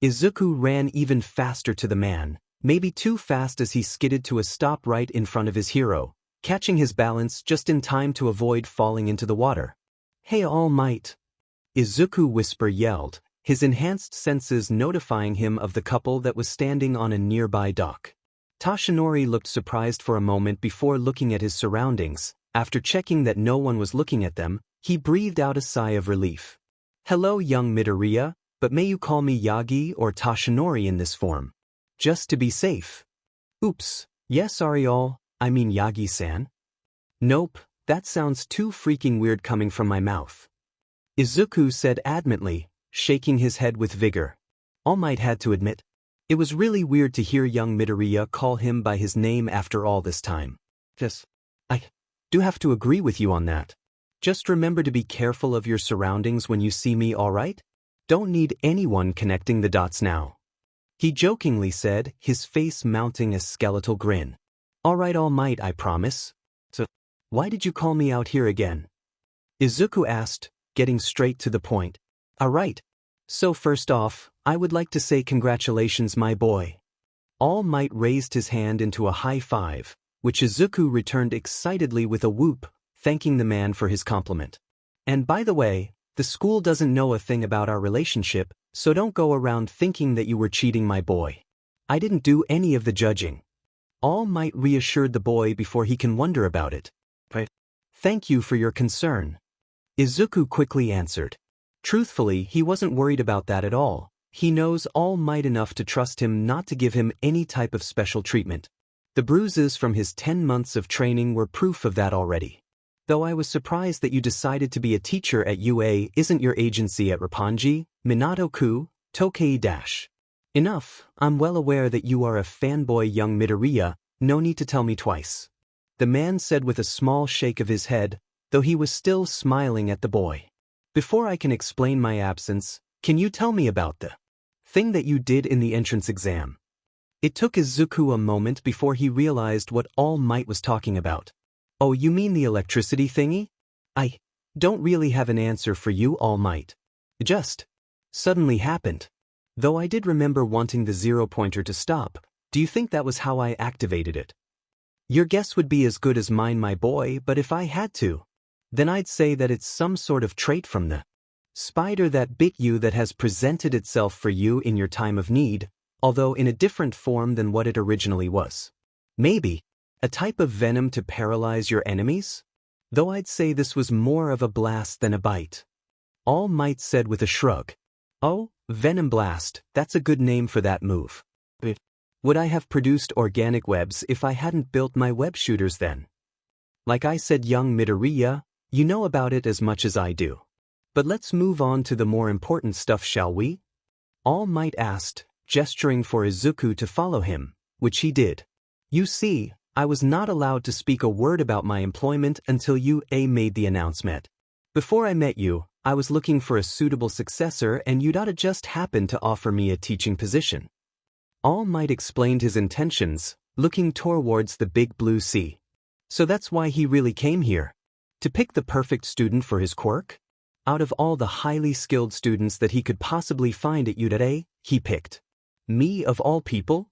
Izuku ran even faster to the man, maybe too fast as he skidded to a stop right in front of his hero, catching his balance just in time to avoid falling into the water. Hey, All Might! Izuku whisper yelled, his enhanced senses notifying him of the couple that was standing on a nearby dock. Tashinori looked surprised for a moment before looking at his surroundings. After checking that no one was looking at them, he breathed out a sigh of relief. Hello, young Midoriya, but may you call me Yagi or Tashinori in this form? Just to be safe. Oops, yes, Ariel, I mean Yagi-san. Nope, that sounds too freaking weird coming from my mouth. Izuku said adamantly, shaking his head with vigor. All Might had to admit, it was really weird to hear young Midoriya call him by his name after all this time. Yes. Do have to agree with you on that. Just remember to be careful of your surroundings when you see me, alright? Don't need anyone connecting the dots now. He jokingly said, his face mounting a skeletal grin. Alright, All Might, I promise. So, why did you call me out here again? Izuku asked, getting straight to the point. Alright. So first off, I would like to say congratulations, my boy. All Might raised his hand into a high five, which Izuku returned excitedly with a whoop, thanking the man for his compliment. And by the way, the school doesn't know a thing about our relationship, so don't go around thinking that you were cheating, my boy. I didn't do any of the judging. All Might reassured the boy before he can wonder about it. But thank you for your concern. Izuku quickly answered. Truthfully, he wasn't worried about that at all. He knows All Might enough to trust him not to give him any type of special treatment. The bruises from his 10 months of training were proof of that already. Though I was surprised that you decided to be a teacher at UA isn't your agency at Roppongi, Minato-ku, Tokei Dash. Enough, I'm well aware that you are a fanboy young Midoriya, no need to tell me twice. The man said with a small shake of his head, though he was still smiling at the boy. Before I can explain my absence, can you tell me about the thing that you did in the entrance exam? It took Izuku a moment before he realized what All Might was talking about. Oh, you mean the electricity thingy? I don't really have an answer for you, All Might. It just suddenly happened. Though I did remember wanting the zero-pointer to stop, do you think that was how I activated it? Your guess would be as good as mine, my boy, but if I had to, then I'd say that it's some sort of trait from the spider that bit you that has presented itself for you in your time of need, although in a different form than what it originally was. Maybe a type of venom to paralyze your enemies? Though I'd say this was more of a blast than a bite. All Might said with a shrug. Oh, Venom Blast, that's a good name for that move. Would I have produced organic webs if I hadn't built my web shooters then? Like I said, young Midoriya, you know about it as much as I do. But let's move on to the more important stuff, shall we? All Might asked, gesturing for Izuku to follow him, which he did. You see, I was not allowed to speak a word about my employment until you made the announcement. Before I met you, I was looking for a suitable successor and you'd oughta just happened to offer me a teaching position. All Might explained his intentions, looking towards the big blue sea. So that's why he really came here. To pick the perfect student for his quirk? Out of all the highly skilled students that he could possibly find at UA, he picked me of all people?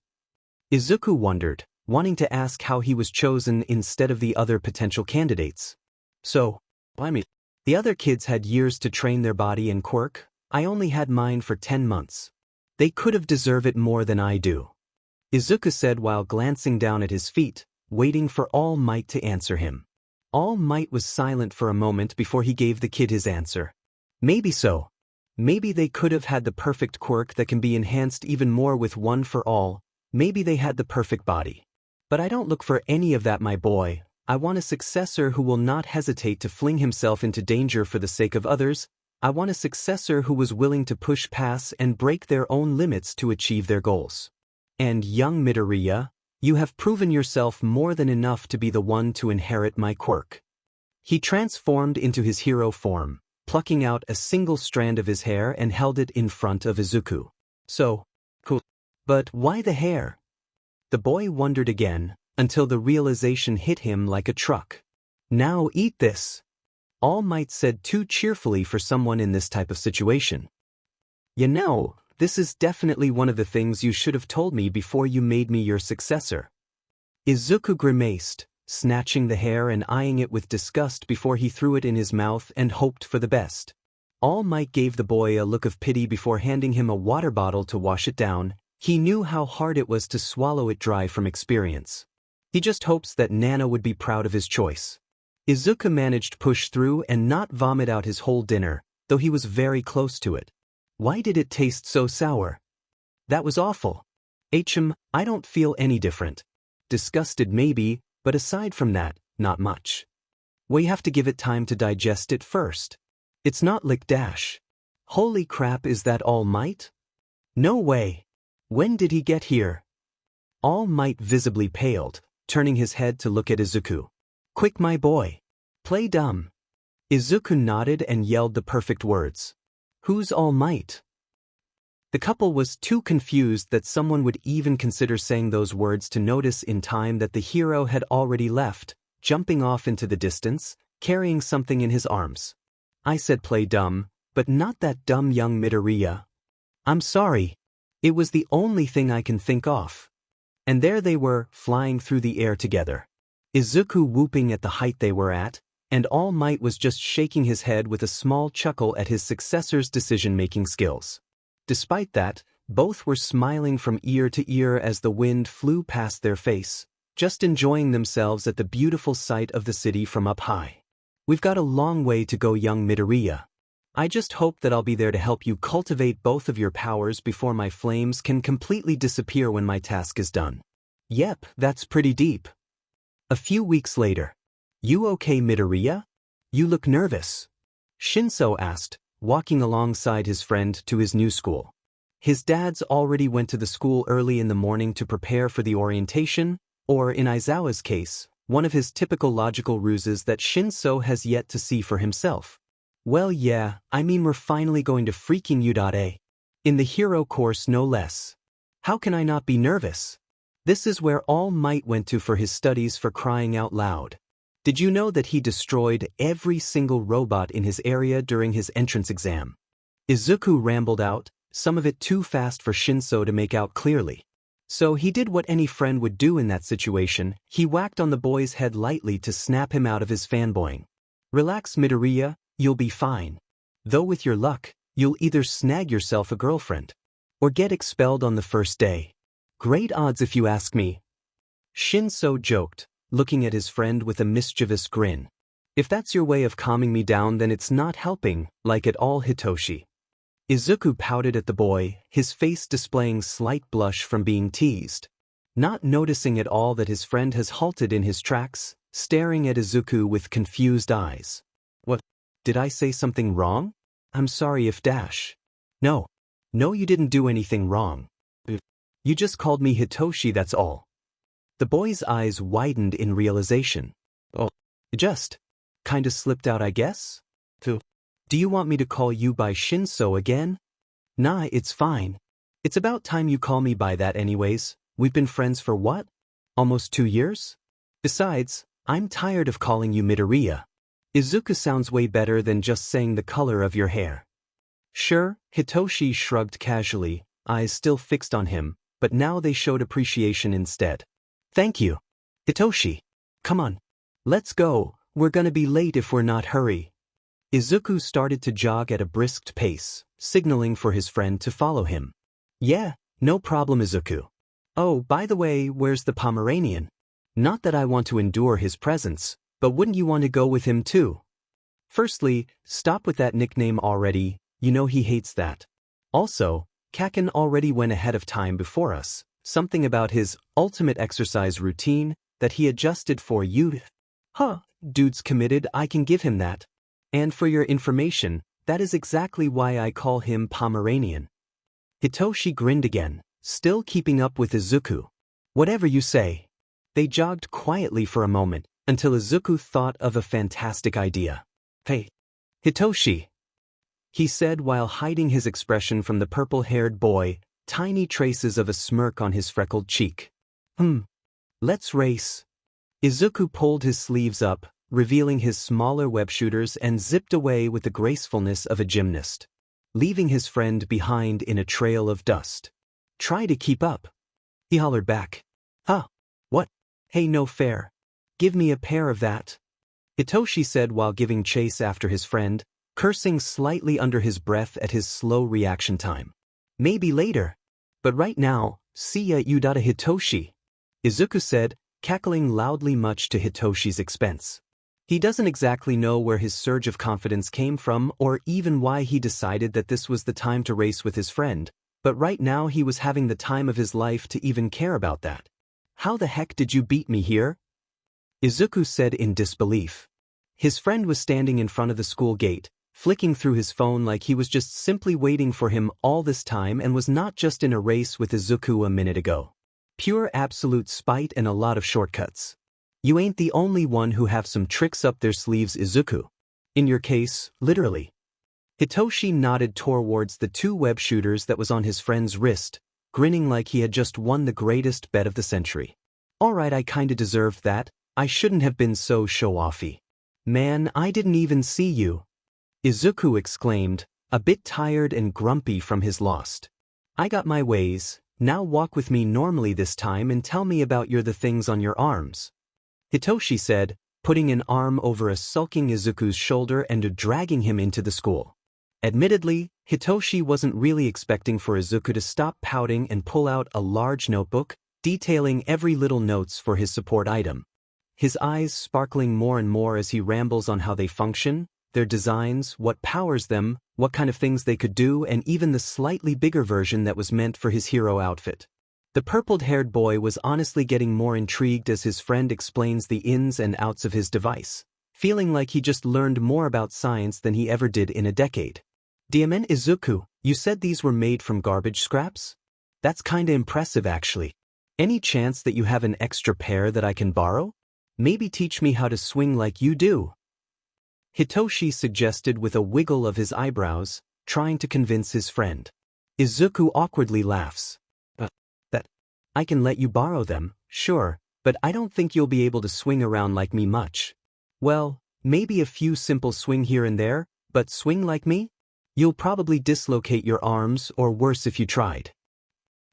Izuku wondered, wanting to ask how he was chosen instead of the other potential candidates. So, the other kids had years to train their body in quirk, I only had mine for 10 months. They could have deserved it more than I do. Izuku said while glancing down at his feet, waiting for All Might to answer him. All Might was silent for a moment before he gave the kid his answer. Maybe so. Maybe they could have had the perfect quirk that can be enhanced even more with one for all. Maybe they had the perfect body. But I don't look for any of that, my boy. I want a successor who will not hesitate to fling himself into danger for the sake of others. I want a successor who was willing to push past and break their own limits to achieve their goals. And young Midoriya, you have proven yourself more than enough to be the one to inherit my quirk. He transformed into his hero form, plucking out a single strand of his hair and held it in front of Izuku. So, cool. But why the hair? The boy wondered again, until the realization hit him like a truck. Now eat this. All Might said too cheerfully for someone in this type of situation. You know, this is definitely one of the things you should have told me before you made me your successor. Izuku grimaced, snatching the hair and eyeing it with disgust before he threw it in his mouth and hoped for the best. All Might gave the boy a look of pity before handing him a water bottle to wash it down. He knew how hard it was to swallow it dry from experience. He just hopes that Nana would be proud of his choice. Izuku managed to push through and not vomit out his whole dinner, though he was very close to it. Why did it taste so sour? That was awful. I don't feel any different. Disgusted maybe, but aside from that, not much. We have to give it time to digest it first. It's not lick dash. Holy crap, is that All Might? No way. When did he get here? All Might visibly paled, turning his head to look at Izuku. Quick, my boy. Play dumb. Izuku nodded and yelled the perfect words. Who's All Might? The couple was too confused that someone would even consider saying those words to notice in time that the hero had already left, jumping off into the distance, carrying something in his arms. I said play dumb, but not that dumb young Midoriya. I'm sorry. It was the only thing I can think of. And there they were, flying through the air together. Izuku whooping at the height they were at, and All Might was just shaking his head with a small chuckle at his successor's decision-making skills. Despite that, both were smiling from ear to ear as the wind flew past their face, just enjoying themselves at the beautiful sight of the city from up high. We've got a long way to go, young Midoriya. I just hope that I'll be there to help you cultivate both of your powers before my flames can completely disappear when my task is done. Yep, that's pretty deep. A few weeks later. You okay, Midoriya? You look nervous. Shinso asked, walking alongside his friend to his new school. His dad's already went to the school early in the morning to prepare for the orientation, or in Aizawa's case, one of his typical logical ruses that Shinso has yet to see for himself. Well yeah, I mean we're finally going to freaking U.A. In the hero course no less. How can I not be nervous? This is where All Might went to for his studies, for crying out loud. Did you know that he destroyed every single robot in his area during his entrance exam? Izuku rambled out, some of it too fast for Shinso to make out clearly. So he did what any friend would do in that situation, he whacked on the boy's head lightly to snap him out of his fanboying. Relax, Midoriya, you'll be fine. Though with your luck, you'll either snag yourself a girlfriend, or get expelled on the first day. Great odds if you ask me. Shinso joked, looking at his friend with a mischievous grin. If that's your way of calming me down, then it's not helping, like at all, Hitoshi. Izuku pouted at the boy, his face displaying slight blush from being teased. Not noticing at all that his friend has halted in his tracks, staring at Izuku with confused eyes. What? Did I say something wrong? I'm sorry if dash. No, you didn't do anything wrong. You just called me Hitoshi, that's all. The boy's eyes widened in realization. Oh, just kinda slipped out, I guess? Do you want me to call you by Shinso again? Nah, it's fine. It's about time you call me by that anyways. We've been friends for what? Almost 2 years? Besides, I'm tired of calling you Midoriya. Izuku sounds way better than just saying the color of your hair. Sure, Hitoshi shrugged casually, eyes still fixed on him, but now they showed appreciation instead. Thank you. Hitoshi. Come on. Let's go, we're gonna be late if we're not hurry. Izuku started to jog at a brisk pace, signaling for his friend to follow him. Yeah, no problem, Izuku. Oh, by the way, where's the Pomeranian? Not that I want to endure his presence, but wouldn't you want to go with him too? Firstly, stop with that nickname already, you know he hates that. Also, Kacchan already went ahead of time before us. Something about his ultimate exercise routine that he adjusted for you. Huh, dude's committed, I can give him that. And for your information, that is exactly why I call him Pomeranian. Hitoshi grinned again, still keeping up with Izuku. Whatever you say. They jogged quietly for a moment, until Izuku thought of a fantastic idea. Hey, Hitoshi, he said while hiding his expression from the purple-haired boy, tiny traces of a smirk on his freckled cheek. Let's race. Izuku pulled his sleeves up, revealing his smaller web shooters, and zipped away with the gracefulness of a gymnast, leaving his friend behind in a trail of dust. Try to keep up. He hollered back. Huh? What? Hey, no fair. Give me a pair of that. Hitoshi said while giving chase after his friend, cursing slightly under his breath at his slow reaction time. Maybe later. But right now, see ya, you Hitoshi. Izuku said, cackling loudly much to Hitoshi's expense. He doesn't exactly know where his surge of confidence came from or even why he decided that this was the time to race with his friend, but right now he was having the time of his life to even care about that. How the heck did you beat me here? Izuku said in disbelief. His friend was standing in front of the school gate, flicking through his phone like he was just simply waiting for him all this time and was not just in a race with Izuku a minute ago. Pure absolute spite and a lot of shortcuts. You ain't the only one who have some tricks up their sleeves, Izuku. In your case, literally. Hitoshi nodded towards the two web shooters that was on his friend's wrist, grinning like he had just won the greatest bet of the century. Alright, I kinda deserved that. I shouldn't have been so show-offy. Man, I didn't even see you. Izuku exclaimed, a bit tired and grumpy from his loss. I got my ways, now walk with me normally this time and tell me about the things on your arms. Hitoshi said, putting an arm over a sulking Izuku's shoulder and dragging him into the school. Admittedly, Hitoshi wasn't really expecting for Izuku to stop pouting and pull out a large notebook, detailing every little notes for his support item. His eyes sparkling more and more as he rambles on how they function, their designs, what powers them, what kind of things they could do, and even the slightly bigger version that was meant for his hero outfit. The purpled-haired boy was honestly getting more intrigued as his friend explains the ins and outs of his device, feeling like he just learned more about science than he ever did in a decade. Diamen Izuku, you said these were made from garbage scraps? That's kinda impressive actually. Any chance that you have an extra pair that I can borrow? Maybe teach me how to swing like you do. Hitoshi suggested with a wiggle of his eyebrows, trying to convince his friend. Izuku awkwardly laughs. That I can let you borrow them, sure, but I don't think you'll be able to swing around like me much. Well, maybe a few simple swing here and there, but swing like me? You'll probably dislocate your arms or worse if you tried.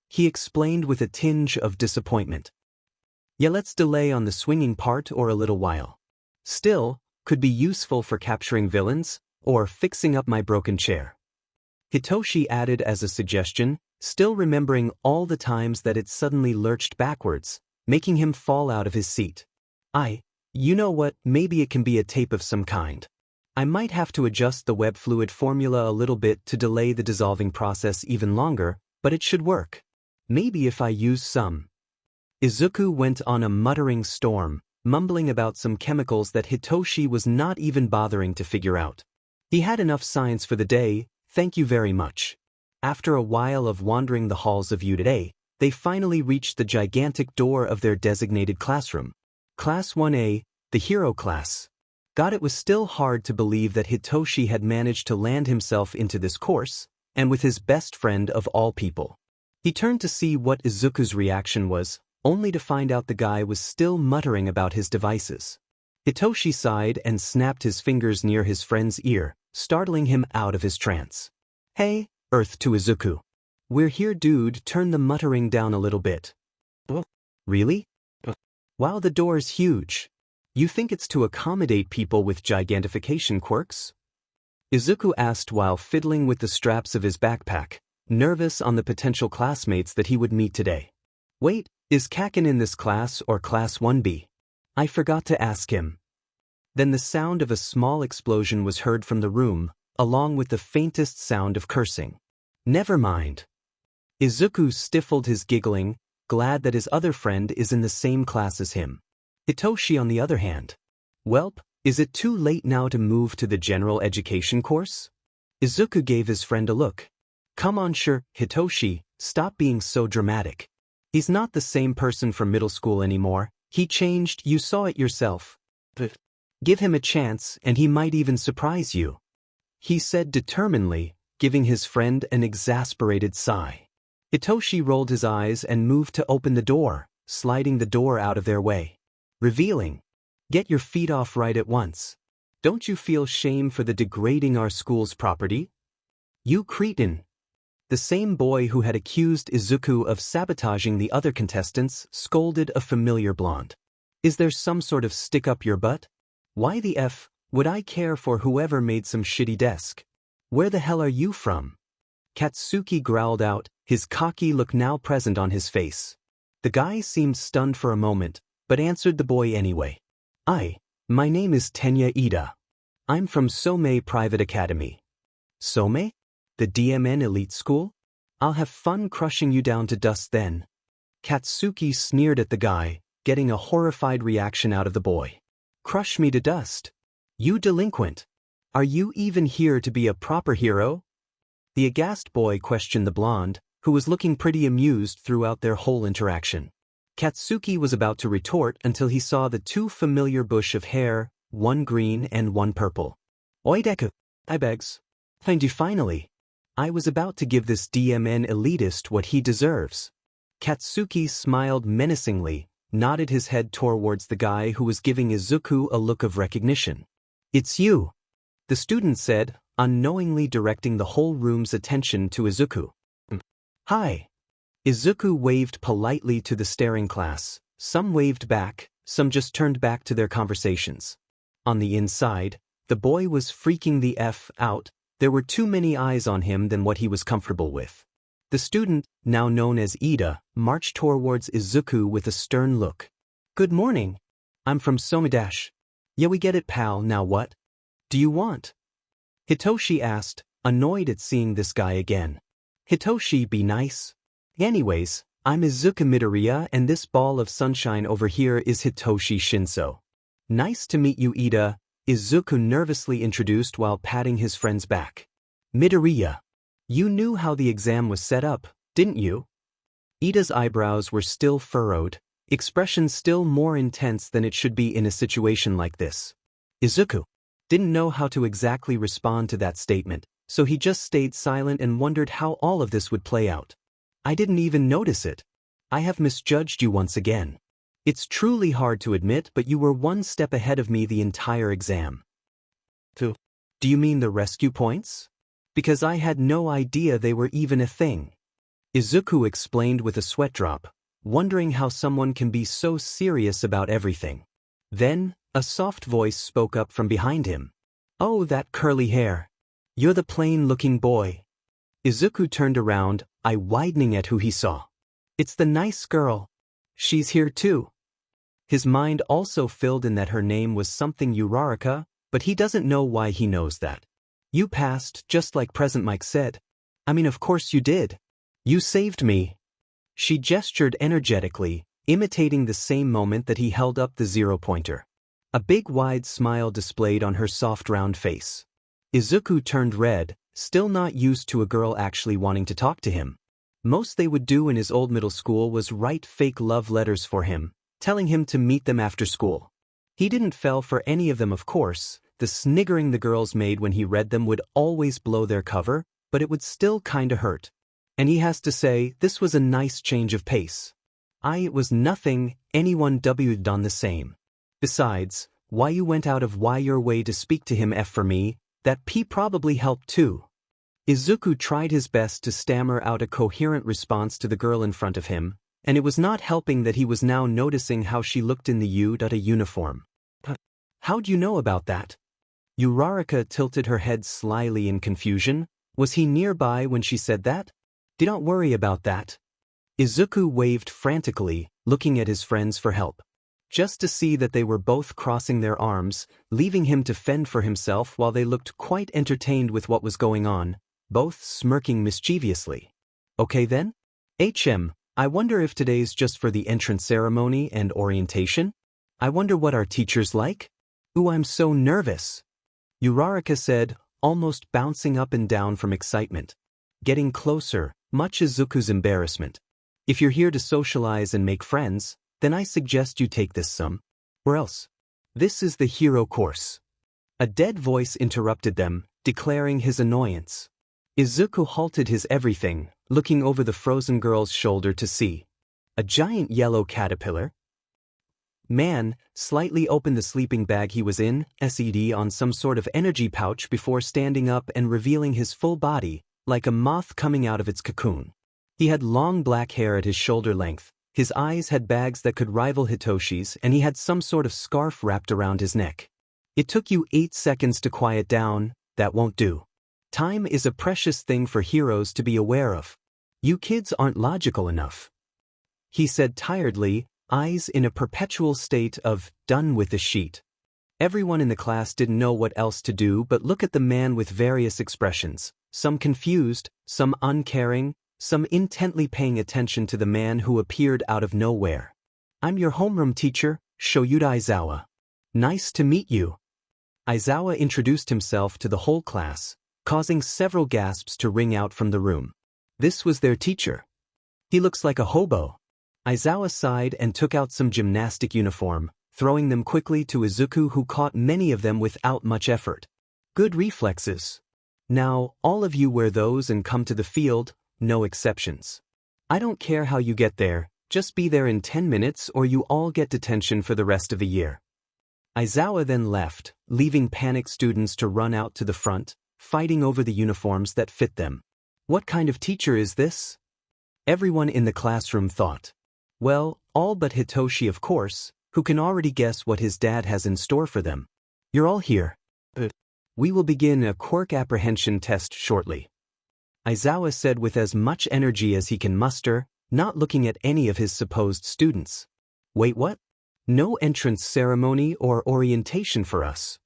He explained with a tinge of disappointment. Yeah, let's delay on the swinging part or a little while. Still, could be useful for capturing villains, or fixing up my broken chair. Hitoshi added as a suggestion, still remembering all the times that it suddenly lurched backwards, making him fall out of his seat. You know what, maybe it can be a tape of some kind. I might have to adjust the web fluid formula a little bit to delay the dissolving process even longer, but it should work. Maybe if I use some. Izuku went on a muttering storm, mumbling about some chemicals that Hitoshi was not even bothering to figure out. He had enough science for the day, thank you very much. After a while of wandering the halls of today, they finally reached the gigantic door of their designated classroom. Class 1A, the hero class. God, it was still hard to believe that Hitoshi had managed to land himself into this course, and with his best friend of all people. He turned to see what Izuku's reaction was, only to find out the guy was still muttering about his devices. Hitoshi sighed and snapped his fingers near his friend's ear, startling him out of his trance. Hey, Earth to Izuku. We're here, dude, turn the muttering down a little bit. Really? Wow, the door's huge. You think it's to accommodate people with gigantification quirks? Izuku asked while fiddling with the straps of his backpack, nervous on the potential classmates that he would meet today. Wait, is Kacchan in this class or Class 1B? I forgot to ask him. Then the sound of a small explosion was heard from the room, along with the faintest sound of cursing. Never mind. Izuku stifled his giggling, glad that his other friend is in the same class as him. Hitoshi on the other hand. Welp, is it too late now to move to the general education course? Izuku gave his friend a look. Come on, sure, Hitoshi, stop being so dramatic. He's not the same person from middle school anymore, he changed, you saw it yourself. But give him a chance and he might even surprise you. He said determinedly, giving his friend an exasperated sigh. Hitoshi rolled his eyes and moved to open the door, sliding the door out of their way. Revealing. Get your feet off right at once. Don't you feel shame for the degrading our school's property? You cretin. The same boy who had accused Izuku of sabotaging the other contestants scolded a familiar blonde. Is there some sort of stick up your butt? Why the F would I care for whoever made some shitty desk? Where the hell are you from? Katsuki growled out, his cocky look now present on his face. The guy seemed stunned for a moment, but answered the boy anyway. My name is Tenya Ida. I'm from Somei Private Academy. Somei? The DMN elite school? I'll have fun crushing you down to dust then. Katsuki sneered at the guy, getting a horrified reaction out of the boy. Crush me to dust? You delinquent. Are you even here to be a proper hero? The aghast boy questioned the blonde, who was looking pretty amused throughout their whole interaction. Katsuki was about to retort until he saw the two familiar bush of hair, one green and one purple. Oi Deku, I begs. Find you finally. I was about to give this DMN elitist what he deserves. Katsuki smiled menacingly, nodded his head towards the guy who was giving Izuku a look of recognition. It's you, the student said, unknowingly directing the whole room's attention to Izuku. Hi. Izuku waved politely to the staring class. Some waved back, some just turned back to their conversations. On the inside, the boy was freaking the F out. There were too many eyes on him than what he was comfortable with. The student, now known as Ida, marched towards Izuku with a stern look. Good morning. I'm from Somidash. Yeah, we get it, pal, now what? Do you want? Hitoshi asked, annoyed at seeing this guy again. Hitoshi, be nice. Anyways, I'm Izuku Midoriya and this ball of sunshine over here is Hitoshi Shinso. Nice to meet you, Ida, Izuku nervously introduced while patting his friend's back. Midoriya. You knew how the exam was set up, didn't you? Ida's eyebrows were still furrowed, expression still more intense than it should be in a situation like this. Izuku didn't know how to exactly respond to that statement, so he just stayed silent and wondered how all of this would play out. I didn't even notice it. I have misjudged you once again. It's truly hard to admit, but you were one step ahead of me the entire exam. Do you mean the rescue points? Because I had no idea they were even a thing. Izuku explained with a sweat drop, wondering how someone can be so serious about everything. Then, a soft voice spoke up from behind him. Oh, that curly hair. You're the plain-looking boy. Izuku turned around, eye widening at who he saw. It's the nice girl. She's here too. His mind also filled in that her name was something Uraraka, but he doesn't know why he knows that. You passed, just like Present Mike said. I mean, of course you did. You saved me. She gestured energetically, imitating the same moment that he held up the zero-pointer. A big wide smile displayed on her soft round face. Izuku turned red, still not used to a girl actually wanting to talk to him. Most they would do in his old middle school was write fake love letters for him, telling him to meet them after school. He didn't fall for any of them, of course. The sniggering the girls made when he read them would always blow their cover, but it would still kinda hurt. And he has to say, this was a nice change of pace. It was nothing, anyone w'd done the same. Besides, why you went out of your way to speak to him for me, that P probably helped too. Izuku tried his best to stammer out a coherent response to the girl in front of him, and it was not helping that he was now noticing how she looked in the uniform. How'd you know about that? Uraraka tilted her head slyly in confusion. Was he nearby when she said that? Do not worry about that. Izuku waved frantically, looking at his friends for help. Just to see that they were both crossing their arms, leaving him to fend for himself while they looked quite entertained with what was going on, both smirking mischievously. Okay then? I wonder if today's just for the entrance ceremony and orientation? I wonder what our teacher's like? Ooh, I'm so nervous. Uraraka said, almost bouncing up and down from excitement. Getting closer, much Izuku's embarrassment. If you're here to socialize and make friends, then I suggest you take this some. Or else. This is the hero course. A dead voice interrupted them, declaring his annoyance. Izuku halted his everything, looking over the frozen girl's shoulder to see. A giant yellow caterpillar. Man slightly opened the sleeping bag he was in, SED on some sort of energy pouch before standing up and revealing his full body, like a moth coming out of its cocoon. He had long black hair at his shoulder length, his eyes had bags that could rival Hitoshi's, and he had some sort of scarf wrapped around his neck. It took you 8 seconds to quiet down, that won't do. Time is a precious thing for heroes to be aware of. You kids aren't logical enough. He said tiredly, eyes in a perpetual state of, done with the sheet. Everyone in the class didn't know what else to do but look at the man with various expressions, some confused, some uncaring, some intently paying attention to the man who appeared out of nowhere. I'm your homeroom teacher, Shoyuda Aizawa. Nice to meet you. Aizawa introduced himself to the whole class, causing several gasps to ring out from the room. This was their teacher. He looks like a hobo. Aizawa sighed and took out some gymnastic uniform, throwing them quickly to Izuku, who caught many of them without much effort. Good reflexes. Now, all of you wear those and come to the field, no exceptions. I don't care how you get there, just be there in 10 minutes or you all get detention for the rest of the year. Aizawa then left, leaving panicked students to run out to the front, fighting over the uniforms that fit them. What kind of teacher is this? Everyone in the classroom thought. Well, all but Hitoshi, of course, who can already guess what his dad has in store for them. You're all here. We will begin a quirk apprehension test shortly. Aizawa said with as much energy as he can muster, not looking at any of his supposed students. Wait, what? No entrance ceremony or orientation for us.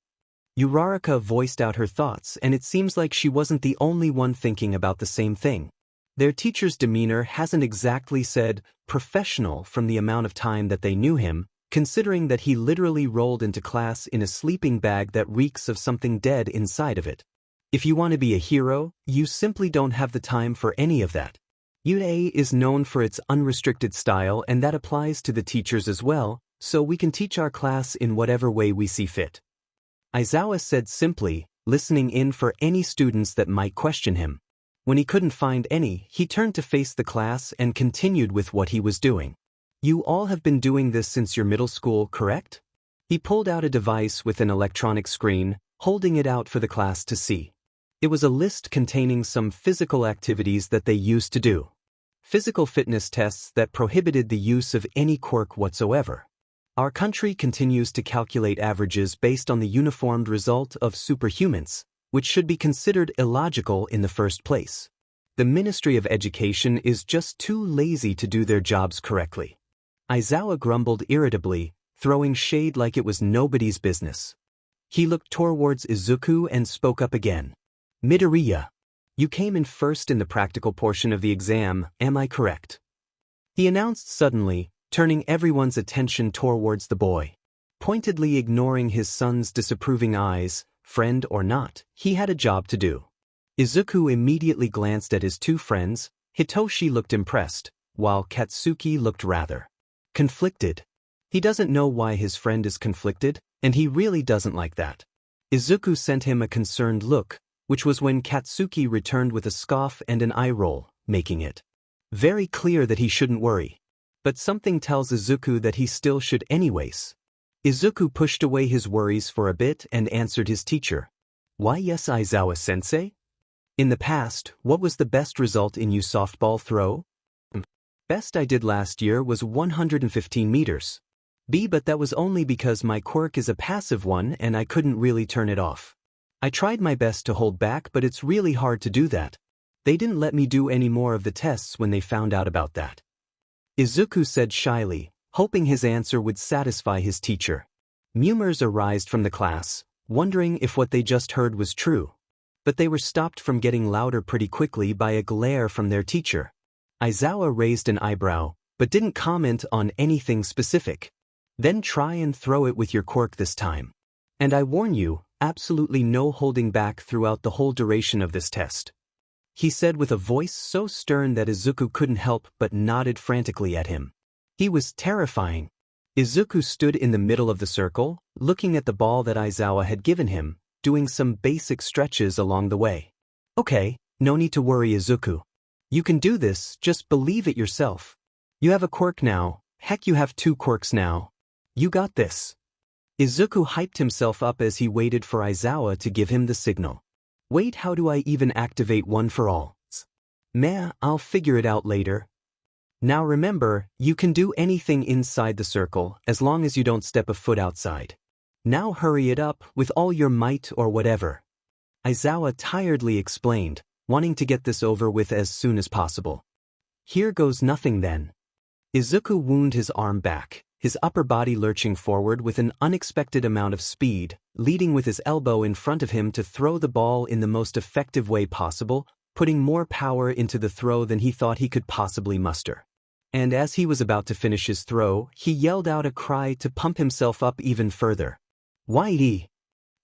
Uraraka voiced out her thoughts, and it seems like she wasn't the only one thinking about the same thing. Their teacher's demeanor hasn't exactly said professional from the amount of time that they knew him, considering that he literally rolled into class in a sleeping bag that reeks of something dead inside of it. If you want to be a hero, you simply don't have the time for any of that. UA is known for its unrestricted style, and that applies to the teachers as well, so we can teach our class in whatever way we see fit. Aizawa said simply, listening in for any students that might question him. When he couldn't find any, he turned to face the class and continued with what he was doing. You all have been doing this since your middle school, correct? He pulled out a device with an electronic screen, holding it out for the class to see. It was a list containing some physical activities that they used to do. Physical fitness tests that prohibited the use of any quirk whatsoever. Our country continues to calculate averages based on the uniformed result of superhumans, which should be considered illogical in the first place. The Ministry of Education is just too lazy to do their jobs correctly. Aizawa grumbled irritably, throwing shade like it was nobody's business. He looked towards Izuku and spoke up again. Midoriya, you came in first in the practical portion of the exam, am I correct? He announced suddenly, turning everyone's attention towards the boy. Pointedly ignoring his son's disapproving eyes, friend or not, he had a job to do. Izuku immediately glanced at his two friends. Hitoshi looked impressed, while Katsuki looked rather conflicted. He doesn't know why his friend is conflicted, and he really doesn't like that. Izuku sent him a concerned look, which was when Katsuki returned with a scoff and an eye roll, making it very clear that he shouldn't worry. But something tells Izuku that he still should anyways. Izuku pushed away his worries for a bit and answered his teacher. Why yes, Aizawa-sensei? In the past, what was the best result in you softball throw? Best I did last year was 115 meters. But that was only because my quirk is a passive one and I couldn't really turn it off. I tried my best to hold back, but it's really hard to do that. They didn't let me do any more of the tests when they found out about that. Izuku said shyly, hoping his answer would satisfy his teacher. Murmurs arose from the class, wondering if what they just heard was true. But they were stopped from getting louder pretty quickly by a glare from their teacher. Aizawa raised an eyebrow, but didn't comment on anything specific. Then try and throw it with your quirk this time. And I warn you, absolutely no holding back throughout the whole duration of this test. He said with a voice so stern that Izuku couldn't help but nodded frantically at him. He was terrifying. Izuku stood in the middle of the circle, looking at the ball that Aizawa had given him, doing some basic stretches along the way. Okay, no need to worry, Izuku. You can do this, just believe it yourself. You have a quirk now, heck you have two quirks now. You got this. Izuku hyped himself up as he waited for Aizawa to give him the signal. Wait, how do I even activate one for all? Meh, I'll figure it out later. Now remember, you can do anything inside the circle as long as you don't step a foot outside. Now hurry it up with all your might or whatever. Aizawa tiredly explained, wanting to get this over with as soon as possible. Here goes nothing then. Izuku wound his arm back, his upper body lurching forward with an unexpected amount of speed, leading with his elbow in front of him to throw the ball in the most effective way possible, putting more power into the throw than he thought he could possibly muster. And as he was about to finish his throw, he yelled out a cry to pump himself up even further. Whitey!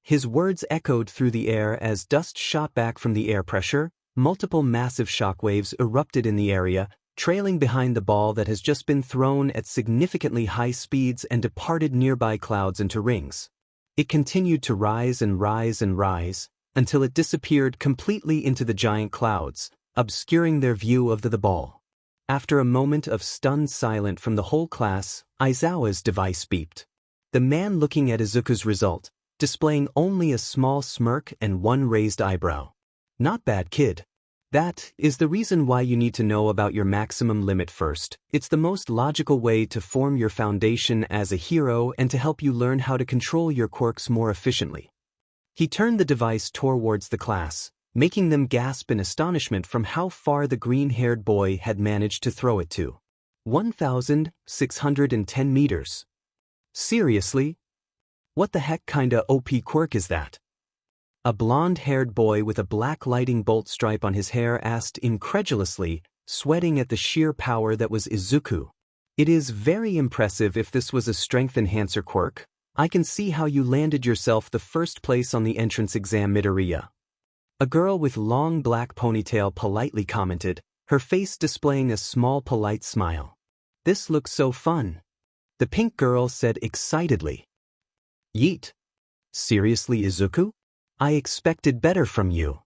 His words echoed through the air as dust shot back from the air pressure. Multiple massive shockwaves erupted in the area, trailing behind the ball that has just been thrown at significantly high speeds and departed nearby clouds into rings. It continued to rise and rise and rise, until it disappeared completely into the giant clouds, obscuring their view of the ball. After a moment of stunned silence from the whole class, Aizawa's device beeped. The man looking at Izuku's result, displaying only a small smirk and one raised eyebrow. Not bad, kid. That is the reason why you need to know about your maximum limit first. It's the most logical way to form your foundation as a hero and to help you learn how to control your quirks more efficiently. He turned the device towards the class, making them gasp in astonishment from how far the green-haired boy had managed to throw it to. 1,610 meters. Seriously? What the heck kinda OP quirk is that? A blonde-haired boy with a black lightning bolt stripe on his hair asked incredulously, sweating at the sheer power that was Izuku. It is very impressive if this was a strength enhancer quirk. I can see how you landed yourself the first place on the entrance exam, Midoriya. A girl with long black ponytail politely commented, her face displaying a small polite smile. This looks so fun. The pink girl said excitedly. Yeet. Seriously, Izuku? I expected better from you.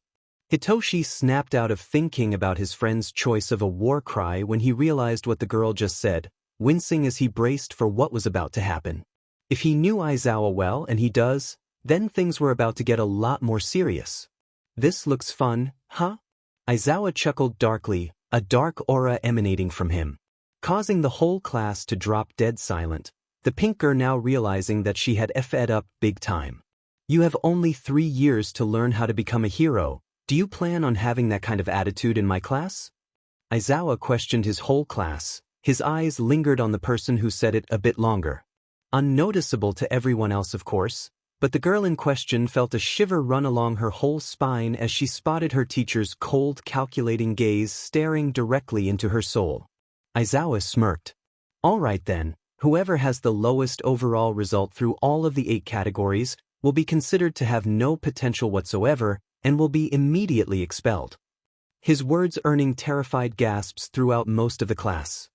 Hitoshi snapped out of thinking about his friend's choice of a war cry when he realized what the girl just said, wincing as he braced for what was about to happen. If he knew Aizawa well, and he does, then things were about to get a lot more serious. This looks fun, huh? Aizawa chuckled darkly, a dark aura emanating from him, causing the whole class to drop dead silent, the pink girl now realizing that she had effed up big time. You have only 3 years to learn how to become a hero. Do you plan on having that kind of attitude in my class? Aizawa questioned his whole class. His eyes lingered on the person who said it a bit longer. Unnoticeable to everyone else, of course, but the girl in question felt a shiver run along her whole spine as she spotted her teacher's cold, calculating gaze staring directly into her soul. Aizawa smirked. All right then, whoever has the lowest overall result through all of the 8 categories will be considered to have no potential whatsoever and will be immediately expelled. His words earning terrified gasps throughout most of the class.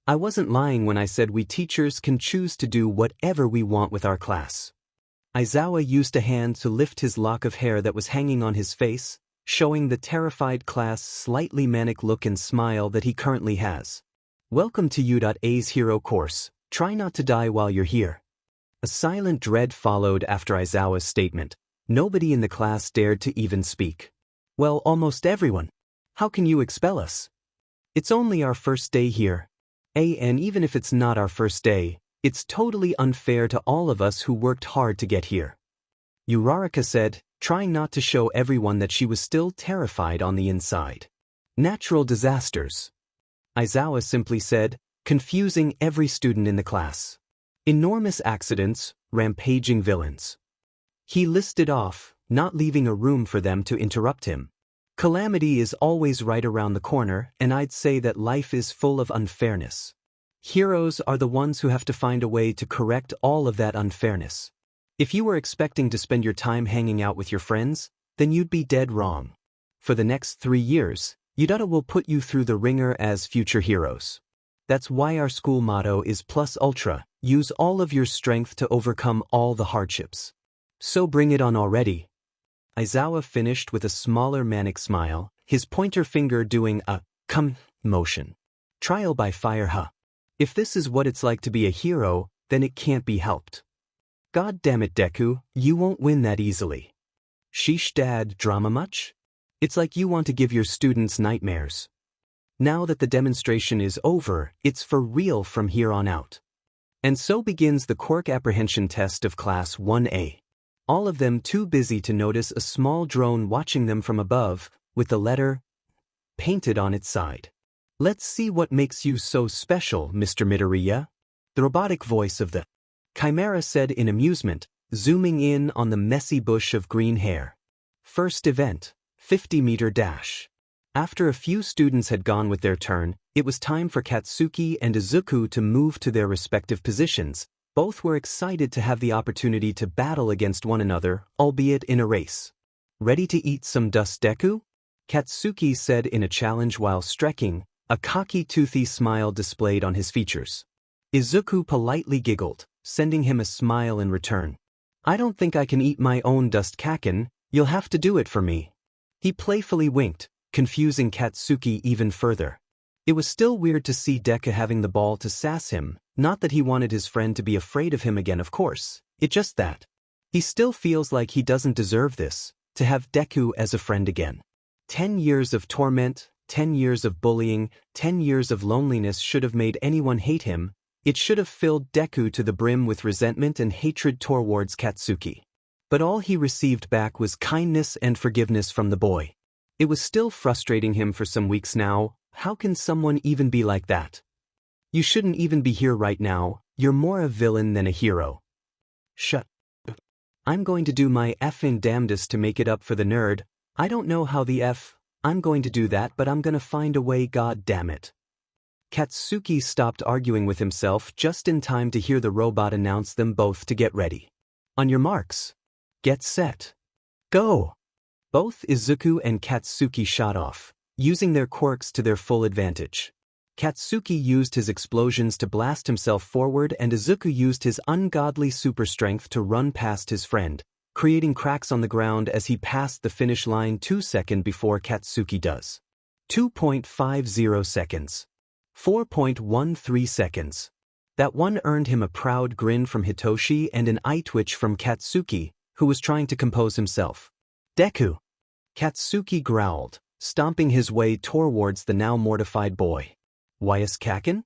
I wasn't lying when I said we teachers can choose to do whatever we want with our class. Aizawa used a hand to lift his lock of hair that was hanging on his face, showing the terrified class slightly manic look and smile that he currently has. Welcome to U.A's hero course. Try not to die while you're here. A silent dread followed after Aizawa's statement. Nobody in the class dared to even speak. Well, almost everyone. How can you expel us? It's only our first day here. And even if it's not our first day, it's totally unfair to all of us who worked hard to get here. Uraraka said, trying not to show everyone that she was still terrified on the inside. Natural disasters. Aizawa simply said, confusing every student in the class. Enormous accidents, rampaging villains. He listed off, not leaving a room for them to interrupt him. Calamity is always right around the corner, and I'd say that life is full of unfairness. Heroes are the ones who have to find a way to correct all of that unfairness. If you were expecting to spend your time hanging out with your friends, then you'd be dead wrong. For the next 3 years, U.A will put you through the ringer as future heroes. That's why our school motto is Plus Ultra. Use all of your strength to overcome all the hardships. So bring it on already. Aizawa finished with a smaller manic smile, his pointer finger doing a come motion. Trial by fire, huh? If this is what it's like to be a hero, then it can't be helped. God damn it, Deku, you won't win that easily. Sheesh, dad, drama much? It's like you want to give your students nightmares. Now that the demonstration is over, it's for real from here on out. And so begins the quirk apprehension test of Class 1A. All of them too busy to notice a small drone watching them from above, with the letter painted on its side. Let's see what makes you so special, Mr. Midoriya. The robotic voice of the Chimera said in amusement, zooming in on the messy bush of green hair. First event, 50-meter dash. After a few students had gone with their turn, it was time for Katsuki and Izuku to move to their respective positions. Both were excited to have the opportunity to battle against one another, albeit in a race. Ready to eat some dust, Deku? Katsuki said in a challenge while stretching, a cocky toothy smile displayed on his features. Izuku politely giggled, sending him a smile in return. I don't think I can eat my own dust, Kacchan, you'll have to do it for me. He playfully winked, confusing Katsuki even further. It was still weird to see Deku having the ball to sass him, not that he wanted his friend to be afraid of him again, of course, it's just that he still feels like he doesn't deserve this, to have Deku as a friend again. 10 years of torment, 10 years of bullying, 10 years of loneliness should have made anyone hate him. It should have filled Deku to the brim with resentment and hatred towards Katsuki. But all he received back was kindness and forgiveness from the boy. It was still frustrating him for some weeks now. How can someone even be like that? You shouldn't even be here right now, you're more a villain than a hero. Shut up. I'm going to do my effing damnedest to make it up for the nerd. I don't know how the F I'm going to do that, but I'm gonna find a way, god damn it. Katsuki stopped arguing with himself just in time to hear the robot announce them both to get ready. On your marks. Get set. Go! Both Izuku and Katsuki shot off, using their quirks to their full advantage. Katsuki used his explosions to blast himself forward, and Izuku used his ungodly super strength to run past his friend, creating cracks on the ground as he passed the finish line 2 seconds before Katsuki does. 2.50 seconds. 4.13 seconds. That one earned him a proud grin from Hitoshi and an eye twitch from Katsuki, who was trying to compose himself. Deku! Katsuki growled, stomping his way towards the now mortified boy. Why is Kacchan?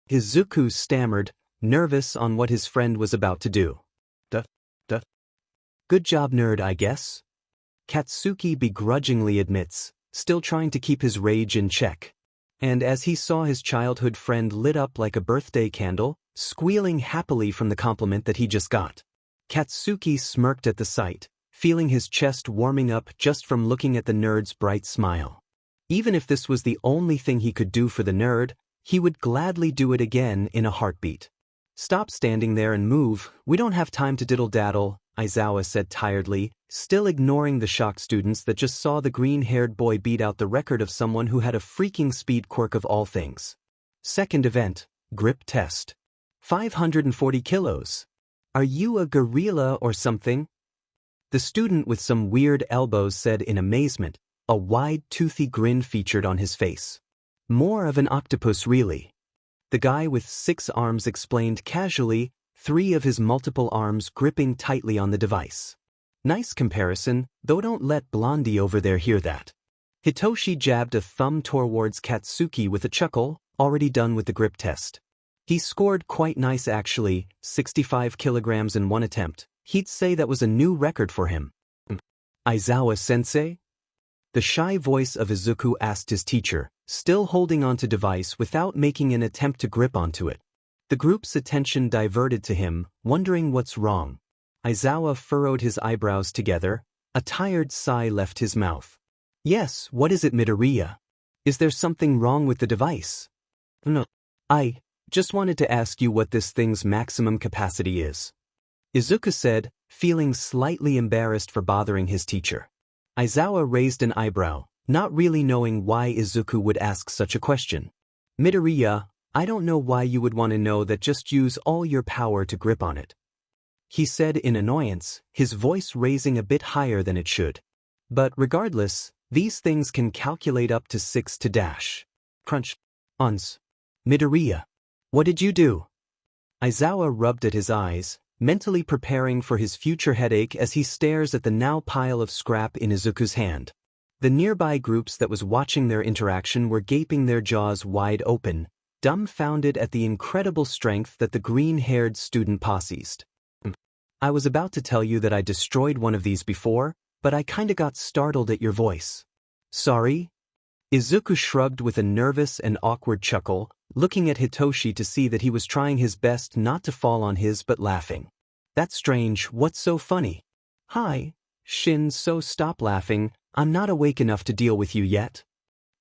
Izuku stammered, nervous on what his friend was about to do. Duh. Good job, nerd, I guess. Katsuki begrudgingly admits, still trying to keep his rage in check. And as he saw his childhood friend lit up like a birthday candle, squealing happily from the compliment that he just got, Katsuki smirked at the sight, feeling his chest warming up just from looking at the nerd's bright smile. Even if this was the only thing he could do for the nerd, he would gladly do it again in a heartbeat. Stop standing there and move, we don't have time to diddle-daddle, Aizawa said tiredly, still ignoring the shocked students that just saw the green-haired boy beat out the record of someone who had a freaking speed quirk of all things. Second event, grip test. 540 kilos. Are you a gorilla or something? The student with some weird elbows said in amazement, a wide toothy grin featured on his face. More of an octopus really. The guy with 6 arms explained casually, 3 of his multiple arms gripping tightly on the device. Nice comparison, though don't let Blondie over there hear that. Hitoshi jabbed a thumb towards Katsuki with a chuckle, already done with the grip test. He scored quite nice actually, 65 kilograms in one attempt. He'd say that was a new record for him. Aizawa-sensei? The shy voice of Izuku asked his teacher, still holding onto device without making an attempt to grip onto it. The group's attention diverted to him, wondering what's wrong. Aizawa furrowed his eyebrows together, a tired sigh left his mouth. Yes, what is it, Midoriya? Is there something wrong with the device? No. I just wanted to ask you what this thing's maximum capacity is. Izuku said, feeling slightly embarrassed for bothering his teacher. Aizawa raised an eyebrow, not really knowing why Izuku would ask such a question. Midoriya, I don't know why you would want to know that, just use all your power to grip on it. He said in annoyance, his voice raising a bit higher than it should. But regardless, these things can calculate up to 6 to dash. Crunch. Ons. Midoriya. What did you do? Aizawa rubbed at his eyes, mentally preparing for his future headache as he stares at the now pile of scrap in Izuku's hand. The nearby groups that was watching their interaction were gaping their jaws wide open, dumbfounded at the incredible strength that the green-haired student possessed. I was about to tell you that I destroyed one of these before, but I kinda got startled at your voice. Sorry? Izuku shrugged with a nervous and awkward chuckle, looking at Hitoshi to see that he was trying his best not to fall on his but laughing. That's strange, what's so funny? Hi, Shin, so stop laughing, I'm not awake enough to deal with you yet.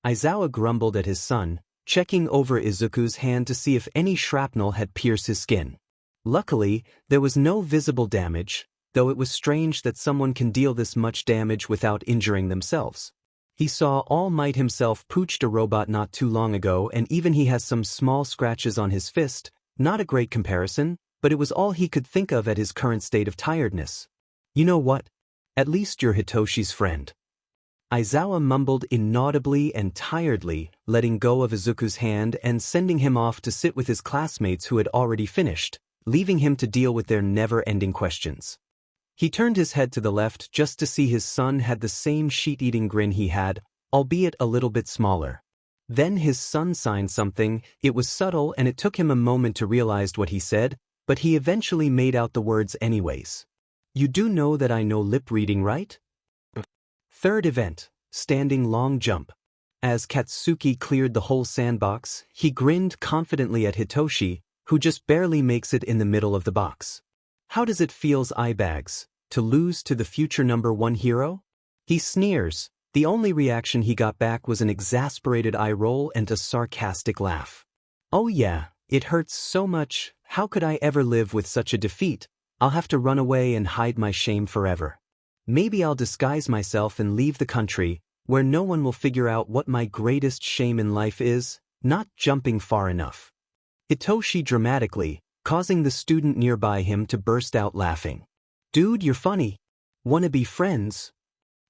Aizawa grumbled at his son, checking over Izuku's hand to see if any shrapnel had pierced his skin. Luckily, there was no visible damage, though it was strange that someone can deal this much damage without injuring themselves. He saw All Might himself pooched a robot not too long ago, and even he has some small scratches on his fist. Not a great comparison, but it was all he could think of at his current state of tiredness. You know what? At least you're Hitoshi's friend. Aizawa mumbled inaudibly and tiredly, letting go of Izuku's hand and sending him off to sit with his classmates who had already finished, leaving him to deal with their never-ending questions. He turned his head to the left just to see his son had the same sheet-eating grin he had, albeit a little bit smaller. Then his son signed something. It was subtle and it took him a moment to realize what he said, but he eventually made out the words anyways. You do know that I know lip reading, right? Third event, standing long jump. As Katsuki cleared the whole sandbox, he grinned confidently at Hitoshi, who just barely makes it in the middle of the box. How does it feels, eyebags, to lose to the future #1 hero? He sneers. The only reaction he got back was an exasperated eye roll and a sarcastic laugh. Oh yeah, it hurts so much. How could I ever live with such a defeat? I'll have to run away and hide my shame forever. Maybe I'll disguise myself and leave the country, where no one will figure out what my greatest shame in life is, not jumping far enough. Hitoshi dramatically, causing the student nearby him to burst out laughing. Dude, you're funny. Wanna be friends?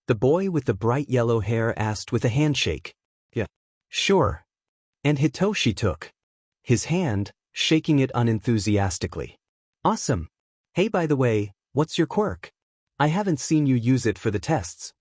The boy with the bright yellow hair asked with a handshake. Yeah. Sure. And Hitoshi took his hand, shaking it unenthusiastically. Awesome. Hey, by the way, what's your quirk? I haven't seen you use it for the tests.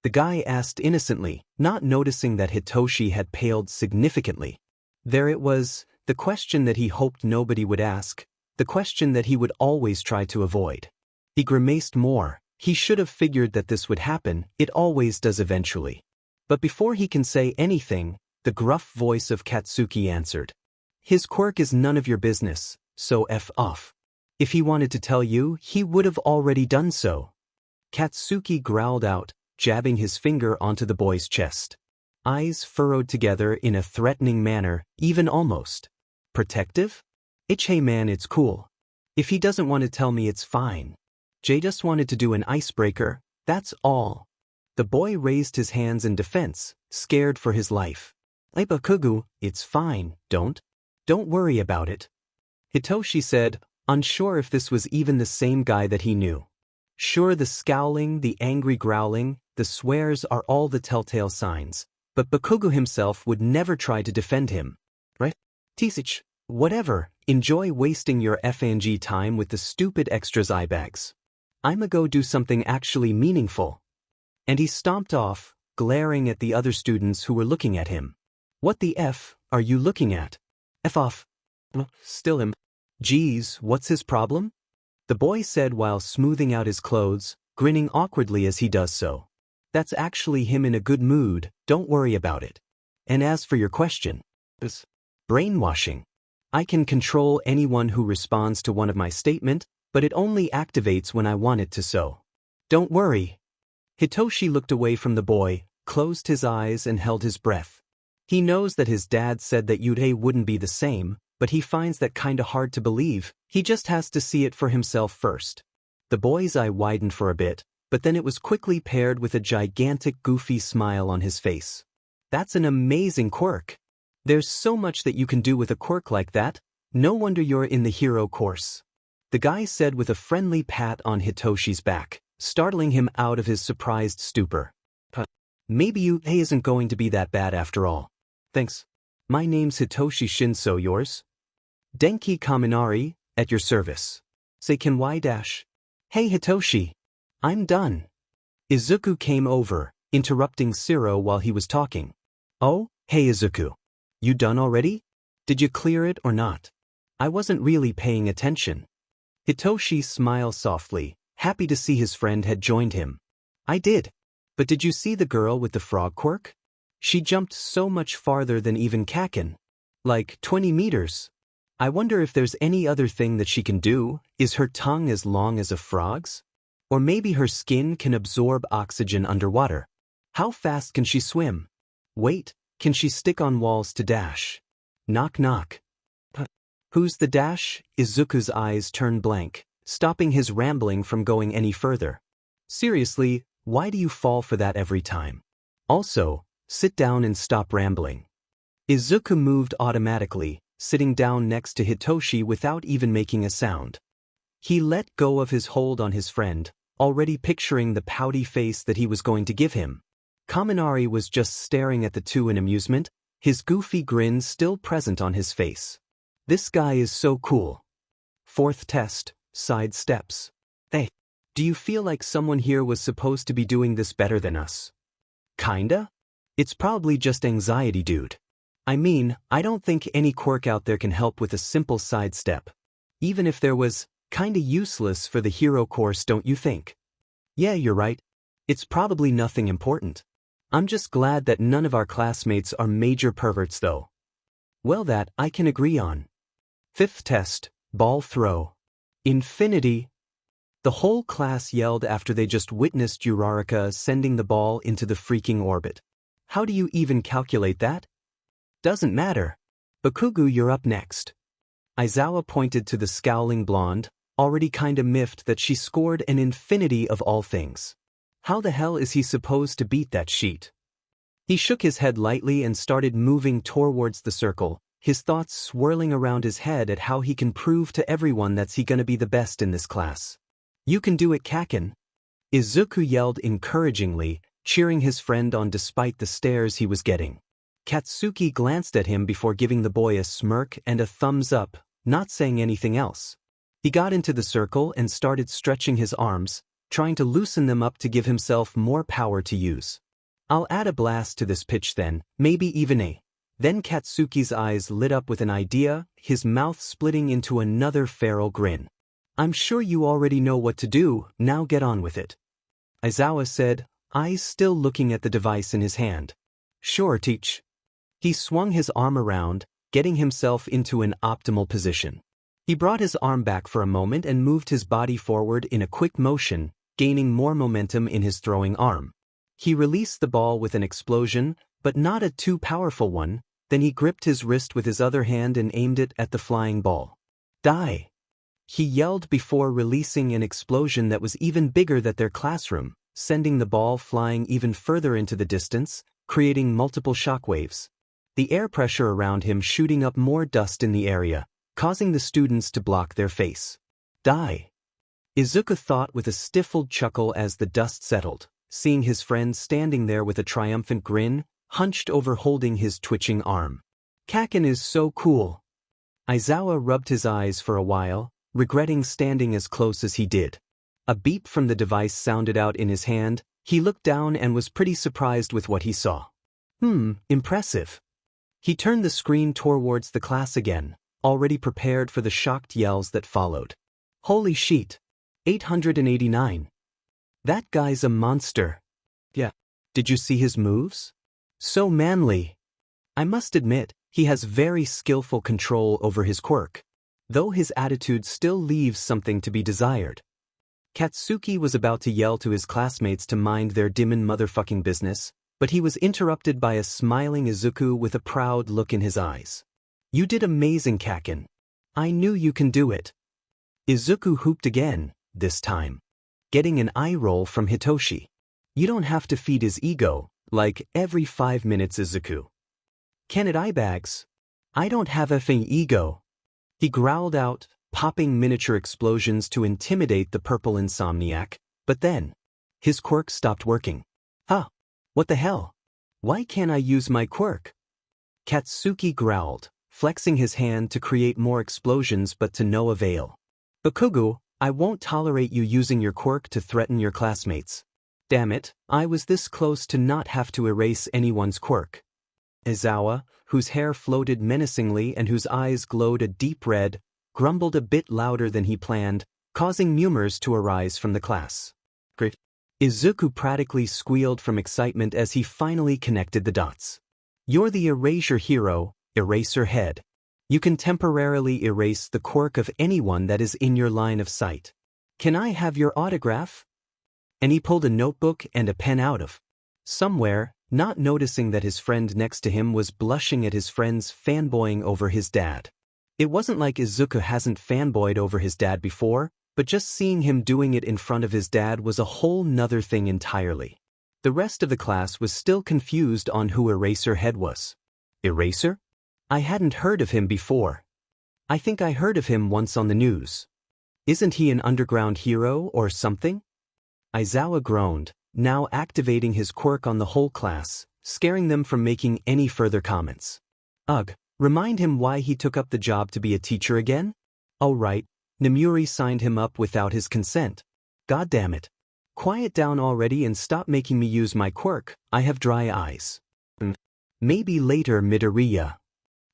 The guy asked innocently, not noticing that Hitoshi had paled significantly. There it was, the question that he hoped nobody would ask, the question that he would always try to avoid. He grimaced more. He should have figured that this would happen. It always does eventually. But before he can say anything, the gruff voice of Katsuki answered. His quirk is none of your business, so F off. If he wanted to tell you, he would have already done so. Katsuki growled out, jabbing his finger onto the boy's chest. Eyes furrowed together in a threatening manner, even almost protective? Hey man, it's cool. If he doesn't want to tell me, it's fine. Jay just wanted to do an icebreaker, that's all. The boy raised his hands in defense, scared for his life. Hey Bakugo, it's fine, don't worry about it. Hitoshi said, unsure if this was even the same guy that he knew. Sure, the scowling, the angry growling, the swears are all the telltale signs, but Bakugo himself would never try to defend him. Right? Tisich, whatever, enjoy wasting your F&G time with the stupid extras eyebags. I'ma go do something actually meaningful. And he stomped off, glaring at the other students who were looking at him. What the F are you looking at? F off. Still him. Geez, what's his problem? The boy said while smoothing out his clothes, grinning awkwardly as he does so. That's actually him in a good mood, don't worry about it. And as for your question, brainwashing. I can control anyone who responds to one of my statement, but it only activates when I want it to so. Don't worry. Hitoshi looked away from the boy, closed his eyes and held his breath. He knows that his dad said that Yurei wouldn't be the same, but he finds that kinda hard to believe. He just has to see it for himself first. The boy's eye widened for a bit, but then it was quickly paired with a gigantic goofy smile on his face. That's an amazing quirk. There's so much that you can do with a quirk like that. No wonder you're in the hero course. The guy said with a friendly pat on Hitoshi's back, startling him out of his surprised stupor. Maybe Yurei isn't going to be that bad after all. Thanks. My name's Hitoshi Shinso, yours? Denki Kaminari, at your service. Seiken Y-. Hey Hitoshi. I'm done. Izuku came over, interrupting Siro while he was talking. Oh, hey Izuku. You done already? Did you clear it or not? I wasn't really paying attention. Hitoshi smiled softly, happy to see his friend had joined him. I did. But did you see the girl with the frog quirk? She jumped so much farther than even Kacchan. Like 20 meters. I wonder if there's any other thing that she can do. Is her tongue as long as a frog's? Or maybe her skin can absorb oxygen underwater. How fast can she swim? Wait, can she stick on walls to dash? Knock knock. Who's the dash? Izuku's eyes turned blank, stopping his rambling from going any further. Seriously, why do you fall for that every time? Also, sit down and stop rambling. Izuku moved automatically, sitting down next to Hitoshi without even making a sound. He let go of his hold on his friend, already picturing the pouty face that he was going to give him. Kaminari was just staring at the two in amusement, his goofy grin still present on his face. This guy is so cool. Fourth test, side steps. Hey, do you feel like someone here was supposed to be doing this better than us? Kinda? It's probably just anxiety, dude. I mean, I don't think any quirk out there can help with a simple sidestep. Even if there was, kinda useless for the hero course, don't you think? Yeah, you're right. It's probably nothing important. I'm just glad that none of our classmates are major perverts though. Well, that I can agree on. Fifth test, ball throw. Infinity. The whole class yelled after they just witnessed Uraraka sending the ball into the freaking orbit. How do you even calculate that? Doesn't matter. Bakugo, you're up next. Aizawa pointed to the scowling blonde, already kinda miffed that she scored an infinity of all things. How the hell is he supposed to beat that sheet? He shook his head lightly and started moving towards the circle, his thoughts swirling around his head at how he can prove to everyone that's he gonna be the best in this class. You can do it, Kacchan. Izuku yelled encouragingly, cheering his friend on despite the stares he was getting. Katsuki glanced at him before giving the boy a smirk and a thumbs up, not saying anything else. He got into the circle and started stretching his arms, trying to loosen them up to give himself more power to use. I'll add a blast to this pitch then, maybe even a. Then Katsuki's eyes lit up with an idea, his mouth splitting into another feral grin. I'm sure you already know what to do, now get on with it. Aizawa said, eyes still looking at the device in his hand. Sure, teach. He swung his arm around, getting himself into an optimal position. He brought his arm back for a moment and moved his body forward in a quick motion, gaining more momentum in his throwing arm. He released the ball with an explosion, but not a too powerful one, then he gripped his wrist with his other hand and aimed it at the flying ball. Die! He yelled before releasing an explosion that was even bigger than their classroom, sending the ball flying even further into the distance, creating multiple shockwaves. The air pressure around him shooting up more dust in the area, causing the students to block their face. Die! Izuku thought with a stifled chuckle as the dust settled, seeing his friend standing there with a triumphant grin, hunched over holding his twitching arm. Kacchan is so cool. Aizawa rubbed his eyes for a while, regretting standing as close as he did. A beep from the device sounded out in his hand. He looked down and was pretty surprised with what he saw. Impressive. He turned the screen towards the class again, already prepared for the shocked yells that followed. Holy shit. 889. That guy's a monster. Yeah. Did you see his moves? So manly. I must admit, he has very skillful control over his quirk, though his attitude still leaves something to be desired. Katsuki was about to yell to his classmates to mind their dimmin' motherfucking business, but he was interrupted by a smiling Izuku with a proud look in his eyes. You did amazing, Kacchan. I knew you can do it. Izuku hooped again, this time, getting an eye roll from Hitoshi. You don't have to feed his ego, like every 5 minutes, Izuku. Can it eyebags? I don't have effing ego. He growled out, popping miniature explosions to intimidate the purple insomniac, but then, his quirk stopped working. Huh? What the hell? Why can't I use my quirk? Katsuki growled, flexing his hand to create more explosions but to no avail. Bakugo, I won't tolerate you using your quirk to threaten your classmates. Damn it, I was this close to not have to erase anyone's quirk. Aizawa, whose hair floated menacingly and whose eyes glowed a deep red, grumbled a bit louder than he planned, causing murmurs to arise from the class. Great. Izuku practically squealed from excitement as he finally connected the dots. You're the erasure hero, Eraser Head. You can temporarily erase the quirk of anyone that is in your line of sight. Can I have your autograph? And he pulled a notebook and a pen out of somewhere, not noticing that his friend next to him was blushing at his friend's fanboying over his dad. It wasn't like Izuku hasn't fanboyed over his dad before, but just seeing him doing it in front of his dad was a whole nother thing entirely. The rest of the class was still confused on who Eraserhead was. Eraser? I hadn't heard of him before. I think I heard of him once on the news. Isn't he an underground hero or something? Izawa groaned, now activating his quirk on the whole class, scaring them from making any further comments. Ugh, remind him why he took up the job to be a teacher again? Oh right, Nemuri signed him up without his consent. God damn it. Quiet down already and stop making me use my quirk, I have dry eyes. Maybe later, Midoriya.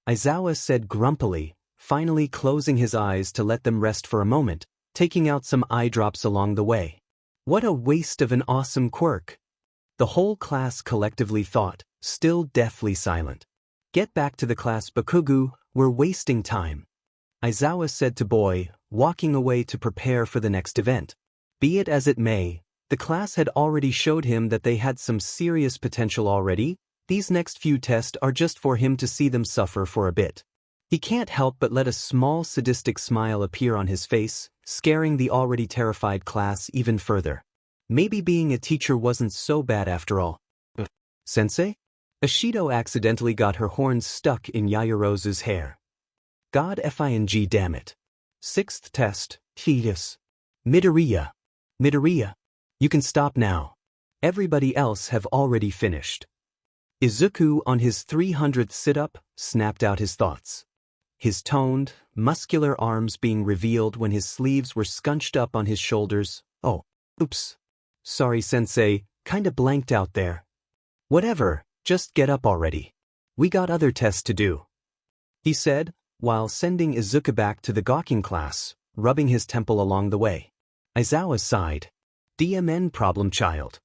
Izawa said grumpily, finally closing his eyes to let them rest for a moment, taking out some eye drops along the way. What a waste of an awesome quirk. The whole class collectively thought, still deathly silent. Get back to the class, Bakugo, we're wasting time. Izawa said to Boy, walking away to prepare for the next event. Be it as it may, the class had already showed him that they had some serious potential already. These next few tests are just for him to see them suffer for a bit. He can't help but let a small sadistic smile appear on his face, scaring the already terrified class even further. Maybe being a teacher wasn't so bad after all. Sensei? Ashido accidentally got her horns stuck in Yaoyorozu's hair. God fing damn it. Sixth test, Fetus. Midoriya. Midoriya. You can stop now. Everybody else have already finished. Izuku, on his 300th sit-up, snapped out his thoughts. His toned, muscular arms being revealed when his sleeves were scunched up on his shoulders. Oh, oops. Sorry, Sensei, kinda blanked out there. Whatever, just get up already. We got other tests to do. He said, while sending Izuku back to the gawking class, rubbing his temple along the way. Izawa sighed. DMN problem child.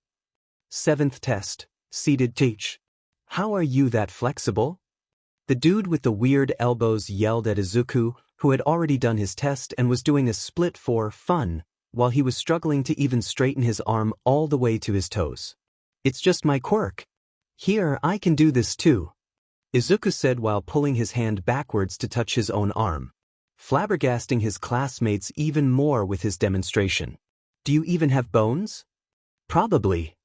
Seventh test, seated teach. How are you that flexible? The dude with the weird elbows yelled at Izuku, who had already done his test and was doing a split for fun, while he was struggling to even straighten his arm all the way to his toes. It's just my quirk. Here, I can do this too. Izuku said while pulling his hand backwards to touch his own arm, flabbergasting his classmates even more with his demonstration. Do you even have bones? Probably.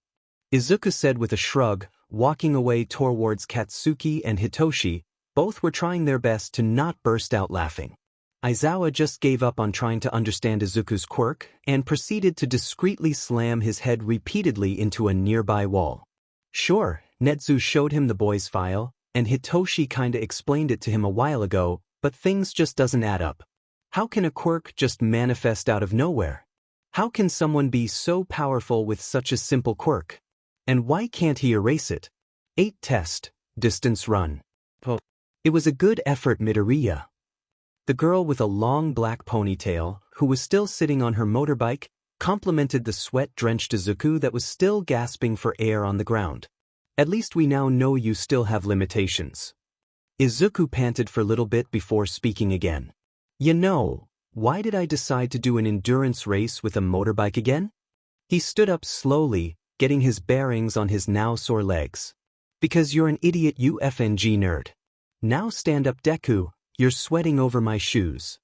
Izuku said with a shrug, walking away towards Katsuki and Hitoshi. Both were trying their best to not burst out laughing. Izawa just gave up on trying to understand Izuku's quirk and proceeded to discreetly slam his head repeatedly into a nearby wall. Sure, Netsu showed him the boy's file, and Hitoshi kinda explained it to him a while ago, but things just doesn't add up. How can a quirk just manifest out of nowhere? How can someone be so powerful with such a simple quirk? And why can't he erase it? 8 test, distance run. It was a good effort, Midoriya. The girl with a long black ponytail, who was still sitting on her motorbike, complimented the sweat-drenched Izuku that was still gasping for air on the ground. At least we now know you still have limitations. Izuku panted for a little bit before speaking again. You know, why did I decide to do an endurance race with a motorbike again? He stood up slowly, getting his bearings on his now sore legs. Because you're an idiot UFNG nerd. Now stand up, Deku, you're sweating over my shoes.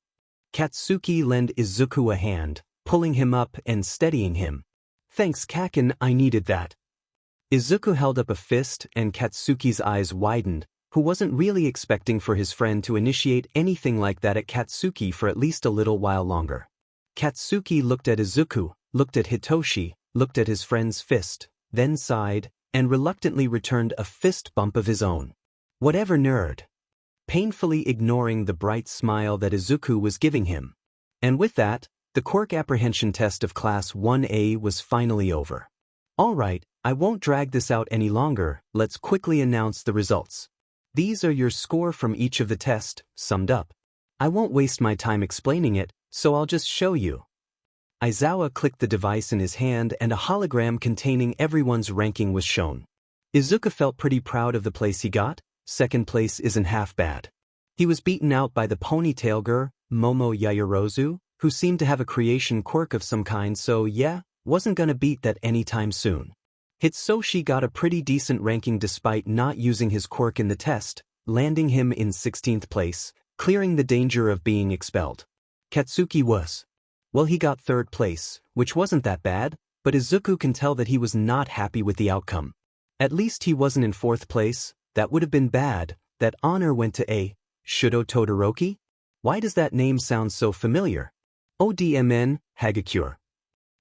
Katsuki lent Izuku a hand, pulling him up and steadying him. Thanks, Kacchan, I needed that. Izuku held up a fist and Katsuki's eyes widened, who wasn't really expecting for his friend to initiate anything like that at Katsuki for at least a little while longer. Katsuki looked at Izuku, looked at Hitoshi, looked at his friend's fist, then sighed, and reluctantly returned a fist bump of his own. Whatever, nerd. Painfully ignoring the bright smile that Izuku was giving him. And with that, the quirk apprehension test of Class 1A was finally over. Alright, I won't drag this out any longer, let's quickly announce the results. These are your score from each of the tests, summed up. I won't waste my time explaining it, so I'll just show you. Izawa clicked the device in his hand and a hologram containing everyone's ranking was shown. Izuku felt pretty proud of the place he got. Second place isn't half bad. He was beaten out by the ponytail girl, Momo Yaoyorozu, who seemed to have a creation quirk of some kind, so yeah, wasn't gonna beat that anytime soon. Hitsushi got a pretty decent ranking despite not using his quirk in the test, landing him in 16th place, clearing the danger of being expelled. Katsuki was. Well, he got 3rd place, which wasn't that bad, but Izuku can tell that he was not happy with the outcome. At least he wasn't in 4th place, that would have been bad. That honor went to a Shudo Todoroki? Why does that name sound so familiar? ODMN, Hagakure.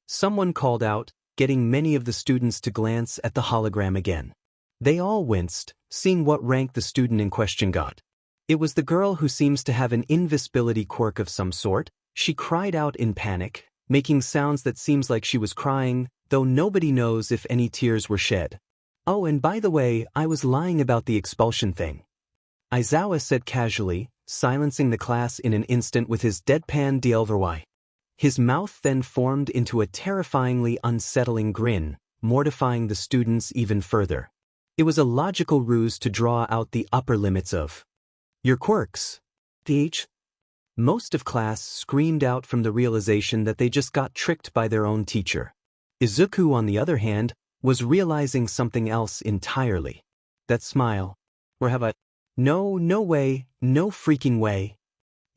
Someone called out, getting many of the students to glance at the hologram again. They all winced, seeing what rank the student in question got. It was the girl who seems to have an invisibility quirk of some sort. She cried out in panic, making sounds that seems like she was crying, though nobody knows if any tears were shed. Oh, and by the way, I was lying about the expulsion thing. Aizawa said casually, silencing the class in an instant with his deadpan rivalry. His mouth then formed into a terrifyingly unsettling grin, mortifying the students even further. It was a logical ruse to draw out the upper limits of your quirks. Most of class screamed out from the realization that they just got tricked by their own teacher. Izuku, on the other hand, was realizing something else entirely. That smile. Or have I? No way, no freaking way.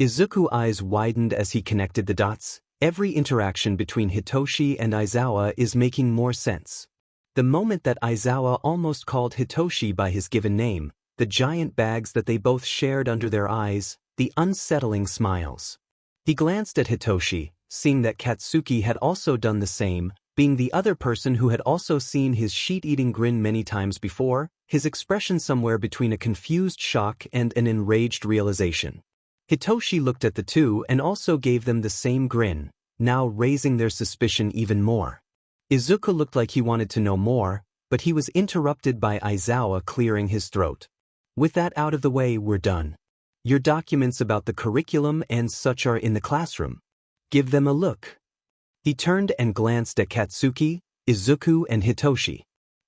Izuku's eyes widened as he connected the dots. Every interaction between Hitoshi and Aizawa is making more sense. The moment that Aizawa almost called Hitoshi by his given name, the giant bags that they both shared under their eyes, the unsettling smiles. He glanced at Hitoshi, seeing that Katsuki had also done the same, being the other person who had also seen his sheet-eating grin many times before, his expression somewhere between a confused shock and an enraged realization. Hitoshi looked at the two and also gave them the same grin, now raising their suspicion even more. Izuku looked like he wanted to know more, but he was interrupted by Aizawa clearing his throat. With that out of the way, we're done. Your documents about the curriculum and such are in the classroom. Give them a look. He turned and glanced at Katsuki, Izuku, and Hitoshi.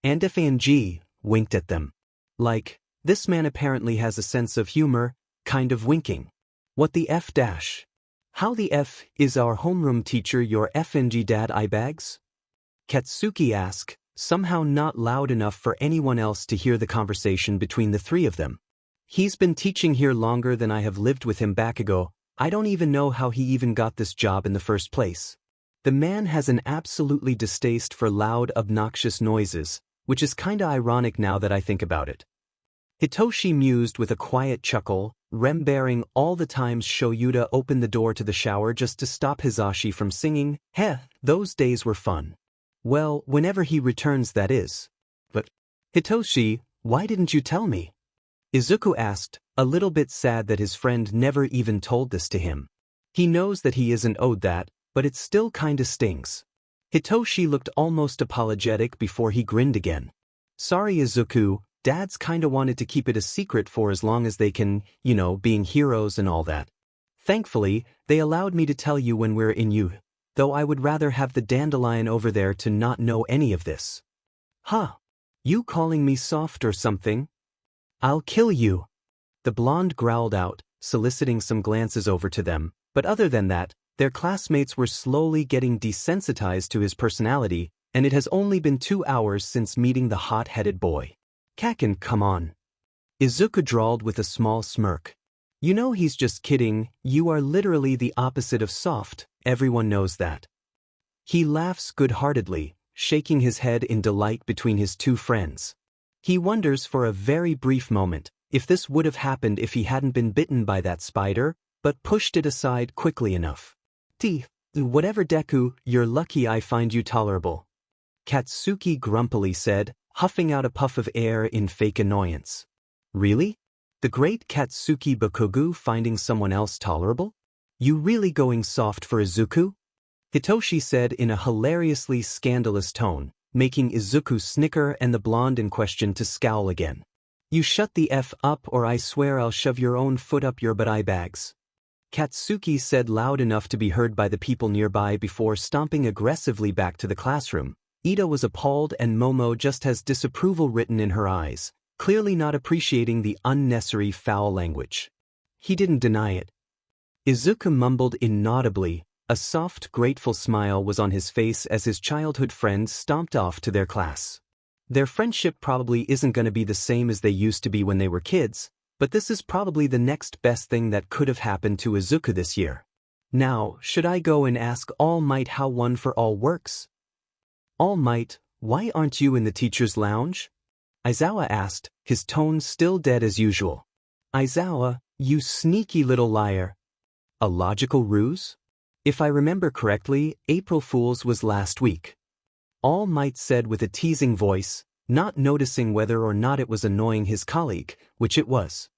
And FNG winked at them. Like, this man apparently has a sense of humor, kind of winking. What the F dash? How the F is our homeroom teacher your FNG dad eyebags? Katsuki asked, somehow not loud enough for anyone else to hear the conversation between the three of them. He's been teaching here longer than I have lived with him. Bakugo, I don't even know how he even got this job in the first place. The man has an absolutely distaste for loud, obnoxious noises, which is kinda ironic now that I think about it. Hitoshi mused with a quiet chuckle, remembering all the times Shoyuta opened the door to the shower just to stop Hisashi from singing. Those days were fun. Well, whenever he returns, that is. But, Hitoshi, why didn't you tell me? Izuku asked, a little bit sad that his friend never even told this to him. He knows that he isn't owed that, but it still kinda stings. Hitoshi looked almost apologetic before he grinned again. Sorry, Izuku, Dad's kinda wanted to keep it a secret for as long as they can, being heroes and all that. Thankfully, they allowed me to tell you when we're in you, though I would rather have the dandelion over there to not know any of this. Huh? You calling me soft or something? I'll kill you. The blonde growled out, soliciting some glances over to them, but other than that, their classmates were slowly getting desensitized to his personality, and it has only been 2 hours since meeting the hot-headed boy. Kacchan, come on. Izuku drawled with a small smirk. You know he's just kidding, you are literally the opposite of soft, everyone knows that. He laughs good-heartedly, shaking his head in delight between his two friends. He wonders for a very brief moment if this would have happened if he hadn't been bitten by that spider, but pushed it aside quickly enough. Whatever Deku, you're lucky I find you tolerable. Katsuki grumpily said, huffing out a puff of air in fake annoyance. Really? The great Katsuki Bakugo finding someone else tolerable? You really going soft for Izuku? Hitoshi said in a hilariously scandalous tone, making Izuku snicker and the blonde in question to scowl again. You shut the F up or I swear I'll shove your own foot up your butt eyebags. Katsuki said loud enough to be heard by the people nearby before stomping aggressively back to the classroom. Ida was appalled and Momo just has disapproval written in her eyes, clearly not appreciating the unnecessary foul language. He didn't deny it. Izuku mumbled inaudibly, a soft, grateful smile was on his face as his childhood friends stomped off to their class. Their friendship probably isn't going to be the same as they used to be when they were kids, but this is probably the next best thing that could have happened to Izuku this year. Now, should I go and ask All Might how one for all works? All Might, why aren't you in the teacher's lounge? Aizawa asked, his tone still dead as usual. Aizawa, you sneaky little liar. A logical ruse? If I remember correctly, April Fool's was last week. All Might said with a teasing voice, not noticing whether or not it was annoying his colleague, which it was.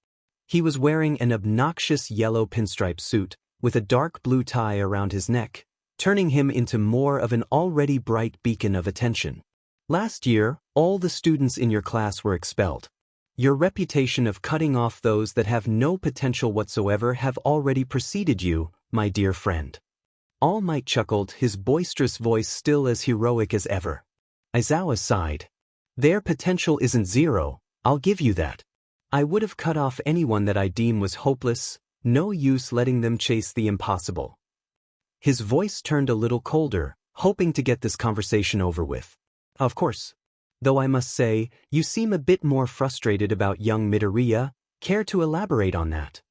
He was wearing an obnoxious yellow pinstripe suit, with a dark blue tie around his neck, turning him into more of an already bright beacon of attention. Last year, all the students in your class were expelled. Your reputation of cutting off those that have no potential whatsoever have already preceded you, my dear friend. All Might chuckled, his boisterous voice still as heroic as ever. Aizawa sighed. Their potential isn't zero, I'll give you that. I would have cut off anyone that I deem was hopeless, no use letting them chase the impossible. His voice turned a little colder, hoping to get this conversation over with. Of course. Though I must say, you seem a bit more frustrated about young Midoriya. Care to elaborate on that?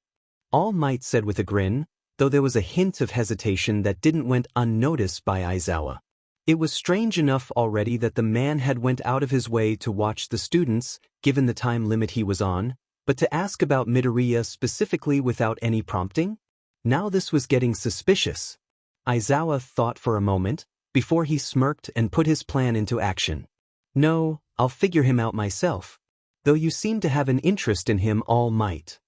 All Might said with a grin, though there was a hint of hesitation that didn't went unnoticed by Aizawa. It was strange enough already that the man had went out of his way to watch the students, given the time limit he was on, but to ask about Midoriya specifically without any prompting? Now this was getting suspicious. Aizawa thought for a moment, before he smirked and put his plan into action. No, I'll figure him out myself. Though you seem to have an interest in him, All Might.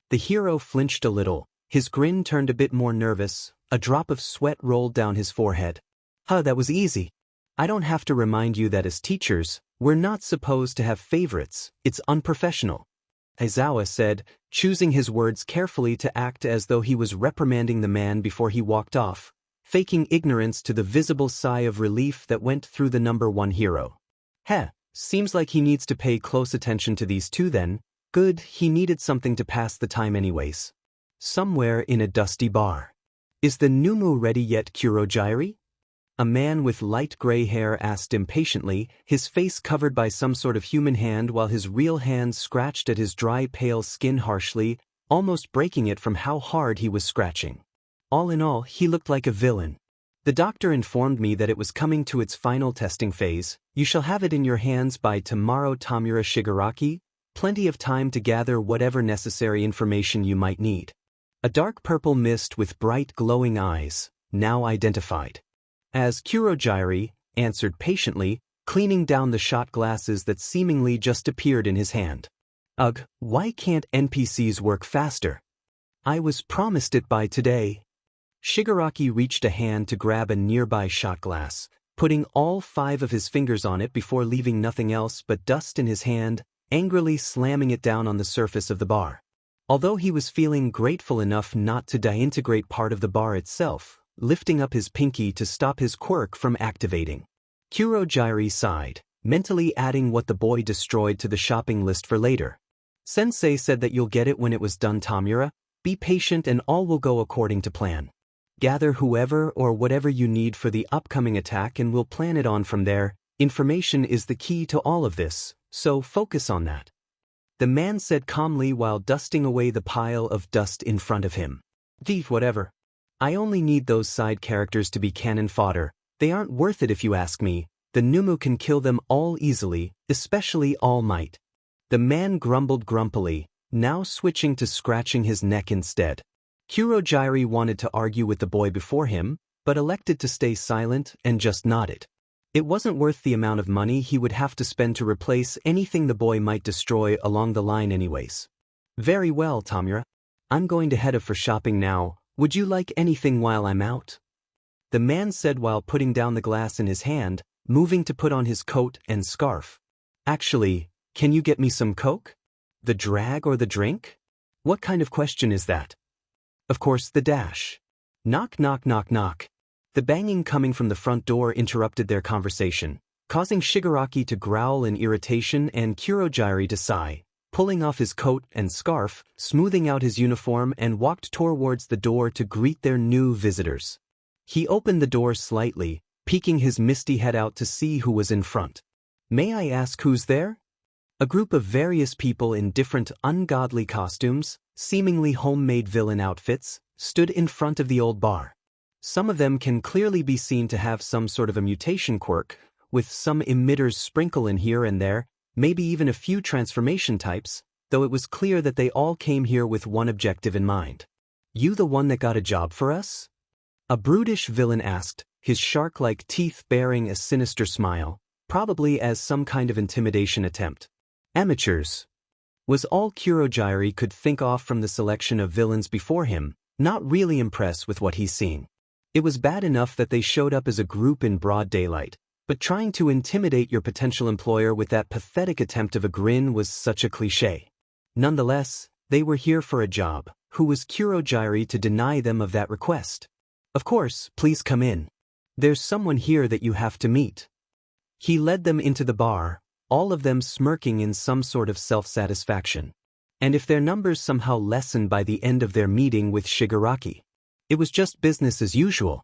The hero flinched a little, his grin turned a bit more nervous, a drop of sweat rolled down his forehead. That was easy. I don't have to remind you that as teachers, we're not supposed to have favorites, it's unprofessional. Aizawa said, choosing his words carefully to act as though he was reprimanding the man before he walked off, faking ignorance to the visible sigh of relief that went through the number one hero. Seems like he needs to pay close attention to these two then. Good, he needed something to pass the time anyways. Somewhere in a dusty bar. Is the Numu ready yet, Kurojairi? A man with light gray hair asked impatiently, his face covered by some sort of human hand while his real hand scratched at his dry pale skin harshly, almost breaking it from how hard he was scratching. All in all, he looked like a villain. The doctor informed me that it was coming to its final testing phase. You shall have it in your hands by tomorrow, Tamura Shigaraki. Plenty of time to gather whatever necessary information you might need. A dark purple mist with bright glowing eyes, now identified. As Kurojairi answered patiently, cleaning down the shot glasses that seemingly just appeared in his hand. Ugh, why can't NPCs work faster? I was promised it by today. Shigaraki reached a hand to grab a nearby shot glass, putting all 5 of his fingers on it before leaving nothing else but dust in his hand, angrily slamming it down on the surface of the bar. Although he was feeling grateful enough not to disintegrate part of the bar itself, lifting up his pinky to stop his quirk from activating. Kurojairi sighed, mentally adding what the boy destroyed to the shopping list for later. Sensei said that you'll get it when it was done, Tamura. Be patient and all will go according to plan. Gather whoever or whatever you need for the upcoming attack and we'll plan it on from there. Information is the key to all of this, so focus on that. The man said calmly while dusting away the pile of dust in front of him. Whatever. I only need those side characters to be cannon fodder. They aren't worth it if you ask me. The Numu can kill them all easily, especially All Might. The man grumbled grumpily, now switching to scratching his neck instead. Kurojairi wanted to argue with the boy before him, but elected to stay silent and just nodded. It wasn't worth the amount of money he would have to spend to replace anything the boy might destroy along the line anyways. Very well, Tamura. I'm going to head off for shopping now. Would you like anything while I'm out? The man said while putting down the glass in his hand, moving to put on his coat and scarf. Actually, can you get me some Coke? The drag or the drink? What kind of question is that? Of course, the dash. Knock, knock, knock, knock. The banging coming from the front door interrupted their conversation, causing Shigaraki to growl in irritation and Kurojairi to sigh, pulling off his coat and scarf, smoothing out his uniform and walked towards the door to greet their new visitors. He opened the door slightly, peeking his misty head out to see who was in front. May I ask who's there? A group of various people in different ungodly costumes, seemingly homemade villain outfits, stood in front of the old bar. Some of them can clearly be seen to have some sort of a mutation quirk, with some emitters sprinkle in here and there, maybe even a few transformation types, though it was clear that they all came here with one objective in mind. You the one that got a job for us? A brutish villain asked, his shark-like teeth bearing a sinister smile, probably as some kind of intimidation attempt. Amateurs was all Kurogyari could think off from the selection of villains before him, not really impressed with what he's seen. It was bad enough that they showed up as a group in broad daylight, but trying to intimidate your potential employer with that pathetic attempt of a grin was such a cliché. Nonetheless, they were here for a job. Who was Kurogyari to deny them of that request? Of course, please come in. There's someone here that you have to meet. He led them into the bar, all of them smirking in some sort of self-satisfaction. And if their numbers somehow lessened by the end of their meeting with Shigaraki, it was just business as usual.